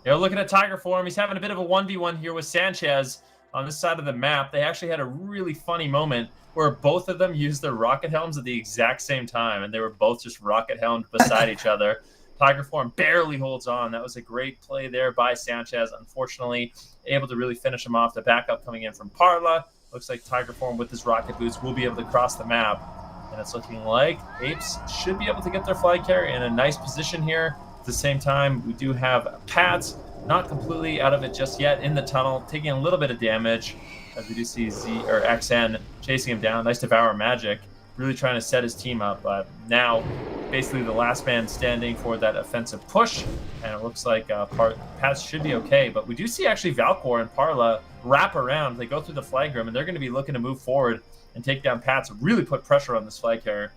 You're looking at Tiger form. He's having a bit of a 1v1 here with Sanchez on this side of the map. They actually had a really funny moment where both of them used their rocket helms at the exact same time, and they were both just rocket helmed beside each other. Tiger form barely holds on. That was a great play there by Sanchez. Unfortunately, able to really finish him off. The backup coming in from Parla. Looks like Tiger form with his rocket boots will be able to cross the map. And it's looking like Apes should be able to get their flag carrier in a nice position here. At the same time, we do have Pats not completely out of it just yet in the tunnel, taking a little bit of damage. As we do see XN chasing him down. Nice Devour Magic, really trying to set his team up. But now, basically the last man standing for that offensive push. And it looks like Pats should be okay. But we do see actually Valkor and Parla wrap around. They go through the flag room, and they're going to be looking to move forward and take down Pats. Really put pressure on this flag carrier.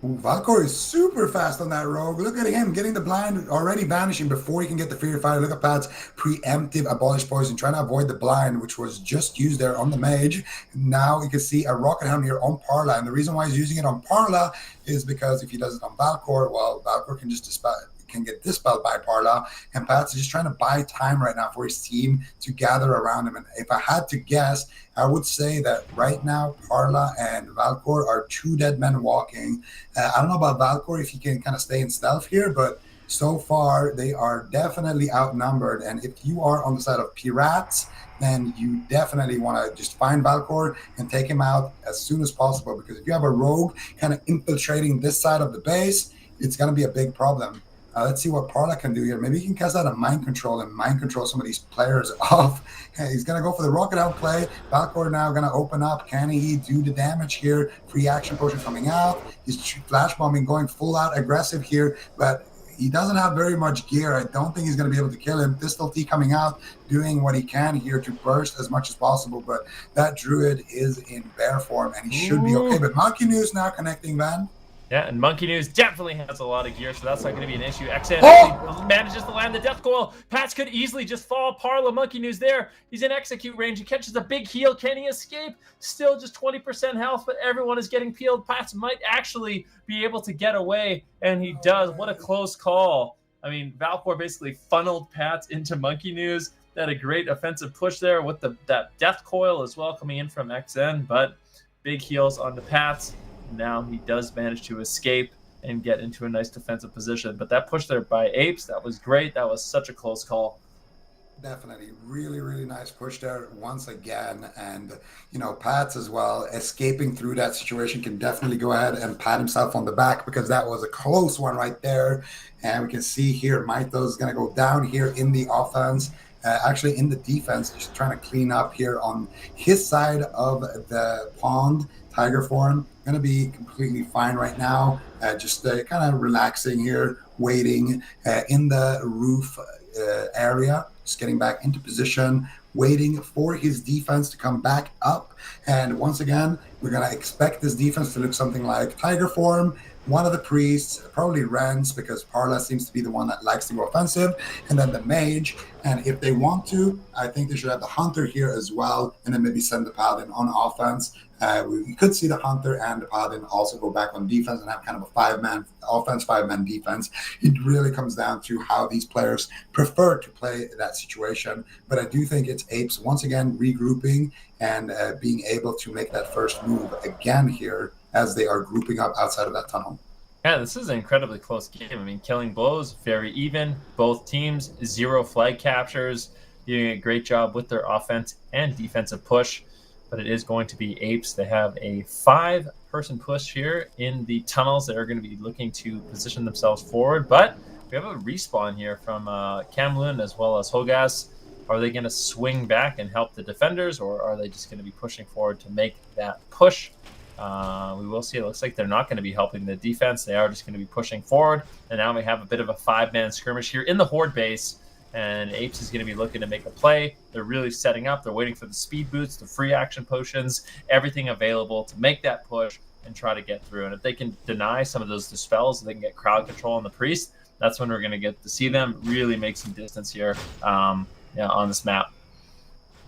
Ooh, Valkor is super fast on that rogue. Look at him getting the blind, already vanishing before he can get the Fear Fire. Look at Pat's preemptive Abolish Poison, trying to avoid the blind, which was just used there on the mage. Now you can see a rocket helm here on Parla, and the reason why he's using it on Parla is because if he does it on Valkor, well, Valkor can just can get dispelled by Parla, and Pat's just trying to buy time right now for his team to gather around him. And if I had to guess, I would say that right now Parla and Valkor are two dead men walking. I don't know about Valkor if he can kind of stay in stealth here, but so far they are definitely outnumbered. And if you are on the side of pirates, then you definitely want to just find Valkor and take him out as soon as possible, because if you have a rogue kind of infiltrating this side of the base, it's going to be a big problem. Let's see what Parla can do here. Maybe he can cast out a mind control and mind control some of these players off. He's going to go for the rocket out play. Valkor now going to open up. Can he do the damage here? Free action potion coming out. He's flash bombing, going full out aggressive here, but he doesn't have very much gear. I don't think he's going to be able to kill him. Pistol T coming out, doing what he can here to burst as much as possible, but that druid is in bear form and he should be okay. But Monkey News now connecting, Van. Yeah, and Monkey News definitely has a lot of gear, so that's not going to be an issue. XN actually manages to land the Death Coil. Pats could easily just fall. Parla, Monkey News there. He's in execute range. He catches a big heal. Can he escape? Still just 20% health, but everyone is getting peeled. Pats might actually be able to get away, and he does. What a close call. I mean, Valkor basically funneled Pats into Monkey News. They had a great offensive push there with that Death Coil as well coming in from XN, but big heals onto Pats. Now he does manage to escape and get into a nice defensive position. But that push there by Apes, that was great. That was such a close call. Definitely. Really, really nice push there once again. And, Pats as well, escaping through that situation, can definitely go ahead and pat himself on the back, because that was a close one right there. And we can see here, Maito is going to go down here in the offense. Actually in the defense, just trying to clean up here on his side of the pond. Tiger form going to be completely fine right now. Just kind of relaxing here, waiting in the roof area, just getting back into position, waiting for his defense to come back up. And once again, we're going to expect this defense to look something like Tiger form, one of the priests, probably Rens, because Parla seems to be the one that likes to go offensive, and then the mage. And if they want to, I think they should have the hunter here as well, and then maybe send the paladin on offense. We could see the hunter and the paladin also go back on defense and have kind of a 5-man offense, 5-man defense. It really comes down to how these players prefer to play that situation. But I do think it's Apes once again regrouping and being able to make that first move again here as they are grouping up outside of that tunnel. Yeah, this is an incredibly close game. I mean, killing blows, very even. Both teams, 0 flag captures, doing a great job with their offense and defensive push. But it is going to be Apes. They have a 5-person push here in the tunnels. They are going to be looking to position themselves forward. But we have a respawn here from Kamlun as well as Hogas. Are they going to swing back and help the defenders, or are they just going to be pushing forward to make that push? We will see. It looks like they're not going to be helping the defense. They are just going to be pushing forward. And now we have a bit of a 5-man skirmish here in the Horde base. And Apes is going to be looking to make a play. They're really setting up. They're waiting for the speed boots, the free action potions, everything available to make that push and try to get through. And if they can deny some of those dispels, they can get crowd control on the priest. That's when we're going to get to see them really make some distance here on this map.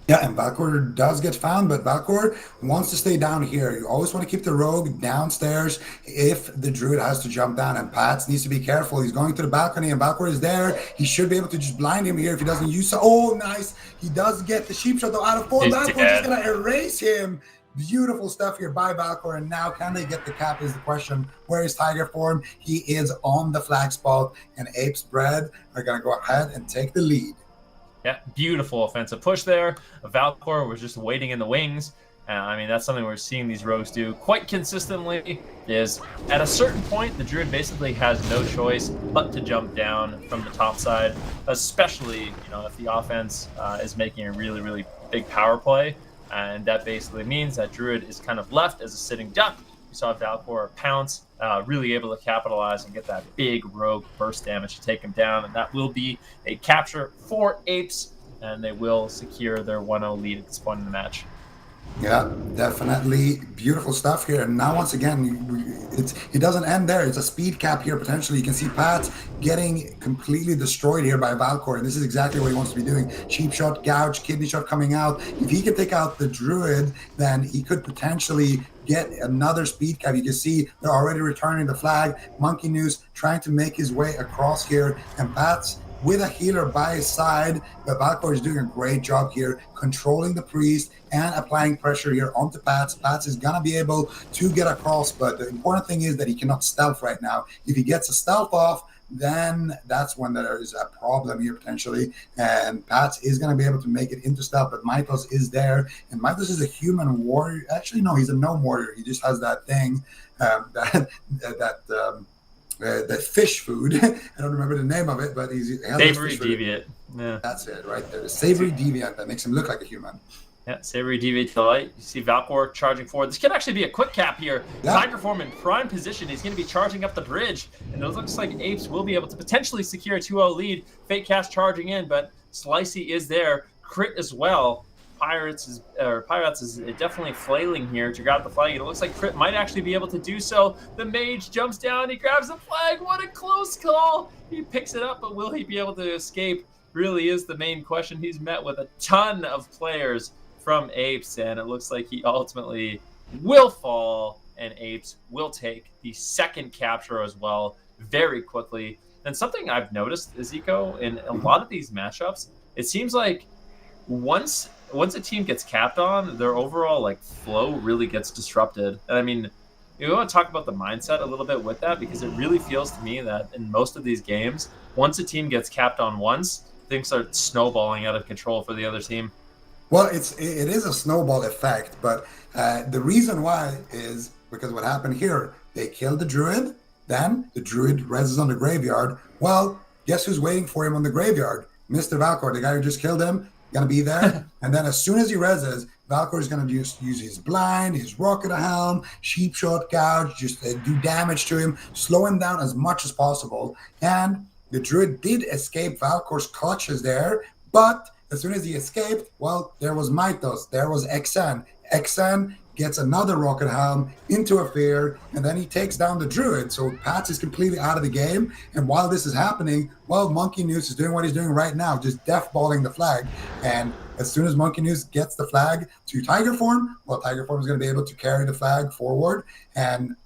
Yeah, and Valkor does get found, but Valkor wants to stay down here. You always want to keep the rogue downstairs if the druid has to jump down, and Pats needs to be careful. He's going to the balcony, and Valkor is there. He should be able to just blind him here if he doesn't use so. Oh, nice. He does get the sheep shot, though, out of 4. Valkor just going to erase him. Beautiful stuff here by Valkor, and now can they get the cap is the question. Where is Tiger Form? He is on the flag spot, and Apes Bread are going to go ahead and take the lead. Yeah, beautiful offensive push there. Valkor was just waiting in the wings. I mean, that's something we're seeing these rogues do quite consistently, is at a certain point, the druid basically has no choice but to jump down from the top side, especially, if the offense is making a really, really big power play. And that basically means that druid is kind of left as a sitting duck. You saw Valkor pounce, really able to capitalize and get that big rogue burst damage to take him down. And that will be a capture for Apes, and they will secure their 1-0 lead at this point in the match. Yeah, definitely beautiful stuff here. And now once again, it doesn't end there. It's a speed cap here potentially. You can see Pat getting completely destroyed here by Valkor, and this is exactly what he wants to be doing. Cheap shot, gouge, kidney shot coming out. If he can take out the druid, then he could potentially get another speed cap. You can see they're already returning the flag. Monkey News trying to make his way across here, and Pat's with a healer by his side, but Valkor is doing a great job here, controlling the priest and applying pressure here onto Pats. Pats is going to be able to get across, but the important thing is that he cannot stealth right now. If he gets a stealth off, then that's when there is a problem here potentially, and Pats is going to be able to make it into stealth, but Mythos is there, and Mythos is a human warrior. Actually, no, he's a gnome warrior. He just has that thing, that fish food. I don't remember the name of it, but he's Savory Deviant. Yeah, that's it right there. The Savory Deviant that makes him look like a human. Yeah, Savory Deviant delight. You see Valkor charging forward. This could actually be a quick cap here. Yeah. Tiger Form in prime position. He's going to be charging up the bridge, and it looks like Apes will be able to potentially secure a 2-0 lead. Fake Cast charging in, but Slicey is there. Crit as well. Pirates is definitely flailing here to grab the flag. It looks like Crit might actually be able to do so. The mage jumps down. He grabs the flag. What a close call. He picks it up, but will he be able to escape? Really is the main question. He's met with a ton of players from Apes, and it looks like he ultimately will fall, and Apes will take the second capture as well very quickly. And something I've noticed, Ezekiel, in a lot of these matchups, it seems like once a team gets capped on, their overall flow really gets disrupted. And I mean, you want to talk about the mindset a little bit with that, because it really feels to me that in most of these games, once a team gets capped on once, things start snowballing out of control for the other team. Well, it is a snowball effect, but the reason why is because what happened here, they killed the druid, then the druid reses on the graveyard. Well, guess who's waiting for him on the graveyard? Mr. Valkor, the guy who just killed him. Going to be there, and then as soon as he reses, Valkor is going to use his blind, his rocket helm, sheep shot, gouge, just do damage to him, slow him down as much as possible. And the druid did escape Valkor's clutches there, but as soon as he escaped, well, there was Mythos, there was Xen. Xen gets another rocket helm into a fear, and then he takes down the druid. So Pats is completely out of the game. And while this is happening, well, Monkey News is doing what he's doing right now, just death-balling the flag. And as soon as Monkey News gets the flag to Tiger Form, well, Tiger Form is going to be able to carry the flag forward. And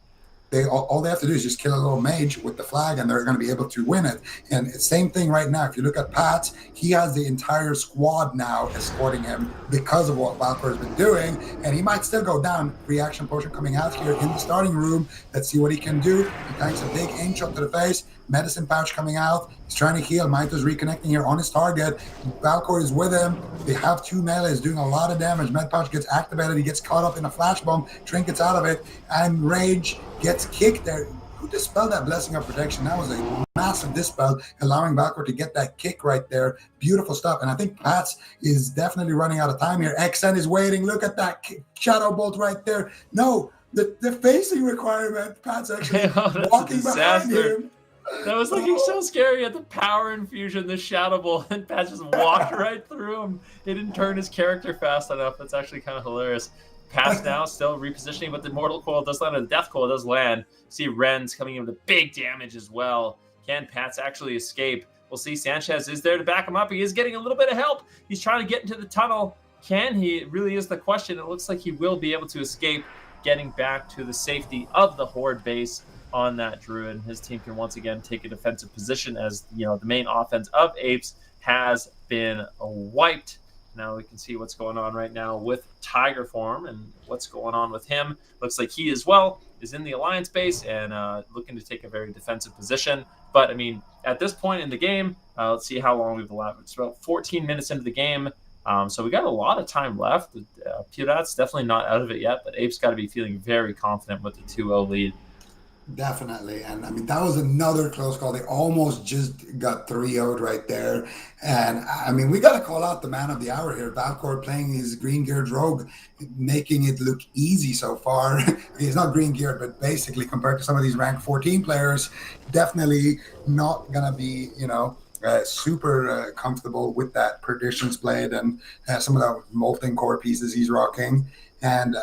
all they have to do is just kill a little mage with the flag, and they're going to be able to win it. And same thing right now. If you look at Pat, he has the entire squad now escorting him because of what Valkyr has been doing, and he might still go down. Reaction potion coming out here in the starting room. Let's see what he can do. He tanks a big aim shot to the face. Medicine pouch coming out. He's trying to heal. Maito's reconnecting here on his target. Valkyr is with him. They have two melees doing a lot of damage. Med pouch gets activated. He gets caught up in a flash bomb. Trinkets out of it. And Rage gets kicked there. Who dispelled that blessing of protection? That was a massive dispel, allowing Valkyr to get that kick right there. Beautiful stuff. And I think Pats is definitely running out of time here. XN is waiting. Look at that shadow bolt right there. No, the facing requirement. Pat's actually walking behind him. That was looking so scary at the power infusion, the shadow ball, and Pat just walked right through him. He didn't turn his character fast enough. That's actually kind of hilarious. Pat's now still repositioning, but the Mortal Coil does land, and the Death Coil does land. See Ren's coming in with big damage as well. Can Pats actually escape? We'll see. Sanchez is there to back him up. He is getting a little bit of help. He's trying to get into the tunnel. Can he? It really is the question. It looks like he will be able to escape, getting back to the safety of the Horde base on that Druid. His team can once again take a defensive position as the main offense of Apes has been wiped. Now we can see what's going on right now with Tiger Form and what's going on with him. Looks like he as well is in the Alliance base and looking to take a very defensive position. But I mean, at this point in the game, let's see how long we've allowed. It's about 14 minutes into the game. So we got a lot of time left. Pirat's definitely not out of it yet, but Apes got to be feeling very confident with the 2-0 lead. Definitely. And I mean, that was another close call. They almost just got 3-0'd right there. And I mean, we got to call out the man of the hour here. Valkyr playing his green geared rogue, making it look easy so far. He's not green geared, but basically compared to some of these rank 14 players, definitely not going to be, super comfortable with that Perdition's Blade and some of the molten core pieces he's rocking. And,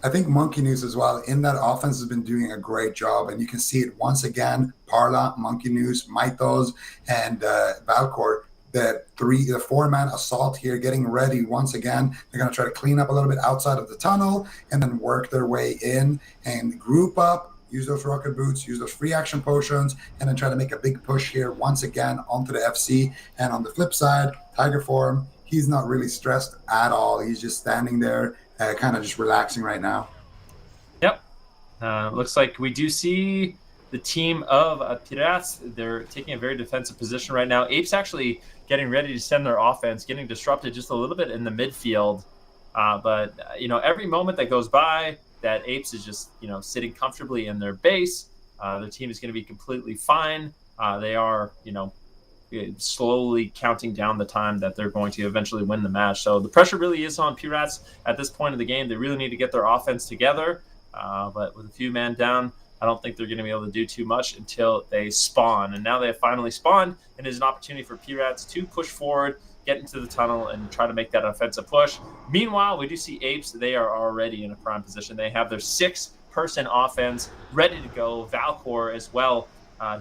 I think Monkey News as well in that offense has been doing a great job, and you can see it once again. Parla, Monkey News, Mythos, and Valkyr, the 4-man assault here, getting ready once again. They're going to try to clean up a little bit outside of the tunnel and then work their way in and group up, use those rocket boots, use those free action potions, and then try to make a big push here once again onto the FC. And on the flip side, Tiger Form, he's not really stressed at all. He's just standing there, kind of just relaxing right now. Yep. Looks like we do see the team of Pirates. They're taking a very defensive position right now. Apes actually getting ready to send their offense, getting disrupted just a little bit in the midfield. But every moment that goes by that Apes is just, sitting comfortably in their base, their team is going to be completely fine. They are, slowly counting down the time that they're going to eventually win the match. So the pressure really is on Pirates at this point of the game. They really need to get their offense together. But with a few men down, I don't think they're going to be able to do too much until they spawn. And now they have finally spawned, and there's an opportunity for Pirates to push forward, get into the tunnel, and try to make that offensive push. Meanwhile, we do see Apes. They are already in a prime position. They have their 6-person offense ready to go. Valkyr as well.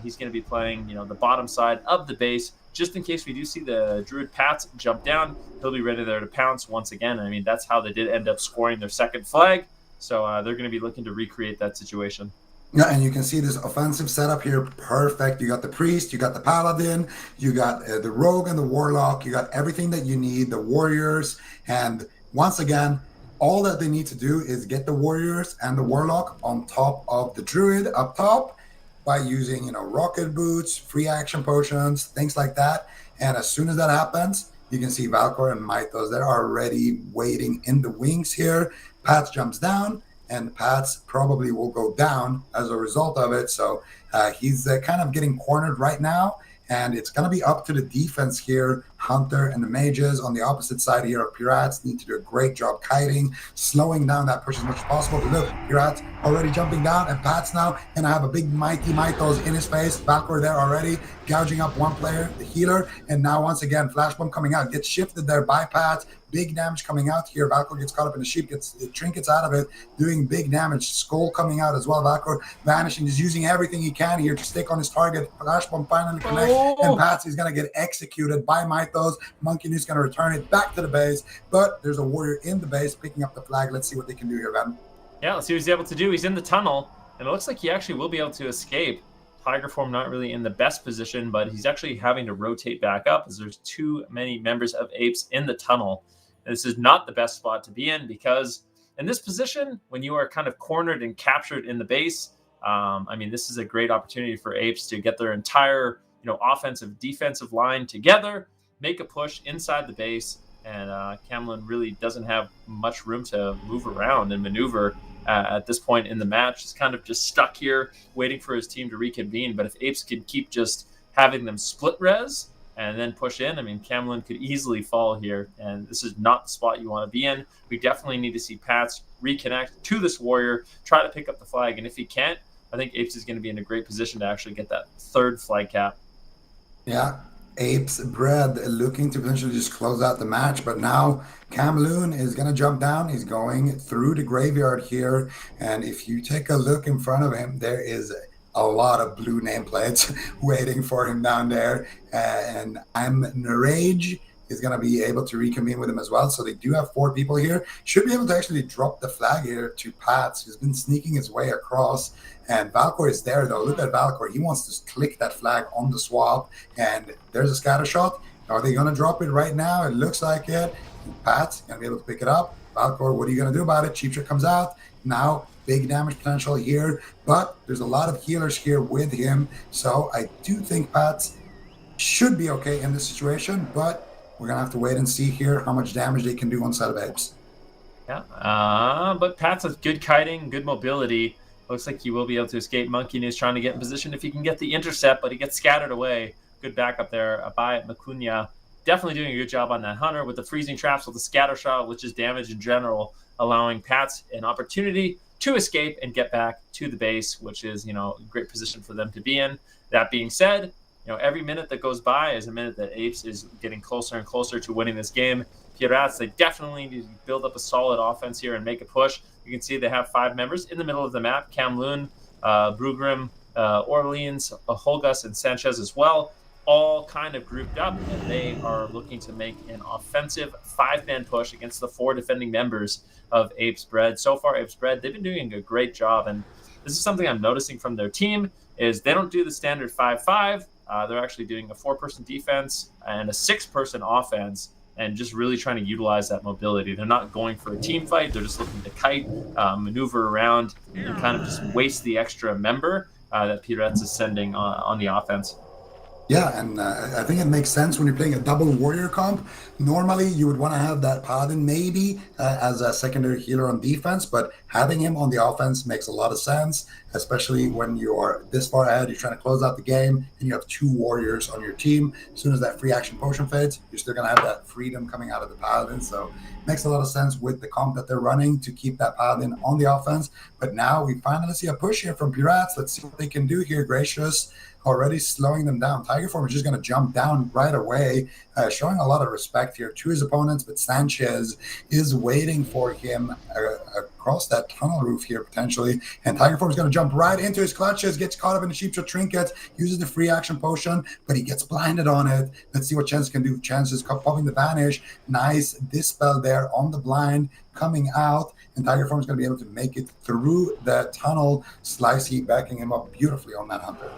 He's going to be playing, the bottom side of the base, just in case we do see the Druid Pats jump down. He'll be ready there to pounce once again. I mean, that's how they did end up scoring their second flag. So they're going to be looking to recreate that situation. Yeah, and you can see this offensive setup here. Perfect. You got the priest, you got the paladin, you got the rogue and the warlock. You got everything that you need, the warriors. And once again, all that they need to do is get the warriors and the warlock on top of the druid up top, by using, rocket boots, free action potions, things like that. And as soon as that happens, you can see Valkyr and Mythos. They're already waiting in the wings here. Pats jumps down, and Pats probably will go down as a result of it. So he's kind of getting cornered right now. And it's going to be up to the defense here. Hunter and the mages on the opposite side here of Pirates need to do a great job kiting, slowing down that push as much as possible. But look, Pirates already jumping down, and Pats now going to have a big mighty Mythos in his face. Valkyr there already, gouging up one player, the healer. And now once again, Flash Bomb coming out, gets shifted there by Pats. Big damage coming out here. Valkyr gets caught up in the sheep, gets the trinkets out of it, doing big damage. Skull coming out as well. Valkyr vanishing, just using everything he can here to stick on his target. Flash Bomb finally connects, and Pats is going to get executed by Mythos. Monkey News going to return it back to the base, but there's a warrior in the base picking up the flag. Let's see what they can do here, Ben. Yeah, let's see what he's able to do. He's in the tunnel. And it looks like he actually will be able to escape. Tiger Form not really in the best position, but he's actually having to rotate back up as there's too many members of Apes in the tunnel. And this is not the best spot to be in because in this position, when you are kind of cornered and captured in the base, I mean, this is a great opportunity for Apes to get their entire, offensive, defensive line together, make a push inside the base, and Camlin really doesn't have much room to move around and maneuver at this point in the match. He's kind of just stuck here waiting for his team to reconvene. But if Apes could keep just having them split res and then push in, I mean, Camlin could easily fall here. And this is not the spot you want to be in. We definitely need to see Pats reconnect to this warrior, try to pick up the flag. And if he can't, I think Apes is going to be in a great position to actually get that third flag cap. Yeah, Apes Bread looking to potentially just close out the match, but now Camloon is going to jump down. He's going through the graveyard here, and if you take a look in front of him, there is a lot of blue nameplates waiting for him down there, and I'm Narage is going to be able to reconvene with him as well. So they do have 4 people here. Should be able to actually drop the flag here to Pats, who's been sneaking his way across. And Valcor is there, though. Look at Valcor. He wants to click that flag on the swap. And there's a scatter shot. Are they going to drop it right now? It looks like it. Pat's going to be able to pick it up. Valcor, what are you going to do about it? Cheap Trick comes out. Now, big damage potential here. But there's a lot of healers here with him. So I do think Pats should be okay in this situation. But we're going to have to wait and see here how much damage they can do on side of Apes. Yeah, but Pats has good kiting, good mobility. Looks like he will be able to escape. Monkey is trying to get in position if he can get the intercept, but he gets scattered away. Good backup there by Macunia. Definitely doing a good job on that Hunter with the freezing traps, with the scatter shot, which is damage in general, allowing Pats an opportunity to escape and get back to the base, which is, a great position for them to be in. That being said, every minute that goes by is a minute that Apes is getting closer and closer to winning this game. Pirates, they definitely need to build up a solid offense here and make a push. You can see they have 5 members in the middle of the map. Camloon, Brugrim, Orleans, Holgas, and Sanchez as well, all kind of grouped up, and they are looking to make an offensive 5-man push against the 4 defending members of Apes Bread. So far, Apes Bread, they've been doing a great job, and this is something I'm noticing from their team, is they don't do the standard 5-5. They're actually doing a 4-person defense and a 6-person offense, and just really trying to utilize that mobility. They're not going for a team fight. They're just looking to kite, maneuver around, and kind of just waste the extra member that Pirates is sending on the offense. Yeah, and I think it makes sense when you're playing a double warrior comp. Normally, you would want to have that Paladin maybe as a secondary healer on defense, but having him on the offense makes a lot of sense, especially when you are this far ahead, you're trying to close out the game, and you have 2 warriors on your team. As soon as that free action potion fades, you're still going to have that freedom coming out of the Paladin, so it makes a lot of sense with the comp that they're running to keep that Paladin on the offense. But now we finally see a push here from Pirates. Let's see what they can do here. Gracious already slowing them down. Tiger Form is just going to jump down right away, showing a lot of respect here to his opponents, but Sanchez is waiting for him across that tunnel roof here potentially, and Tiger Form is going to jump right into his clutches, gets caught up in the Sheep Trick trinket, uses the free action potion, but he gets blinded on it. Let's see what Chance can do. Chance is popping the Vanish. Nice dispel there on the blind coming out, and Tiger Form is going to be able to make it through the tunnel. Slicey backing him up beautifully on that Hunter.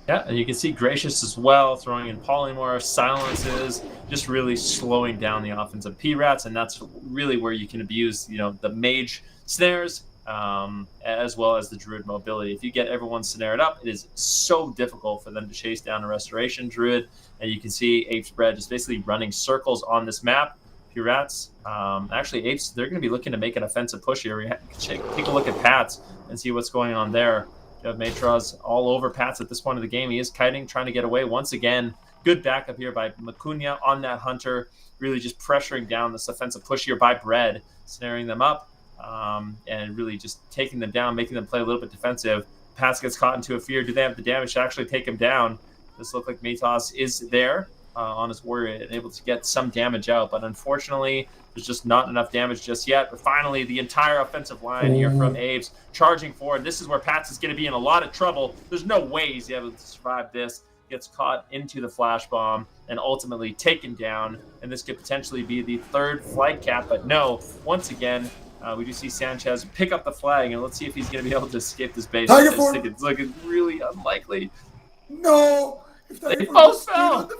Yeah, and you can see Gracious as well, throwing in polymorph, silences, just really slowing down the offense of P-Rats, and that's really where you can abuse, the mage snares, as well as the druid mobility. If you get everyone snared up, it is so difficult for them to chase down a restoration druid, and you can see Apes Bread just basically running circles on this map. P-Rats, actually Apes, they're going to be looking to make an offensive push here. Take a look at Pats and see what's going on there. You have Matraz all over Pats at this point of the game. He is kiting, trying to get away. Once again, good backup here by Macunia on that Hunter, really just pressuring down this offensive push here by Bread, snaring them up, and really just taking them down, making them play a little bit defensive. Pats gets caught into a fear. Do they have the damage to actually take him down? This looks like Matraz is there on his warrior and able to get some damage out, but unfortunately, there's just not enough damage just yet. But finally, the entire offensive line here from Apes charging forward. This is where Pats is going to be in a lot of trouble. There's no way he's able to survive this. Gets caught into the flash bomb and ultimately taken down. And this could potentially be the 3rd flight cap. But no, once again, We do see Sanchez pick up the flag, and let's see if he's going to be able to escape this base. Tiger I form! think it's looking really unlikely. No! If They Tiger Form both just stood fell! on the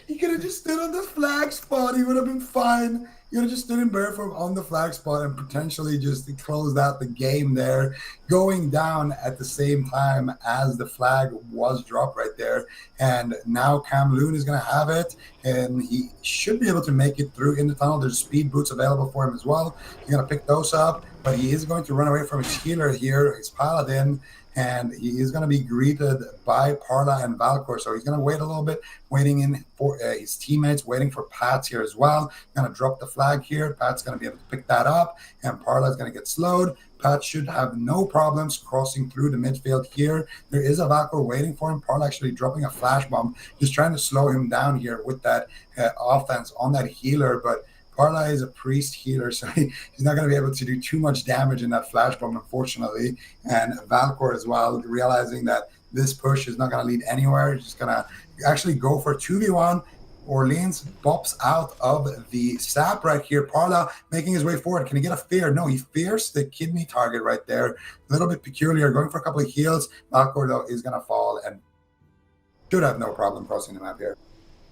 he could have just stood on the flag spot. He would have been fine. He would have just stood in bear form on the flag spot and potentially just closed out the game there, going down at the same time as the flag was dropped right there. And now Cam Loon is going to have it, and he should be able to make it through in the tunnel. There's speed boots available for him as well. He's going to pick those up, but he is going to run away from his healer here, his Paladin, and he is going to be greeted by Parla and Valkor. So he's going to wait a little bit, waiting in for his teammates, waiting for Pats here as well. Going to drop the flag here. Pat's going to be able to pick that up, and Parla is going to get slowed. Pat should have no problems crossing through the midfield here. There is a Valkor waiting for him. Parla actually dropping a flash bomb, just trying to slow him down here with that offense on that healer, but Parla is a priest healer, so he's not going to be able to do too much damage in that flash bomb, unfortunately. And Valkor as well, realizing that this push is not going to lead anywhere. He's just going to actually go for 2v1. Orleans bops out of the sap right here. Parla making his way forward. Can he get a fear? No, he fears the kidney target right there. A little bit peculiar, going for a couple of heals. Valkor, though, is going to fall and should have no problem crossing the map here.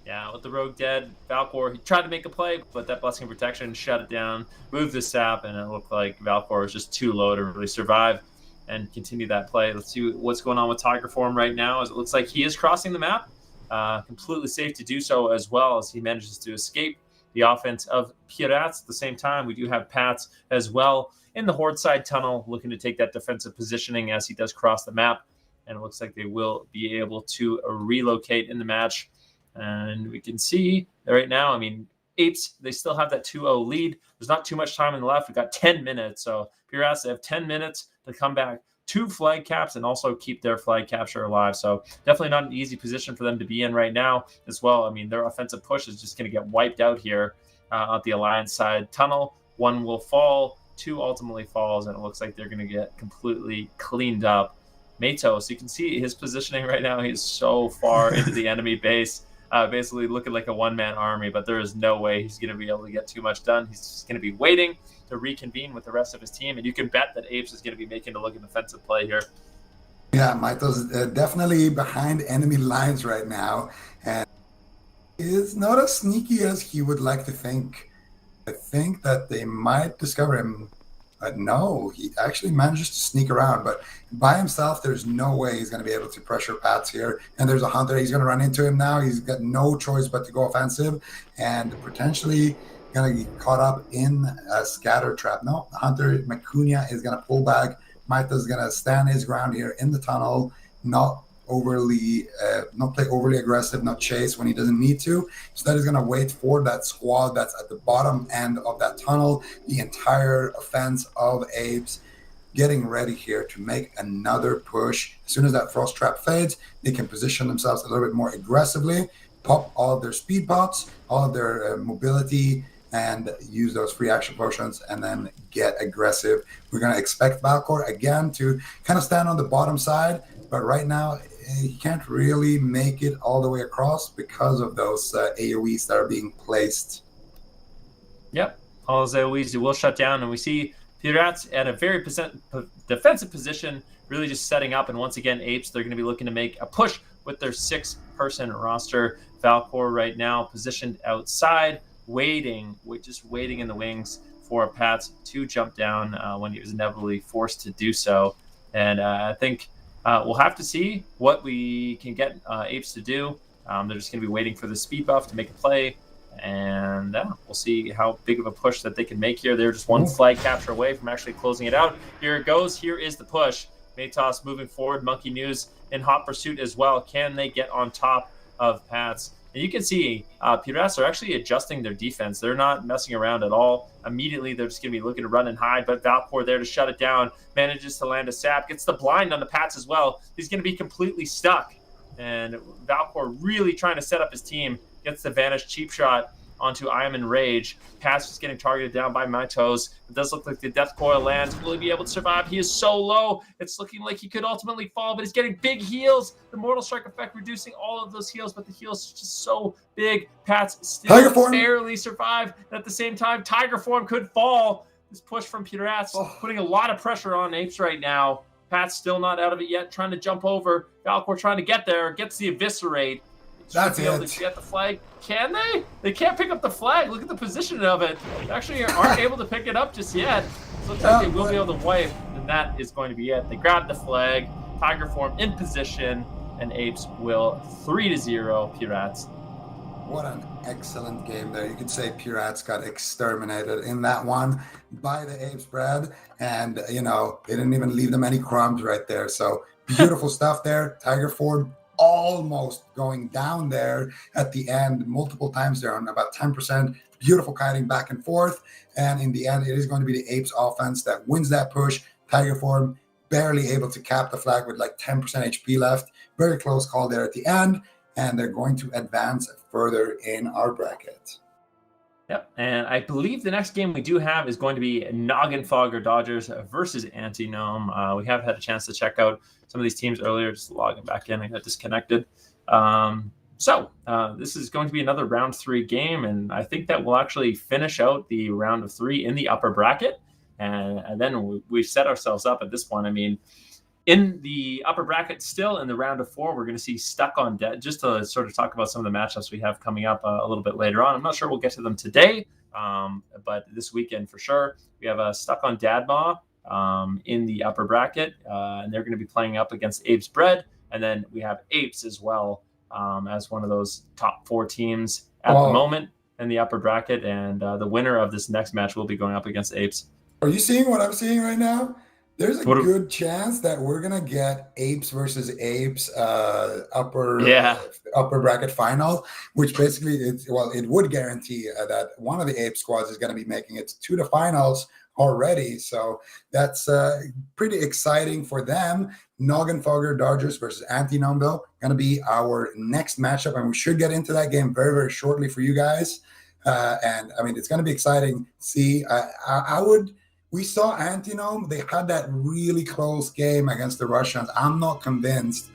Yeah, with the rogue dead, Valkor, he tried to make a play, but that Blessing of Protection shut it down, moved the sap, and it looked like Valkor was just too low to really survive and continue that play. Let's see what's going on with Tiger Form right now, as it looks like he is crossing the map. Completely safe to do so, as well as he manages to escape the offense of Pirates. At the same time, we do have Pats as well in the Horde side tunnel, looking to take that defensive positioning as he does cross the map. And it looks like they will be able to relocate in the match. And we can see right now, I mean, Apes, they still have that 2-0 lead. There's not too much time in the left. We've got 10 minutes. So Pirates, they have 10 minutes to come back 2 flag caps and also keep their flag capture alive. So definitely not an easy position for them to be in right now as well. I mean, their offensive push is just going to get wiped out here at the Alliance side tunnel. 1 will fall, 2 ultimately falls, and it looks like they're going to get completely cleaned up. Mato, so you can see his positioning right now. He's so far into the enemy base. Basically looking like a one-man army, but there is no way he's going to be able to get too much done. He's just going to be waiting to reconvene with the rest of his team, and you can bet that Apes is going to be making a look at defensive play here. Yeah, Maito's definitely behind enemy lines right now, and is not as sneaky as he would like to think. I think that they might discover him. But no, he actually manages to sneak around. But by himself, there's no way he's going to be able to pressure Pats here. And there's a Hunter. He's going to run into him now. He's got no choice but to go offensive and potentially going to get caught up in a scatter trap. No, Hunter Macunia is going to pull back. Maita's going to stand his ground here in the tunnel, not play overly aggressive, not chase when he doesn't need to. Instead, he's going to wait for that squad that's at the bottom end of that tunnel, the entire offense of Apes getting ready here to make another push. As soon as that frost trap fades, they can position themselves a little bit more aggressively, pop all of their speed pots, all of their mobility, and use those free action potions and then get aggressive. We're going to expect Valkor again to kind of stand on the bottom side, but right now he can't really make it all the way across because of those AoEs that are being placed. Yep, all those AoEs will shut down, and we see Pirates at a very defensive position, really just setting up. And once again, Apes, they're going to be looking to make a push with their 6-person roster. Valkor right now positioned outside, just waiting in the wings for Pats to jump down when he was inevitably forced to do so. And I think we'll have to see what we can get Apes to do. They're just going to be waiting for the speed buff to make a play, and we'll see how big of a push that they can make here. They're just 1 flag capture away from actually closing it out. Here it goes. Here is the push. Matos moving forward. Monkey News in hot pursuit as well. Can they get on top of Pats? And you can see Pirates are actually adjusting their defense. They're not messing around at all. Immediately, they're just going to be looking to run and hide, but Valkor there to shut it down, manages to land a sap, gets the blind on the Pats as well. He's going to be completely stuck. And Valkor really trying to set up his team, gets the Vanish cheap shot onto I Am Enraged. Pats just getting targeted down by Mytos. It does look like the Death Coil lands. Will he be able to survive? He is so low. It's looking like he could ultimately fall, but he's getting big heals. The Mortal Strike effect reducing all of those heals, but the heals are just so big. Pats still barely survive. And at the same time, Tiger Form could fall. This push from Pirates, putting a lot of pressure on Apes right now. Pat's still not out of it yet, trying to jump over. Valcor trying to get there, gets the eviscerate. That's able it. to get the flag. Can they? They can't pick up the flag. Look at the position of it. They actually aren't able to pick it up just yet. So looks like they will be able to wipe, and that is going to be it. They grab the flag, Tiger form in position, and Apes will 3-0 Pirates. What an excellent game there. You could say Pirates got exterminated in that one by the Apes, Brad. And, they didn't even leave them any crumbs right there. So beautiful stuff there. Tiger form almost going down there at the end multiple times there on about 10%. Beautiful kiting back and forth. And in the end, it is going to be the Apes offense that wins that push. Tiger form barely able to cap the flag with like 10% HP left. Very close call there at the end. And they're going to advance further in our bracket. Yep, and I believe the next game we do have is going to be Noggin Fogger Dodgers versus Anti-Gnome. We have had a chance to check out some of these teams earlier, just logging back in. I got disconnected. So this is going to be another round 3 game, and I think that we'll actually finish out the round of 3 in the upper bracket, and then we set ourselves up at this point. I mean, in the upper bracket, still in the round of 4, we're going to see Stuck on Dead, just to sort of talk about some of the matchups we have coming up a little bit later on. I'm not sure we'll get to them today, but this weekend for sure. We have Stuck on Dadma in the upper bracket, and they're going to be playing up against Apes Bread. And then we have Apes as well as one of those top 4 teams at the moment in the upper bracket. And the winner of this next match will be going up against Apes. Are you seeing what I'm seeing right now? There's a good chance that we're gonna get Apes versus Apes upper bracket final, which basically it would guarantee that one of the Ape squads is gonna be making it to the finals already. So that's pretty exciting for them. Noggin Fogger Dodgers versus Anti-Gnome gonna be our next matchup, and we should get into that game very, very shortly for you guys. And I mean, it's gonna be exciting. See, we saw Anti-Gnome. They had that really close game against the Russians. I'm not convinced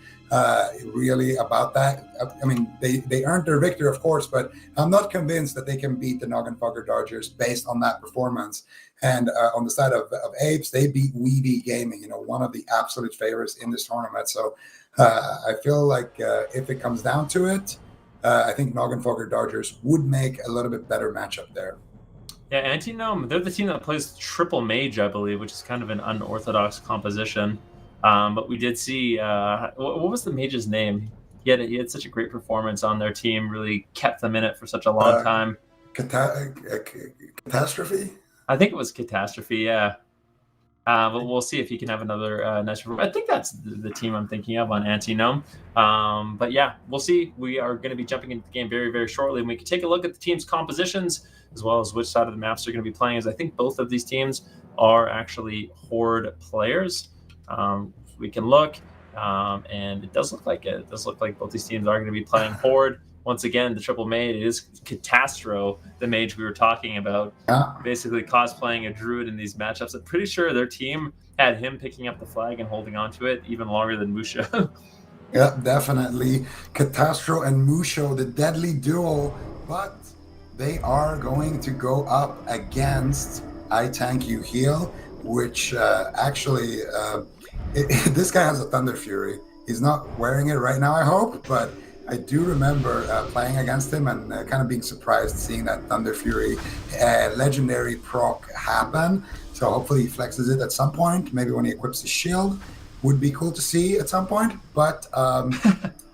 really about that. I mean, they earned their victory, of course, but I'm not convinced that they can beat the Noggin Fogger Dodgers based on that performance. And on the side of Apes, they beat Weeby Gaming, one of the absolute favorites in this tournament. So I feel like if it comes down to it, I think Noggin Fogger Dodgers would make a little bit better matchup there. Yeah, Anti-Gnome, they're the team that plays Triple Mage, I believe, which is kind of an unorthodox composition. But we did see, what was the Mage's name? He had such a great performance on their team, really kept them in it for such a long time. Catastrophe? I think it was Catastrophe, yeah. But we'll see if he can have another nice performance. I think that's the team I'm thinking of on Anti-Gnome. But yeah, we'll see. We are going to be jumping into the game very, very shortly, and we can take a look at the team's compositions as well as which side of the maps they're going to be playing, as I think both of these teams are actually Horde players. We can look, and it does look like it. It does look like both these teams are going to be playing Horde. Once again, the triple mage, it is Catastro, the mage we were talking about, basically cosplaying a druid in these matchups. I'm pretty sure their team had him picking up the flag and holding on to it even longer than Musha. Yeah, definitely. Catastro and Musho, the deadly duo, but they are going to go up against I Tank You Heal, which actually, this guy has a Thunder Fury. He's not wearing it right now, I hope, but I do remember playing against him and kind of being surprised seeing that Thunder Fury legendary proc happen. So hopefully he flexes it at some point, maybe when he equips his shield. Would be cool to see at some point, but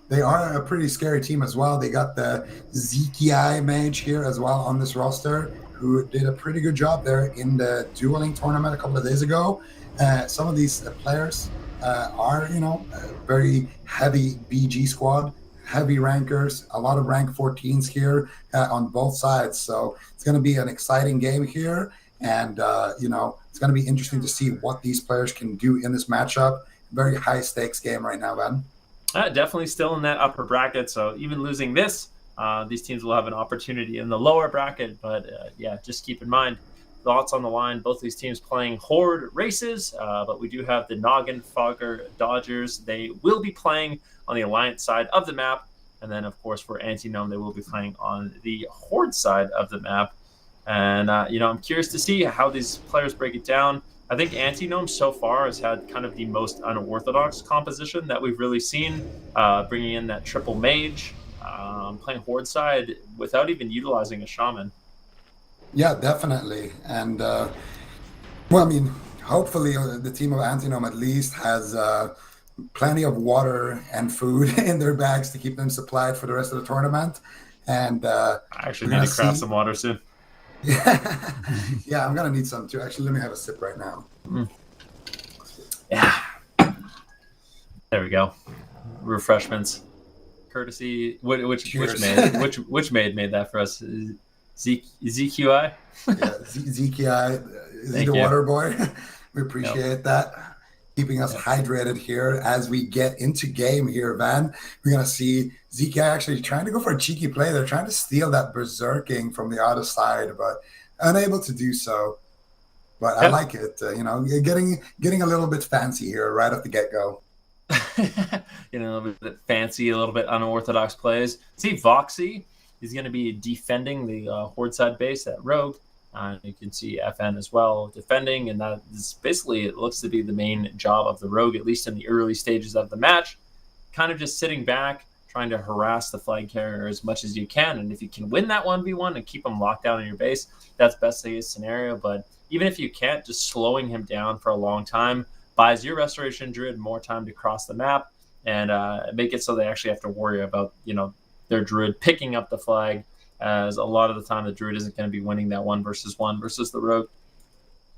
they are a pretty scary team as well. They got the Zekiai mage here as well on this roster, who did a pretty good job there in the dueling tournament a couple of days ago. Some of these players are, very heavy BG squad, heavy rankers, a lot of rank 14s here on both sides. So it's going to be an exciting game here. And, it's going to be interesting to see what these players can do in this matchup. Very high stakes game right now, Ben. Definitely still in that upper bracket. So even losing this, these teams will have an opportunity in the lower bracket. But just keep in mind, thoughts on the line. Both these teams playing Horde races, but we do have the Noggin Fogger Dodgers. They will be playing on the Alliance side of the map. And then, of course, for Anti-Gnome, they will be playing on the Horde side of the map. And I'm curious to see how these players break it down. I think Antinome so far has had kind of the most unorthodox composition that we've really seen, bringing in that triple mage, playing horde side without even utilizing a shaman. Yeah, definitely. And well, I mean, hopefully the team of Antinome at least has plenty of water and food in their bags to keep them supplied for the rest of the tournament. And I we're actually need gonna to craft see. some water soon. Yeah, I'm gonna need some too. Actually, let me have a sip right now. Yeah. There we go. Refreshments. Courtesy. Which Cheers. which maid made that for us? ZQI. Yeah, ZKI, is he Thank the you. water boy? We appreciate that. Keeping us Yep. hydrated here as we get into game here, Van. We're going to see ZKI actually trying to go for a cheeky play. They're trying to steal that berserking from the other side, but unable to do so. But I Yep. like it. Getting a little bit fancy here right off the get-go. A little bit fancy, a little bit unorthodox plays. See, Voxy is going to be defending the horde side base at Rogue. You can see FN as well defending, and that is basically, it looks to be the main job of the Rogue, at least in the early stages of the match. Kind of just sitting back, trying to harass the flag carrier as much as you can. And if you can win that 1v1 and keep him locked down in your base, that's best case scenario. But even if you can't, just slowing him down for a long time buys your Restoration Druid more time to cross the map and make it so they actually have to worry about, their Druid picking up the flag, as a lot of the time the Druid isn't going to be winning that 1 versus the Rogue.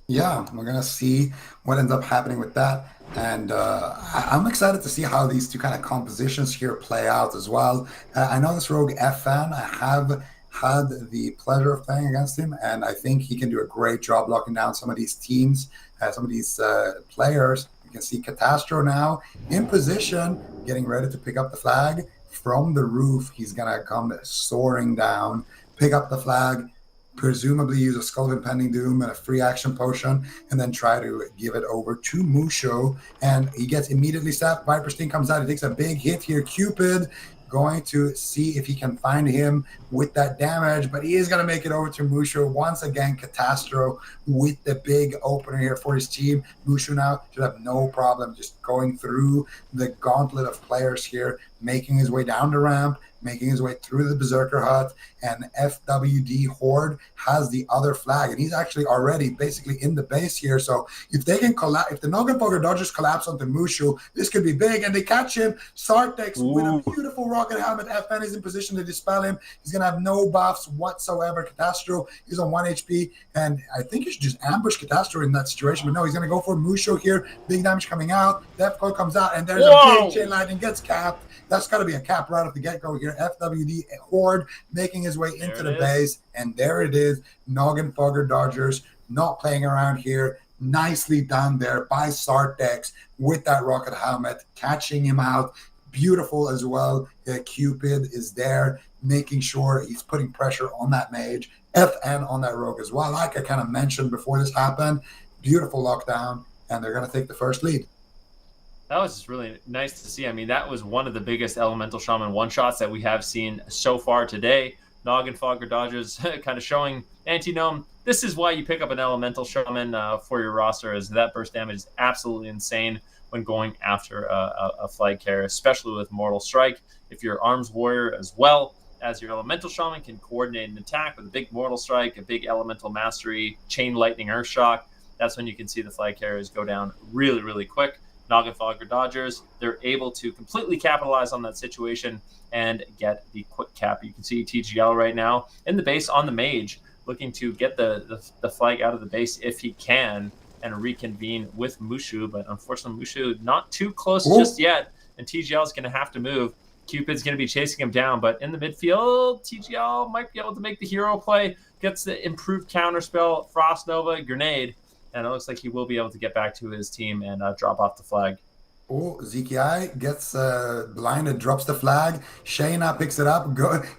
Yeah, we're going to see what ends up happening with that. And I'm excited to see how these two kind of compositions here play out as well. I know this Rogue FN, I have had the pleasure of playing against him, and I think he can do a great job locking down some of these teams, some of these players. You can see Catastro now in position, getting ready to pick up the flag. From the roof, he's going to come soaring down, pick up the flag, presumably use a Skull of Impending Doom and a free action potion, and then try to give it over to Musho. And he gets immediately stabbed. Viper Sting comes out. He takes a big hit here. Cupid going to see if he can find him with that damage, but he is going to make it over to Musho. Once again, Catastro with the big opener here for his team. Musho now should have no problem just going through the gauntlet of players here, making his way down the ramp, making his way through the Berserker Hut, and FWD Horde has the other flag, and he's actually already basically in the base here. So if they can collapse, if the Noggenpoker Dodgers collapse onto Mushu, this could be big, and they catch him. Sartex with a beautiful rocket helmet. FN is in position to dispel him. He's going to have no buffs whatsoever. Catastro is on 1 HP, and I think you should just ambush Catastro in that situation, but no, he's going to go for Mushu here. Big damage coming out. Death Coil comes out, and there's a big chain lightning, gets capped. That's got to be a cap right off the get-go here. FWD Horde making his way into the base, and there it is. Noggenpoker Dodgers not playing around here. Nicely done there by Sartex with that rocket helmet, catching him out. Beautiful as well. Cupid is there, making sure he's putting pressure on that mage. FN on that rogue as well. Like I kind of mentioned before this happened, beautiful lockdown, and they're going to take the first lead. That was just really nice to see. I mean, that was one of the biggest Elemental Shaman one-shots that we have seen so far today. Noggenpoker Dodgers kind of showing Antinome, this is why you pick up an Elemental Shaman for your roster, as that burst damage is absolutely insane when going after a flag carrier, especially with Mortal Strike. If you're Arms Warrior as well as your Elemental Shaman can coordinate an attack with a big Mortal Strike, a big Elemental Mastery, Chain Lightning Earthshock, that's when you can see the flag carriers go down really, really quick. Noggenpoker Dodgers, they're able to completely capitalize on that situation and get the quick cap. You can see TGL right now in the base on the mage, looking to get the flag out of the base if he can and reconvene with Mushu, but unfortunately Mushu not too close just yet, and TGL is going to have to move. Cupid's going to be chasing him down, but in the midfield, TGL might be able to make the hero play, gets the improved counterspell, Frost Nova, Grenade, and it looks like he will be able to get back to his team and drop off the flag. Oh, ZKI gets blinded, drops the flag. Shayna picks it up,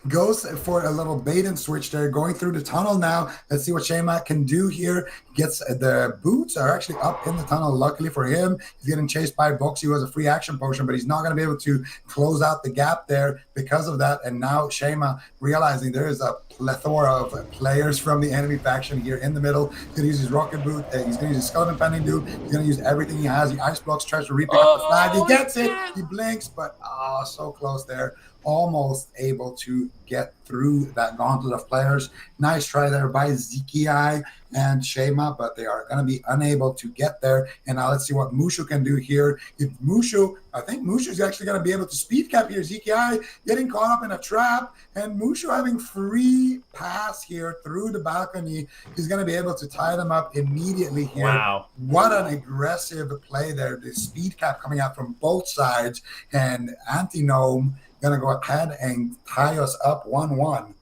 goes for a little bait and switch there, going through the tunnel now. Let's see what Shayna can do here. Gets the boots are actually up in the tunnel. Luckily for him, he's getting chased by Boxy, who has a free action potion, but he's not going to be able to close out the gap there because of that. And now Shayna realizing there is a plethora of players from the enemy faction here in the middle. He's going to use his rocket boot. He's going to use his skeleton pending dude. He's going to use everything he has. He ice blocks, tries to repick up the flag. He gets it. He blinks, but so close there. Almost able to get through that gauntlet of players. Nice try there by ZKI and Shayma, but they are going to be unable to get there. And now let's see what Mushu can do here. If Mushu, I think Mushu is actually going to be able to speed cap here. ZKI getting caught up in a trap, and Mushu having free pass here through the balcony. He's going to be able to tie them up immediately here. Wow. What an aggressive play there. The speed cap coming out from both sides, and Anti-Gnome going to go ahead and tie us up 1-1.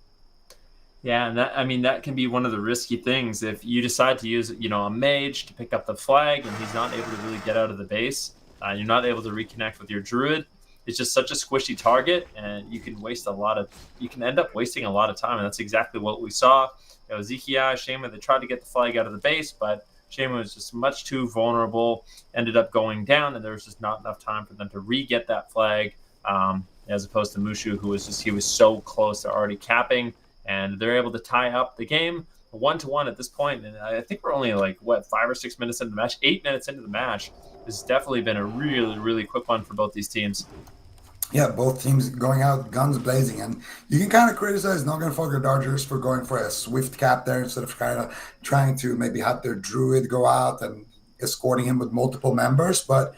Yeah, and that can be one of the risky things. If you decide to use, a mage to pick up the flag and he's not able to really get out of the base, you're not able to reconnect with your druid. It's just such a squishy target, and you can end up wasting a lot of time. And that's exactly what we saw. Zekiah, Shayma, they tried to get the flag out of the base, but Shayma was just much too vulnerable, ended up going down, and there was just not enough time for them to re-get that flag, as opposed to Mushu, he was so close to already capping. And they're able to tie up the game 1-1 at this point. And I think we're only 5 or 6 minutes into the match, 8 minutes into the match. This has definitely been a really, really quick one for both these teams. Yeah, both teams going out guns blazing. And you can kind of criticize Noggenfolger Dodgers for going for a swift cap there instead of kind of trying to maybe have their druid go out and escorting him with multiple members. But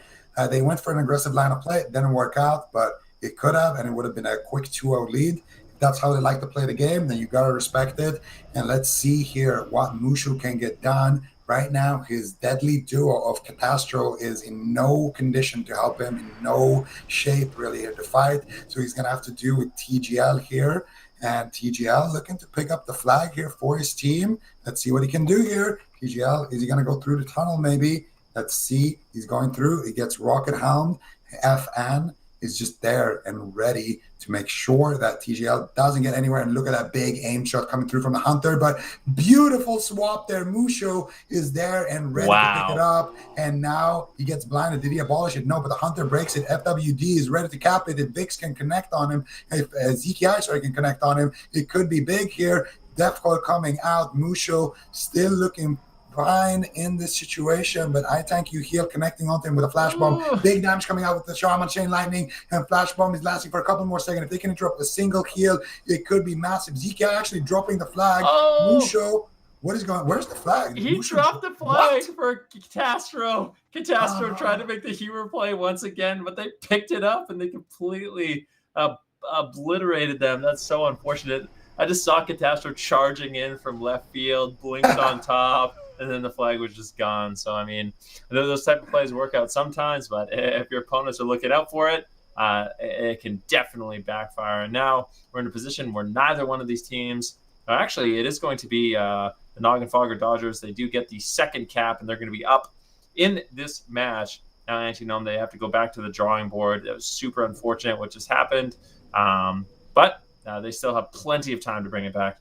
they went for an aggressive line of play. It didn't work out, but it could have, and it would have been a quick 2-0 lead. That's how they like to play the game, then you got to respect it. And let's see here what Mushu can get done. Right now, his deadly duo of Catastro is in no condition to help him, in no shape really to fight. So he's going to have to do with TGL here. And TGL looking to pick up the flag here for his team. Let's see what he can do here. TGL, is he going to go through the tunnel maybe? Let's see. He's going through. He gets Rocket Hound. FN is just there and ready to make sure that TGL doesn't get anywhere. And look at that big aim shot coming through from the Hunter. But beautiful swap there. Musho is there and ready to pick it up. And now he gets blinded. Did he abolish it? No, but the Hunter breaks it. FWD is ready to cap it. If Vix can connect on him, if ZKI can connect on him, it could be big here. Deathcore coming out. Musho still looking fine in this situation, but I thank you heal connecting onto him with a flash bomb. Big damage coming out with the Shaman Chain Lightning, and flash bomb is lasting for a couple more seconds. If they can interrupt a single heal, it could be massive. ZK actually dropping the flag. Musho, what is going on? Where's the flag? He Musho dropped the flag for Catastro. Catastro tried to make the hero play once again, but they picked it up and they completely obliterated them. That's so unfortunate. I just saw Catastro charging in from left field, blinked on top, and then the flag was just gone. So, I mean, I know those type of plays work out sometimes, but if your opponents are looking out for it, it can definitely backfire. And now we're in a position where neither one of these teams, actually, it is going to be the Noggenfolger Dodgers. They do get the second cap, and they're going to be up in this match. Now, Anti-Gnome, they have to go back to the drawing board. It was super unfortunate what just happened, but they still have plenty of time to bring it back.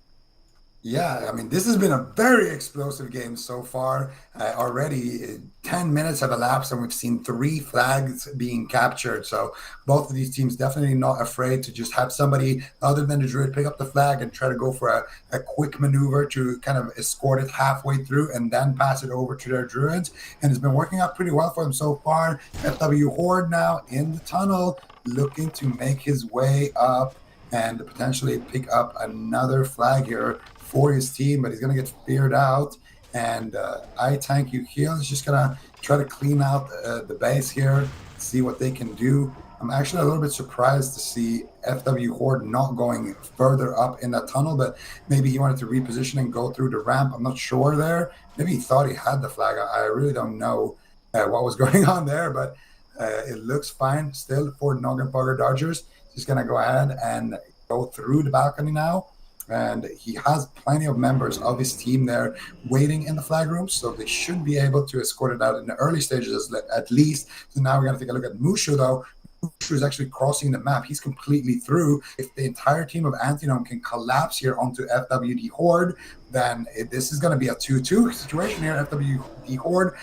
Yeah, I mean, this has been a very explosive game so far. Already 10 minutes have elapsed, and we've seen 3 flags being captured. So both of these teams definitely not afraid to just have somebody other than the Druid pick up the flag and try to go for a quick maneuver to kind of escort it halfway through and then pass it over to their Druids. And it's been working out pretty well for them so far. FW Horde now in the tunnel, looking to make his way up and potentially pick up another flag here for his team, but he's going to get feared out. And I Tank You Heal is just going to try to clean out the base here, see what they can do. I'm actually a little bit surprised to see FW Horde not going further up in that tunnel, but maybe he wanted to reposition and go through the ramp. I'm not sure there. Maybe he thought he had the flag. I really don't know what was going on there, but it looks fine still for Noggenfolger Dodgers. Just going to go ahead and go through the balcony now. and he has plenty of members of his team there waiting in the flag room, so they should be able to escort it out in the early stages at least. So now we're going to take a look at Mushu, though. Mushu is actually crossing the map. He's completely through. If the entire team of Antinome can collapse here onto FWD Horde, then this is going to be a 2-2 situation here. FWD Horde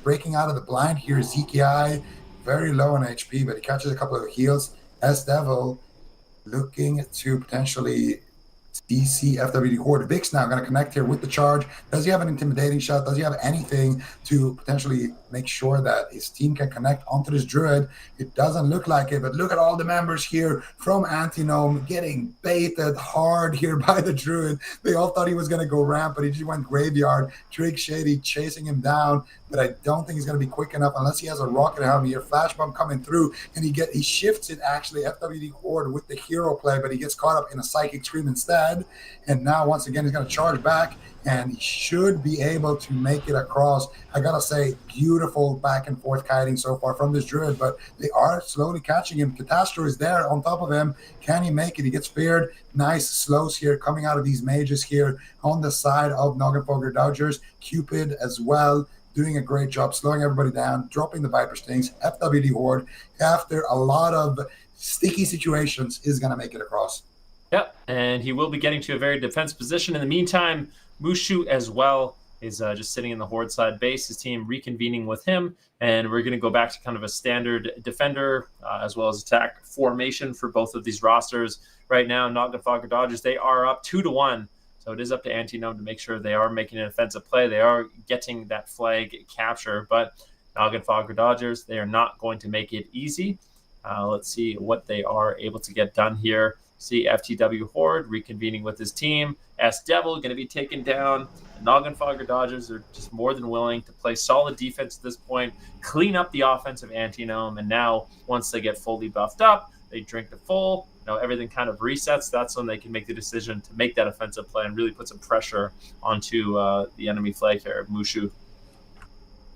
breaking out of the blind here. ZKI very low on HP, but he catches a couple of heals. S-Devil looking to potentially DC FWD Horde. Vix now going to connect here with the charge. Does he have an intimidating shot? Does he have anything to potentially make sure that his team can connect onto this Druid? It doesn't look like it, but look at all the members here from Antinome getting baited hard here by the Druid. They all thought he was going to go ramp, but he just went graveyard. Trig Shady chasing him down, but I don't think he's going to be quick enough unless he has a rocket helm here. Flash bomb coming through, and he shifts it actually FWD Horde with the hero play, but he gets caught up in a Psychic Scream instead. And now once again he's going to charge back, and he should be able to make it across. I gotta say, beautiful back and forth kiting so far from this Druid, but they are slowly catching him. Catastro is there on top of him. Can he make it? He gets speared. Nice slows here coming out of these mages here on the side of Noggenfogger Dodgers. Cupid as well, doing a great job slowing everybody down, dropping the Viper Stings. FWD Horde, after a lot of sticky situations, is going to make it across. Yep, and he will be getting to a very defensive position. In the meantime, Mushu as well is just sitting in the Horde side base, his team reconvening with him, and we're going to go back to kind of a standard defender as well as attack formation for both of these rosters. Right now, Noggenfogger Dodgers, they are up 2-1, so it is up to Antinome to make sure they are making an offensive play. They are getting that flag capture, but Noggenfogger Dodgers, they are not going to make it easy. Let's see what they are able to get done here. See FTW Horde reconvening with his team. S-Devil going to be taken down. The Noggenfogger Dodgers are just more than willing to play solid defense at this point, clean up the offensive Antinome, and now once they get fully buffed up, they drink the full, everything kind of resets. That's when they can make the decision to make that offensive play and really put some pressure onto the enemy flag here, Mushu.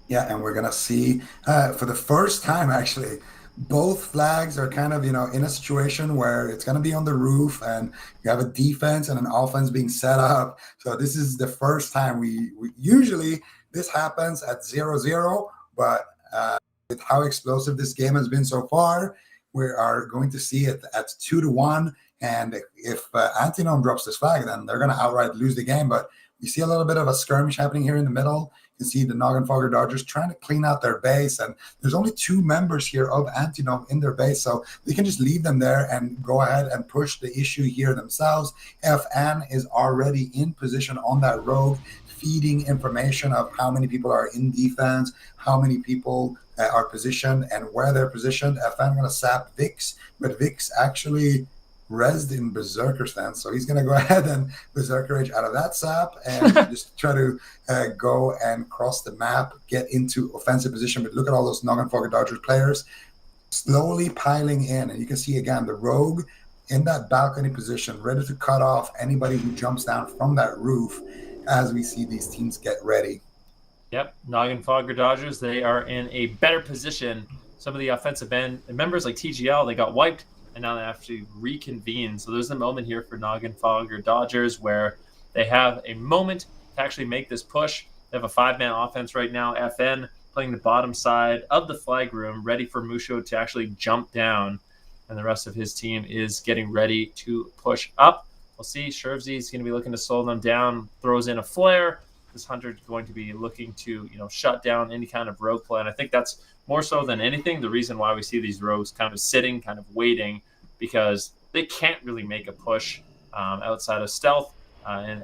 Yeah, and we're going to see for the first time, actually, both flags are kind of, in a situation where it's going to be on the roof and you have a defense and an offense being set up. So this is the first time we usually this happens at 0-0, but with how explosive this game has been so far, we are going to see it at 2-1. And if Antinome drops this flag, then they're going to outright lose the game. But we see a little bit of a skirmish happening here in the middle. You can see the Noggenfogger Dodgers trying to clean out their base, and there's only 2 members here of Antinome in their base, so they can just leave them there and go ahead and push the issue here themselves. FN is already in position on that rogue, feeding information of how many people are in defense, how many people are positioned, and where they're positioned. FN going to sap Vix, but Vix actually resed in Berserker stance, so he's going to go ahead and Berserker Rage out of that sap and just try to go and cross the map, get into offensive position. But look at all those Noggenfogger Dodgers players slowly piling in, and you can see again the rogue in that balcony position, ready to cut off anybody who jumps down from that roof as we see these teams get ready. Yep, Noggenfogger Dodgers, they are in a better position. Some of the offensive end members like TGL, they got wiped, and now they have to reconvene. So there's a moment here for Noggenfogger Dodgers where they have a moment to actually make this push. They have a 5-man offense right now. FN playing the bottom side of the flag room, ready for Musho to actually jump down. And the rest of his team is getting ready to push up. We'll see. Shervzy is going to be looking to slow them down, throws in a flare. This Hunter is going to be looking to, shut down any kind of rogue play. And I think that's more so than anything the reason why we see these rogues kind of sitting, kind of waiting, because they can't really make a push outside of stealth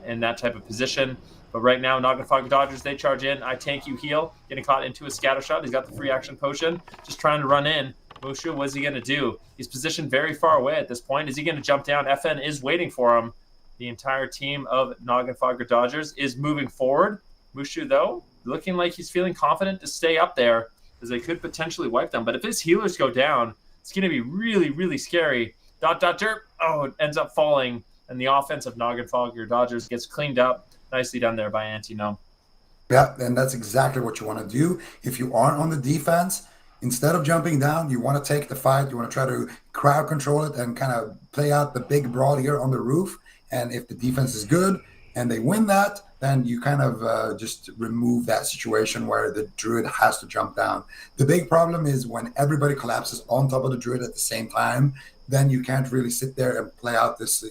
in that type of position. But right now, Noggenfogger Dodgers, they charge in. I tank, you heal. Getting caught into a scatter shot. He's got the free action potion. Just trying to run in. Mushu, what's he going to do? He's positioned very far away at this point. Is he going to jump down? FN is waiting for him. The entire team of Noggenfogger Dodgers is moving forward. Mushu, though, looking like he's feeling confident to stay up there, because they could potentially wipe them. But if his healers go down, it's going to be really, really scary. ... Derp. Oh, it ends up falling, and the offense of Noggenfogger Dodgers gets cleaned up. Nicely done there by Antinome. Yeah, and that's exactly what you want to do. If you are on the defense, instead of jumping down, you want to take the fight. You want to try to crowd control it and kind of play out the big brawl here on the roof. And if the defense is good and they win that, then you kind of just remove that situation where the druid has to jump down. The big problem is when everybody collapses on top of the druid at the same time, then you can't really sit there and play out this,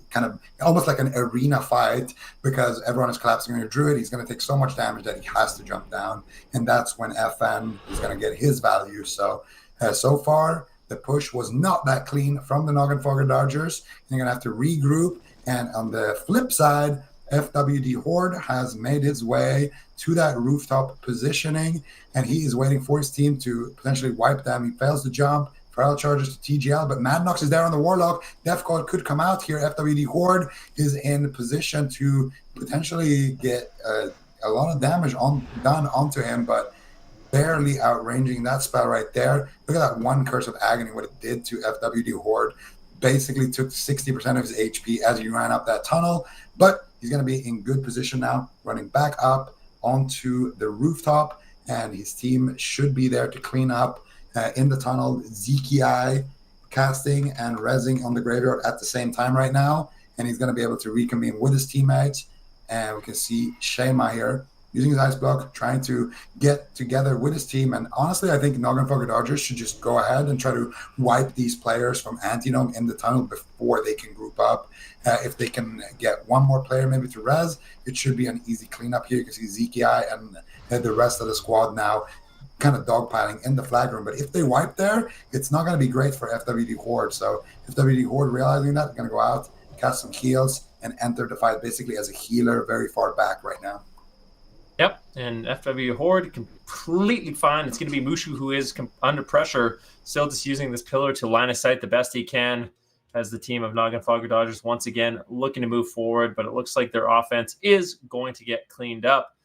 kind of almost like an arena fight, because everyone is collapsing on your druid. He's going to take so much damage that he has to jump down, and that's when FN is going to get his value. So far the push was not that clean from the Noggenfogger Dodgers. You're going to have to regroup, and on the flip side, FWD Horde has made his way to that rooftop positioning, and he is waiting for his team to potentially wipe them. He fails the jump. Feral charges to TGL, but Madnox is there on the Warlock. Death Call could come out here. FWD Horde is in position to potentially get a lot of damage done onto him, but barely outranging that spell right there. Look at that one Curse of Agony, what it did to FWD Horde. Basically took 60% of his HP as he ran up that tunnel, but he's going to be in good position now, running back up onto the rooftop, and his team should be there to clean up in the tunnel. Zeki casting and rezzing on the graveyard at the same time right now, and he's going to be able to reconvene with his teammates. And we can see Shema here using his Ice Block, trying to get together with his team. And honestly, I think Noggenfogger Dodgers should just go ahead and try to wipe these players from Antinome in the tunnel before they can group up. If they can get one more player maybe to res, it should be an easy cleanup here. You can see Zeki and the rest of the squad now kind of dogpiling in the flag room. But if they wipe there, it's not going to be great for FWD Horde. So FWD Horde realizing that, going to go out, cast some heals, and enter the fight basically as a healer very far back right now. Yep, and FW Horde completely fine. It's going to be Mushu who is under pressure, still just using this pillar to line of sight the best he can, as the team of Noggenfogger Dodgers once again looking to move forward, but it looks like their offense is going to get cleaned up.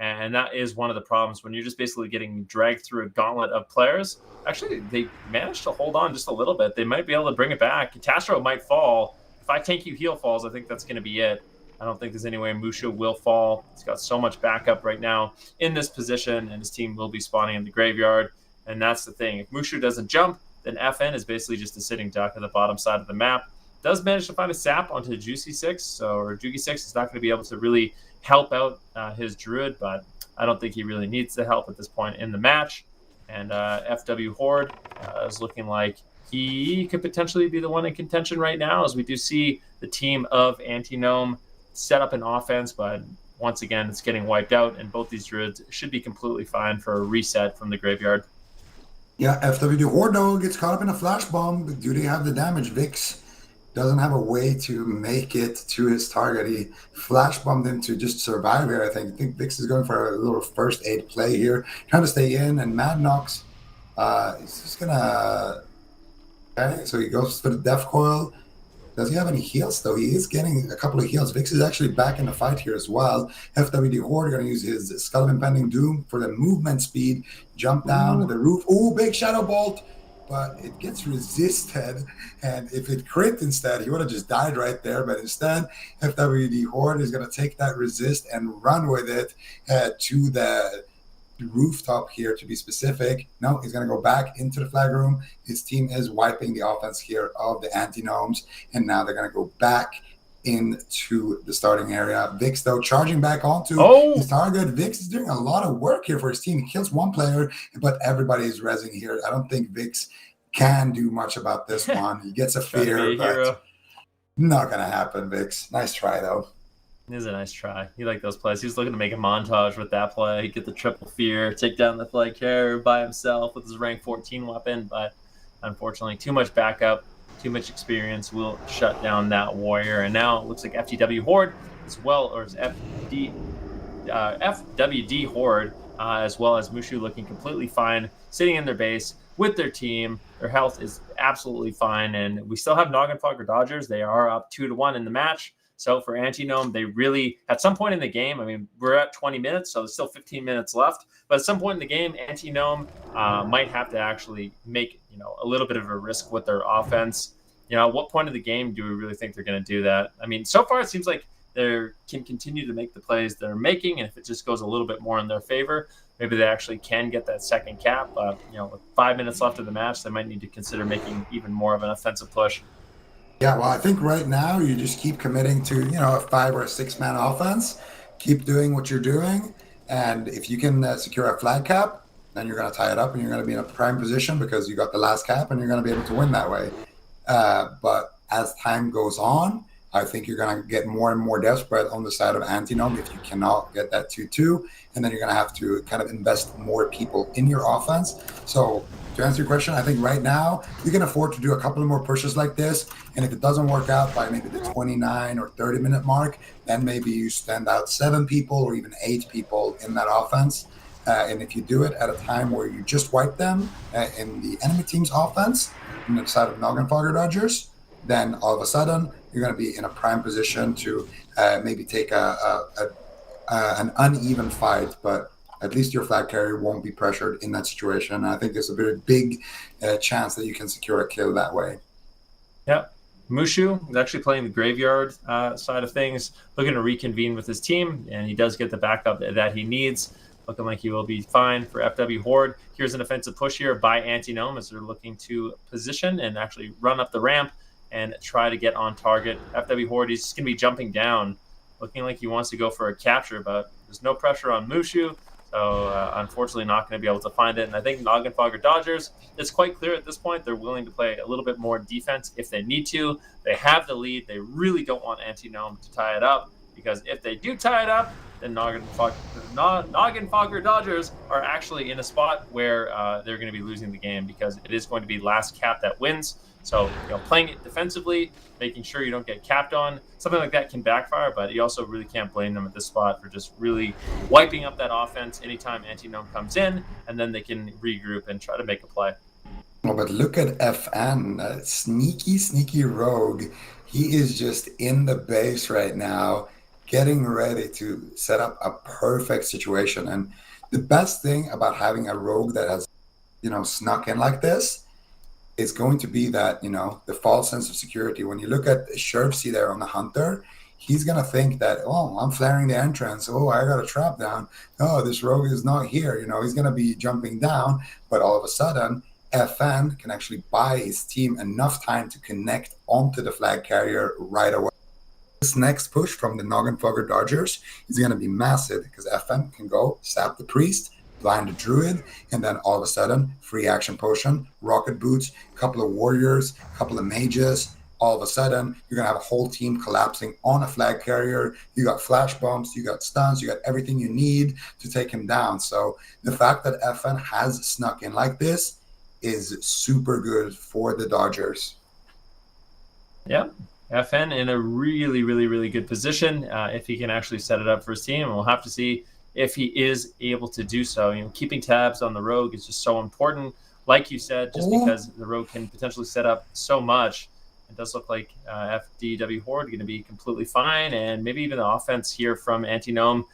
And that is one of the problems when you're just basically getting dragged through a gauntlet of players. Actually, they managed to hold on just a little bit. They might be able to bring it back. Catastro might fall. If I Tank You Heal falls, I think that's going to be it. I don't think there's any way Mushu will fall. He's got so much backup right now in this position, and his team will be spawning in the graveyard. And that's the thing. If Mushu doesn't jump, then FN is basically just a sitting duck at the bottom side of the map. Does manage to find a sap onto Juicy 6, or Jugi 6 is not going to be able to really help out his Druid, but I don't think he really needs the help at this point in the match. And FW Horde is looking like he could potentially be the one in contention right now, as we do see the team of Antinome set up an offense, but once again, it's getting wiped out, and both these Druids should be completely fine for a reset from the graveyard. Yeah, FW Horde though gets caught up in a flash bomb, but do they have the damage? Vix doesn't have a way to make it to his target. He flash bombed him to just survive here, I think. I think Vix is going for a little first aid play here, trying to stay in, and Madnox is just gonna... Okay, so he goes for the Death Coil. Does he have any heals, though? He is getting a couple of heals. Vix is actually back in the fight here as well. FWD Horde going to use his Skull of Impending Doom for the movement speed. Jump down the roof. Oh, big Shadow Bolt. But it gets resisted. And if it crit instead, he would have just died right there. But instead, FWD Horde is going to take that resist and run with it to the rooftop here, to be specific. No, he's going to go back into the flag room. His team is wiping the offense here of the Antinomes, and now they're going to go back into the starting area. Vix, though, charging back onto his target. Vix is doing a lot of work here for his team. He kills one player, but everybody is rezzing here. I don't think Vix can do much about this one. He gets a fear, but not going to happen, Vix. Nice try, though. It is a nice try. He liked those plays. He was looking to make a montage with that play. Get the triple fear, take down the flag carrier by himself with his rank 14 weapon, but unfortunately, too much backup, too much experience will shut down that warrior. And now it looks like FTW Horde as well, or is FWD Horde, as well as Mushu looking completely fine, sitting in their base with their team. Their health is absolutely fine, and we still have Noggenfogger Dodgers. They are up 2-1 in the match. So for Antinome, they really, at some point in the game, I mean, we're at 20 minutes, so there's still 15 minutes left. But at some point in the game, Antinome might have to actually make, a little bit of a risk with their offense. At what point of the game do we really think they're going to do that? I mean, so far it seems like they can continue to make the plays they're making, and if it just goes a little bit more in their favor, maybe they actually can get that second cap. With 5 minutes left of the match, they might need to consider making even more of an offensive push. Yeah, well, I think right now you just keep committing to, a 5 or a 6-man offense. Keep doing what you're doing. And if you can secure a flag cap, then you're going to tie it up and you're going to be in a prime position because you got the last cap and you're going to be able to win that way. But as time goes on, I think you're going to get more and more desperate on the side of Antinome if you cannot get that 2-2. And then you're going to have to kind of invest more people in your offense. So to answer your question, I think right now you can afford to do a couple of more pushes like this. And if it doesn't work out by maybe the 29 or 30-minute mark, then maybe you send out 7 people or even 8 people in that offense. And if you do it at a time where you just wipe them in the enemy team's offense, on the side of Noggenfogger Dodgers, then all of a sudden you're going to be in a prime position to maybe take an uneven fight, but at least your flag carrier won't be pressured in that situation. And I think there's a very big chance that you can secure a kill that way. Yeah. Mushu is actually playing the graveyard side of things, looking to reconvene with his team, and he does get the backup that he needs. Looking like he will be fine for FW Horde. Here's an offensive push here by Antinome as they're looking to position and actually run up the ramp and try to get on target. FW Horde, he's just going to be jumping down, looking like he wants to go for a capture, but there's no pressure on Mushu. So unfortunately not going to be able to find it. And I think Noggenfogger Dodgers, it's quite clear at this point they're willing to play a little bit more defense if they need to. They have the lead. They really don't want Antinome to tie it up, because if they do tie it up, then Noggenfogger Dodgers are actually in a spot where they're going to be losing the game, because it is going to be last cap that wins. So, playing it defensively, making sure you don't get capped on, something like that can backfire, but you also really can't blame them at this spot for just really wiping up that offense anytime Antinome comes in, and then they can regroup and try to make a play. Oh, but look at FN, sneaky rogue. He is just in the base right now, getting ready to set up a perfect situation. And the best thing about having a rogue that has, snuck in like this is going to be that, the false sense of security. When you look at Shervsey there on the Hunter, he's going to think that, oh, I'm flaring the entrance. Oh, I got a trap down. Oh, this rogue is not here. He's going to be jumping down. But all of a sudden, FN can actually buy his team enough time to connect onto the flag carrier right away. This next push from the Noggenfogger Dodgers is going to be massive, because FN can go sap the priest, blind the druid, and then all of a sudden, free action potion, rocket boots, a couple of warriors, a couple of mages. All of a sudden, you're going to have a whole team collapsing on a flag carrier. You got flash bombs, you got stuns, you got everything you need to take him down. So the fact that FN has snuck in like this is super good for the Dodgers. Yeah. FN in a really, really, really good position if he can actually set it up for his team. And we'll have to see if he is able to do so. Keeping tabs on the rogue is just so important. Like you said, just because the rogue can potentially set up so much, it does look like FDW Horde going to be completely fine, and maybe even the offense here from Antinome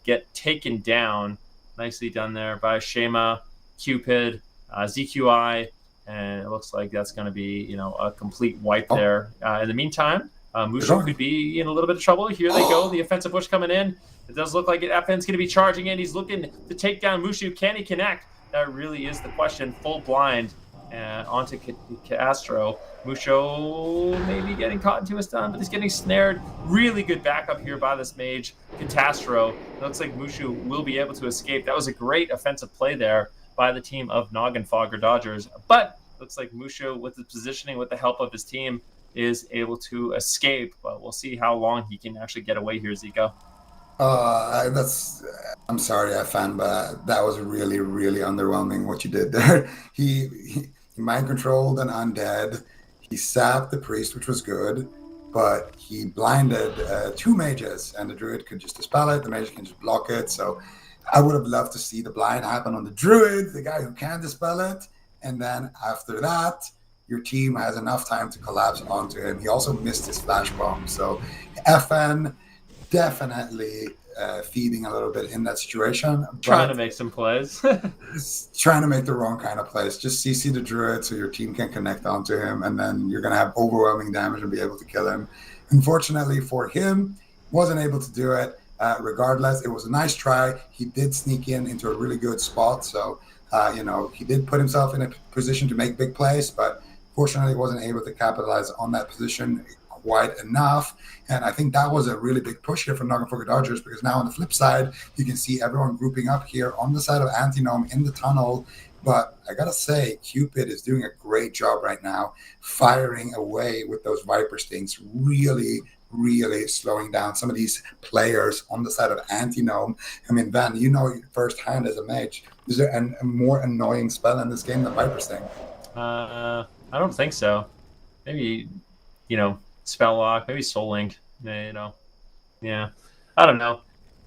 get taken down. Nicely done there by Shema, Cupid, ZQI, and it looks like that's going to be a complete wipe there. In the meantime, Mushu could be in a little bit of trouble. Here they go, the offensive push coming in. It does look like FN's going to be charging in. He's looking to take down Mushu. Can he connect? That really is the question. Full blind onto Castro. Mushu maybe getting caught into a stun, but he's getting snared. Really good backup here by this mage, Catastro. It looks like Mushu will be able to escape. That was a great offensive play there by the team of Noggenfogger Dodgers. But looks like Mushu, with his positioning, with the help of his team, is able to escape. But we'll see how long he can actually get away here, Zico. I'm sorry, FN, but that was really, really underwhelming what you did there. He mind controlled an undead. He sapped the priest, which was good, but he blinded 2 mages, and the druid could just dispel it. The mage can just block it. So I would have loved to see the blind happen on the druid, the guy who can dispel it, and then after that, your team has enough time to collapse onto him. He also missed his flash bomb. So FN definitely feeding a little bit in that situation. Trying to make some plays. Trying to make the wrong kind of plays. Just CC the druid so your team can connect onto him, and then you're going to have overwhelming damage and be able to kill him. Unfortunately for him, wasn't able to do it. Regardless, it was a nice try. He did sneak into a really good spot. So, he did put himself in a position to make big plays, but fortunately wasn't able to capitalize on that position quite enough. And I think that was a really big push here from Naganfoga Dodgers, because now on the flip side, you can see everyone grouping up here on the side of Antinome in the tunnel. But I gotta say, Cupid is doing a great job right now, firing away with those Viper Stings, really slowing down some of these players on the side of Antinome. I mean, Van, firsthand as a mage, is there a more annoying spell in this game than Viper Sting? I don't think so. Maybe, Spell Lock, maybe Soul Link, yeah. I don't know.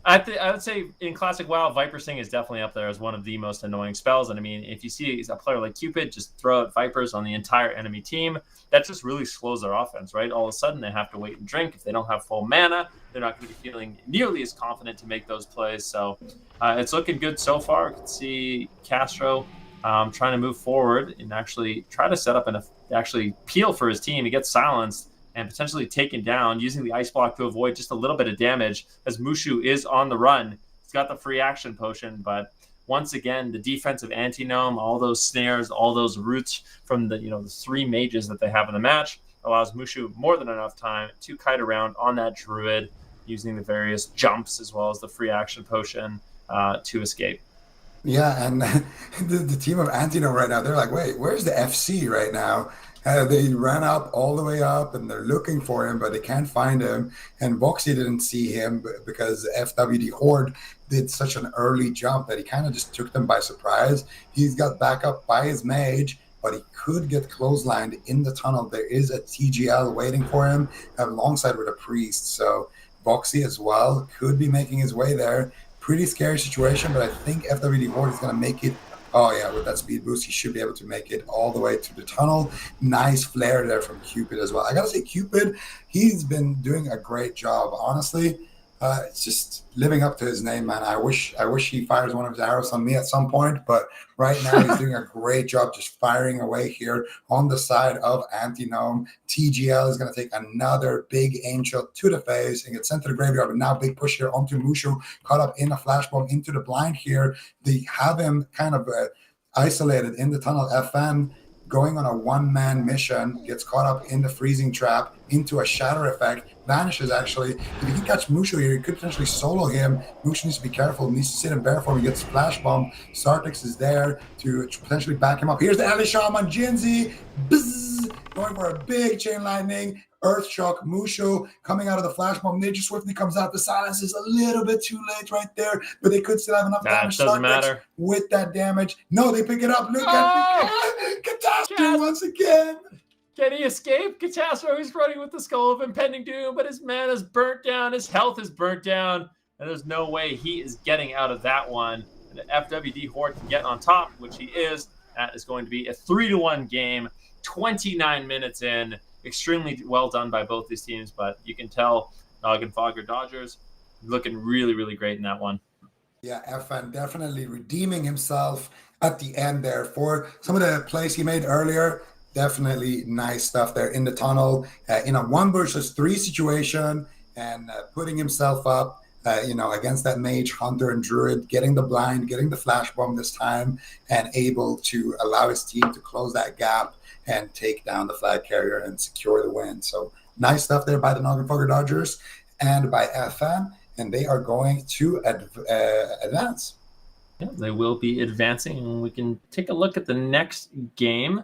I would say in Classic WoW, Viper Sting is definitely up there as one of the most annoying spells. And I mean, if you see a player like Cupid just throw out Vipers on the entire enemy team, that just really slows their offense, right? All of a sudden, they have to wait and drink. If they don't have full mana, they're not going to be feeling nearly as confident to make those plays. So it's looking good so far. You can see Castro trying to move forward and actually try to set up and actually peel for his team. He gets silenced and potentially taken down using the ice block to avoid just a little bit of damage, as Mushu is on the run. He's got the free action potion, but once again, the defensive Antinome, all those snares, all those roots from the the three mages that they have in the match, allows Mushu more than enough time to kite around on that druid using the various jumps as well as the free action potion to escape. Yeah, and the team of Antinome right now, they're like, wait, where's the FC right now? They ran up all the way up, and they're looking for him, but they can't find him. And Voxy didn't see him because FWD Horde did such an early jump that he kind of just took them by surprise. He's got backup by his mage, but he could get clotheslined in the tunnel. There is a TGL waiting for him alongside with a priest. So Voxy as well could be making his way there. Pretty scary situation, but I think FWD Horde is going to make it. Oh, yeah, with that speed boost, he should be able to make it all the way to the tunnel. Nice flare there from Cupid as well. I got to say, Cupid, he's been doing a great job. Honestly, it's just living up to his name, man. I wish he fires one of his arrows on me at some point, but right now he's doing a great job just firing away here on the side of Antinome. TGL is going to take another big aim shot to the face and get sent to the graveyard, but now big push here onto Mushu, caught up in a flash bomb into the blind here. They have him kind of isolated in the tunnel. FN going on a one-man mission, gets caught up in the freezing trap into a shatter effect, vanishes actually. If he can catch Mushu here, he could potentially solo him. Mushu needs to be careful, needs to sit in bear form. He gets flash bomb. Sartix is there to potentially back him up. Here's the Alisham on Jinzi. Bzzz, going for a big chain lightning. Earth Shock, Mushu coming out of the flash bomb. Nature swiftly comes out. The silence is a little bit too late right there, but they could still have enough damage. Doesn't matter. With that damage. No, they pick it up. Look at Catastrophe once again. Can he escape? Catastrophe is running with the Skull of Impending Doom, but his mana's burnt down. His health is burnt down, and there's no way he is getting out of that one. And the FWD Horde can get on top, which he is. That is going to be a 3-1 game, 29 minutes in. Extremely well done by both these teams, but you can tell Naganfoga Dodgers looking really, really great in that one. Yeah, FN definitely redeeming himself at the end there for some of the plays he made earlier. Definitely nice stuff there in the tunnel in a 1 versus 3 situation, and putting himself up against that mage, hunter, and druid, getting the blind, getting the flash bomb this time, and able to allow his team to close that gap and take down the flag carrier and secure the win. So nice stuff there by the Naganfoga Dodgers and by FN, and they are going to advance. Yeah, they will be advancing, and we can take a look at the next game,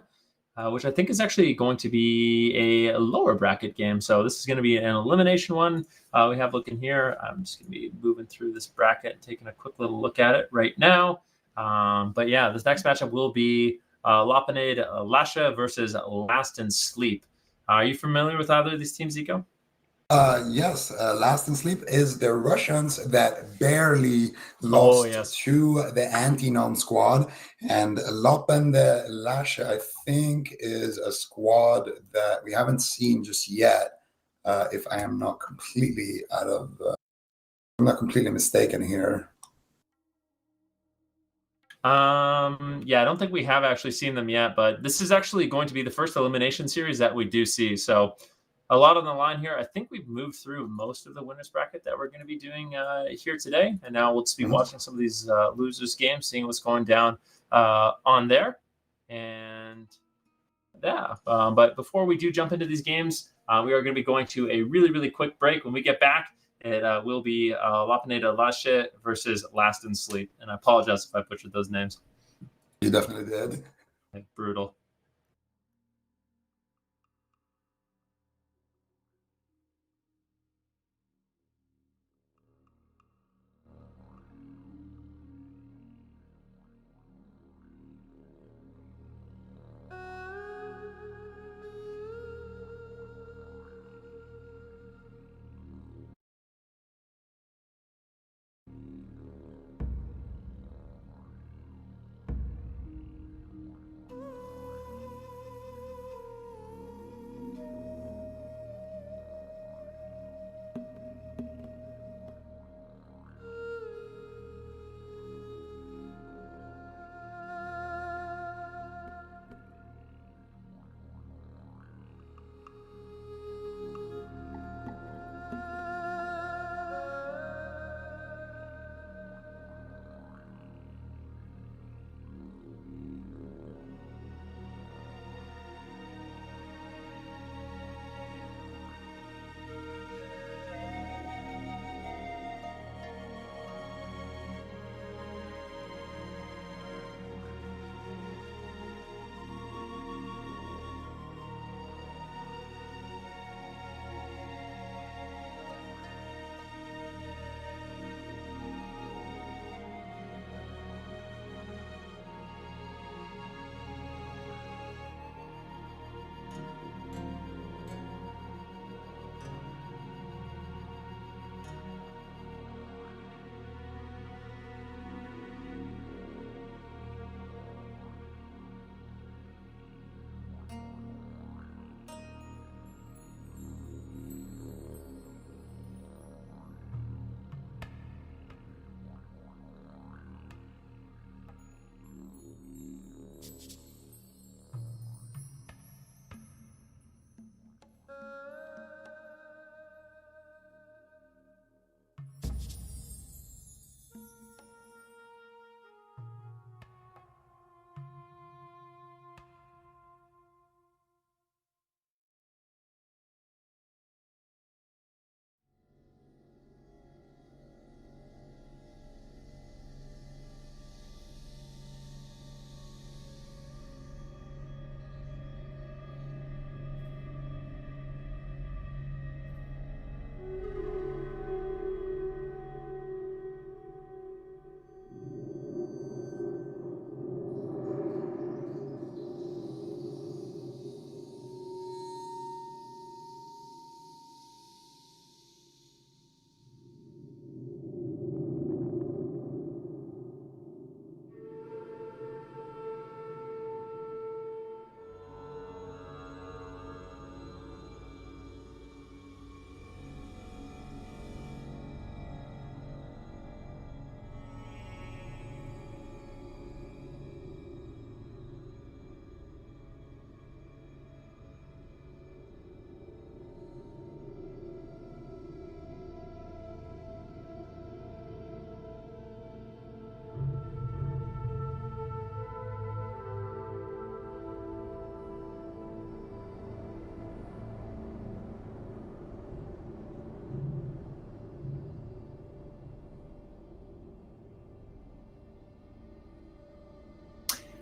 which I think is actually going to be a lower bracket game. So this is going to be an elimination one. We have looking here. I'm just going to be moving through this bracket, taking a quick little look at it right now. But yeah, this next matchup will be Lopanade Lasha versus Last in Sleep. Are you familiar with either of these teams, Zico? Yes, Last in Sleep is the Russians that barely lost to the Antinome squad. And Lopanade Lasha, I think, is a squad that we haven't seen just yet. If I am not completely I'm not completely mistaken here. Yeah, I don't think we have actually seen them yet, but this is actually going to be the first elimination series that we do see. So a lot on the line here. I think we've moved through most of the winners bracket that we're going to be doing here today. And now we'll just be watching some of these losers games, seeing what's going down on there. And yeah, but before we do jump into these games, we are going to be going to a really, really quick break. When we get back, it will be Lapaneda Lashe versus Last in Sleep. And I apologize if I butchered those names. You definitely did. Like, brutal.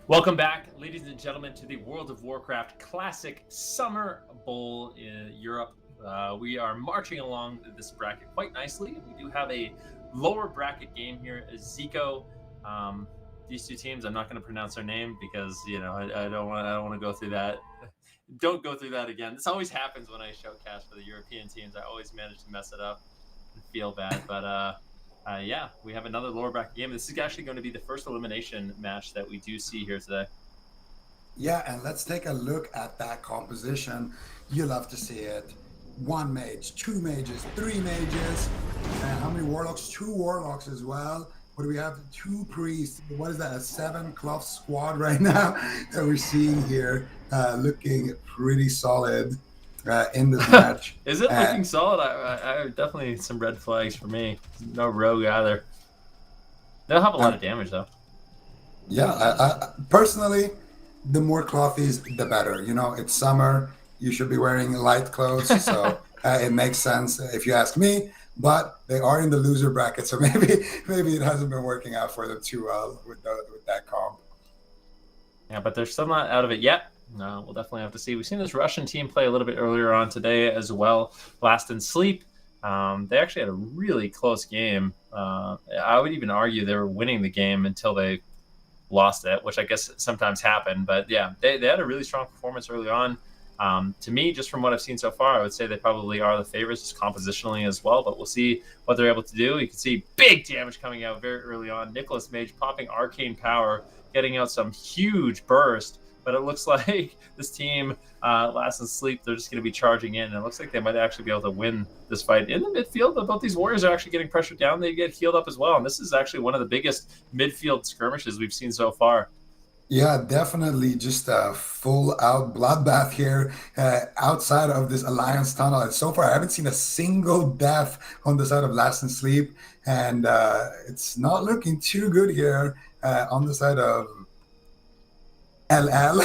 Welcome back, ladies and gentlemen, to the World of Warcraft Classic Summer Bowl in Europe. We are marching along this bracket quite nicely. We do have a lower bracket game here, Zico. These two teams, I'm not going to pronounce their name because I don't want to go through that. Don't go through that again. This always happens when I showcast for the European teams. I always manage to mess it up and feel bad, but yeah, we have another lower bracket game. This is actually going to be the first elimination match that we do see here today. Yeah, and let's take a look at that composition. You love to see it. 1 mage, 2 mages, 3 mages, and how many warlocks? 2 warlocks as well. What do we have? 2 priests. What is that? A 7-cloth squad right now that we're seeing here, looking pretty solid. in this match. Is it looking solid? I definitely some red flags for me. No rogue either. They'll have a lot of damage though. Yeah, I personally, the more clothies, the better. You know, it's summer. You should be wearing light clothes, so it makes sense if you ask me. But they are in the loser bracket, so maybe it hasn't been working out for them too well with that comp. Yeah, but they're still not out of it yet. No, we'll definitely have to see. We've seen this Russian team play a little bit earlier on today as well. Last in Sleep. They actually had a really close game. I would even argue they were winning the game until they lost it, which I guess sometimes happen. But yeah, they had a really strong performance early on. To me, just from what I've seen so far, I would say they probably are the favorites just compositionally as well, but we'll see what they're able to do. You can see big damage coming out very early on. Nicholas Mage popping Arcane Power, getting out some huge burst, but it looks like this team, Last in Sleep, they're just going to be charging in, and it looks like they might actually be able to win this fight. In the midfield, both these warriors are actually getting pressured down. They get healed up as well, and this is actually one of the biggest midfield skirmishes we've seen so far. Yeah, definitely just a full-out bloodbath here outside of this Alliance tunnel. And so far, I haven't seen a single death on the side of Last in Sleep, and it's not looking too good here on the side of LL.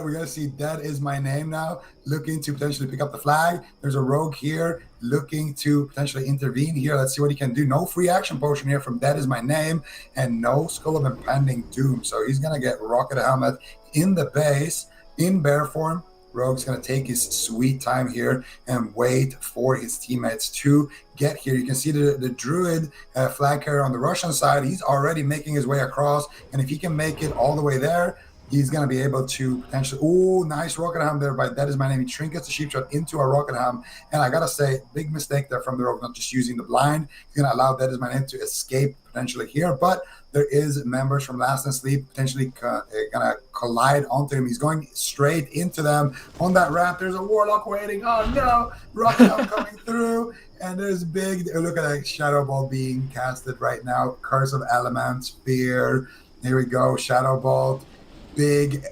We're going to see Dead Is My Name now, looking to potentially pick up the flag. There's a rogue here looking to potentially intervene here. Let's see what he can do. No free action potion here from Dead Is My Name, and no Skull of Impending Doom. So he's going to get Rocket Helmet in the base in bear form. Rogue's going to take his sweet time here and wait for his teammates to get here. You can see the Druid flag carrier on the Russian side. He's already making his way across, and if he can make it all the way there, he's going to be able to potentially... Oh, nice Rocket Helm there by That Is My Name. He trinkets the Sheep Shot into a Rocket Helm, and I got to say, big mistake there from the Rogue, not just using the blind. He's going to allow That Is My Name to escape potentially here, but there is members from Last in Sleep potentially going to collide onto him. He's going straight into them on that ramp. There's a Warlock waiting. Oh, no. Rocket Helm coming through, and there's big... Look at that Shadow Ball being casted right now. Curse of Elements, Fear. Here we go. Shadow Ball. Big,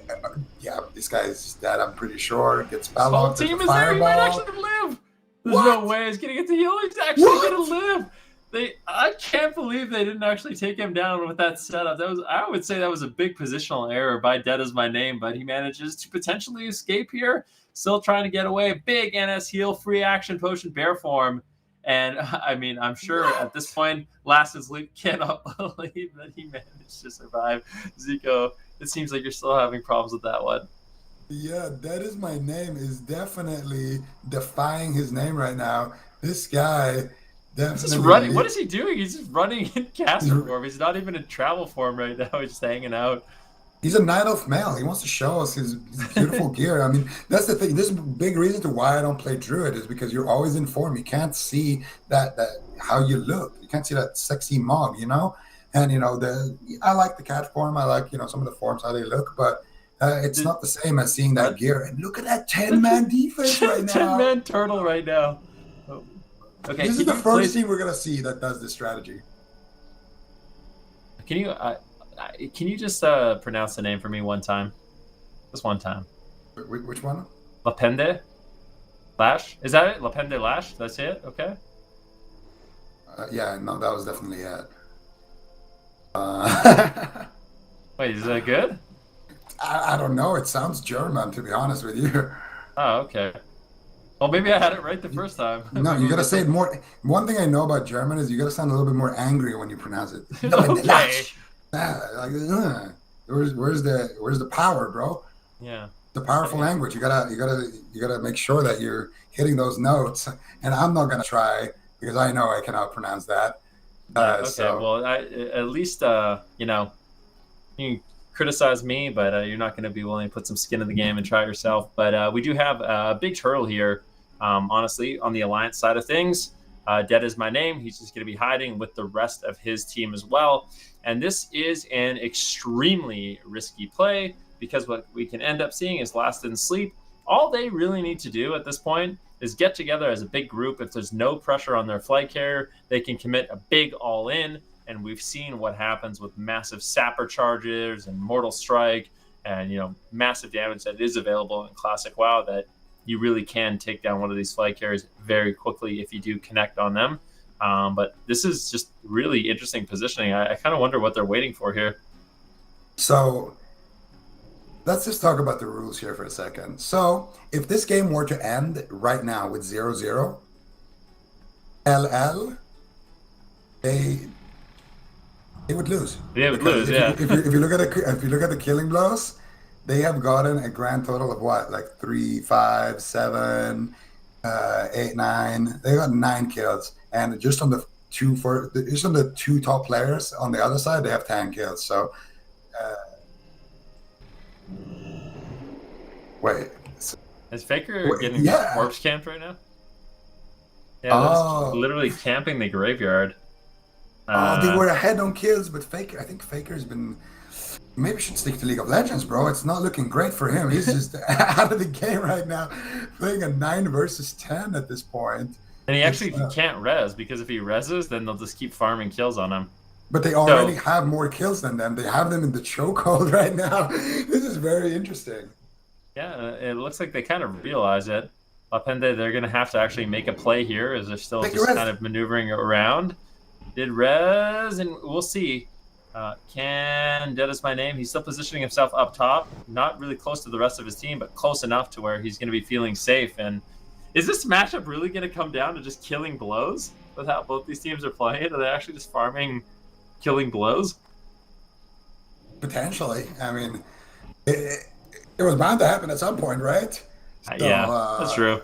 yeah, this guy is dead, I'm pretty sure. Gets spell locked. The whole team is there. He might actually live. There's no way he's going to get the heal. He's actually going to live. I can't believe they didn't actually take him down with that setup. I would say that was a big positional error by Dead Is My Name, but he manages to potentially escape here. Still trying to get away. Big NS heal, free action potion, bear form. And I mean, I'm sure at this point, Last in Sleep cannot believe that he managed to survive. Zico, it seems like you're still having problems with that one. Yeah, That Is My Name is definitely defying his name right now. This guy definitely... He's just running. What is he doing? He's just running in caster form. He's not even in travel form right now. He's just hanging out. He's a Night Elf male. He wants to show us his beautiful gear. I mean, that's the thing. This is a big reason to why I don't play Druid is because you're always in form. You can't see that how you look. You can't see that sexy mog, you know? And, you know, I like the cat form. I like, you know, some of the forms, how they look. But it's not the same as seeing that gear. And look at that 10-man defense right now. 10-man turtle right now. Oh. Okay, this is the first team we're going to see that does this strategy. Can you just pronounce the name for me one time? Just one time. Which one? Lapende Lash? Is that it? Lapende Lash? That's it? Okay. Yeah, no, that was definitely it. Wait, is that good? I don't know. It sounds German, to be honest with you. Oh, okay. Well, maybe I had it right the first time. No, you gotta say it more. One thing I know about German is you gotta sound a little bit more angry when you pronounce it. Okay. Yeah, like, where's the power, bro? Yeah. The powerful language. You gotta make sure that you're hitting those notes. And I'm not gonna try because I know I cannot pronounce that. Okay. So. Well, at least you know, you can criticize me, but you're not going to be willing to put some skin in the game and try it yourself. But we do have a big turtle here. Honestly, on the Alliance side of things, Dead Is My Name. He's just going to be hiding with the rest of his team as well. And this is an extremely risky play because what we can end up seeing is Last in Sleep. All they really need to do at this point is get together as a big group. If there's no pressure on their flight carrier, they can commit a big all-in. And we've seen what happens with massive sapper charges and mortal strike and, you know, massive damage that is available in Classic WoW that you really can take down one of these flag carriers very quickly if you do connect on them. But this is just really interesting positioning. I kind of wonder what they're waiting for here. So let's just talk about the rules here for a second. So if this game were to end right now with 0-0, LL, they would lose. They would lose, yeah. If you look at the killing blows, they have gotten a grand total of what, like 3, 5, 7, 8, 9. They got 9 kills, and just on the two top players on the other side, they have 10 kills. So, wait, is Faker getting corpse camped right now? Yeah, they're literally camping the graveyard. They were ahead on kills, but I think Faker's been. Maybe should stick to League of Legends, bro. It's not looking great for him. He's just out of the game right now, playing a 9 versus 10 at this point. And he can't res, because if he reses, then they'll just keep farming kills on him. But they already have more kills than them. They have them in the chokehold right now. This is very interesting. Yeah, it looks like they kind of realize it. Lapende, they're going to have to actually make a play here, as they're still just kind of maneuvering around. Did res, and we'll see. Dead is my name. He's still positioning himself up top, not really close to the rest of his team, but close enough to where he's going to be feeling safe. And is this matchup really going to come down to just killing blows with how both these teams are playing? Are they actually just farming killing blows? Potentially. I mean, it was bound to happen at some point, right? So, yeah, that's true.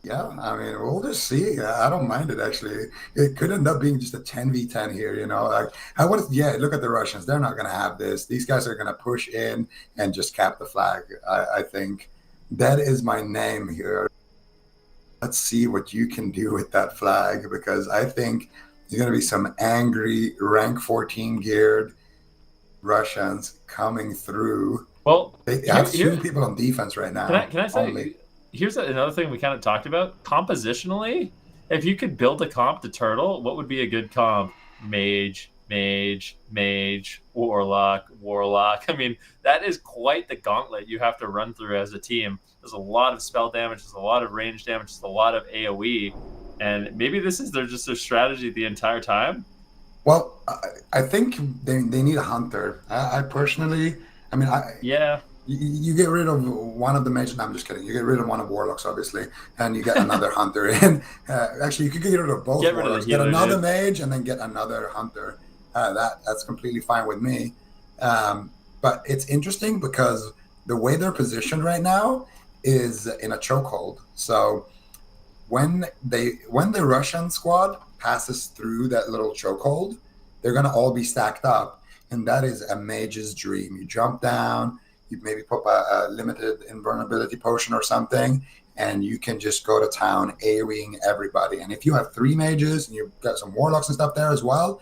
Yeah, I mean, we'll just see. I don't mind it, actually. It could end up being just a 10v10 here, you know? Like, look at the Russians. They're not going to have this. These guys are going to push in and just cap the flag, I think. That is my name here. Let's see what you can do with that flag, because I think there's going to be some angry rank 14 geared Russians coming through. Well, they have 2 people on defense right now. Can I say... Here's another thing we kind of talked about. Compositionally, if you could build a comp to Turtle, what would be a good comp? Mage, Warlock. I mean, that is quite the gauntlet you have to run through as a team. There's a lot of spell damage, there's a lot of range damage, there's a lot of AoE. And maybe this is their strategy the entire time. Well, I think they need a hunter. I personally, yeah. You get rid of one of the mages. No, I'm just kidding. You get rid of one of warlocks, obviously, and you get another hunter in. Actually, you could get rid of both warlocks. Get another mage and then get another hunter. That's completely fine with me. But it's interesting because the way they're positioned right now is in a chokehold. So when the Russian squad passes through that little chokehold, they're going to all be stacked up, and that is a mage's dream. You jump down. You maybe put a limited invulnerability potion or something, and you can just go to town AoEing everybody. And if you have 3 mages and you've got some warlocks and stuff there as well,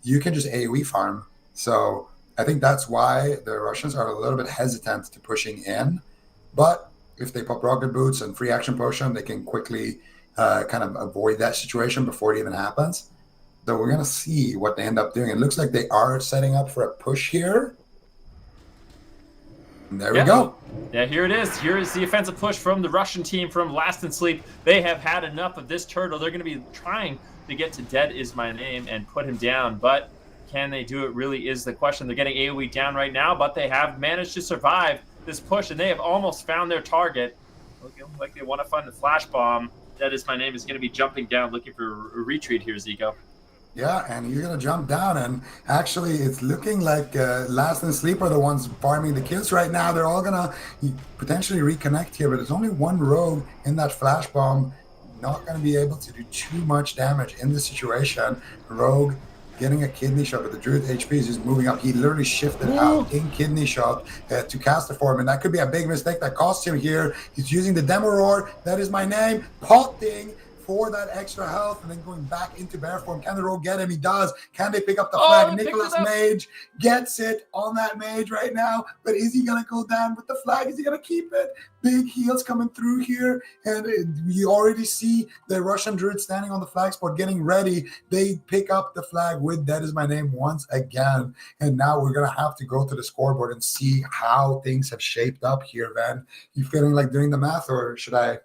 you can just AoE farm. So I think that's why the Russians are a little bit hesitant to pushing in. But if they pop rocket boots and free action potion, they can quickly kind of avoid that situation before it even happens. So we're going to see what they end up doing. It looks like they are setting up for a push here. There we go. Yeah, here it is. Here is the offensive push from the Russian team from Last in Sleep. They have had enough of this Turtle. They're going to be trying to get to Dead is my name and put him down, but can they do it really is the question. They're getting AoE down right now, but they have managed to survive this push, and they have almost found their target. Looking like they want to find the flash bomb. Dead is my name is going to be jumping down, looking for a retreat here, Zico. Yeah, and you're going to jump down, and actually it's looking like Last in Sleep are the ones farming the kills right now. They're all going to potentially reconnect here, but there's only one rogue in that flash bomb. Not going to be able to do too much damage in this situation. Rogue getting a kidney shot, but the Druid HP is just moving up. He literally shifted out in kidney shot to cast the form, and that could be a big mistake that cost him here. He's using the Demo Roar. That is my name. Potting for that extra health and then going back into bear form. Can the rogue get him? He does. Can they pick up the flag? Nicholas Mage gets it on that mage right now, but is he going to go down with the flag? Is he going to keep it? Big heals coming through here, and you already see the Russian druid standing on the flag spot getting ready. They pick up the flag with That Is My Name once again, and now we're going to have to go to the scoreboard and see how things have shaped up here, Van. You feeling like doing the math, or should I?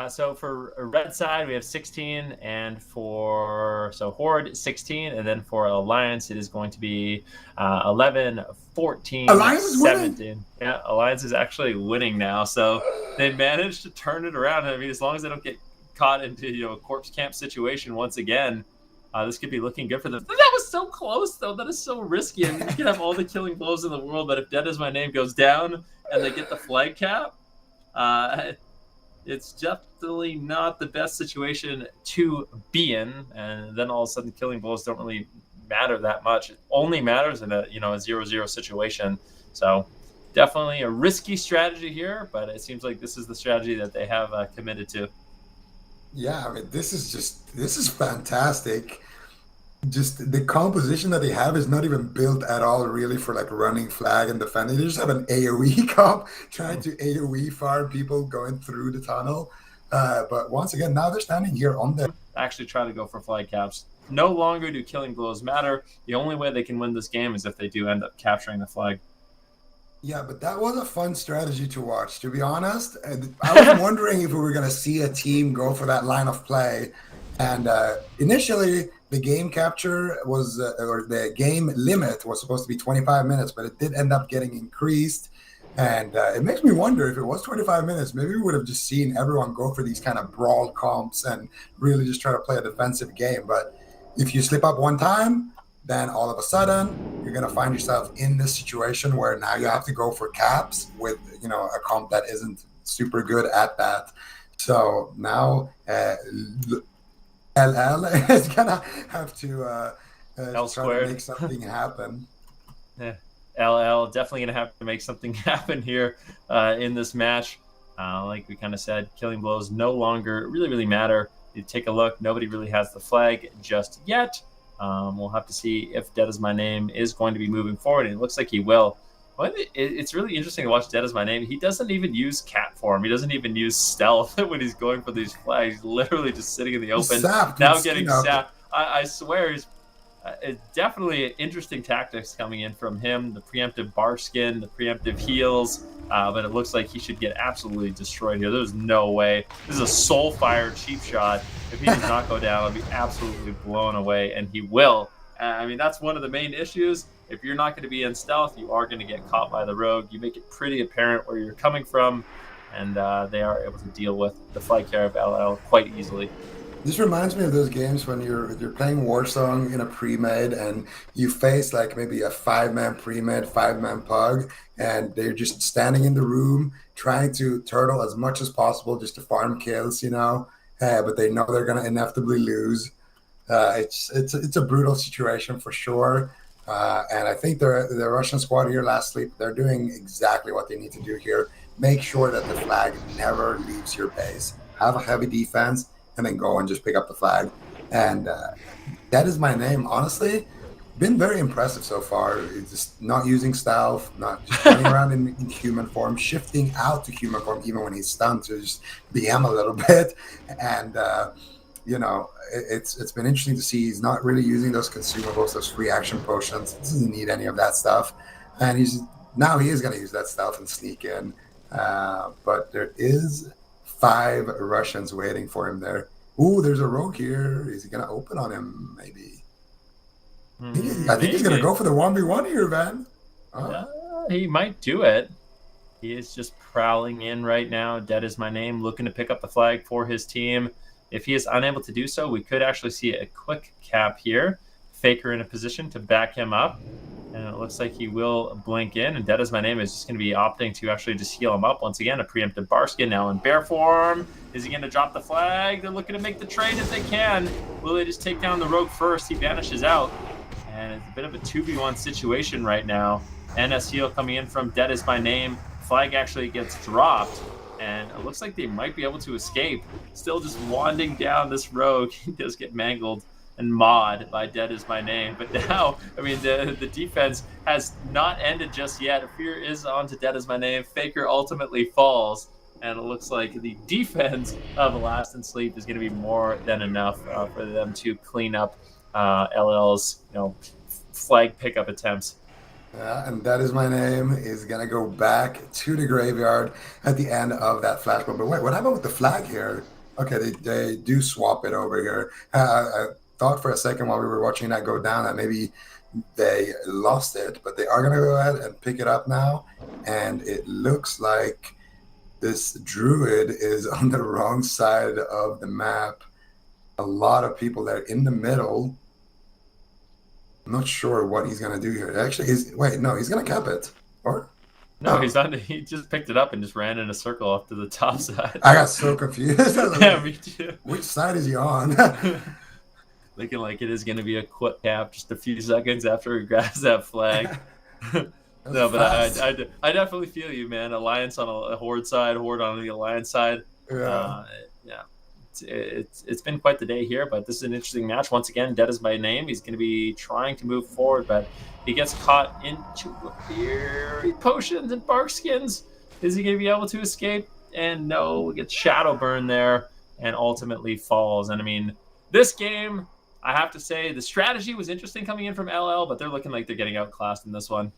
So for red side, we have 16, and for Horde 16, and then for Alliance, it is going to be 11, 14, Alliance is 17. winning. Yeah, Alliance is actually winning now, so they managed to turn it around. I mean, as long as they don't get caught into a corpse camp situation once again, this could be looking good for them. That was so close, though. That is so risky. I mean, you can have all the killing blows in the world, but if Dead Is My Name goes down and they get the flag cap, it's definitely not the best situation to be in, and then all of a sudden killing blows don't really matter that much. It only matters in a 0-0 situation. So definitely a risky strategy here, but it seems like this is the strategy that they have committed to. Yeah, I mean, this is fantastic. Just the composition that they have is not even built at all really for like running flag and defending. They just have an AoE comp trying to AoE fire people going through the tunnel. But once again, now they're standing here on the... Actually try to go for flag caps. No longer do killing blows matter. The only way they can win this game is if they do end up capturing the flag. Yeah, but that was a fun strategy to watch, to be honest. I was wondering if we were going to see a team go for that line of play. And initially, the game capture was, or the game limit was supposed to be 25 minutes, but it did end up getting increased. And it makes me wonder if it was 25 minutes, maybe we would have just seen everyone go for these kind of brawl comps and really just try to play a defensive game. But if you slip up one time, then all of a sudden, you're going to find yourself in this situation where now you have to go for caps with, a comp that isn't super good at that. So now LL is gonna have to try to make something happen. Yeah, LL definitely gonna have to make something happen here in this match. Like we kind of said, killing blows no longer really matter. You take a look, nobody really has the flag just yet. We'll have to see if Dead Is My Name is going to be moving forward, and it looks like he will. It's really interesting to watch Dead Is My Name. He doesn't even use cat form. He doesn't even use stealth when he's going for these flags. He's literally just sitting in the open, now getting sapped. I swear, it's definitely interesting tactics coming in from him. The preemptive bar skin, the preemptive heals, but it looks like he should get absolutely destroyed here. There's no way. This is a soul fire cheap shot. If he does not go down, I'll be absolutely blown away, and he will. I mean, that's one of the main issues. If you're not going to be in stealth, you are going to get caught by the rogue. You make it pretty apparent where you're coming from, and they are able to deal with the flag carry of LL quite easily. This reminds me of those games when you're playing Warsong in a pre-med and you face like maybe a 5-man pre-med, 5-man pug, and they're just standing in the room trying to turtle as much as possible just to farm kills, but they know they're going to inevitably lose. It's a brutal situation for sure. And I think the Russian squad here last sleep, they're doing exactly what they need to do here. Make sure that the flag never leaves your base. Have a heavy defense, and then go and just pick up the flag. And That Is My Name, honestly, been very impressive so far. It's just not using stealth, not just running around in human form, shifting out to human form even when he's stunned to just BM a little bit. And it's been interesting to see he's not really using those consumables, those free action potions. He doesn't need any of that stuff. And he is going to use that stealth and sneak in. But there is 5 Russians waiting for him there. Ooh, there's a rogue here. Is he going to open on him? Maybe. I think he's going to go for the 1v1 here, Van. He might do it. He is just prowling in right now. Dead Is My Name, looking to pick up the flag for his team. If he is unable to do so, we could actually see a quick cap here. Faker in a position to back him up. And it looks like he will blink in. And Dead Is My Name is just going to be opting to actually just heal him up. Once again, a preemptive bar skin now in bear form. Is he going to drop the flag? They're looking to make the trade if they can. Will they just take down the rogue first? He vanishes out. And it's a bit of a 2v1 situation right now. NS heal coming in from Dead Is My Name. Flag actually gets dropped. and it looks like they might be able to escape. Still just wanding down this road. He does get mangled and mauled by Dead Is My Name. But now, I mean, the defense has not ended just yet. Fear is on to Dead Is My Name. Faker ultimately falls. And it looks like the defense of Last in Sleep is going to be more than enough for them to clean up LL's, flag pickup attempts. Yeah, and That Is My Name is going to go back to the graveyard at the end of that flashpoint. But wait, what happened with the flag here? Okay, they do swap it over here. I thought for a second while we were watching that go down that maybe they lost it, but they are going to go ahead and pick it up now. And it looks like this druid is on the wrong side of the map. A lot of people there in the middle. I'm not sure what he's going to do here. Actually, he's going to cap it. Or? No, he's not. He just picked it up and just ran in a circle off to the top side. I got so confused. Yeah, me too. Which side is he on? Looking like it is going to be a quick cap just a few seconds after he grabs that flag. No, but I definitely feel you, man. Alliance on a Horde side, Horde on the Alliance side. Yeah. It's been quite the day here, but this is an interesting match. Once again, Dead Is My Name. He's going to be trying to move forward, but he gets caught into fiery potions and bark skins. Is he going to be able to escape? And no, gets shadow burn there and ultimately falls. And I mean, this game, I have to say, the strategy was interesting coming in from LL, but they're looking like they're getting outclassed in this one.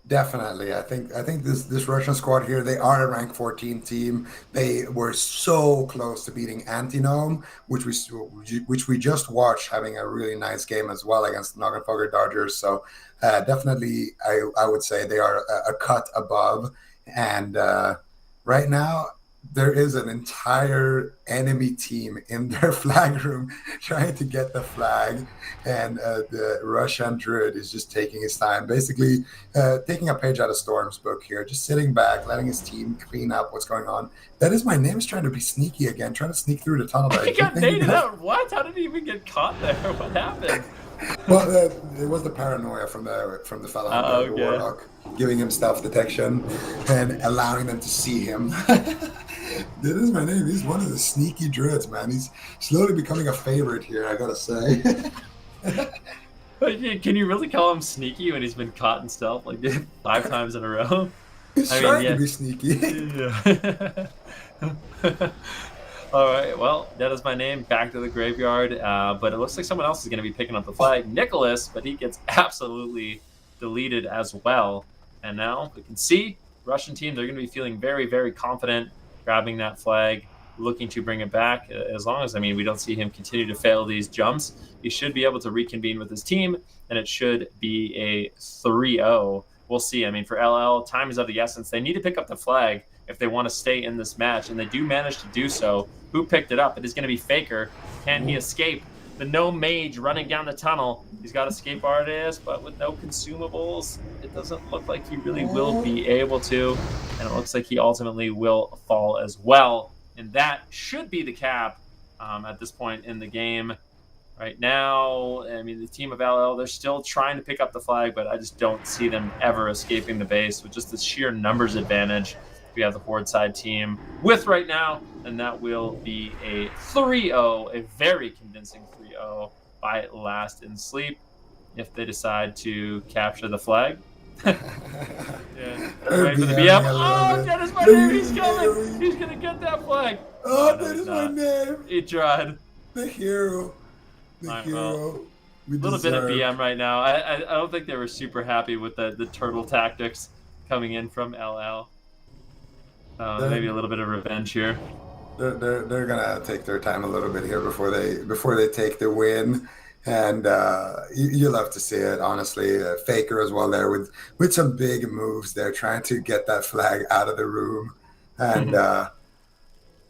Definitely. I think this Russian squad here, they are a rank 14 team. They were so close to beating Antinome, which we just watched having a really nice game as well against the Noggenfogger Dodgers. So definitely I would say they are a cut above. And right now there is an entire enemy team in their flag room trying to get the flag, and the Russian druid is just taking his time, basically taking a page out of Storm's book here, just sitting back, letting his team clean up what's going on. That Is My Name is trying to be sneaky again, trying to sneak through the tunnel. He got naded out. What? How did he even get caught there? What happened? Well, it was the paranoia from the fellow the warlock, giving him stealth detection and allowing them to see him. That Is My Name. He's one of the sneaky druids, man. He's slowly becoming a favorite here, I gotta say. But can you really call him sneaky when he's been caught in stealth like 5 times in a row? He's trying to be sneaky. Yeah. All right, well, That Is My Name, back to the graveyard, but it looks like someone else is going to be picking up the flag, Nicholas, but he gets absolutely deleted as well. And now we can see Russian team, they're going to be feeling very, very confident grabbing that flag, looking to bring it back. As long as, we don't see him continue to fail these jumps, he should be able to reconvene with his team, and it should be a 3-0. We'll see. For LL, time is of the essence. They need to pick up the flag if they want to stay in this match, and they do manage to do so. Who picked it up? It is going to be Faker. Can he escape? The gnome mage running down the tunnel. He's got escape artist, but with no consumables, it doesn't look like he really will be able to, and it looks like he ultimately will fall as well. And that should be the cap at this point in the game. Right now, the team of LL, they're still trying to pick up the flag, but I just don't see them ever escaping the base with just the sheer numbers advantage we have the Horde side team with right now, and that will be a 3-0, a very convincing 3-0 by Last in Sleep if they decide to capture the flag. Yeah. Ready for the BM. Oh, That Is My Name. He's coming. He's going to get that flag. Oh, That Is My Name. He tried. The hero. A little bit of BM right now. I don't think they were super happy with the turtle tactics coming in from LL. Maybe a little bit of revenge here. They're gonna take their time a little bit here before they take the win, and you love to see it, honestly. Faker as well there with some big moves there, trying to get that flag out of the room, and I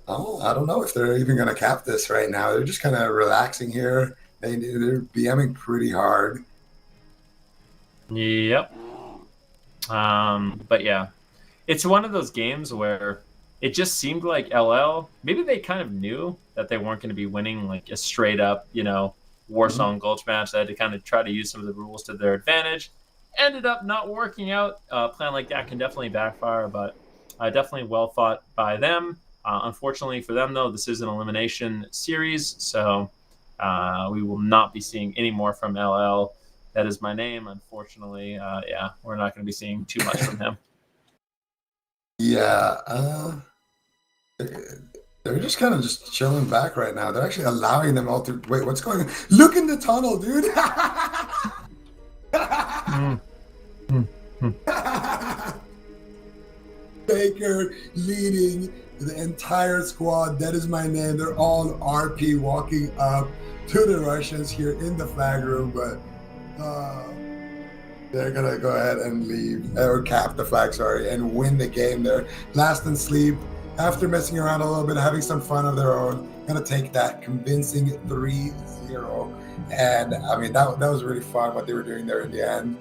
don't know if they're even gonna cap this right now. They're just kind of relaxing here. They're BMing pretty hard. Yep. But yeah. It's one of those games where it just seemed like LL, maybe they kind of knew that they weren't going to be winning like a straight up, Warsong Gulch match. They had to kind of try to use some of the rules to their advantage. Ended up not working out. A plan like that can definitely backfire, but definitely well fought by them. Unfortunately for them, though, this is an elimination series, so we will not be seeing any more from LL. That is my name. Unfortunately, yeah, we're not going to be seeing too much from him. Yeah, they're just kind of just chilling back right now. They're actually allowing them all to wait. What's going on? Look in the tunnel, dude. Baker leading the entire squad. That is my name. They're all RP walking up to the Russians here in the flag room, but they're gonna go ahead and leave or cap the flag, sorry, and win the game there. Last and sleep, after messing around a little bit, having some fun of their own, gonna take that convincing 3-0. And I mean, that was really fun what they were doing there in the end.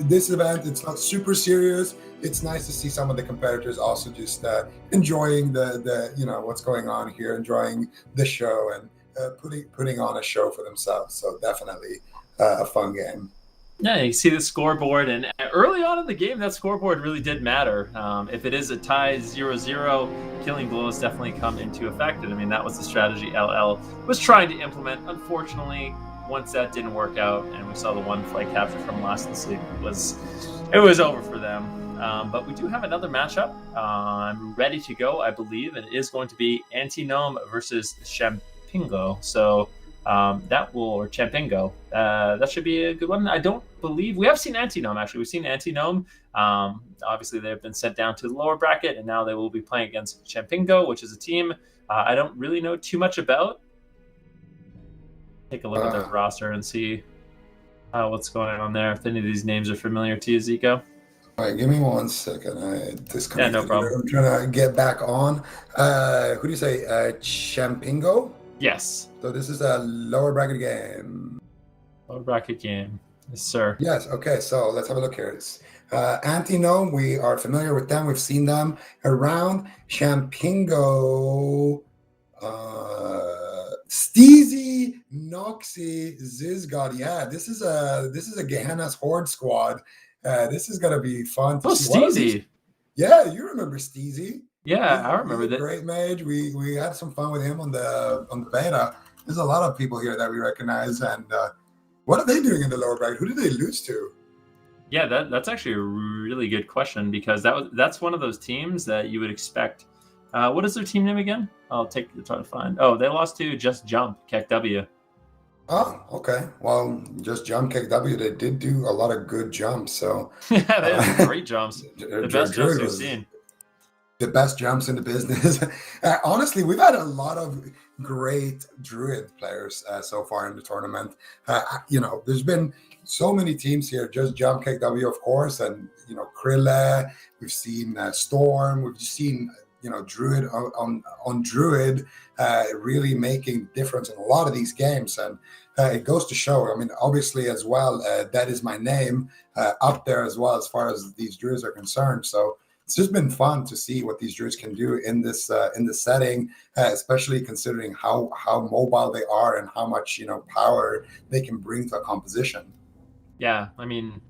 This event, it's not super serious. It's nice to see some of the competitors also just enjoying the what's going on here, enjoying the show and putting on a show for themselves. So definitely a fun game. Yeah, you see the scoreboard, and early on in the game, that scoreboard really did matter. If it is a tie 0-0, killing blows definitely come into effect. And I mean, that was the strategy LL was trying to implement. Unfortunately, once that didn't work out, and we saw the one flight capture from Last and Sleep, it was over for them. But we do have another matchup. I'm ready to go, I believe, and it is going to be Antinome versus Champingo. So or Champingo. That should be a good one. I don't believe we have seen Antinome, actually. We've seen Antinome. Obviously, they've been sent down to the lower bracket, and now they will be playing against Champingo, which is a team I don't really know too much about. Take a look at their roster and see what's going on there. If any of these names are familiar to you, Zico. All right, give me 1 second. Yeah, no problem. I'm trying to get back on. Who do you say? Champingo? Yes. So this is a lower bracket game. Lower bracket game. Yes, sir. Yes. Okay. So let's have a look here. Antinome, we are familiar with them. We've seen them around. Champingo, Steezy, Noxy, Zizgod. Yeah, this is a Gehenna's Horde squad. This is gonna be fun. Oh, Steezy. Yeah, you remember Steezy? Yeah, I remember that. Great mage. We had some fun with him on the beta. There's a lot of people here that we recognize. And what are they doing in the lower bracket? Who did they lose to? Yeah, that's actually a really good question, because that's one of those teams that you would expect. What is their team name again? I'll take the time to find. Oh, they lost to Just Jump, KEKW. Oh, okay. Well, Just Jump, KEKW, they did do a lot of good jumps. So yeah, they had great jumps. The best jumps we've seen. The best jumps in the business. Honestly, we've had a lot of great Druid players so far in the tournament. There's been so many teams here. Just Jump, KEKW, of course, and Krille. We've seen Storm. We've seen Druid on Druid really making difference in a lot of these games, and it goes to show. I mean, obviously as well, that is my name up there as well as far as these Druids are concerned. So it's just been fun to see what these Druids can do in this setting, especially considering how mobile they are and how much power they can bring to a composition. Yeah, I mean,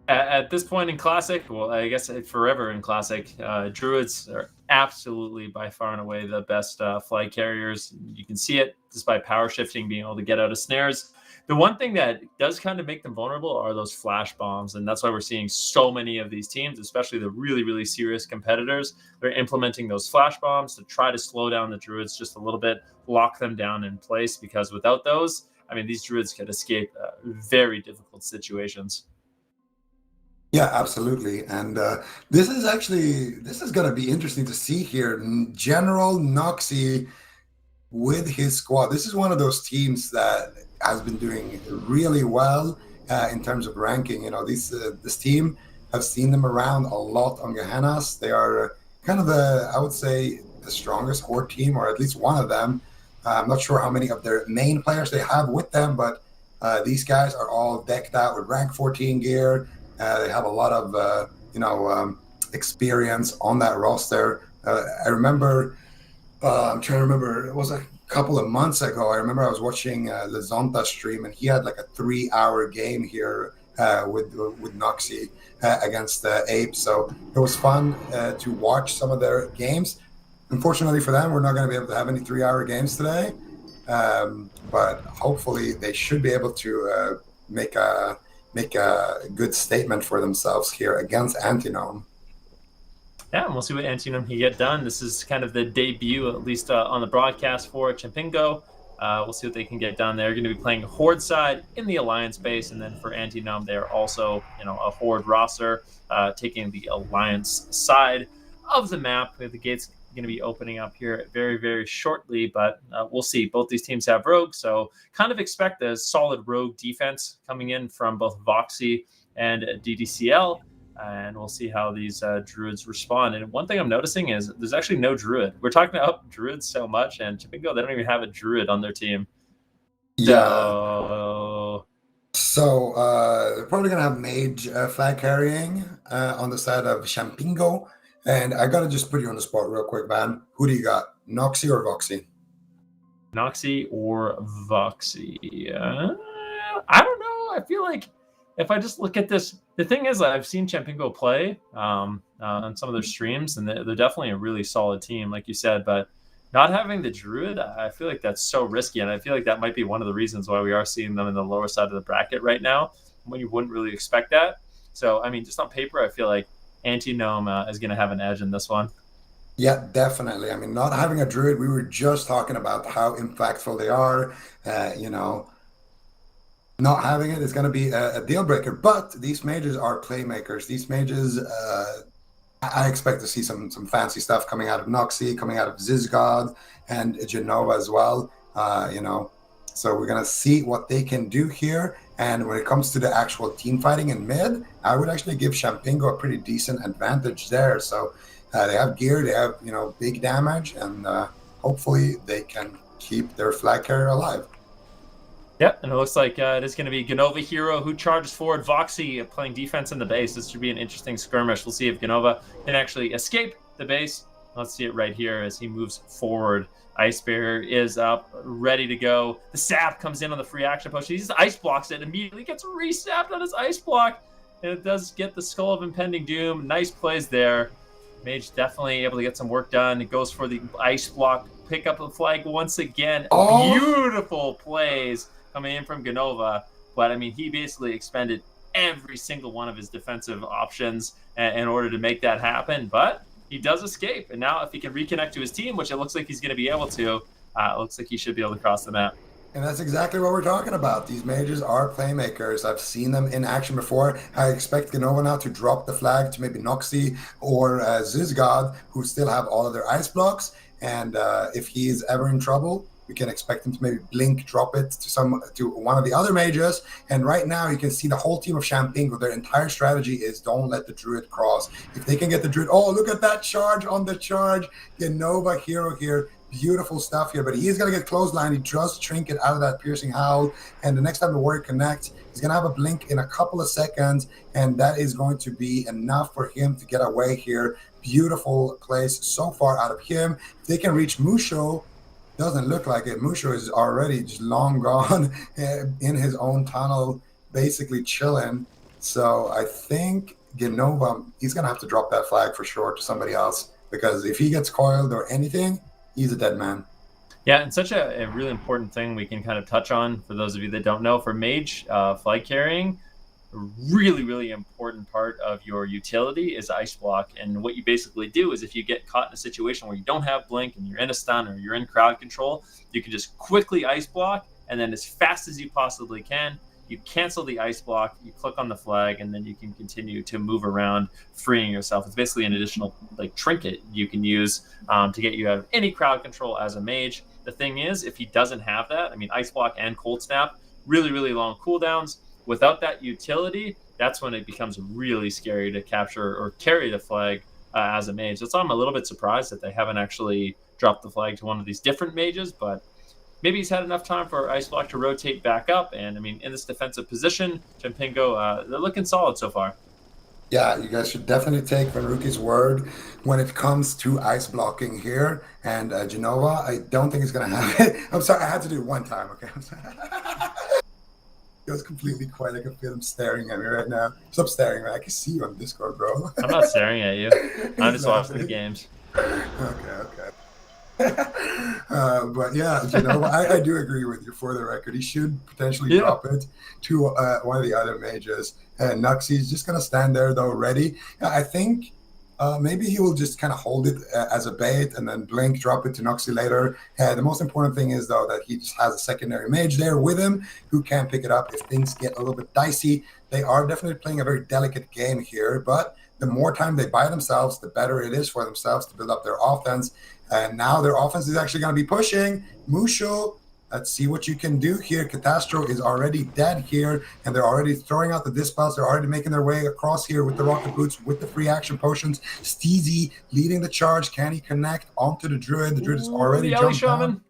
at this point in Classic, well, I guess forever in Classic, Druids are absolutely by far and away the best flag carriers. You can see it just by power shifting, being able to get out of snares. The one thing that does kind of make them vulnerable are those flash bombs, and that's why we're seeing so many of these teams, especially the really, really serious competitors. They're implementing those flash bombs to try to slow down the Druids just a little bit, lock them down in place, because without those, I mean, these Druids could escape very difficult situations. Yeah, absolutely. And this is going to be interesting to see here. General Noxy with his squad. This is one of those teams that has been doing really well in terms of ranking. This team, I've seen them around a lot on Gehennas. They are kind of I would say, the strongest Horde team, or at least one of them. I'm not sure how many of their main players they have with them, but these guys are all decked out with rank 14 gear. They have a lot of experience on that roster. I remember, I'm trying to remember, it was a couple of months ago. I remember I was watching Lezonta stream, and he had like a 3-hour game here with Noxy against Ape. So it was fun to watch some of their games. Unfortunately for them, we're not going to be able to have any 3-hour games today, but hopefully they should be able to make a good statement for themselves here against Antinome. Yeah, and we'll see what Antinome can get done. This is kind of the debut, at least on the broadcast for Champingo. We'll see what they can get done. They're going to be playing Horde side in the Alliance base, and then for Antinome, they're also, a Horde roster, taking the Alliance side of the map. The gates going to be opening up here very, very shortly, but we'll see. Both these teams have Rogue, so kind of expect a solid Rogue defense coming in from both Voxy and DDCL. And we'll see how these druids respond. And one thing I'm noticing is there's actually no druid. We're talking about druids so much, and Champingo, they don't even have a druid on their team. Yeah. So they're probably going to have mage flag carrying on the side of Champingo. And I got to just put you on the spot real quick, man. Who do you got? Noxy or Voxy? Noxy or Voxy? I don't know. I feel like if I just look at this, the thing is, I've seen Champingo play on some of their streams, and they're definitely a really solid team, like you said. But not having the druid, I feel like that's so risky, and I feel like that might be one of the reasons why we are seeing them in the lower side of the bracket right now, when you wouldn't really expect that. So, I mean, just on paper, I feel like Antinome is going to have an edge in this one. Yeah, definitely. I mean, not having a druid, we were just talking about how impactful they are. Not having it is going to be a deal breaker. But these mages are playmakers. These mages, I expect to see some fancy stuff coming out of Noxy, coming out of Zizgod, and Genova as well. So we're going to see what they can do here. And when it comes to the actual team fighting in mid, I would actually give Champingo a pretty decent advantage there. So they have gear, they have, big damage, and hopefully they can keep their flag carrier alive. Yep, and it looks like it is going to be Genova Hero who charges forward. Voxy playing defense in the base. This should be an interesting skirmish. We'll see if Genova can actually escape the base. Let's see it right here as he moves forward. Ice Bear is up, ready to go. The sap comes in on the free action potion. He just ice blocks it, immediately gets resapped on his ice block. And it does get the Skull of Impending Doom. Nice plays there. Mage definitely able to get some work done. It goes for the ice block. Pick up the flag once again. Oh. Beautiful plays coming in from Genova. But, I mean, he basically expended every single one of his defensive options in order to make that happen. But he does escape. And now if he can reconnect to his team, which it looks like he's going to be able to, it looks like he should be able to cross the map. And that's exactly what we're talking about. These mages are playmakers. I've seen them in action before. I expect Genova now to drop the flag to maybe Noxy or Zizgod, who still have all of their ice blocks. And if he's ever in trouble, we can expect him to maybe blink, drop it to one of the other mages. And right now you can see the whole team of Champingo, their entire strategy is don't let the druid cross. If they can get the druid, oh, look at that charge on the charge. Genova Hero here. Beautiful stuff here, but he's going to get clothesline. He just trinket out of that piercing howl, and the next time the warrior connects, he's going to have a blink in a couple of seconds, and that is going to be enough for him to get away here. Beautiful plays so far out of him. If they can reach Musho, doesn't look like it. Musho is already just long gone in his own tunnel, basically chilling. So I think Genova, he's going to have to drop that flag for sure to somebody else, because if he gets coiled or anything, he's a dead man. Yeah, and such a really important thing we can kind of touch on for those of you that don't know. For mage, flag carrying, a really, really important part of your utility is ice block. And what you basically do is if you get caught in a situation where you don't have blink and you're in a stun or you're in crowd control, you can just quickly ice block, and then as fast as you possibly can, you cancel the ice block, you click on the flag, and then you can continue to move around, freeing yourself. It's basically an additional trinket you can use to get you out of any crowd control as a mage. The thing is, if he doesn't have that, I mean, ice block and cold snap, really, really long cooldowns. Without that utility, that's when it becomes really scary to capture or carry the flag as a mage. That's why I'm a little bit surprised that they haven't actually dropped the flag to one of these different mages, but maybe he's had enough time for ice block to rotate back up. And I mean, in this defensive position, Champingo, they're looking solid so far. Yeah, you guys should definitely take Venruki's word when it comes to ice blocking here. And Genova, I don't think he's going to have it. I'm sorry, I had to do it one time, okay? It was completely quiet. I can feel him staring at me right now. Stop staring, man. I can see you on Discord, bro. I'm not staring at you. I'm just watching the games. Okay. But yeah, I do agree with you. For the record, he should potentially drop it to one of the other mages. And Nuxie's just gonna stand there though, ready. I think maybe he will just kind of hold it as a bait and then blink, drop it to Nuxie later. The most important thing is though that he just has a secondary mage there with him who can pick it up if things get a little bit dicey. They are definitely playing a very delicate game here, but the more time they buy themselves, the better it is for themselves to build up their offense. And now their offense is actually going to be pushing. Mushu, let's see what you can do here. Catastro is already dead here, and they're already throwing out the dispels. They're already making their way across here with the rocket boots, with the free action potions. Steezy leading the charge. Can he connect onto the druid? The druid is already jumped down.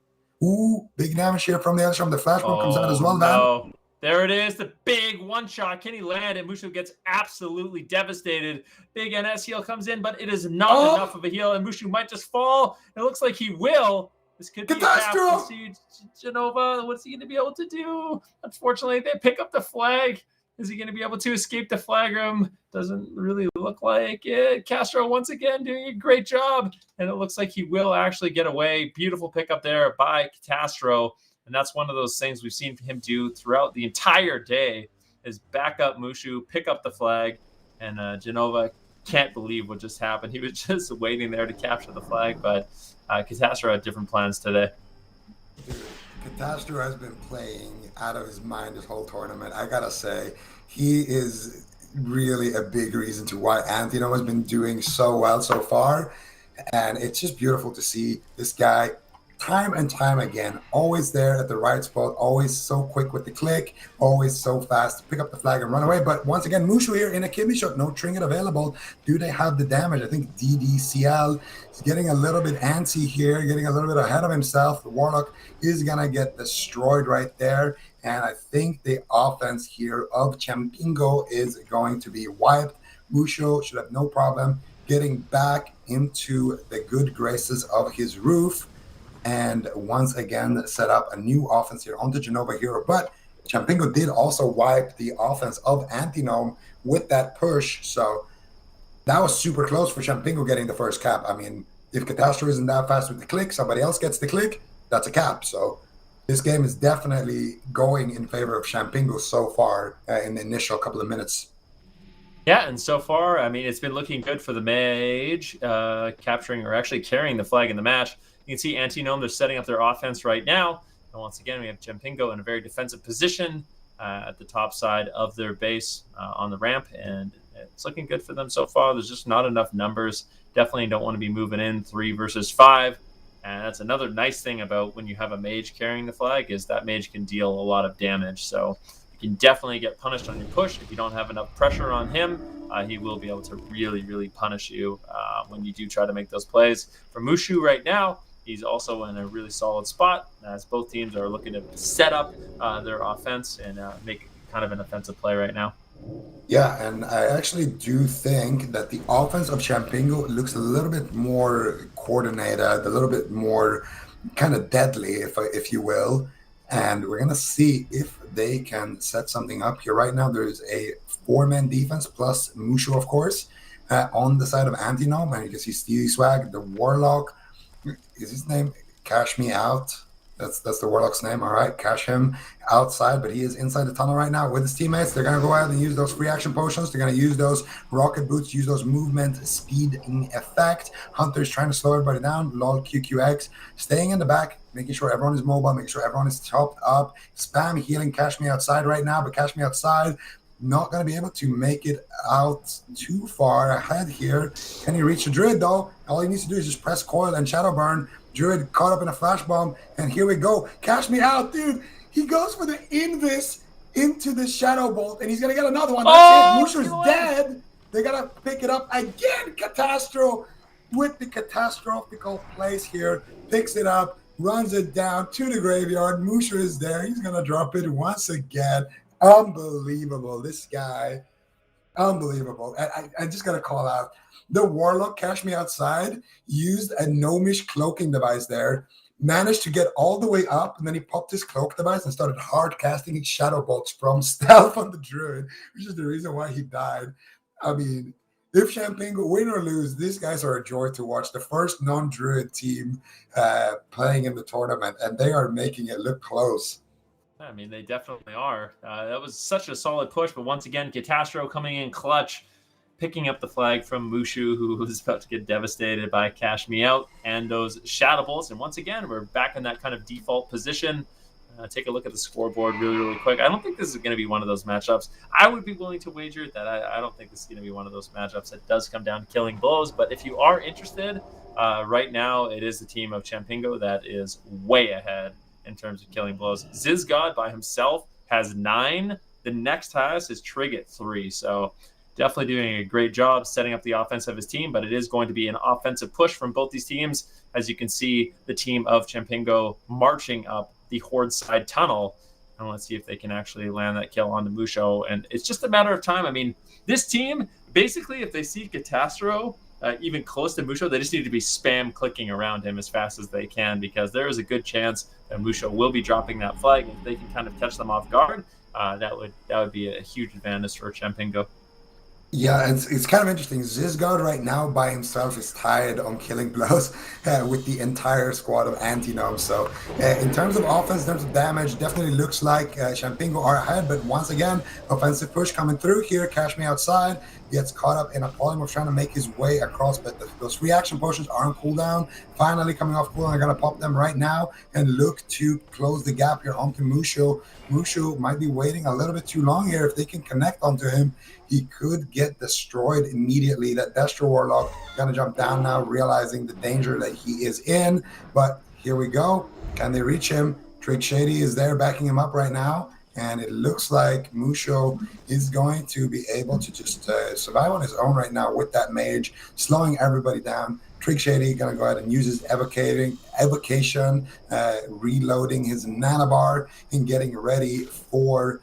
Ooh, big damage here from the other shaman. The flashbomb comes out as well, no. There it is, the big one shot. Can he land? And Mushu gets absolutely devastated. Big NS heal comes in, but it is not enough of a heal, and Mushu might just fall. It looks like he will. This could be a gap to see Genova. What's he going to be able to do? Unfortunately, they pick up the flag. Is he going to be able to escape the flag room? Doesn't really look like it. Castro once again doing a great job, and it looks like he will actually get away. Beautiful pickup there by Castro. And that's one of those things we've seen him do throughout the entire day is back up Mushu, pick up the flag, and Genova can't believe what just happened. He was just waiting there to capture the flag, but Catastro had different plans today. Dude, Catastro has been playing out of his mind this whole tournament. I gotta say, he is really a big reason to why Antino has been doing so well so far. And it's just beautiful to see this guy time and time again, always there at the right spot, always so quick with the click, always so fast to pick up the flag and run away. But once again, Mushu here in a kidney shot, no trinket available. Do they have the damage? I think DDCL is getting a little bit antsy here, getting a little bit ahead of himself. The Warlock is going to get destroyed right there. And I think the offense here of Champingo is going to be wiped. Mushu should have no problem getting back into the good graces of his roof. And once again, set up a new offense here onto Genova Hero. But Champingo did also wipe the offense of Antinome with that push. So that was super close for Champingo getting the first cap. I mean, if Catastro isn't that fast with the click, somebody else gets the click, that's a cap. So this game is definitely going in favor of Champingo so far in the initial couple of minutes. Yeah, and so far, I mean, it's been looking good for the mage, capturing or actually carrying the flag in the match. You can see Antinome, they're setting up their offense right now. And once again, we have Champingo in a very defensive position at the top side of their base on the ramp. And it's looking good for them so far. There's just not enough numbers. Definitely don't want to be moving in 3 versus 5. And that's another nice thing about when you have a mage carrying the flag is that mage can deal a lot of damage. So you can definitely get punished on your push. If you don't have enough pressure on him, he will be able to really, really punish you when you do try to make those plays. For Mushu right now, he's also in a really solid spot as both teams are looking to set up their offense and make kind of an offensive play right now. Yeah, and I actually do think that the offense of Champingo looks a little bit more coordinated, a little bit more kind of deadly, if you will. And we're going to see if they can set something up here. Right now, there's a 4-man defense plus Mushu, of course, on the side of Antinome. And you can see Steely Swag, the Warlock. Is his name Cash Me Out? That's the Warlock's name. All right, cash him outside, but he is inside the tunnel right now with his teammates. They're going to go out and use those free action potions. They're going to use those rocket boots, use those movement speeding effect. Hunter's trying to slow everybody down. LOL QQX staying in the back, making sure everyone is mobile, making sure everyone is chopped up. Spam healing Cash Me Outside right now, but Cash Me Outside not going to be able to make it out too far ahead here. Can he reach the Druid, though? All he needs to do is just press Coil and Shadow Burn. Druid caught up in a flash bomb, and here we go. Cash Me Out, dude. He goes for the Invis into the Shadow Bolt, and he's going to get another one. That's it. Mushu's dead. They got to pick it up again. Catastro with the catastrophical plays here. Picks it up, runs it down to the graveyard. Mushu is there. He's going to drop it once again. Unbelievable. This guy, unbelievable. I just got to call out the Warlock, Cash Me Outside, used a gnomish cloaking device there, managed to get all the way up, and then he popped his cloak device and started hard casting his shadow bolts from stealth on the druid, which is the reason why he died. I mean, if Champagne go win or lose, these guys are a joy to watch. The first non-druid team playing in the tournament, and they are making it look close. I mean, they definitely are. That was such a solid push, but once again, Catastro coming in clutch, picking up the flag from Mushu, who was about to get devastated by Cash Me Out and those Shadow Bolts. And once again, we're back in that kind of default position. Take a look at the scoreboard really, really quick. I don't think this is going to be one of those matchups. I would be willing to wager that I don't think this is going to be one of those matchups that does come down to killing blows. But if you are interested, right now it is the team of Champingo that is way ahead in terms of killing blows. Zizgod by himself has 9. The next highest is Trig at 3. So definitely doing a great job setting up the offense of his team, but it is going to be an offensive push from both these teams. As you can see, the team of Champingo marching up the Horde side tunnel. And let's see if they can actually land that kill on the Musho. And it's just a matter of time. I mean, this team, basically, if they see Catastro even close to Musho, they just need to be spam clicking around him as fast as they can, because there is a good chance that Musho will be dropping that flag. If they can kind of catch them off guard, that would be a huge advantage for Champingo. Yeah, and it's kind of interesting. Zizgod right now by himself is tied on killing blows with the entire squad of anti-gnomes. So in terms of offense, in terms of damage, definitely looks like Champingo are ahead. But once again, offensive push coming through here. Cash Me Outside gets caught up in a polymorph trying to make his way across. But those reaction potions are on cooldown. Finally coming off cooldown. I'm going to pop them right now and look to close the gap here onto Musho. Musho might be waiting a little bit too long here. If they can connect onto him, he could get destroyed immediately. That Destro Warlock gonna jump down now, realizing the danger that he is in. But here we go. Can they reach him? Trick Shady is there backing him up right now. And it looks like Musho is going to be able to just survive on his own right now with that mage, slowing everybody down. Trick Shady gonna go ahead and use his evocation, reloading his nanobar and getting ready for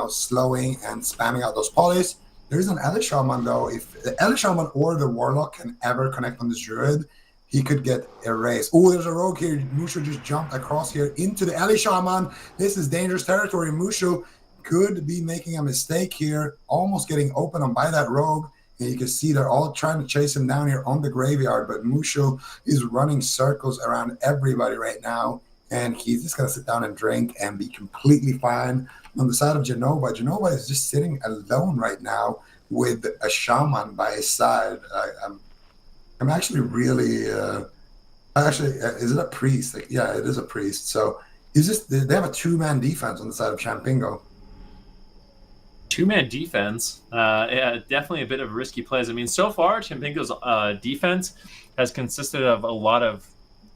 slowing and spamming out those polys. There's an Elish Shaman though. If the Elish Shaman or the Warlock can ever connect on this Druid, he could get erased. Oh, there's a rogue here. Musho just jumped across here into the Elish Shaman. This is dangerous territory. Musho could be making a mistake here, almost getting open on by that rogue. And you can see they're all trying to chase him down here on the graveyard, but Musho is running circles around everybody right now. And he's just going to sit down and drink and be completely fine. On the side of Genova, Genova is just sitting alone right now with a shaman by his side. I'm actually really, is it a priest? Yeah, it is a priest. So they have a 2-man defense on the side of Champingo. 2-man defense. Yeah, definitely a bit of risky plays. I mean, so far, Champingo's defense has consisted of a lot of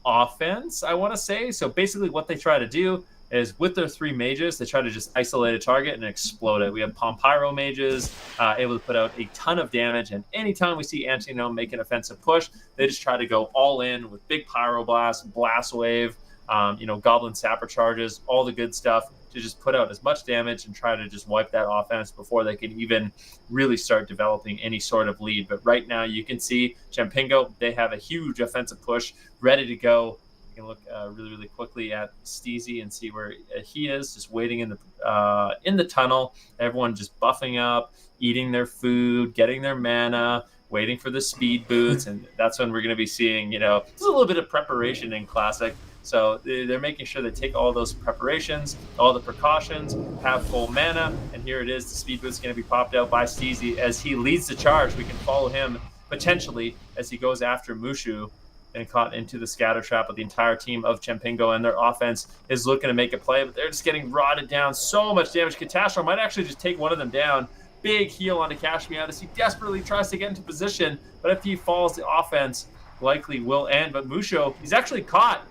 offense, I want to say. So basically what they try to do is with their 3 mages, they try to just isolate a target and explode it. We have Pompyro mages able to put out a ton of damage, and anytime we see Anti-Gnome make an offensive push, they just try to go all in with big Pyroblast, Blast Wave, Goblin Sapper charges, all the good stuff to just put out as much damage and try to just wipe that offense before they can even really start developing any sort of lead. But right now you can see Champingo, they have a huge offensive push ready to go. You can look really, really quickly at Steezy and see where he is, just waiting in the tunnel. Everyone just buffing up, eating their food, getting their mana, waiting for the speed boots, and that's when we're going to be seeing, there's a little bit of preparation in Classic. So they're making sure they take all those preparations, all the precautions, have full mana, and here it is. The speed boot's going to be popped out by Steezy as he leads the charge. We can follow him potentially as he goes after Mushu and caught into the scatter trap of the entire team of Champingo, and their offense is looking to make a play, but they're just getting rotted down. So much damage. Catastro might actually just take one of them down. Big heal onto Cash Me Out as he desperately tries to get into position, but if he falls, the offense likely will end. But Musho, he's actually caught.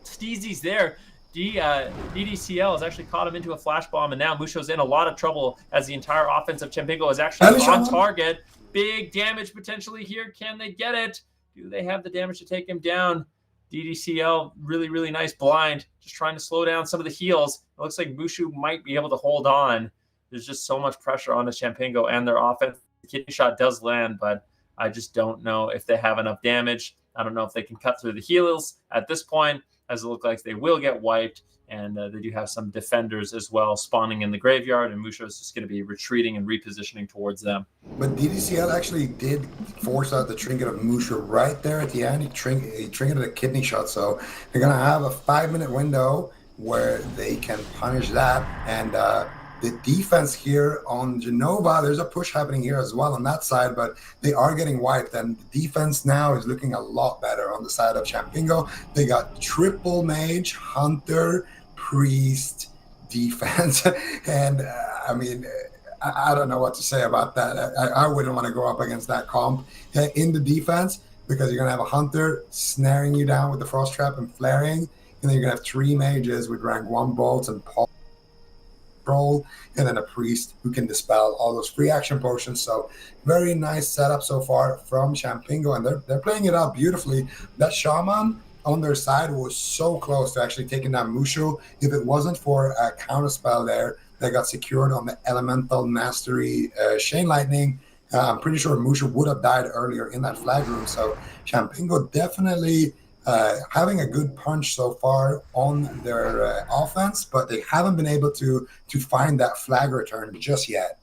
Steezy's there. DDCL has actually caught him into a flash bomb, and now Musho's in a lot of trouble as the entire offense of Champingo is actually on target. Big damage potentially here. Can they get it? Do they have the damage to take him down? DDCL, really, really nice blind. Just trying to slow down some of the heals. It looks like Mushu might be able to hold on. There's just so much pressure on the Champingo and their offense. The kidney shot does land, but I just don't know if they have enough damage. I don't know if they can cut through the heals at this point. as it look like they will get wiped. And they do have some defenders as well spawning in the graveyard, and Musho is just going to be retreating and repositioning towards them. But DDCL actually did force out the trinket of Musho right there at the end. He trinketed a kidney shot, so they're going to have a 5-minute window where they can punish that. And the defense here on Genova, there's a push happening here as well on that side, but they are getting wiped, and the defense now is looking a lot better on the side of Champingo. They got triple mage, hunter, priest, defense, and I mean, I don't know what to say about that. I wouldn't want to go up against that comp in the defense, because you're going to have a hunter snaring you down with the frost trap and flaring, and then you're going to have 3 mages with rank 1 bolts and control, and then a priest who can dispel all those free action potions. So very nice setup so far from Champingo, and they're playing it out beautifully. That shaman on their side was so close to actually taking down Musho. If it wasn't for a counterspell there that got secured on the elemental mastery Chain Lightning, I'm pretty sure Musho would have died earlier in that flag room. So Champingo definitely having a good punch so far on their offense, but they haven't been able to find that flag return just yet.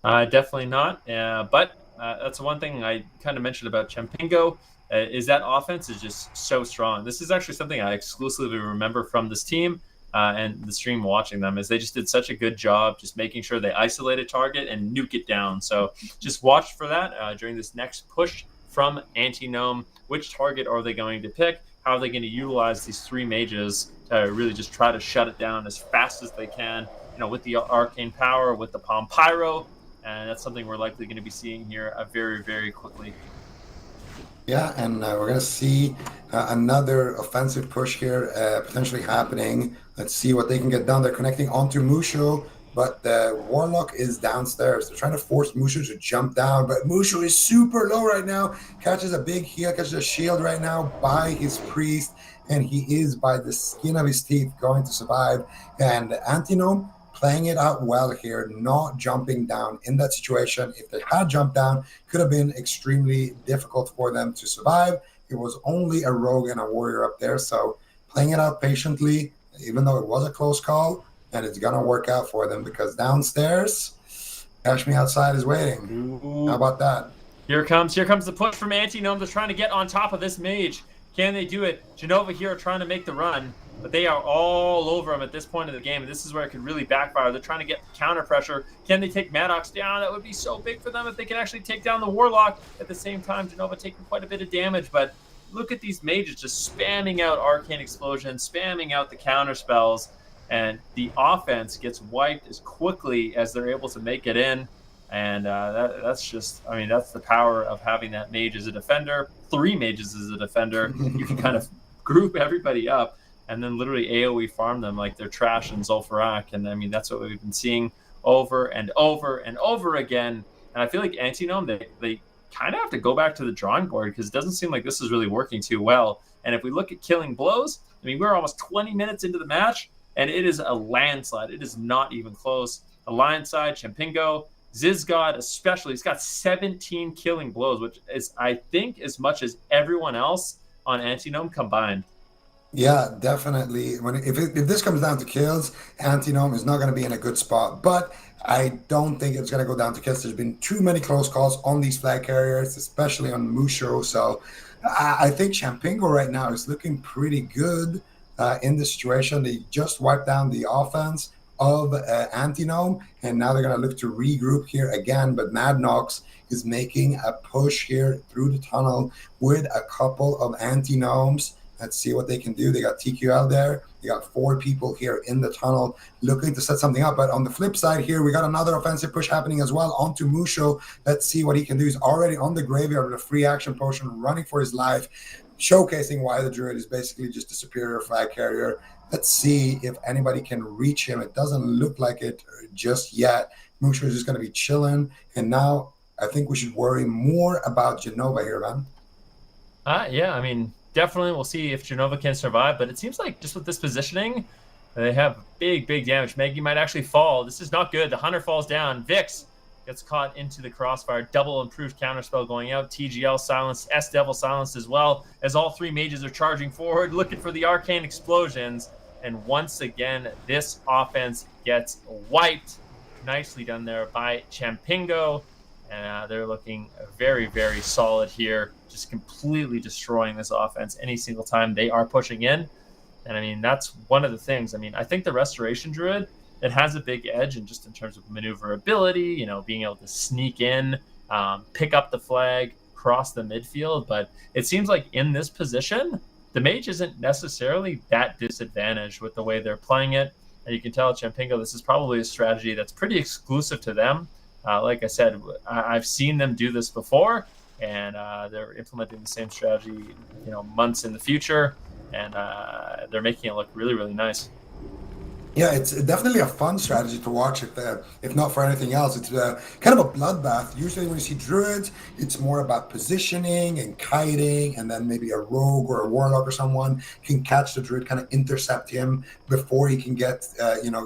Definitely not. But that's one thing I kind of mentioned about Champingo, is that offense is just so strong. This is actually something I exclusively remember from this team and the stream watching them, is they just did such a good job just making sure they isolate a target and nuke it down. So just watch for that during this next push from Anti-Gnome. Which target are they going to pick? How are they going to utilize these 3 mages to really just try to shut it down as fast as they can, with the arcane power, with the Palm Pyro, and that's something we're likely going to be seeing here very, very quickly. Yeah, and we're going to see another offensive push here potentially happening. Let's see what they can get done. They're connecting onto Musho, but the Warlock is downstairs. They're trying to force Musho to jump down, but Musho is super low right now. Catches a big heal, catches a shield right now by his priest, and he is by the skin of his teeth going to survive. And Anti-Gnome playing it out well here, not jumping down in that situation. If they had jumped down, could have been extremely difficult for them to survive. It was only a rogue and a warrior up there, so playing it out patiently, even though it was a close call, and it's gonna work out for them, because downstairs, Cash Me Outside is waiting. Ooh. How about that? Here comes the push from Anti-Gnome. They're trying to get on top of this mage. Can they do it? Genova here are trying to make the run, but they are all over him at this point of the game, and this is where it could really backfire. They're trying to get counter pressure. Can they take Maddox down? That would be so big for them if they can actually take down the Warlock. At the same time, Genova taking quite a bit of damage, but look at these mages just spamming out Arcane Explosion, spamming out the counter spells, and the offense gets wiped as quickly as they're able to make it in. And that's just, I mean, that's the power of having that mage as a defender, 3 mages as a defender. You can kind of group everybody up and then literally AoE farm them like they're trash in Zul'Farrak. And I mean, that's what we've been seeing over and over and over again. And I feel like Anti-Gnome, they kind of have to go back to the drawing board, because it doesn't seem like this is really working too well. And if we look at killing blows, I mean, we're almost 20 minutes into the match, and it is a landslide. It is not even close. Alliance side, Champingo, Zizgod especially, he's got 17 killing blows, which is, I think, as much as everyone else on Anti-Gnome combined. Yeah, definitely. If this comes down to kills, Anti-Gnome is not going to be in a good spot. But I don't think it's going to go down to kills. There's been too many close calls on these flag carriers, especially on Musho. So I think Champingo right now is looking pretty good in this situation. They just wiped down the offense of Anti-Gnome, and now they're going to look to regroup here again. But Madnox is making a push here through the tunnel with a couple of Anti-Gnomes. Let's see what they can do. They got TQL there. They got 4 people here in the tunnel looking to set something up. But on the flip side here, we got another offensive push happening as well onto Musho. Let's see what he can do. He's already on the graveyard with a free action potion, running for his life, showcasing why the Druid is basically just a superior flag carrier. Let's see if anybody can reach him. It doesn't look like it just yet. Musho is just going to be chilling. And now I think we should worry more about Genova here, man. Yeah, I mean, definitely we'll see if Genova can survive, but it seems like just with this positioning, they have big damage. Maggie might actually fall. This is not good. The Hunter falls down. Vix gets caught into the crossfire. Double improved counterspell going out. TGL silenced. S-Devil silenced as well, as all three mages are charging forward, looking for the arcane explosions. And once again, this offense gets wiped. Nicely done there by Champingo. And they're looking very, very solid here, just completely destroying this offense any single time they are pushing in. And I mean, that's one of the things. I mean, I think the Restoration Druid, it has a big edge in terms of maneuverability, you know, being able to sneak in, pick up the flag, cross the midfield. But it seems like in this position, the mage isn't necessarily that disadvantaged with the way they're playing it. And you can tell Champingo, this is probably a strategy that's pretty exclusive to them. Like I said, I've seen them do this before, and they're implementing the same strategy, you know, months in the future, and they're making it look really, really nice. Yeah, it's definitely a fun strategy to watch if not for anything else. It's kind of a bloodbath. Usually when you see druids, it's more about positioning and kiting, and then maybe a rogue or a warlock or someone can catch the druid, kind of intercept him before he can get,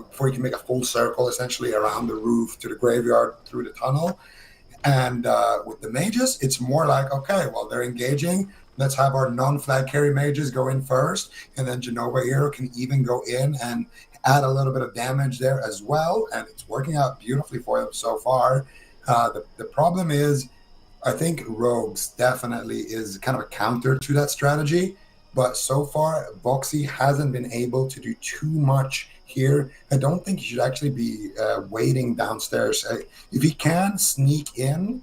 before he can make a full circle essentially around the roof to the graveyard through the tunnel. And with the mages, it's more like, okay, well, they're engaging. Let's have our non-flag carry mages go in first, and then Genova Hero can even go in and add a little bit of damage there as well, and it's working out beautifully for them so far. The problem is, I think Rogues definitely is kind of a counter to that strategy, but so far, Voxy hasn't been able to do too much here. I don't think he should actually be waiting downstairs. If he can sneak in,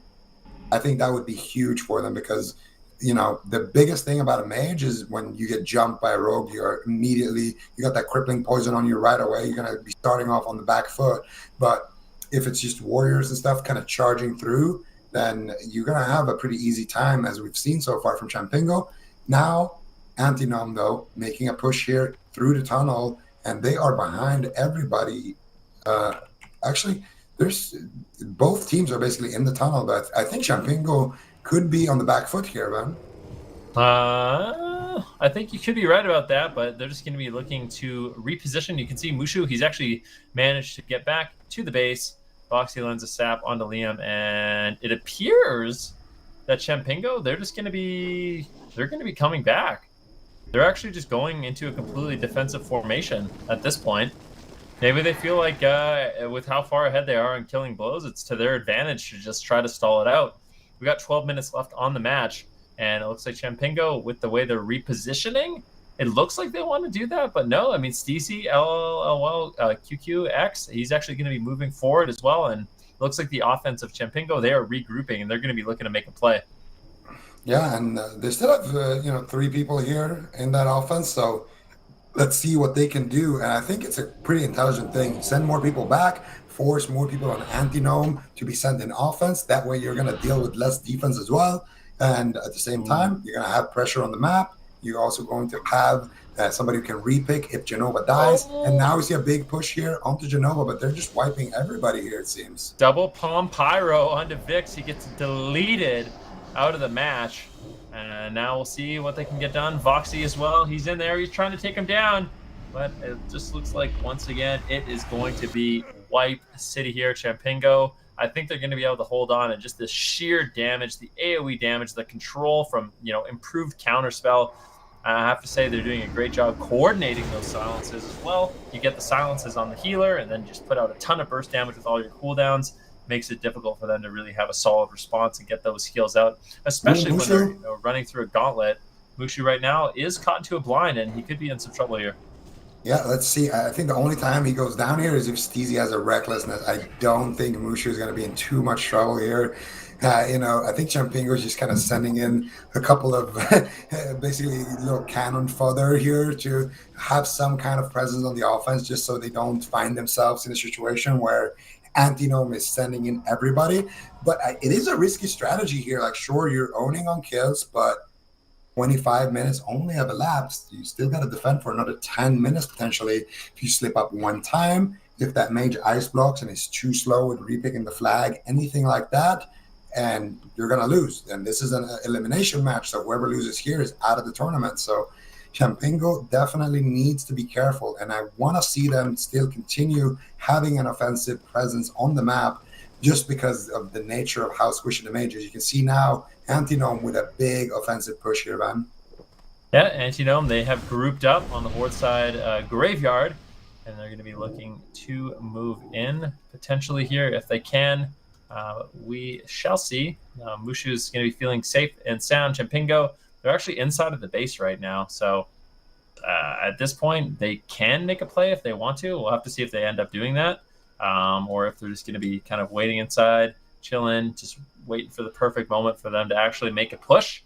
I think that would be huge for them, because you know, the biggest thing about a mage is when you get jumped by a rogue, you got that crippling poison on you right away. You're going to be starting off on the back foot. But if it's just warriors and stuff kind of charging through, then you're going to have a pretty easy time, as we've seen so far from Champingo. Now, Antinom, though, making a push here through the tunnel, and they are behind everybody. Actually, both teams are basically in the tunnel, but I think Champingo could be on the back foot here, man. I think you could be right about that, but they're just going to be looking to reposition. You can see Mushu, he's actually managed to get back to the base. Voxy lends a sap onto Liam, and it appears that Champingo, they're going to be coming back. They're actually just going into a completely defensive formation at this point. Maybe they feel like with how far ahead they are in killing blows, it's to their advantage to just try to stall it out. We got 12 minutes left on the match, and it looks like Champingo, with the way they're repositioning, it looks like they want to do that, but no. I mean, Steezy, LLL, QQX, he's actually going to be moving forward as well, and it looks like the offense of Champingo, they are regrouping, and they're going to be looking to make a play. Yeah, and they still have, 3 people here in that offense, so let's see what they can do. And I think it's a pretty intelligent thing. Send more people back, force more people on Antinome to be sent in offense. That way you're going to deal with less defense as well. And at the same time, you're going to have pressure on the map. You're also going to have somebody who can repick if Genova dies. And now we see a big push here onto Genova, but they're just wiping everybody here, it seems. Double Palm Pyro onto Vix. He gets deleted out of the match. And now we'll see what they can get done. Voxy as well. He's in there. He's trying to take him down. But it just looks like, once again, it is going to be wipe city here. Champingo, I think they're going to be able to hold on, and just the sheer damage, the AoE damage, the control from, improved counterspell. I have to say they're doing a great job coordinating those silences as well. You get the silences on the healer, and then just put out a ton of burst damage with all your cooldowns. Makes it difficult for them to really have a solid response and get those heals out, especially when they're running through a gauntlet. Mushu right now is caught into a blind, and he could be in some trouble here. Yeah, let's see. I think the only time he goes down here is if Steezy has a recklessness. I don't think Mushu is going to be in too much trouble here. I think Champingo is just kind of sending in a couple of basically little cannon fodder here to have some kind of presence on the offense, just so they don't find themselves in a situation where Antinome is sending in everybody. But it is a risky strategy here. Like, sure, you're owning on kills, but 25 minutes only have elapsed. You still got to defend for another 10 minutes potentially. If you slip up one time, if that mage ice blocks and is too slow with repicking the flag, anything like that, and you're going to lose. And this is an elimination match, so whoever loses here is out of the tournament. So Champingo definitely needs to be careful, and I want to see them still continue having an offensive presence on the map, just because of the nature of how squishy the mage is. You can see now Antinome with a big offensive push here, man. Yeah, Antinome, they have grouped up on the Horde side graveyard, and they're going to be looking to move in potentially here if they can. We shall see. Mushu's going to be feeling safe and sound. Champingo, they're actually inside of the base right now, so at this point, they can make a play if they want to. We'll have to see if they end up doing that, or if they're just going to be kind of waiting inside, chilling, just waiting for the perfect moment for them to actually make a push.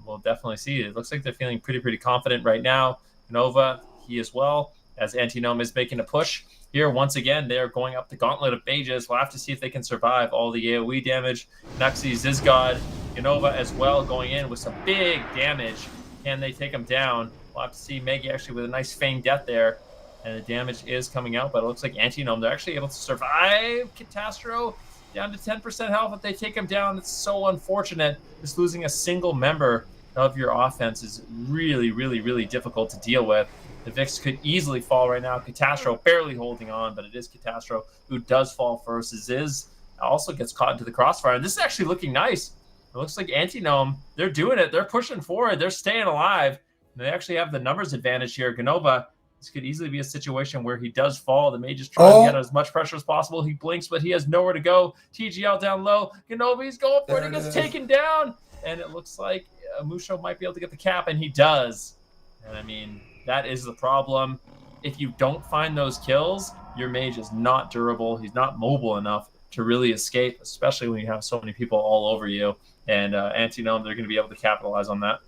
We'll definitely see. It looks like they're feeling pretty confident right now. Nova, he as well, as Antinome is making a push. Here, once again, they are going up the gauntlet of mages. We'll have to see if they can survive all the AoE damage. Nuxie, Zizgod, Unova as well going in with some big damage. Can they take him down? We'll have to see. Maggie actually with a nice feigned death there. And the damage is coming out, but it looks like Antinome, they're actually able to survive. Catastro down to 10% health. If they take him down, it's so unfortunate. Just losing a single member of your offense is really difficult to deal with. The Vix could easily fall right now. Catastro barely holding on, but it is Catastro who does fall first. Ziz also gets caught into the crossfire. And this is actually looking nice. It looks like Antinome, they're doing it. They're pushing forward. They're staying alive. And they actually have the numbers advantage here. Ganova, this could easily be a situation where he does fall. The mage is trying to get as much pressure as possible. He blinks, but he has nowhere to go. TGL down low. Ganova, he's going for it. He gets taken down. And it looks like Musho might be able to get the cap, and he does. And I mean, that is the problem. If you don't find those kills, your mage is not durable. He's not mobile enough to really escape, especially when you have so many people all over you. And Antinome, they're going to be able to capitalize on that.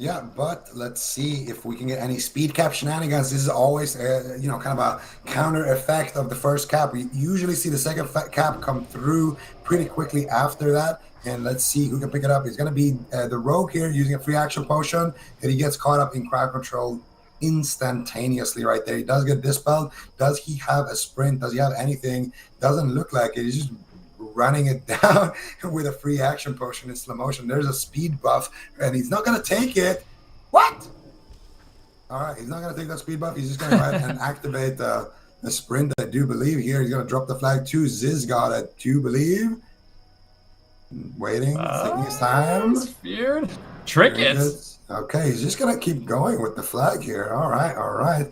Yeah, but let's see if we can get any speed cap shenanigans. This is always, kind of a counter effect of the first cap. We usually see the second cap come through pretty quickly after that. And let's see who can pick it up. It's going to be the Rogue here using a free action potion. And he gets caught up in crowd control instantaneously right there. He does get dispelled. Does he have a sprint? Does he have anything? Doesn't look like it. He's just running it down with a free action potion in slow motion. There's a speed buff, and he's not going to take it. What? All right, he's not going to take that speed buff. He's just going to go ahead and activate the sprint, I do believe. Here, he's going to drop the flag to Zizgod, I do believe. Waiting, taking his time. Feared. Trinkets. Okay, he's just going to keep going with the flag here. All right.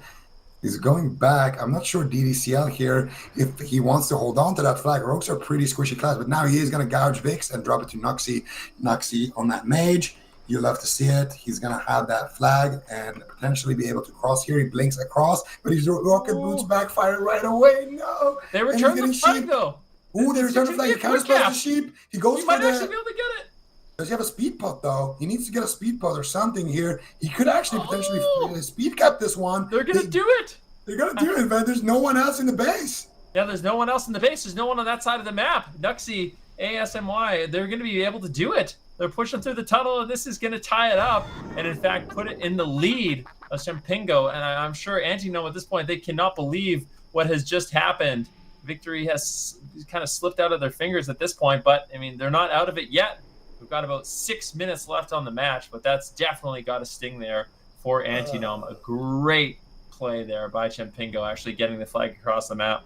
He's going back. I'm not sure DDCL here, if he wants to hold on to that flag. Rogues are pretty squishy class, but now he is going to gouge Vix and drop it to Nuxie. Nuxie on that mage. You'll love to see it. He's going to have that flag and potentially be able to cross here. He blinks across, but his rocket boots backfire right away. No. They return the flag, though. Ooh, they return the flag. He counter spells the sheep. He goes for might actually be able to get it. Does he have a speed pot, though? He needs to get a speed pot or something here. He could actually potentially speed cap this one. They're going to do it. They're going to do it, man. There's no one else in the base. Yeah, there's no one else in the base. There's no one on that side of the map. Nuxie, ASMY, they're going to be able to do it. They're pushing through the tunnel, and this is going to tie it up and, in fact, put it in the lead of Champingo. And I'm sure Antinome at this point, they cannot believe what has just happened. Victory has kind of slipped out of their fingers at this point, but, I mean, they're not out of it yet. We've got about 6 minutes left on the match, but that's definitely got a sting there for Antinome. A great play there by Champingo, actually getting the flag across the map.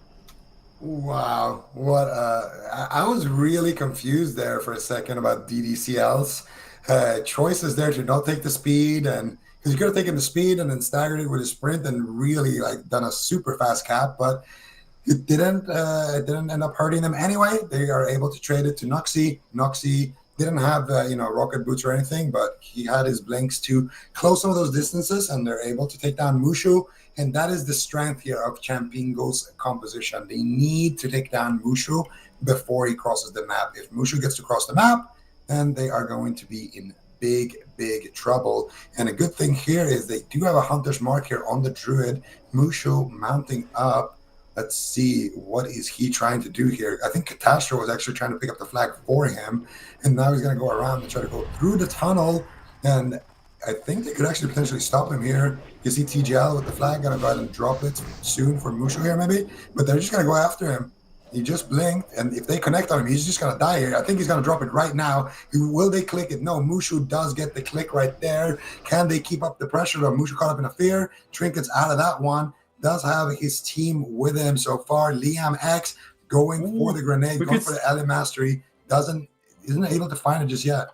Wow, what I was really confused there for a second about DDCL's choices there to not take the speed, and because you could have taken the speed and then staggered it with a sprint and really done a super fast cap, but it didn't end up hurting them anyway. They are able to trade it to Nuxie. Nuxie didn't have rocket boots or anything, but he had his blinks to close some of those distances, and they're able to take down Mushu. And that is the strength here of Champingo's composition. They need to take down Mushu before he crosses the map. If Mushu gets to cross the map, then they are going to be in big trouble. And a good thing here is they do have a hunter's mark here on the druid. Mushu mounting up. Let's see, what is he trying to do here? I think Catastro was actually trying to pick up the flag for him, and now he's going to go around and try to go through the tunnel, and I think they could actually potentially stop him here. You see TGL with the flag, going to go ahead and drop it soon for Mushu here maybe, but they're just going to go after him. He just blinked, and if they connect on him, he's just going to die here. I think he's going to drop it right now. Will they click it? No, Mushu does get the click right there. Can they keep up the pressure? Mushu caught up in a fear. Trinket's out of that one. Does have his team with him so far. Liam X going for the grenade, we going could for the Ellie Mastery, isn't able to find it just yet.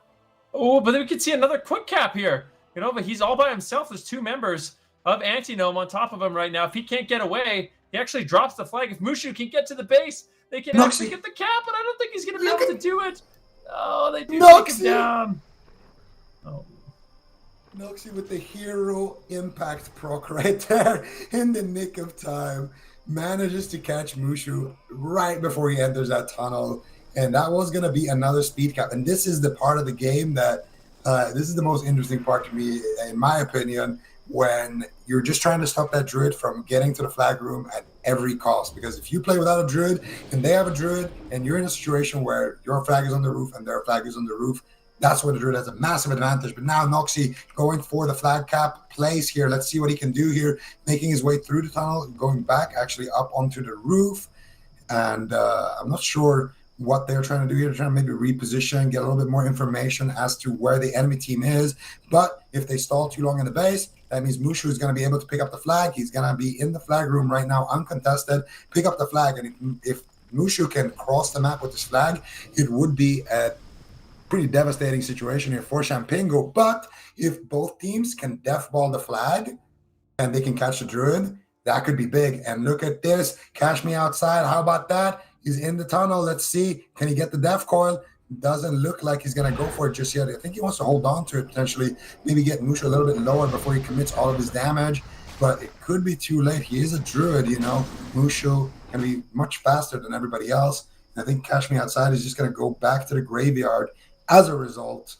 Oh, but then we could see another quick cap here. You know, but he's all by himself. There's two members of Antinome on top of him right now. If he can't get away, he actually drops the flag. If Mushu can get to the base, they can actually get the cap, but I don't think he's going to be able to do it. Oh, they do take him down. Oh. Noxie with the hero impact proc right there in the nick of time. Manages to catch Mushu right before he enters that tunnel. And that was going to be another speed cap. And this is the part of the game that, this is the most interesting part to me, in my opinion, when you're just trying to stop that druid from getting to the flag room at every cost. Because if you play without a druid and they have a druid and you're in a situation where your flag is on the roof and their flag is on the roof, that's where the druid has a massive advantage. But now Noxie going for the flag cap plays here. Let's see what he can do here, making his way through the tunnel, going back actually up onto the roof. And I'm not sure what they're trying to do here. They're trying to maybe reposition, get a little bit more information as to where the enemy team is. But if they stall too long in the base, that means Mushu is going to be able to pick up the flag. He's going to be in the flag room right now, uncontested, pick up the flag. And if Mushu can cross the map with this flag, it would be a pretty devastating situation here for Champingo. But if both teams can deathball the flag and they can catch the druid, that could be big. And look at this. Cash me outside. How about that? He's in the tunnel. Let's see. Can he get the death coil? Doesn't look like he's going to go for it just yet. I think he wants to hold on to it, potentially. Maybe get Mushu a little bit lower before he commits all of his damage. But it could be too late. He is a druid, you know. Mushu can be much faster than everybody else. And I think Cash Me Outside is just going to go back to the graveyard as a result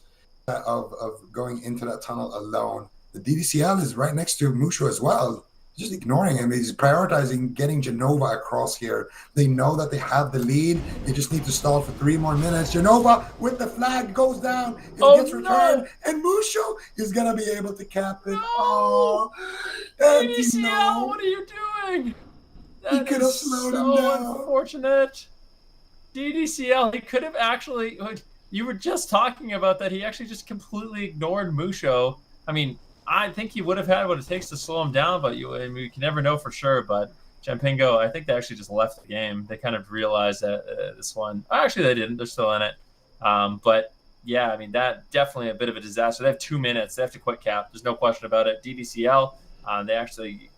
of going into that tunnel alone. The DDCL is right next to Mushu as well. Just ignoring him. He's prioritizing getting Genova across here. They know that they have the lead. They just need to stall for 3 more minutes. Genova with the flag goes down and gets returned. And Mushu is going to be able to cap it. No. Oh, DDCL, what are you doing? He could have slowed him down. Unfortunate. DDCL, he could have actually... You were just talking about that. He actually just completely ignored Mushu. I mean, I think he would have had what it takes to slow him down, but we can never know for sure. But Champingo, I think they actually just left the game. They kind of realized that this one. Actually, they didn't. They're still in it. But yeah, I mean, that definitely a bit of a disaster. They have 2 minutes. They have to quit cap. There's no question about it. DDCL,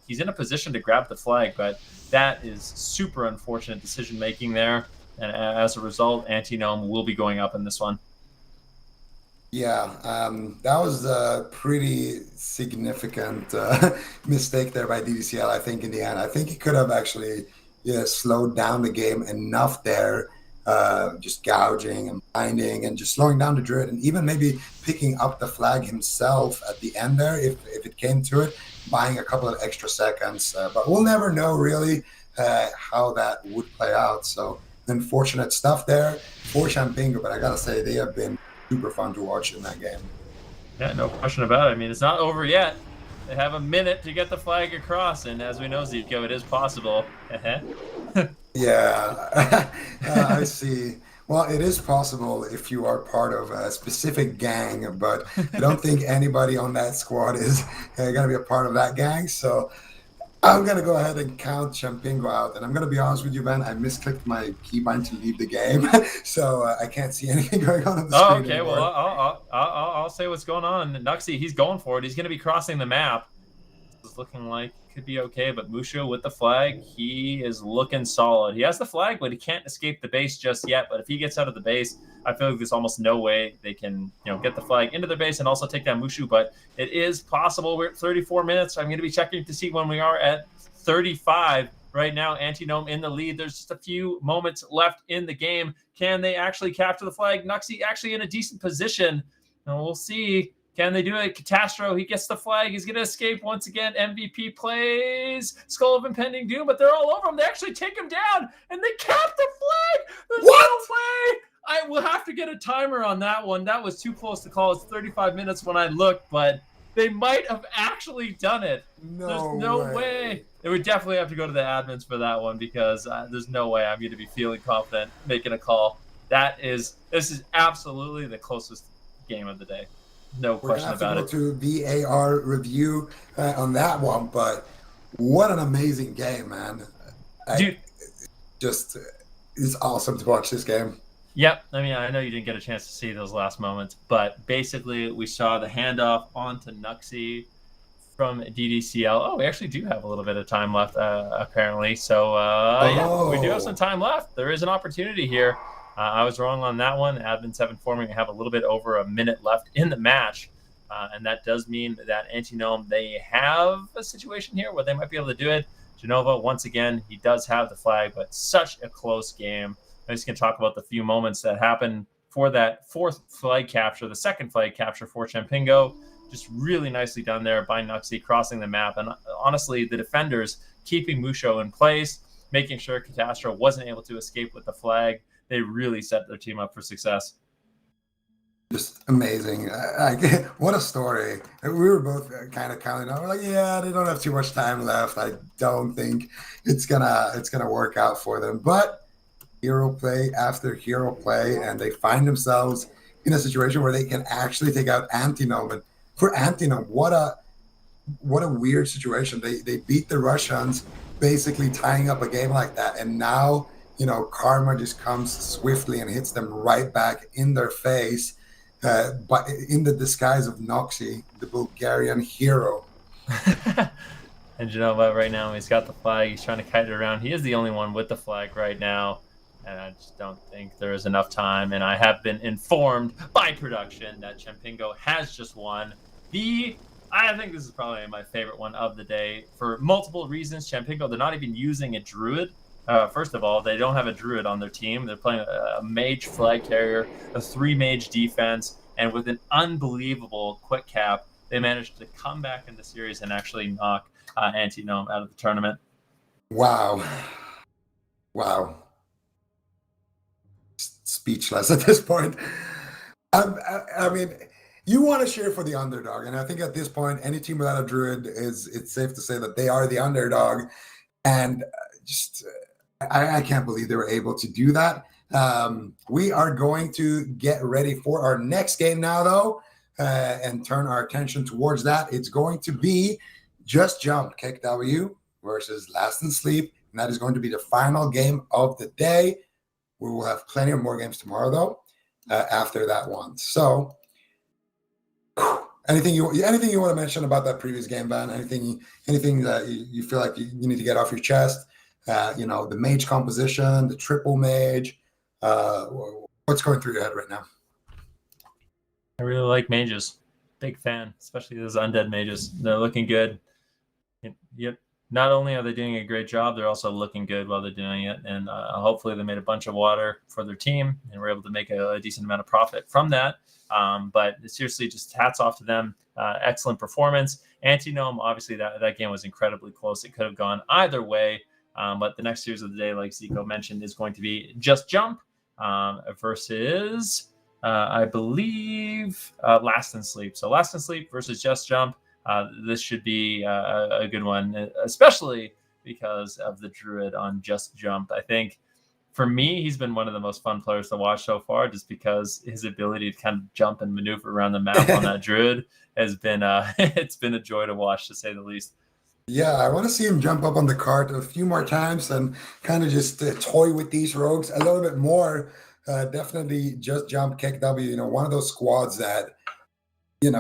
he's in a position to grab the flag, but that is super unfortunate decision making there. And as a result, Antinome will be going up in this one. Yeah, that was a pretty significant mistake there by DDCL, I think, in the end. I think he could have actually slowed down the game enough there, just gouging and binding and just slowing down the druid and even maybe picking up the flag himself at the end there if it came to it, buying a couple of extra seconds. But we'll never know really how that would play out. So unfortunate stuff there for Champingo, but I gotta say they have been super fun to watch in that game. Yeah, no question about it. I mean, it's not over yet. They have a minute to get the flag across, and as we know, Zico, it is possible. Yeah, I see. Well, it is possible if you are part of a specific gang, but I don't think anybody on that squad is going to be a part of that gang. So I'm going to go ahead and count Champingo out. And I'm going to be honest with you, Ben, I misclicked my keybind to leave the game. So I can't see anything going on the screen okay, anymore. Well, I'll say what's going on. Nuxie, he's going for it. He's going to be crossing the map. This is looking like it could be okay, but Mushu with the flag, he is looking solid. He has the flag, but he can't escape the base just yet. But if he gets out of the base, I feel like there's almost no way they can, get the flag into their base and also take down Mushu. But it is possible. We're at 34 minutes. I'm going to be checking to see when we are at 35 right now. Antinome in the lead. There's just a few moments left in the game. Can they actually capture the flag? Nuxie actually in a decent position. And we'll see. Can they do it? Catastro, he gets the flag. He's going to escape once again. MVP plays Skull of Impending Doom, but they're all over him. They actually take him down, and they cap the flag. There's no way. I will have to get a timer on that one. That was too close to call. It's 35 minutes when I looked, but they might have actually done it. There's no way. They would definitely have to go to the admins for that one because there's no way I'm going to be feeling confident making a call. This is absolutely the closest game of the day. No question about it. We're going to have to go to VAR review on that one, but what an amazing game, man. Dude. It's awesome to watch this game. Yep. I mean, I know you didn't get a chance to see those last moments, but basically we saw the handoff onto Nuxie from DDCL. Oh, we actually do have a little bit of time left, apparently. So, yeah, we do have some time left. There is an opportunity here. I was wrong on that one. Admin's have informed me we have a little bit over a minute left in the match. And that does mean that Anti-Gnome, they have a situation here where they might be able to do it. Genova, once again, he does have the flag, but such a close game. I'm just going to talk about the few moments that happened for that fourth flag capture, the second flag capture for Champingo. Just really nicely done there by Nuxie, crossing the map. And honestly, the defenders keeping Musho in place, making sure Catastro wasn't able to escape with the flag. They really set their team up for success. Just amazing. What a story. We were both kind of counting on. We're like, yeah, they don't have too much time left. I don't think it's gonna work out for them. But hero play after hero play, and they find themselves in a situation where they can actually take out Anti-Gnome. And for Anti-Gnome, what a weird situation. They beat the Russians, basically tying up a game like that, and now karma just comes swiftly and hits them right back in their face. But in the disguise of Noxy, the Bulgarian hero. And Genova right now, he's got the flag. He's trying to kite it around. He is the only one with the flag right now. And I just don't think there is enough time. And I have been informed by production that Champingo has just won I think this is probably my favorite one of the day for multiple reasons. Champingo, they're not even using a druid. First of all, they don't have a druid on their team. They're playing a mage flag carrier, a 3-mage defense, and with an unbelievable quick cap, they managed to come back in the series and actually knock Anti-Gnome out of the tournament. Wow. Speechless at this point. I mean, you want to cheer for the underdog, and I think at this point, any team without a druid it's safe to say that they are the underdog, and just. I can't believe they were able to do that. We are going to get ready for our next game now, though, and turn our attention towards that. It's going to be Just Jump KW versus Last and Sleep, and that is going to be the final game of the day. We will have plenty of more games tomorrow, though, after that one. So, anything you want to mention about that previous game, Van? Anything that you feel like you need to get off your chest? The mage composition, the triple mage. What's going through your head right now? I really like mages. Big fan, especially those undead mages. They're looking good. Yep. Not only are they doing a great job, they're also looking good while they're doing it. And hopefully they made a bunch of water for their team and were able to make a decent amount of profit from that. But seriously, just hats off to them. Excellent performance. Anti-Gnome, obviously that game was incredibly close. It could have gone either way. But the next series of the day, like Zico mentioned, is going to be Just Jump versus, I believe, Last and Sleep. So Last and Sleep versus Just Jump. This should be a good one, especially because of the Druid on Just Jump. I think for me, he's been one of the most fun players to watch so far, just because his ability to kind of jump and maneuver around the map on that Druid has been it's been a joy to watch, to say the least. Yeah, I want to see him jump up on the cart a few more times and kind of just toy with these rogues a little bit more. Definitely Just Jump KW, one of those squads that, you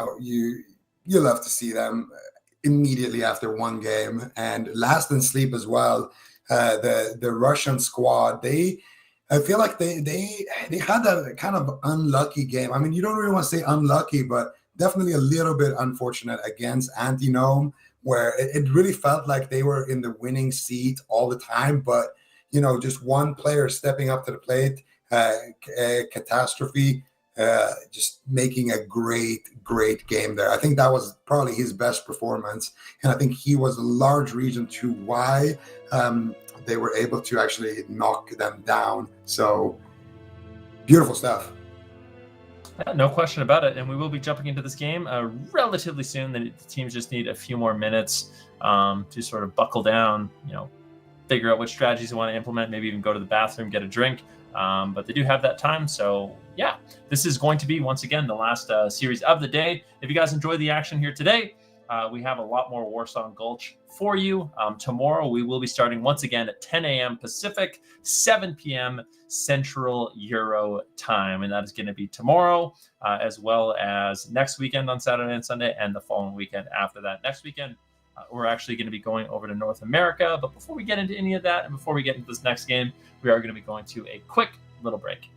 love to see them immediately after one game. And Last and Sleep as well. The Russian squad, I feel like they had a kind of unlucky game. I mean, you don't really want to say unlucky, but definitely a little bit unfortunate against Anti-Gnome, where it really felt like they were in the winning seat all the time. But, just one player stepping up to the plate, Catastrophe, just making a great game there. I think that was probably his best performance. And I think he was a large reason to why they were able to actually knock them down. So, beautiful stuff. Yeah, no question about it. And we will be jumping into this game relatively soon. The teams just need a few more minutes to sort of buckle down, figure out what strategies they want to implement, maybe even go to the bathroom, get a drink. But they do have that time. So, yeah, this is going to be, once again, the last series of the day. If you guys enjoyed the action here today, we have a lot more Warsong Gulch for you. Tomorrow, we will be starting once again at 10 a.m. Pacific, 7 p.m. Central Euro time. And that is going to be tomorrow, as well as next weekend on Saturday and Sunday, and the following weekend after that. Next weekend, we're actually going to be going over to North America. But before we get into any of that, and before we get into this next game, we are going to be going to a quick little break.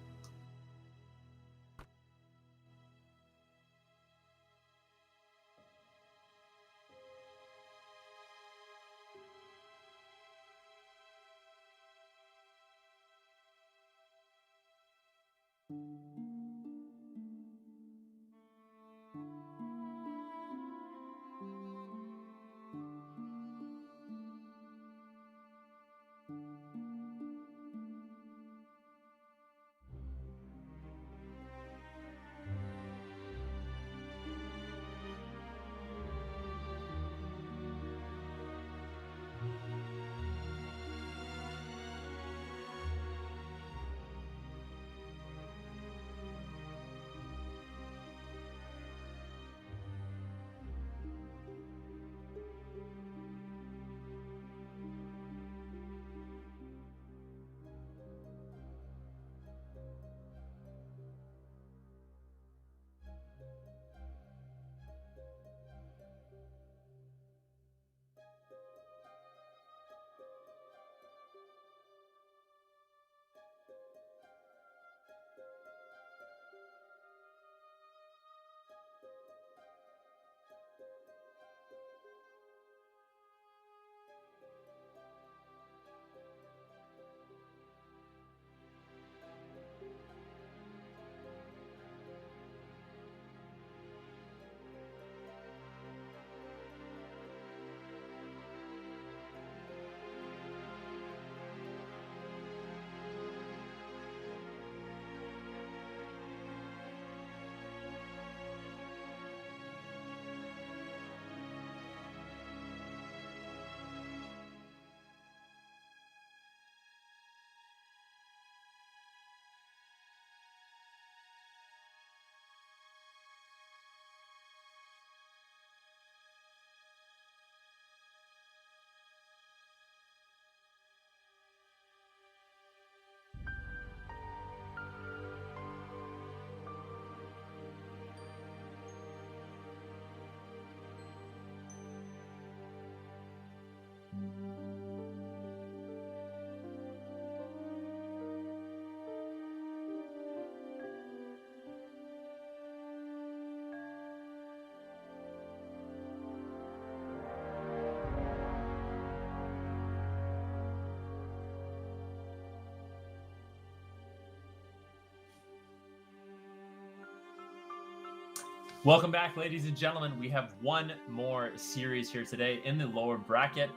Welcome back, ladies and gentlemen. We have one more series here today in the lower bracket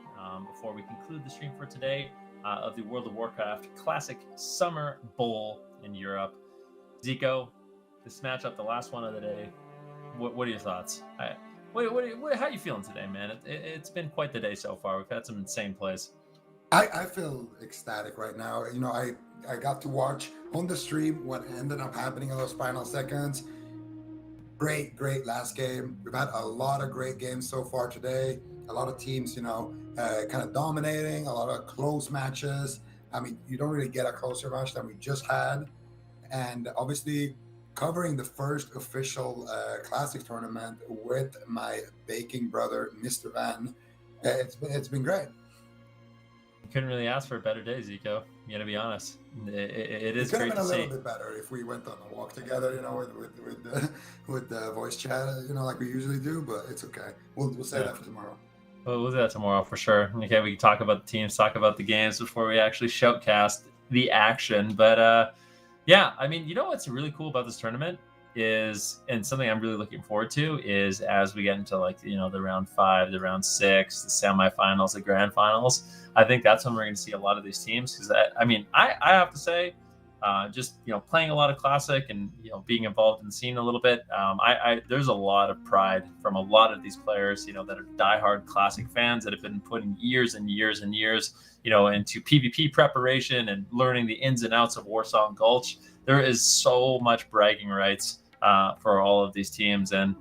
before we conclude the stream for today of the World of Warcraft Classic Summer Bowl in Europe. Zico, this matchup, the last one of the day. What are your thoughts? How are you feeling today, man? It's been quite the day so far. We've had some insane plays. I feel ecstatic right now. You know, I got to watch on the stream what ended up happening in those final seconds. Great last game. We've had a lot of great games so far today. A lot of teams, you know, kind of dominating, a lot of close matches. I mean, you don't really get a closer match than we just had. And obviously covering the first official Classic tournament with my baking brother, Mr. Van. It's been great. You couldn't really ask for a better day, Zico. You got to be honest. It is great to see. It could have been a little bit better if we went on a walk together, you know, with the voice chat, you know, like we usually do. But it's okay. We'll say that for tomorrow. We'll do that tomorrow for sure. Okay, we can talk about the teams, talk about the games before we actually shoutcast the action. But yeah, I mean, you know what's really cool about this tournament is, and something I'm really looking forward to is as we get into like, you know, the round 5, the round 6, the semifinals, the grand finals. I think that's when we're going to see a lot of these teams because I have to say, just, you know, playing a lot of Classic and, you know, being involved in the scene a little bit, there's a lot of pride from a lot of these players, you know, that are diehard Classic fans that have been putting years and years and years, you know, into PvP preparation and learning the ins and outs of Warsong Gulch. There is so much bragging rights for all of these teams. And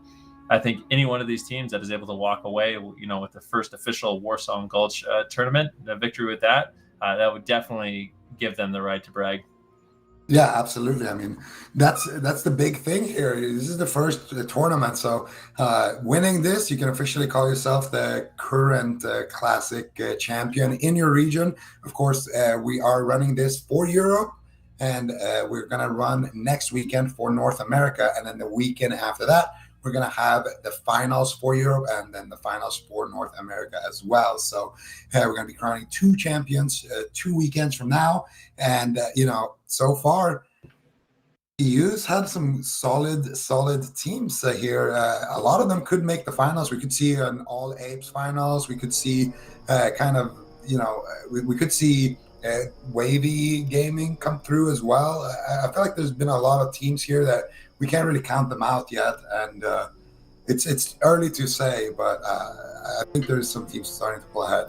I think any one of these teams that is able to walk away, you know, with the first official Warsong Gulch tournament, a victory with that, that would definitely give them the right to brag. Yeah, absolutely. I mean, that's the big thing here. This is the first tournament, so winning this, you can officially call yourself the current classic champion in your region. Of course, we are running this for Europe, and we're gonna run next weekend for North America, and then the weekend after that, we're gonna have the finals for Europe and then the finals for North America as well. So we're gonna be crowning 2 champions 2 weekends from now. And you know, so far, EU's had some solid teams here. A lot of them could make the finals. We could see an all apes finals. We could see kind of, you know, we could see Wavy Gaming come through as well. I feel like there's been a lot of teams here that we can't really count them out yet, and it's early to say, but I think there's some teams starting to pull ahead.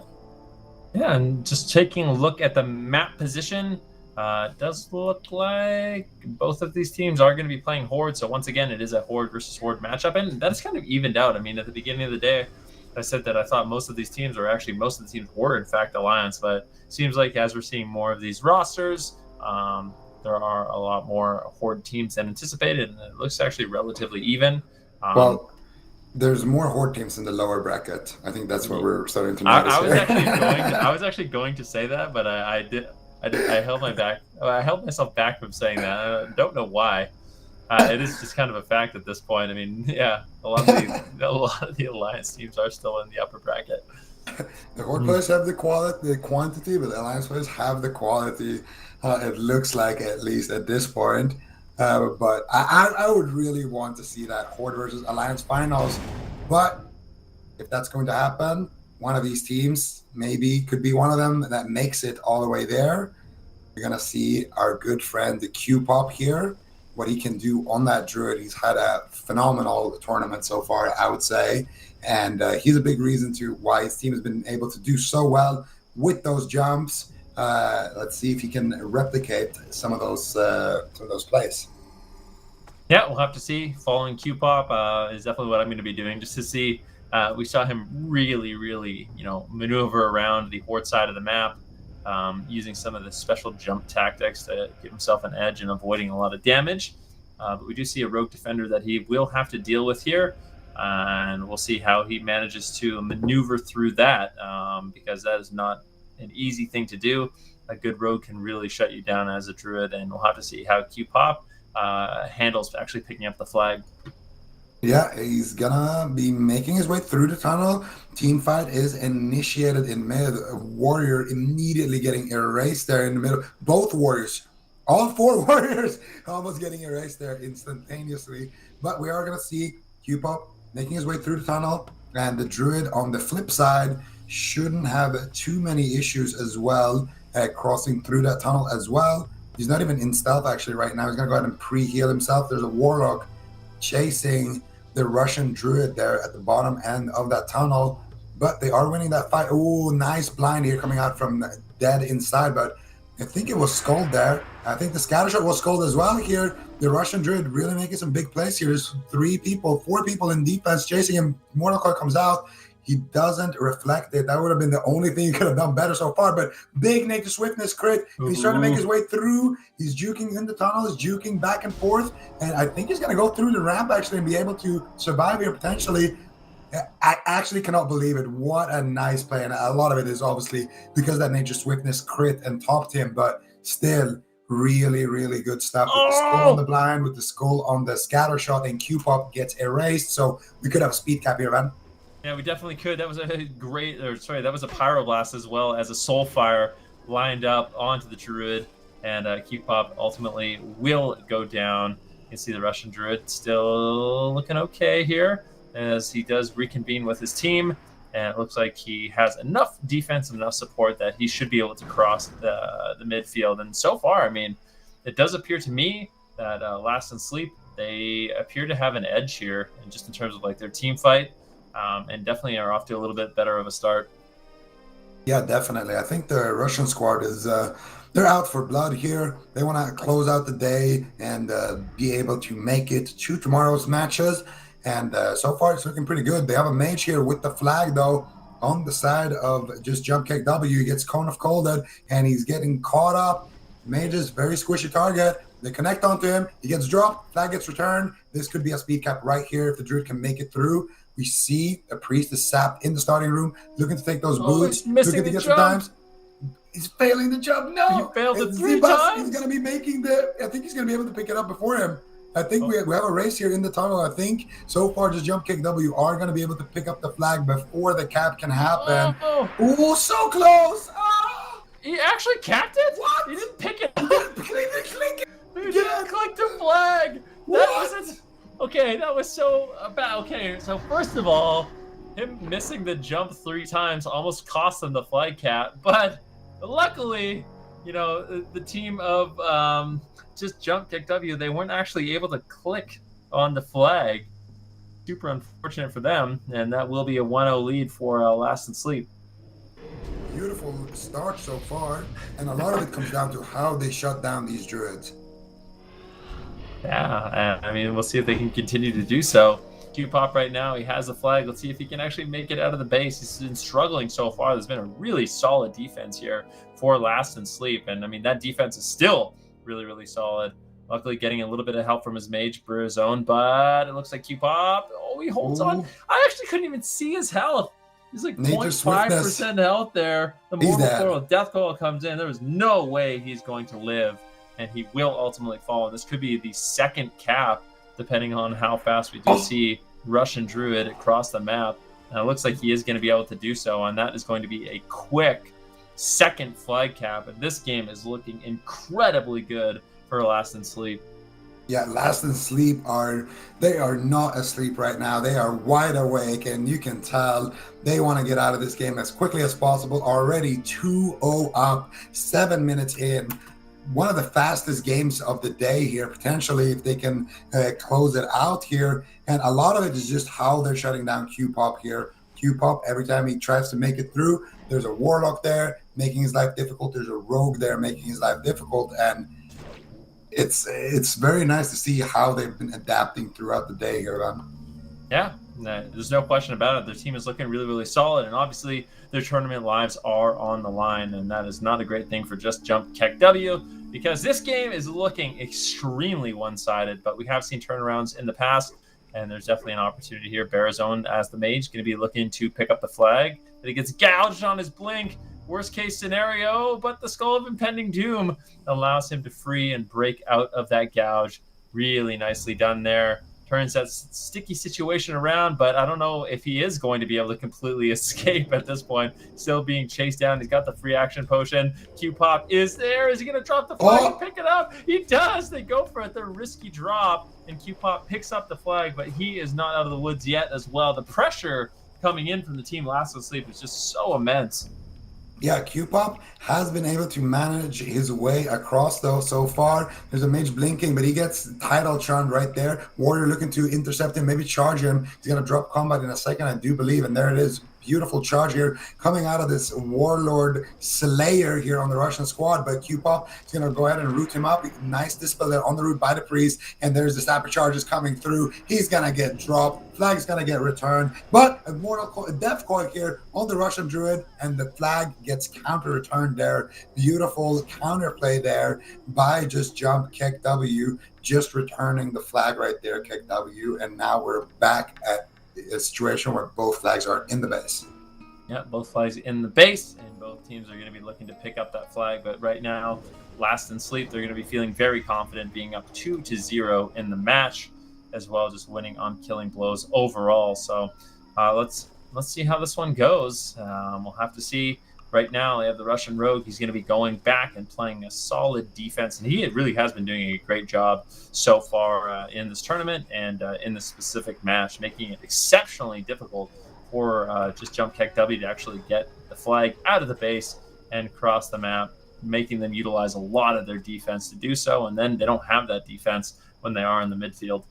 Yeah, and just taking a look at the map position, it does look like both of these teams are going to be playing Horde. So once again, it is a Horde versus Horde matchup, and that's kind of evened out. I mean, at the beginning of the day, I said that I thought most of these teams, or actually most of the teams, were in fact Alliance, but it seems like as we're seeing more of these rosters, there are a lot more Horde teams than anticipated, and it looks actually relatively even. Well, there's more Horde teams in the lower bracket. I think that's what we're starting to notice. I was actually going to say that, but I held myself back from saying that. I don't know why. It is just kind of a fact at this point. I mean, yeah, a lot of the Alliance teams are still in the upper bracket. The Horde players have the quantity, but the Alliance players have the quality. It looks like, at least at this point. But I would really want to see that Horde versus Alliance finals. But if that's going to happen, one of these teams maybe could be one of them that makes it all the way there. You're going to see our good friend, the Q-Pop here, what he can do on that Druid. He's had a phenomenal tournament so far, I would say. And he's a big reason to why his team has been able to do so well with those jumps. Let's see if he can replicate some of those plays. Yeah, we'll have to see. Following Q-Pop is definitely what I'm going to be doing, just to see. We saw him really, you know, maneuver around the Horde side of the map, using some of the special jump tactics to give himself an edge and avoiding a lot of damage. But we do see a rogue defender that he will have to deal with here, and we'll see how he manages to maneuver through that, because that is not an easy thing to do. A good rogue can really shut you down as a druid, and we'll have to see how Q-Pop handles actually picking up the flag. Yeah, he's gonna be making his way through the tunnel. Team fight is initiated in mid. Warrior immediately getting erased there in the middle. Both warriors, all 4 warriors, almost getting erased there instantaneously. But we are gonna see Q-Pop making his way through the tunnel, and the druid on the flip side shouldn't have too many issues as well, crossing through that tunnel as well. He's not even in stealth actually right now. He's gonna go ahead and pre-heal himself. There's a warlock chasing the Russian druid there at the bottom end of that tunnel, but they are winning that fight. Oh, nice blind here coming out from dead inside, but I think it was Scold there. I think the scatter shot was Scold as well here. The Russian druid really making some big plays here. There's 4 people in defense chasing him. Mortal Coil comes out. He doesn't reflect it. That would have been the only thing he could have done better so far. But big nature swiftness crit. He's trying to make his way through. He's juking in the tunnel. He's juking back and forth. And I think he's going to go through the ramp actually and be able to survive here potentially. I actually cannot believe it. What a nice play. And a lot of it is obviously because that nature swiftness crit and topped him. But still, really good stuff. With the skull on the blind, with the skull on the scatter shot, and Q-Pop gets erased. So we could have a speed cap here, man. Yeah, we definitely could. That was a that was a Pyroblast as well as a Soulfire lined up onto the Druid, and Q-Pop ultimately will go down. You can see the Russian Druid still looking okay here as he does reconvene with his team, and it looks like he has enough defense and enough support that he should be able to cross the midfield. And so far, I mean, it does appear to me that Last and Sleep, they appear to have an edge here, and just in terms of like their team fight. And definitely are off to a little bit better of a start. Yeah, definitely. I think the Russian squad is they're out for blood here. They want to close out the day and be able to make it to tomorrow's matches. And so far, it's looking pretty good. They have a mage here with the flag, though, on the side of just jump kick W. He gets Cone of Colded, and he's getting caught up. Mage is very squishy target. They connect onto him. He gets dropped. Flag gets returned. This could be a speed cap right here if the Druid can make it through. We see a priest is sapped in the starting room, looking to take those boots. He's missing looking to the get jump. some times. He's failing the jump. No, He failed it It's 3 Zebus. times. He's gonna be making the. I think he's gonna be able to pick it up before him. I think we have a race here in the tunnel. I think so far, just jump kick W are gonna be able to pick up the flag before the cap can happen. Oh, so close! Oh, He actually capped it? What? He didn't pick it. click it. He didn't click the flag. That wasn't. Okay, that was so bad. Okay, so first of all, him missing the jump 3 times almost cost him the flag cap, but luckily, you know, the team of just jump kick W, they weren't actually able to click on the flag. Super unfortunate for them, and that will be a 1-0 lead for Last in Sleep. Beautiful start so far, and a lot of it comes down to how they shut down these druids. Yeah, I mean, we'll see if they can continue to do so. Q-Pop right now, he has the flag. Let's see if he can actually make it out of the base. He's been struggling so far. There's been a really solid defense here for Last in Sleep, and I mean, that defense is still really, really solid. Luckily, getting a little bit of help from his mage, Brew his own, but it looks like Q-Pop. Oh, he holds on. I actually couldn't even see his health. He's like 0.5% health there. The more Death Coil comes in, there was no way he's going to live, and he will ultimately fall. This could be the second cap, depending on how fast we do see Russian Druid across the map. And it looks like he is going to be able to do so, and that is going to be a quick second flag cap. And this game is looking incredibly good for Last in Sleep. Yeah, Last in Sleep they are not asleep right now. They are wide awake, and you can tell they want to get out of this game as quickly as possible. Already 2-0 up, 7 minutes in. One of the fastest games of the day here, potentially, if they can close it out here. And a lot of it is just how they're shutting down Q-Pop here. Q-Pop, every time he tries to make it through, there's a Warlock there making his life difficult. There's a Rogue there making his life difficult. And it's very nice to see how they've been adapting throughout the day here, man. Yeah, there's no question about it. Their team is looking really, really solid, and obviously their tournament lives are on the line, and that is not a great thing for just jump kick W, because this game is looking extremely one-sided, but we have seen turnarounds in the past, and there's definitely an opportunity here. Barazone, as the mage, going to be looking to pick up the flag, but he gets gouged on his blink. Worst case scenario, but the Skull of Impending Doom allows him to free and break out of that gouge. Really nicely done there. Turns that sticky situation around, but I don't know if he is going to be able to completely escape at this point. Still being chased down. He's got the free action potion. Q-Pop is there. Is he going to drop the flag and pick it up? He does. They go for it. Their risky drop, and Q-Pop picks up the flag, but he is not out of the woods yet as well. The pressure coming in from the team Last in Sleep is just so immense. Yeah, Q-Pop has been able to manage his way across, though, so far. There's a mage blinking, but he gets Tidal Charm right there. Warrior looking to intercept him, maybe charge him. He's going to drop combat in a second, I do believe, and there it is. Beautiful charge here coming out of this Warlord Slayer here on the Russian squad, but Q-Pop is going to go ahead and root him up. Nice dispel there on the root by the priest, and there's the Sapper charges coming through. He's going to get dropped. Flag's going to get returned, but a Death Coil here on the Russian Druid, and the flag gets counter-returned there. Beautiful counterplay there by just jump kick W, just returning the flag right there, kick W, and now we're back at a situation where both flags are in the base. Yeah, both flags in the base, and both teams are going to be looking to pick up that flag. But right now, Last in Sleep, they're going to be feeling very confident, being up 2-0 in the match, as well as just winning on killing blows overall. So let's see how this one goes. We'll have to see. Right now, they have the Russian Rogue. He's going to be going back and playing a solid defense, and he really has been doing a great job so far in this tournament and in this specific match, making it exceptionally difficult for just jump kick W to actually get the flag out of the base and cross the map, making them utilize a lot of their defense to do so, and then they don't have that defense when they are in the midfield.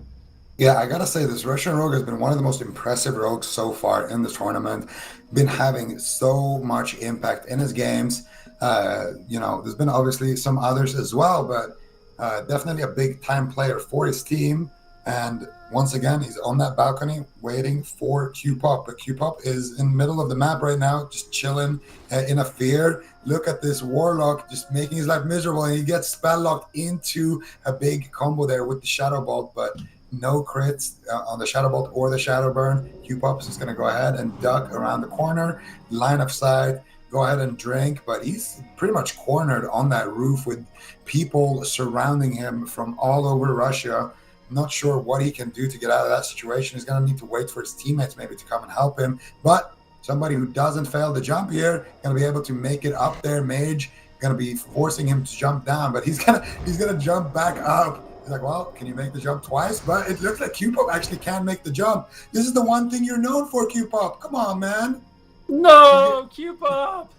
Yeah, I gotta say, this Russian Rogue has been one of the most impressive rogues so far in this tournament. Been having so much impact in his games. There's been obviously some others as well, but definitely a big time player for his team. And once again, he's on that balcony waiting for Q-Pop. But Q-Pop is in the middle of the map right now, just chilling in a fear. Look at this Warlock just making his life miserable, and he gets spell locked into a big combo there with the Shadow Bolt, but no crits on the Shadow Bolt or the Shadow Burn. Q-Pop is just going to go ahead and duck around the corner, line of sight, go ahead and drink, but he's pretty much cornered on that roof with people surrounding him from all over Russia. Not sure what he can do to get out of that situation. He's going to need to wait for his teammates maybe to come and help him. But somebody who doesn't fail the jump here, going to be able to make it up there. Mage going to be forcing him to jump down, but he's gonna jump back up. He's like, well, can you make the jump twice? But it looks like Q-Pop actually can make the jump. This is the one thing you're known for, Q-Pop. Come on, man. No, Q-Pop.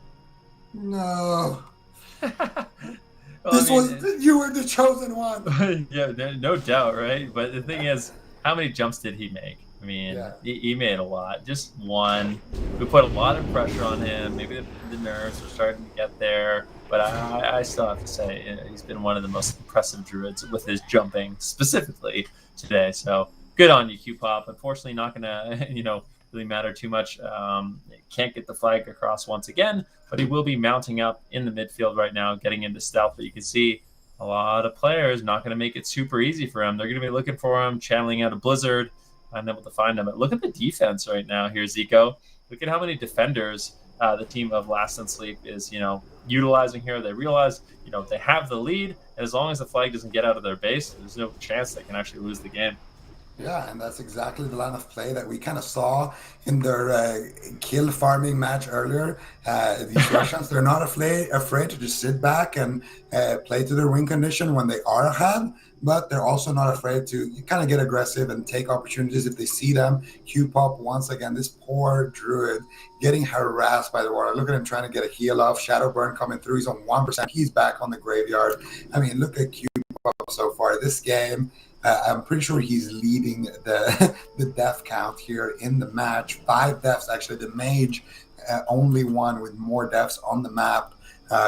No. Well, you were the chosen one. Yeah, no doubt, right? But the thing is, how many jumps did he make? I mean, he made a lot. Just one. We put a lot of pressure on him. Maybe the nerves are starting to get there. But I still have to say, he's been one of the most impressive druids with his jumping specifically today. So good on you, Q-Pop. Unfortunately, not going to, really matter too much. Can't get the flag across once again, but he will be mounting up in the midfield right now, getting into stealth. But you can see a lot of players not going to make it super easy for him. They're going to be looking for him, channeling out a Blizzard, and able to find him. But look at the defense right now here, Zico. Look at how many defenders the team of Last and Sleep is, utilizing here. They realize, they have the lead, and as long as the flag doesn't get out of their base, there's no chance they can actually lose the game. Yeah, and that's exactly the line of play that we kind of saw in their kill farming match earlier. These Russians, they're not afraid to just sit back and play to their win condition when they are ahead, but they're also not afraid to kind of get aggressive and take opportunities if they see them. Q-Pop, once again, this poor druid getting harassed by the water. Look at him trying to get a heal off. Shadow Burn coming through. He's on 1%. He's back on the graveyard. I mean, look at Q-Pop so far. This game, I'm pretty sure he's leading the death count here in the match. 5 deaths, actually. The mage only one with more deaths on the map.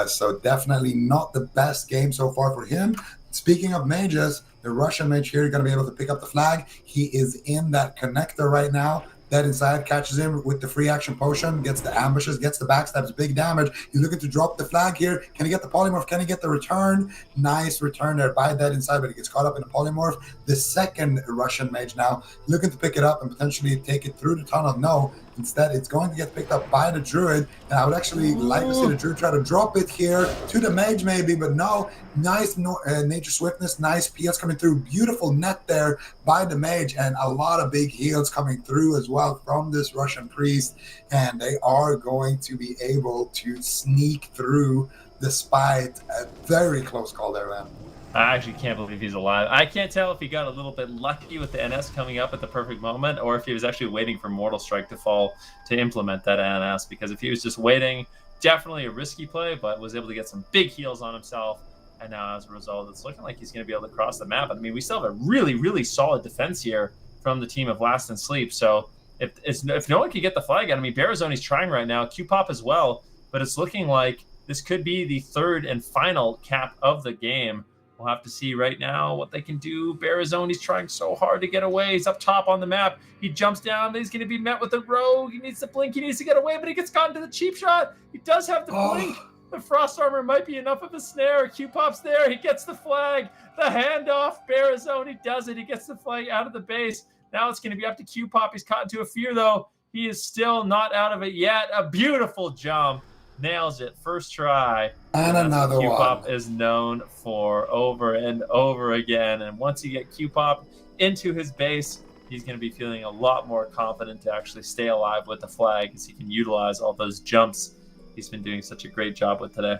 So definitely not the best game so far for him. Speaking of mages, the Russian mage here is going to be able to pick up the flag. He is in that connector right now. Dead inside, catches him with the free action potion, gets the ambushes, gets the backstabs, big damage. He's looking to drop the flag here. Can he get the polymorph? Can he get the return? Nice return there by Dead inside, but he gets caught up in the polymorph. The second Russian mage now looking to pick it up and potentially take it through the tunnel. No, instead it's going to get picked up by the druid, and I would actually like to see the druid try to drop it here to the mage maybe, but no. Nice nature swiftness, nice PS coming through, beautiful net there by the mage, and a lot of big heals coming through as well from this Russian priest, and they are going to be able to sneak through despite a very close call there, man. I actually can't believe he's alive. I can't tell if he got a little bit lucky with the NS coming up at the perfect moment, or if he was actually waiting for Mortal Strike to fall to implement that NS, because if he was just waiting, definitely a risky play, but was able to get some big heals on himself. And now, as a result, it's looking like he's going to be able to cross the map. I mean, we still have a really, really solid defense here from the team of Last and Sleep. So if no one can get the flag out, I mean, Barazoni's trying right now, Q-Pop as well, but it's looking like this could be the third and final cap of the game. We'll have to see right now what they can do. Barazoni's trying so hard to get away. He's up top on the map. He jumps down. He's going to be met with a rogue. He needs to blink. He needs to get away, but he gets caught into the cheap shot. He does have the blink. The Frost Armor might be enough of a snare. Q-Pop's there. He gets the flag. The handoff. Barazoni does it. He gets the flag out of the base. Now it's going to be up to Q-Pop. He's caught into a fear, though. He is still not out of it yet. A beautiful jump. Nails it. First try. And another one. Q-Pop is known for over and over again. And once you get Q-Pop into his base, he's going to be feeling a lot more confident to actually stay alive with the flag, as he can utilize all those jumps he's been doing such a great job with today.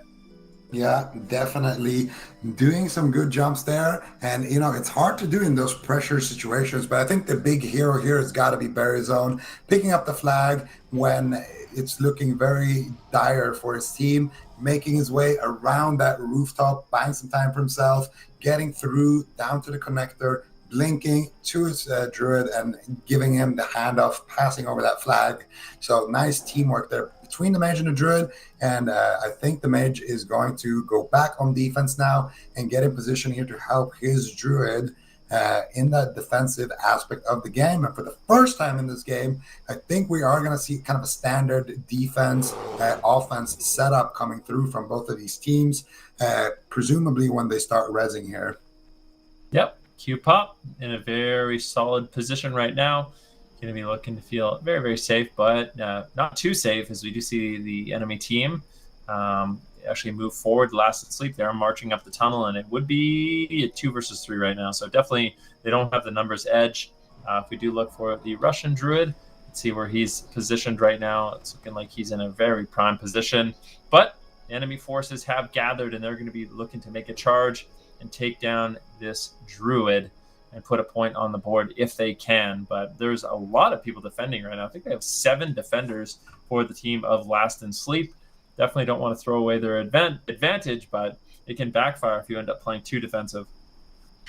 Yeah, definitely doing some good jumps there. And, it's hard to do in those pressure situations, but I think the big hero here has got to be Barazone, picking up the flag when it's looking very dire for his team, making his way around that rooftop, buying some time for himself, getting through down to the connector, blinking to his druid and giving him the handoff, passing over that flag. So nice teamwork there between the mage and the druid, and I think the mage is going to go back on defense now and get in position here to help his druid in that defensive aspect of the game. And for the first time in this game, I think we are going to see kind of a standard defense, offense setup coming through from both of these teams, presumably when they start rezzing here. Yep, Q-Pop in a very solid position right now. Going to be looking to feel very, very safe, but not too safe, as we do see the enemy team actually move forward. Last in sleep, they're marching up the tunnel, and it would be a 2 versus 3 right now. So definitely they don't have the numbers edge. If we do look for the Russian Druid, let's see where he's positioned right now. It's looking like he's in a very prime position, but enemy forces have gathered, and they're going to be looking to make a charge and take down this Druid and put a point on the board if they can. But there's a lot of people defending right now. I think they have 7 defenders for the team of Last in Sleep. Definitely don't want to throw away their advantage, but it can backfire if you end up playing too defensive.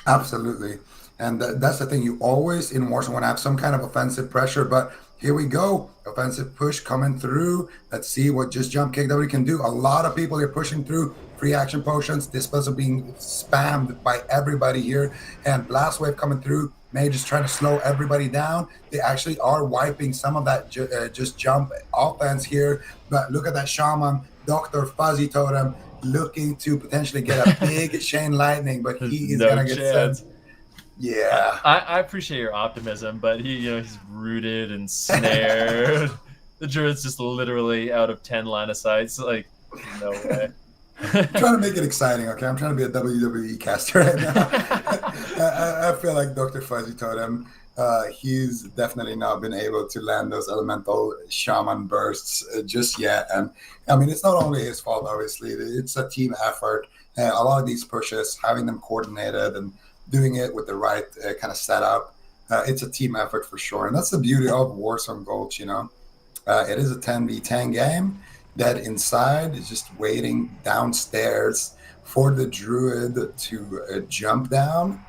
Absolutely. And that's the thing. You always in Warzone want to have some kind of offensive pressure, but here we go. Offensive push coming through. Let's see what Just Jump KW can do. A lot of people are pushing through. Free action potions. Dispels are being spammed by everybody here. And Blast Wave coming through. Mage is trying to slow everybody down. They actually are wiping some of that Just Jump offense here. But look at that Shaman, Dr. Fuzzy Totem, looking to potentially get a big Chain Lightning, but he is going to get sent. Yeah. I appreciate your optimism, but he's rooted and snared. The Druid's just literally out of 10 line of sight. It's like, no way. I'm trying to make it exciting, okay? I'm trying to be a WWE caster right now. I feel like Dr. Fuzzy Totem, he's definitely not been able to land those elemental shaman bursts just yet. And I mean, it's not only his fault, obviously. It's a team effort. A lot of these pushes, having them coordinated and doing it with the right kind of setup, it's a team effort for sure. And that's the beauty of Warzone Gulch, It is a 10v10 game. Dead inside is just waiting downstairs for the Druid to jump down.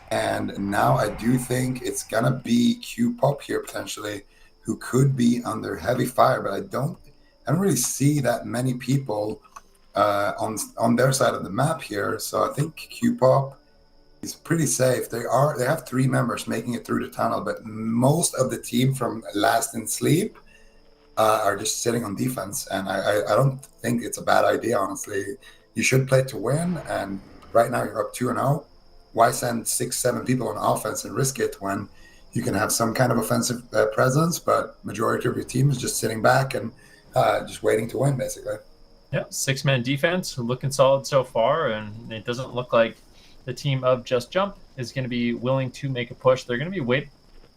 And now I do think it's going to be Q-Pop here potentially, who could be under heavy fire, but I don't really see that many people on their side of the map here. So I think Q-Pop is pretty safe. They have 3 members making it through the tunnel, but most of the team from Last in Sleep are just sitting on defense, and I don't think it's a bad idea, honestly. You should play to win, and right now you're up 2-0. Why send 6-7 people on offense and risk it when you can have some kind of offensive presence, but majority of your team is just sitting back and just waiting to win, basically. Yeah, 6-man defense, looking solid so far, and it doesn't look like the team of Just Jump is going to be willing to make a push. They're going to be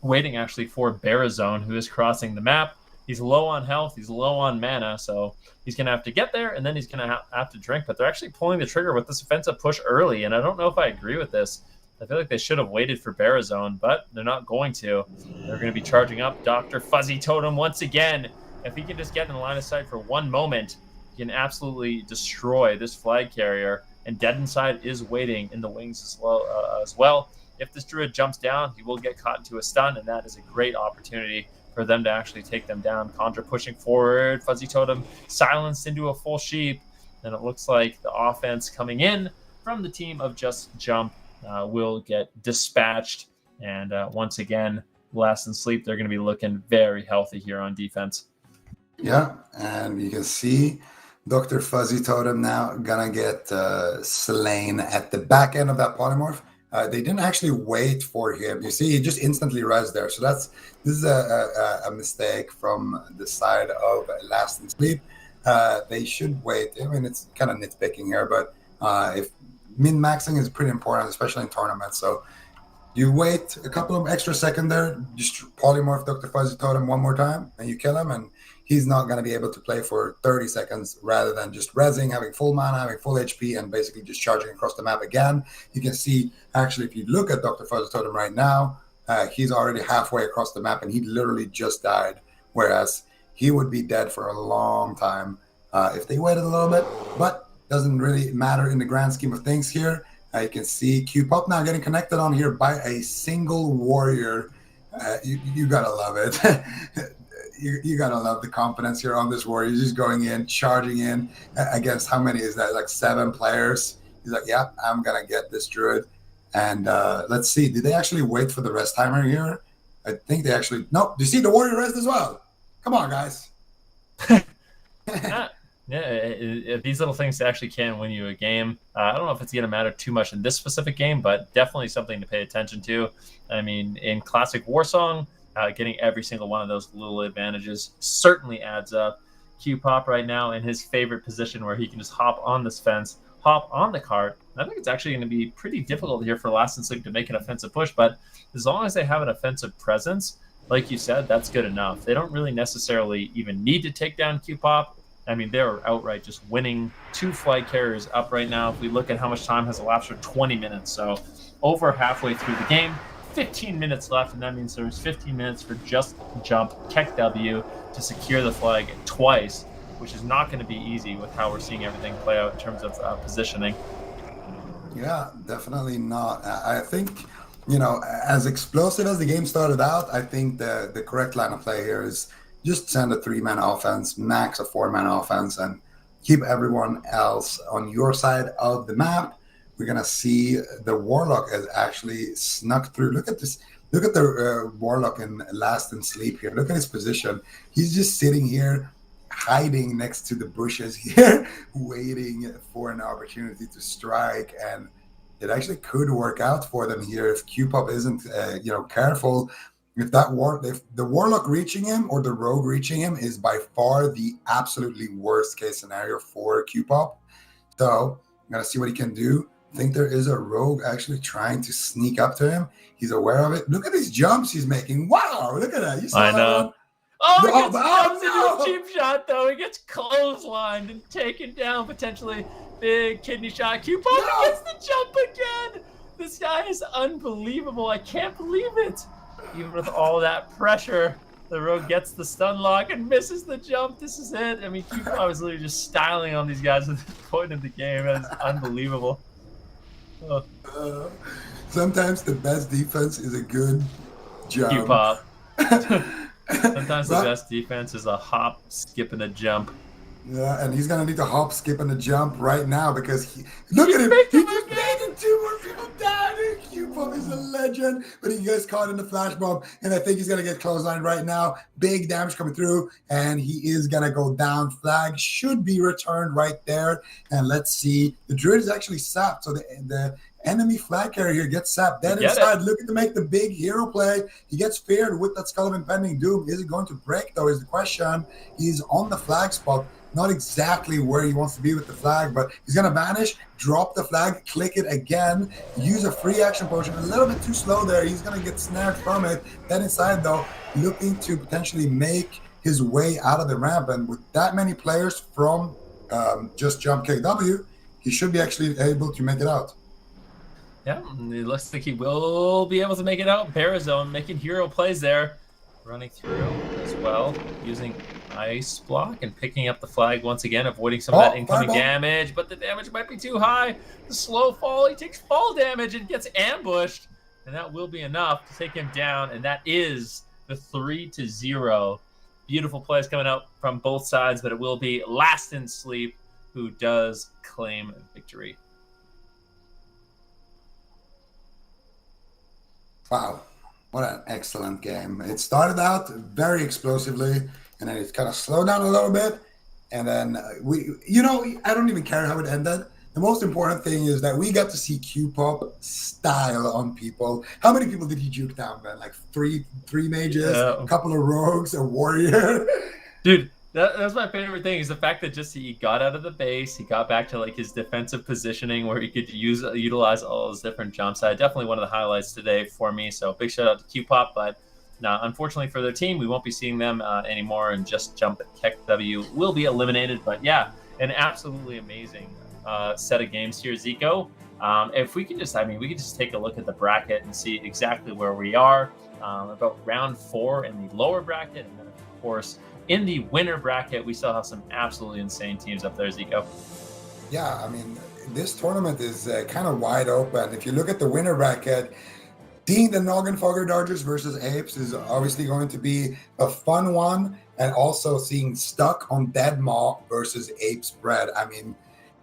waiting actually for Barazone, who is crossing the map. He's low on health. He's low on mana, so he's going to have to get there, and then he's going to have to drink. But they're actually pulling the trigger with this offensive push early, and I don't know if I agree with this. I feel like they should have waited for Barazone, but they're not going to. They're going to be charging up Dr. Fuzzy Totem once again. If he can just get in the line of sight for one moment, he can absolutely destroy this flag carrier. And Dead Inside is waiting in the wings as well. If this Druid jumps down, he will get caught into a stun, and that is a great opportunity for them to actually take them down. Conjure pushing forward, Fuzzy Totem silenced into a full sheep, and it looks like the offense coming in from the team of Just Jump will get dispatched. And once again, Last in Sleep, they're going to be looking very healthy here on defense. Yeah, and you can see Dr. Fuzzy Totem now gonna get slain at the back end of that polymorph. They didn't actually wait for him. You see, he just instantly rezzed there. So this is a mistake from the side of Last in Sleep. They should wait. I mean, it's kind of nitpicking here, but if min-maxing is pretty important, especially in tournaments. So you wait a couple of extra seconds there, just polymorph Dr. Fuzzy Totem one more time, and you kill him, and he's not going to be able to play for 30 seconds rather than just rezzing, having full mana, having full HP, and basically just charging across the map again. You can see, actually, if you look at Dr. Fuzzy Totem right now, he's already halfway across the map, and he literally just died, whereas he would be dead for a long time if they waited a little bit, but doesn't really matter in the grand scheme of things here. You can see Q-Pop now getting connected on here by a single warrior. You got to love it. You got to love the confidence here on this warrior. He's just going in, charging in against how many is that? Like 7 players. He's like, yeah, I'm going to get this Druid. And let's see, did they actually wait for the rest timer here? I think they actually, nope. Do you see the warrior rest as well? Come on, guys. These little things actually can win you a game. I don't know if it's going to matter too much in this specific game, but definitely something to pay attention to. I mean, in classic Warsong, getting every single one of those little advantages certainly adds up. Q-Pop right now in his favorite position where he can just hop on this fence, hop on the cart. I think it's actually going to be pretty difficult here for Last and Sleep to make an offensive push, but as long as they have an offensive presence, like you said, that's good enough. They don't really necessarily even need to take down Q-Pop. I mean, they're outright just winning 2 flag carriers up right now. If we look at how much time has elapsed, for 20 minutes. So over halfway through the game, 15 minutes left, and that means there's 15 minutes for Just Jump Keck W to secure the flag twice, which is not going to be easy with how we're seeing everything play out in terms of positioning. Yeah, definitely not. I think, as explosive as the game started out, I think the correct line of play here is just send a 3-man offense, max a 4-man offense, and keep everyone else on your side of the map. We're going to see the Warlock has actually snuck through. Look at this. Look at the Warlock in Last and Sleep here. Look at his position. He's just sitting here, hiding next to the bushes here, waiting for an opportunity to strike. And it actually could work out for them here if Q-Pop isn't, careful. If the Warlock reaching him or the Rogue reaching him is by far the absolutely worst case scenario for Q-Pop. So I'm going to see what he can do. I think there is a Rogue actually trying to sneak up to him. He's aware of it. Look at these jumps he's making. Wow, look at that. You saw I know. That one? Oh, he gets jumped into a cheap shot, though. He gets clotheslined and taken down, potentially. Big kidney shot. Q-Pop gets the jump again. This guy is unbelievable. I can't believe it. Even with all that pressure, the Rogue gets the stun lock and misses the jump. This is it. I mean, Q-Pop is literally just styling on these guys at this point in the game. That is unbelievable. Oh. Sometimes the best defense is a good jump. Q-Pop. Sometimes the best defense is a hop, skip, and a jump. Yeah, and he's going to need to hop, skip, and a jump right now because look at him. He just made 2 more people down. Q-Pop is a legend, but he gets caught in the flash bomb, and I think he's going to get clotheslined right now. Big damage coming through, and he is going to go down. Flag should be returned right there, and let's see. The Druid is actually sapped, so the enemy flag carrier here gets sapped. Dead inside, looking to make the big hero play. He gets feared with that Skull of Impending Doom. Is it going to break, though, is the question. He's on the flag spot. Not exactly where he wants to be with the flag, but he's going to vanish, drop the flag, click it again, use a free action potion. A little bit too slow there. He's going to get snared from it. Dead inside, though, looking to potentially make his way out of the ramp. And with that many players from Just Jump KW, he should be actually able to make it out. Yeah, it looks like he will be able to make it out. Barazone making hero plays there. Running through as well, using Ice Block and picking up the flag once again, avoiding some of that incoming damage, but the damage might be too high. The slow fall, he takes fall damage and gets ambushed, and that will be enough to take him down, and that is the 3-0. Beautiful plays coming out from both sides, but it will be Last in Sleep who does claim victory. Wow. What an excellent game. It started out very explosively, and then it kind of slowed down a little bit. And then I don't even care how it ended. The most important thing is that we got to see Q-Pop style on people. How many people did he juke down, Ben? Like three mages, a couple of rogues, a warrior. Dude, that's my favorite thing is the fact that just he got out of the base, he got back to like his defensive positioning where he could utilize all those different jumps. Definitely one of the highlights today for me. So big shout out to Q-Pop, but unfortunately for their team, we won't be seeing them anymore, and Just Jump Keck W will be eliminated. But yeah, an absolutely amazing set of games here, Zico. If we could just, we could just take a look at the bracket and see exactly where we are. About round 4 in the lower bracket, and then of course in the winner bracket, we still have some absolutely insane teams up there, Zico. Yeah, this tournament is kind of wide open. If you look at the winner bracket, seeing the Noggenfogger Dodgers versus Apes is obviously going to be a fun one, and also seeing Stuck on Dead Maw versus Apes Bread.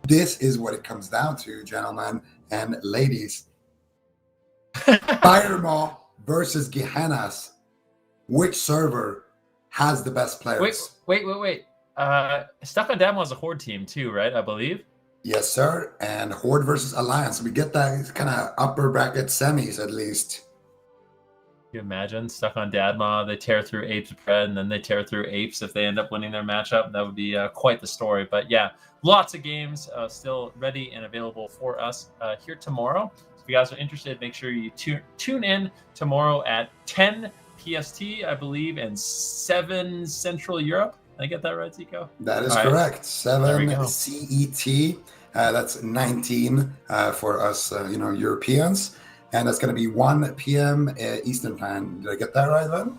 This is what it comes down to, gentlemen and ladies. Firemaw versus Gehennas. Which server has the best players? Wait. Stuck on Demo is a Horde team too, right? I believe. Yes, sir. And Horde versus Alliance. We get that kind of upper bracket semis at least. Can you imagine Stuck on Dadma? They tear through Apes Bread, and then they tear through Apes if they end up winning their matchup. That would be quite the story. But yeah, lots of games still ready and available for us here tomorrow. So if you guys are interested, make sure you tune in tomorrow at 10 PST, I believe, and 7 Central Europe. Did I get that right, Zico? That is correct. 7 CET. That's 19 for us, Europeans. And that's going to be 1 p.m. Eastern time. Did I get that right then?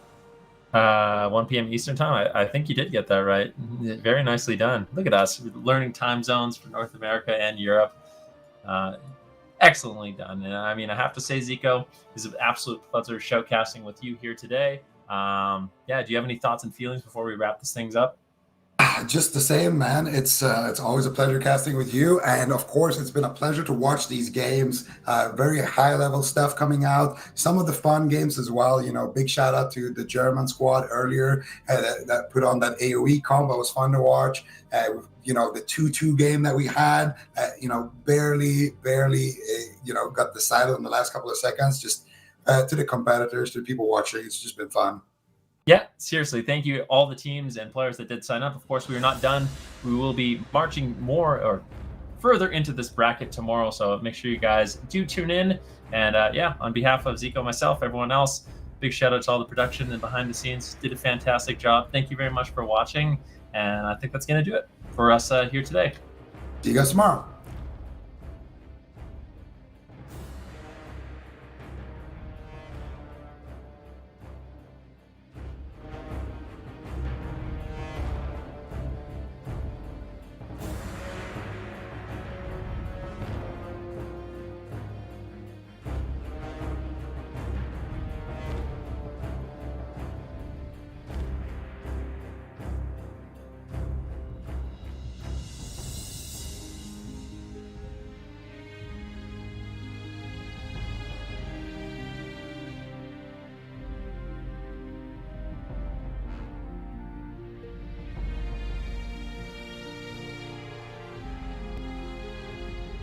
1 p.m. Eastern time. I think you did get that right. Very nicely done. Look at us learning time zones for North America and Europe. Excellently done. And I mean, I have to say, Zico, it's an absolute pleasure showcasing with you here today. Do you have any thoughts and feelings before we wrap this things up? Just the same, man. It's always a pleasure casting with you, and of course, it's been a pleasure to watch these games. Very high level stuff coming out. Some of the fun games as well. Big shout out to the German squad earlier that put on that AOE combo. It was fun to watch. The 2-2 game that we had. Barely got decided in the last couple of seconds. Just to the competitors, to the people watching, it's just been fun. Yeah, seriously. Thank you, all the teams and players that did sign up. Of course, we are not done. We will be marching more or further into this bracket tomorrow. So make sure you guys do tune in. And on behalf of Zico, myself, everyone else, big shout out to all the production and behind the scenes. Did a fantastic job. Thank you very much for watching. And I think that's going to do it for us here today. See you guys tomorrow.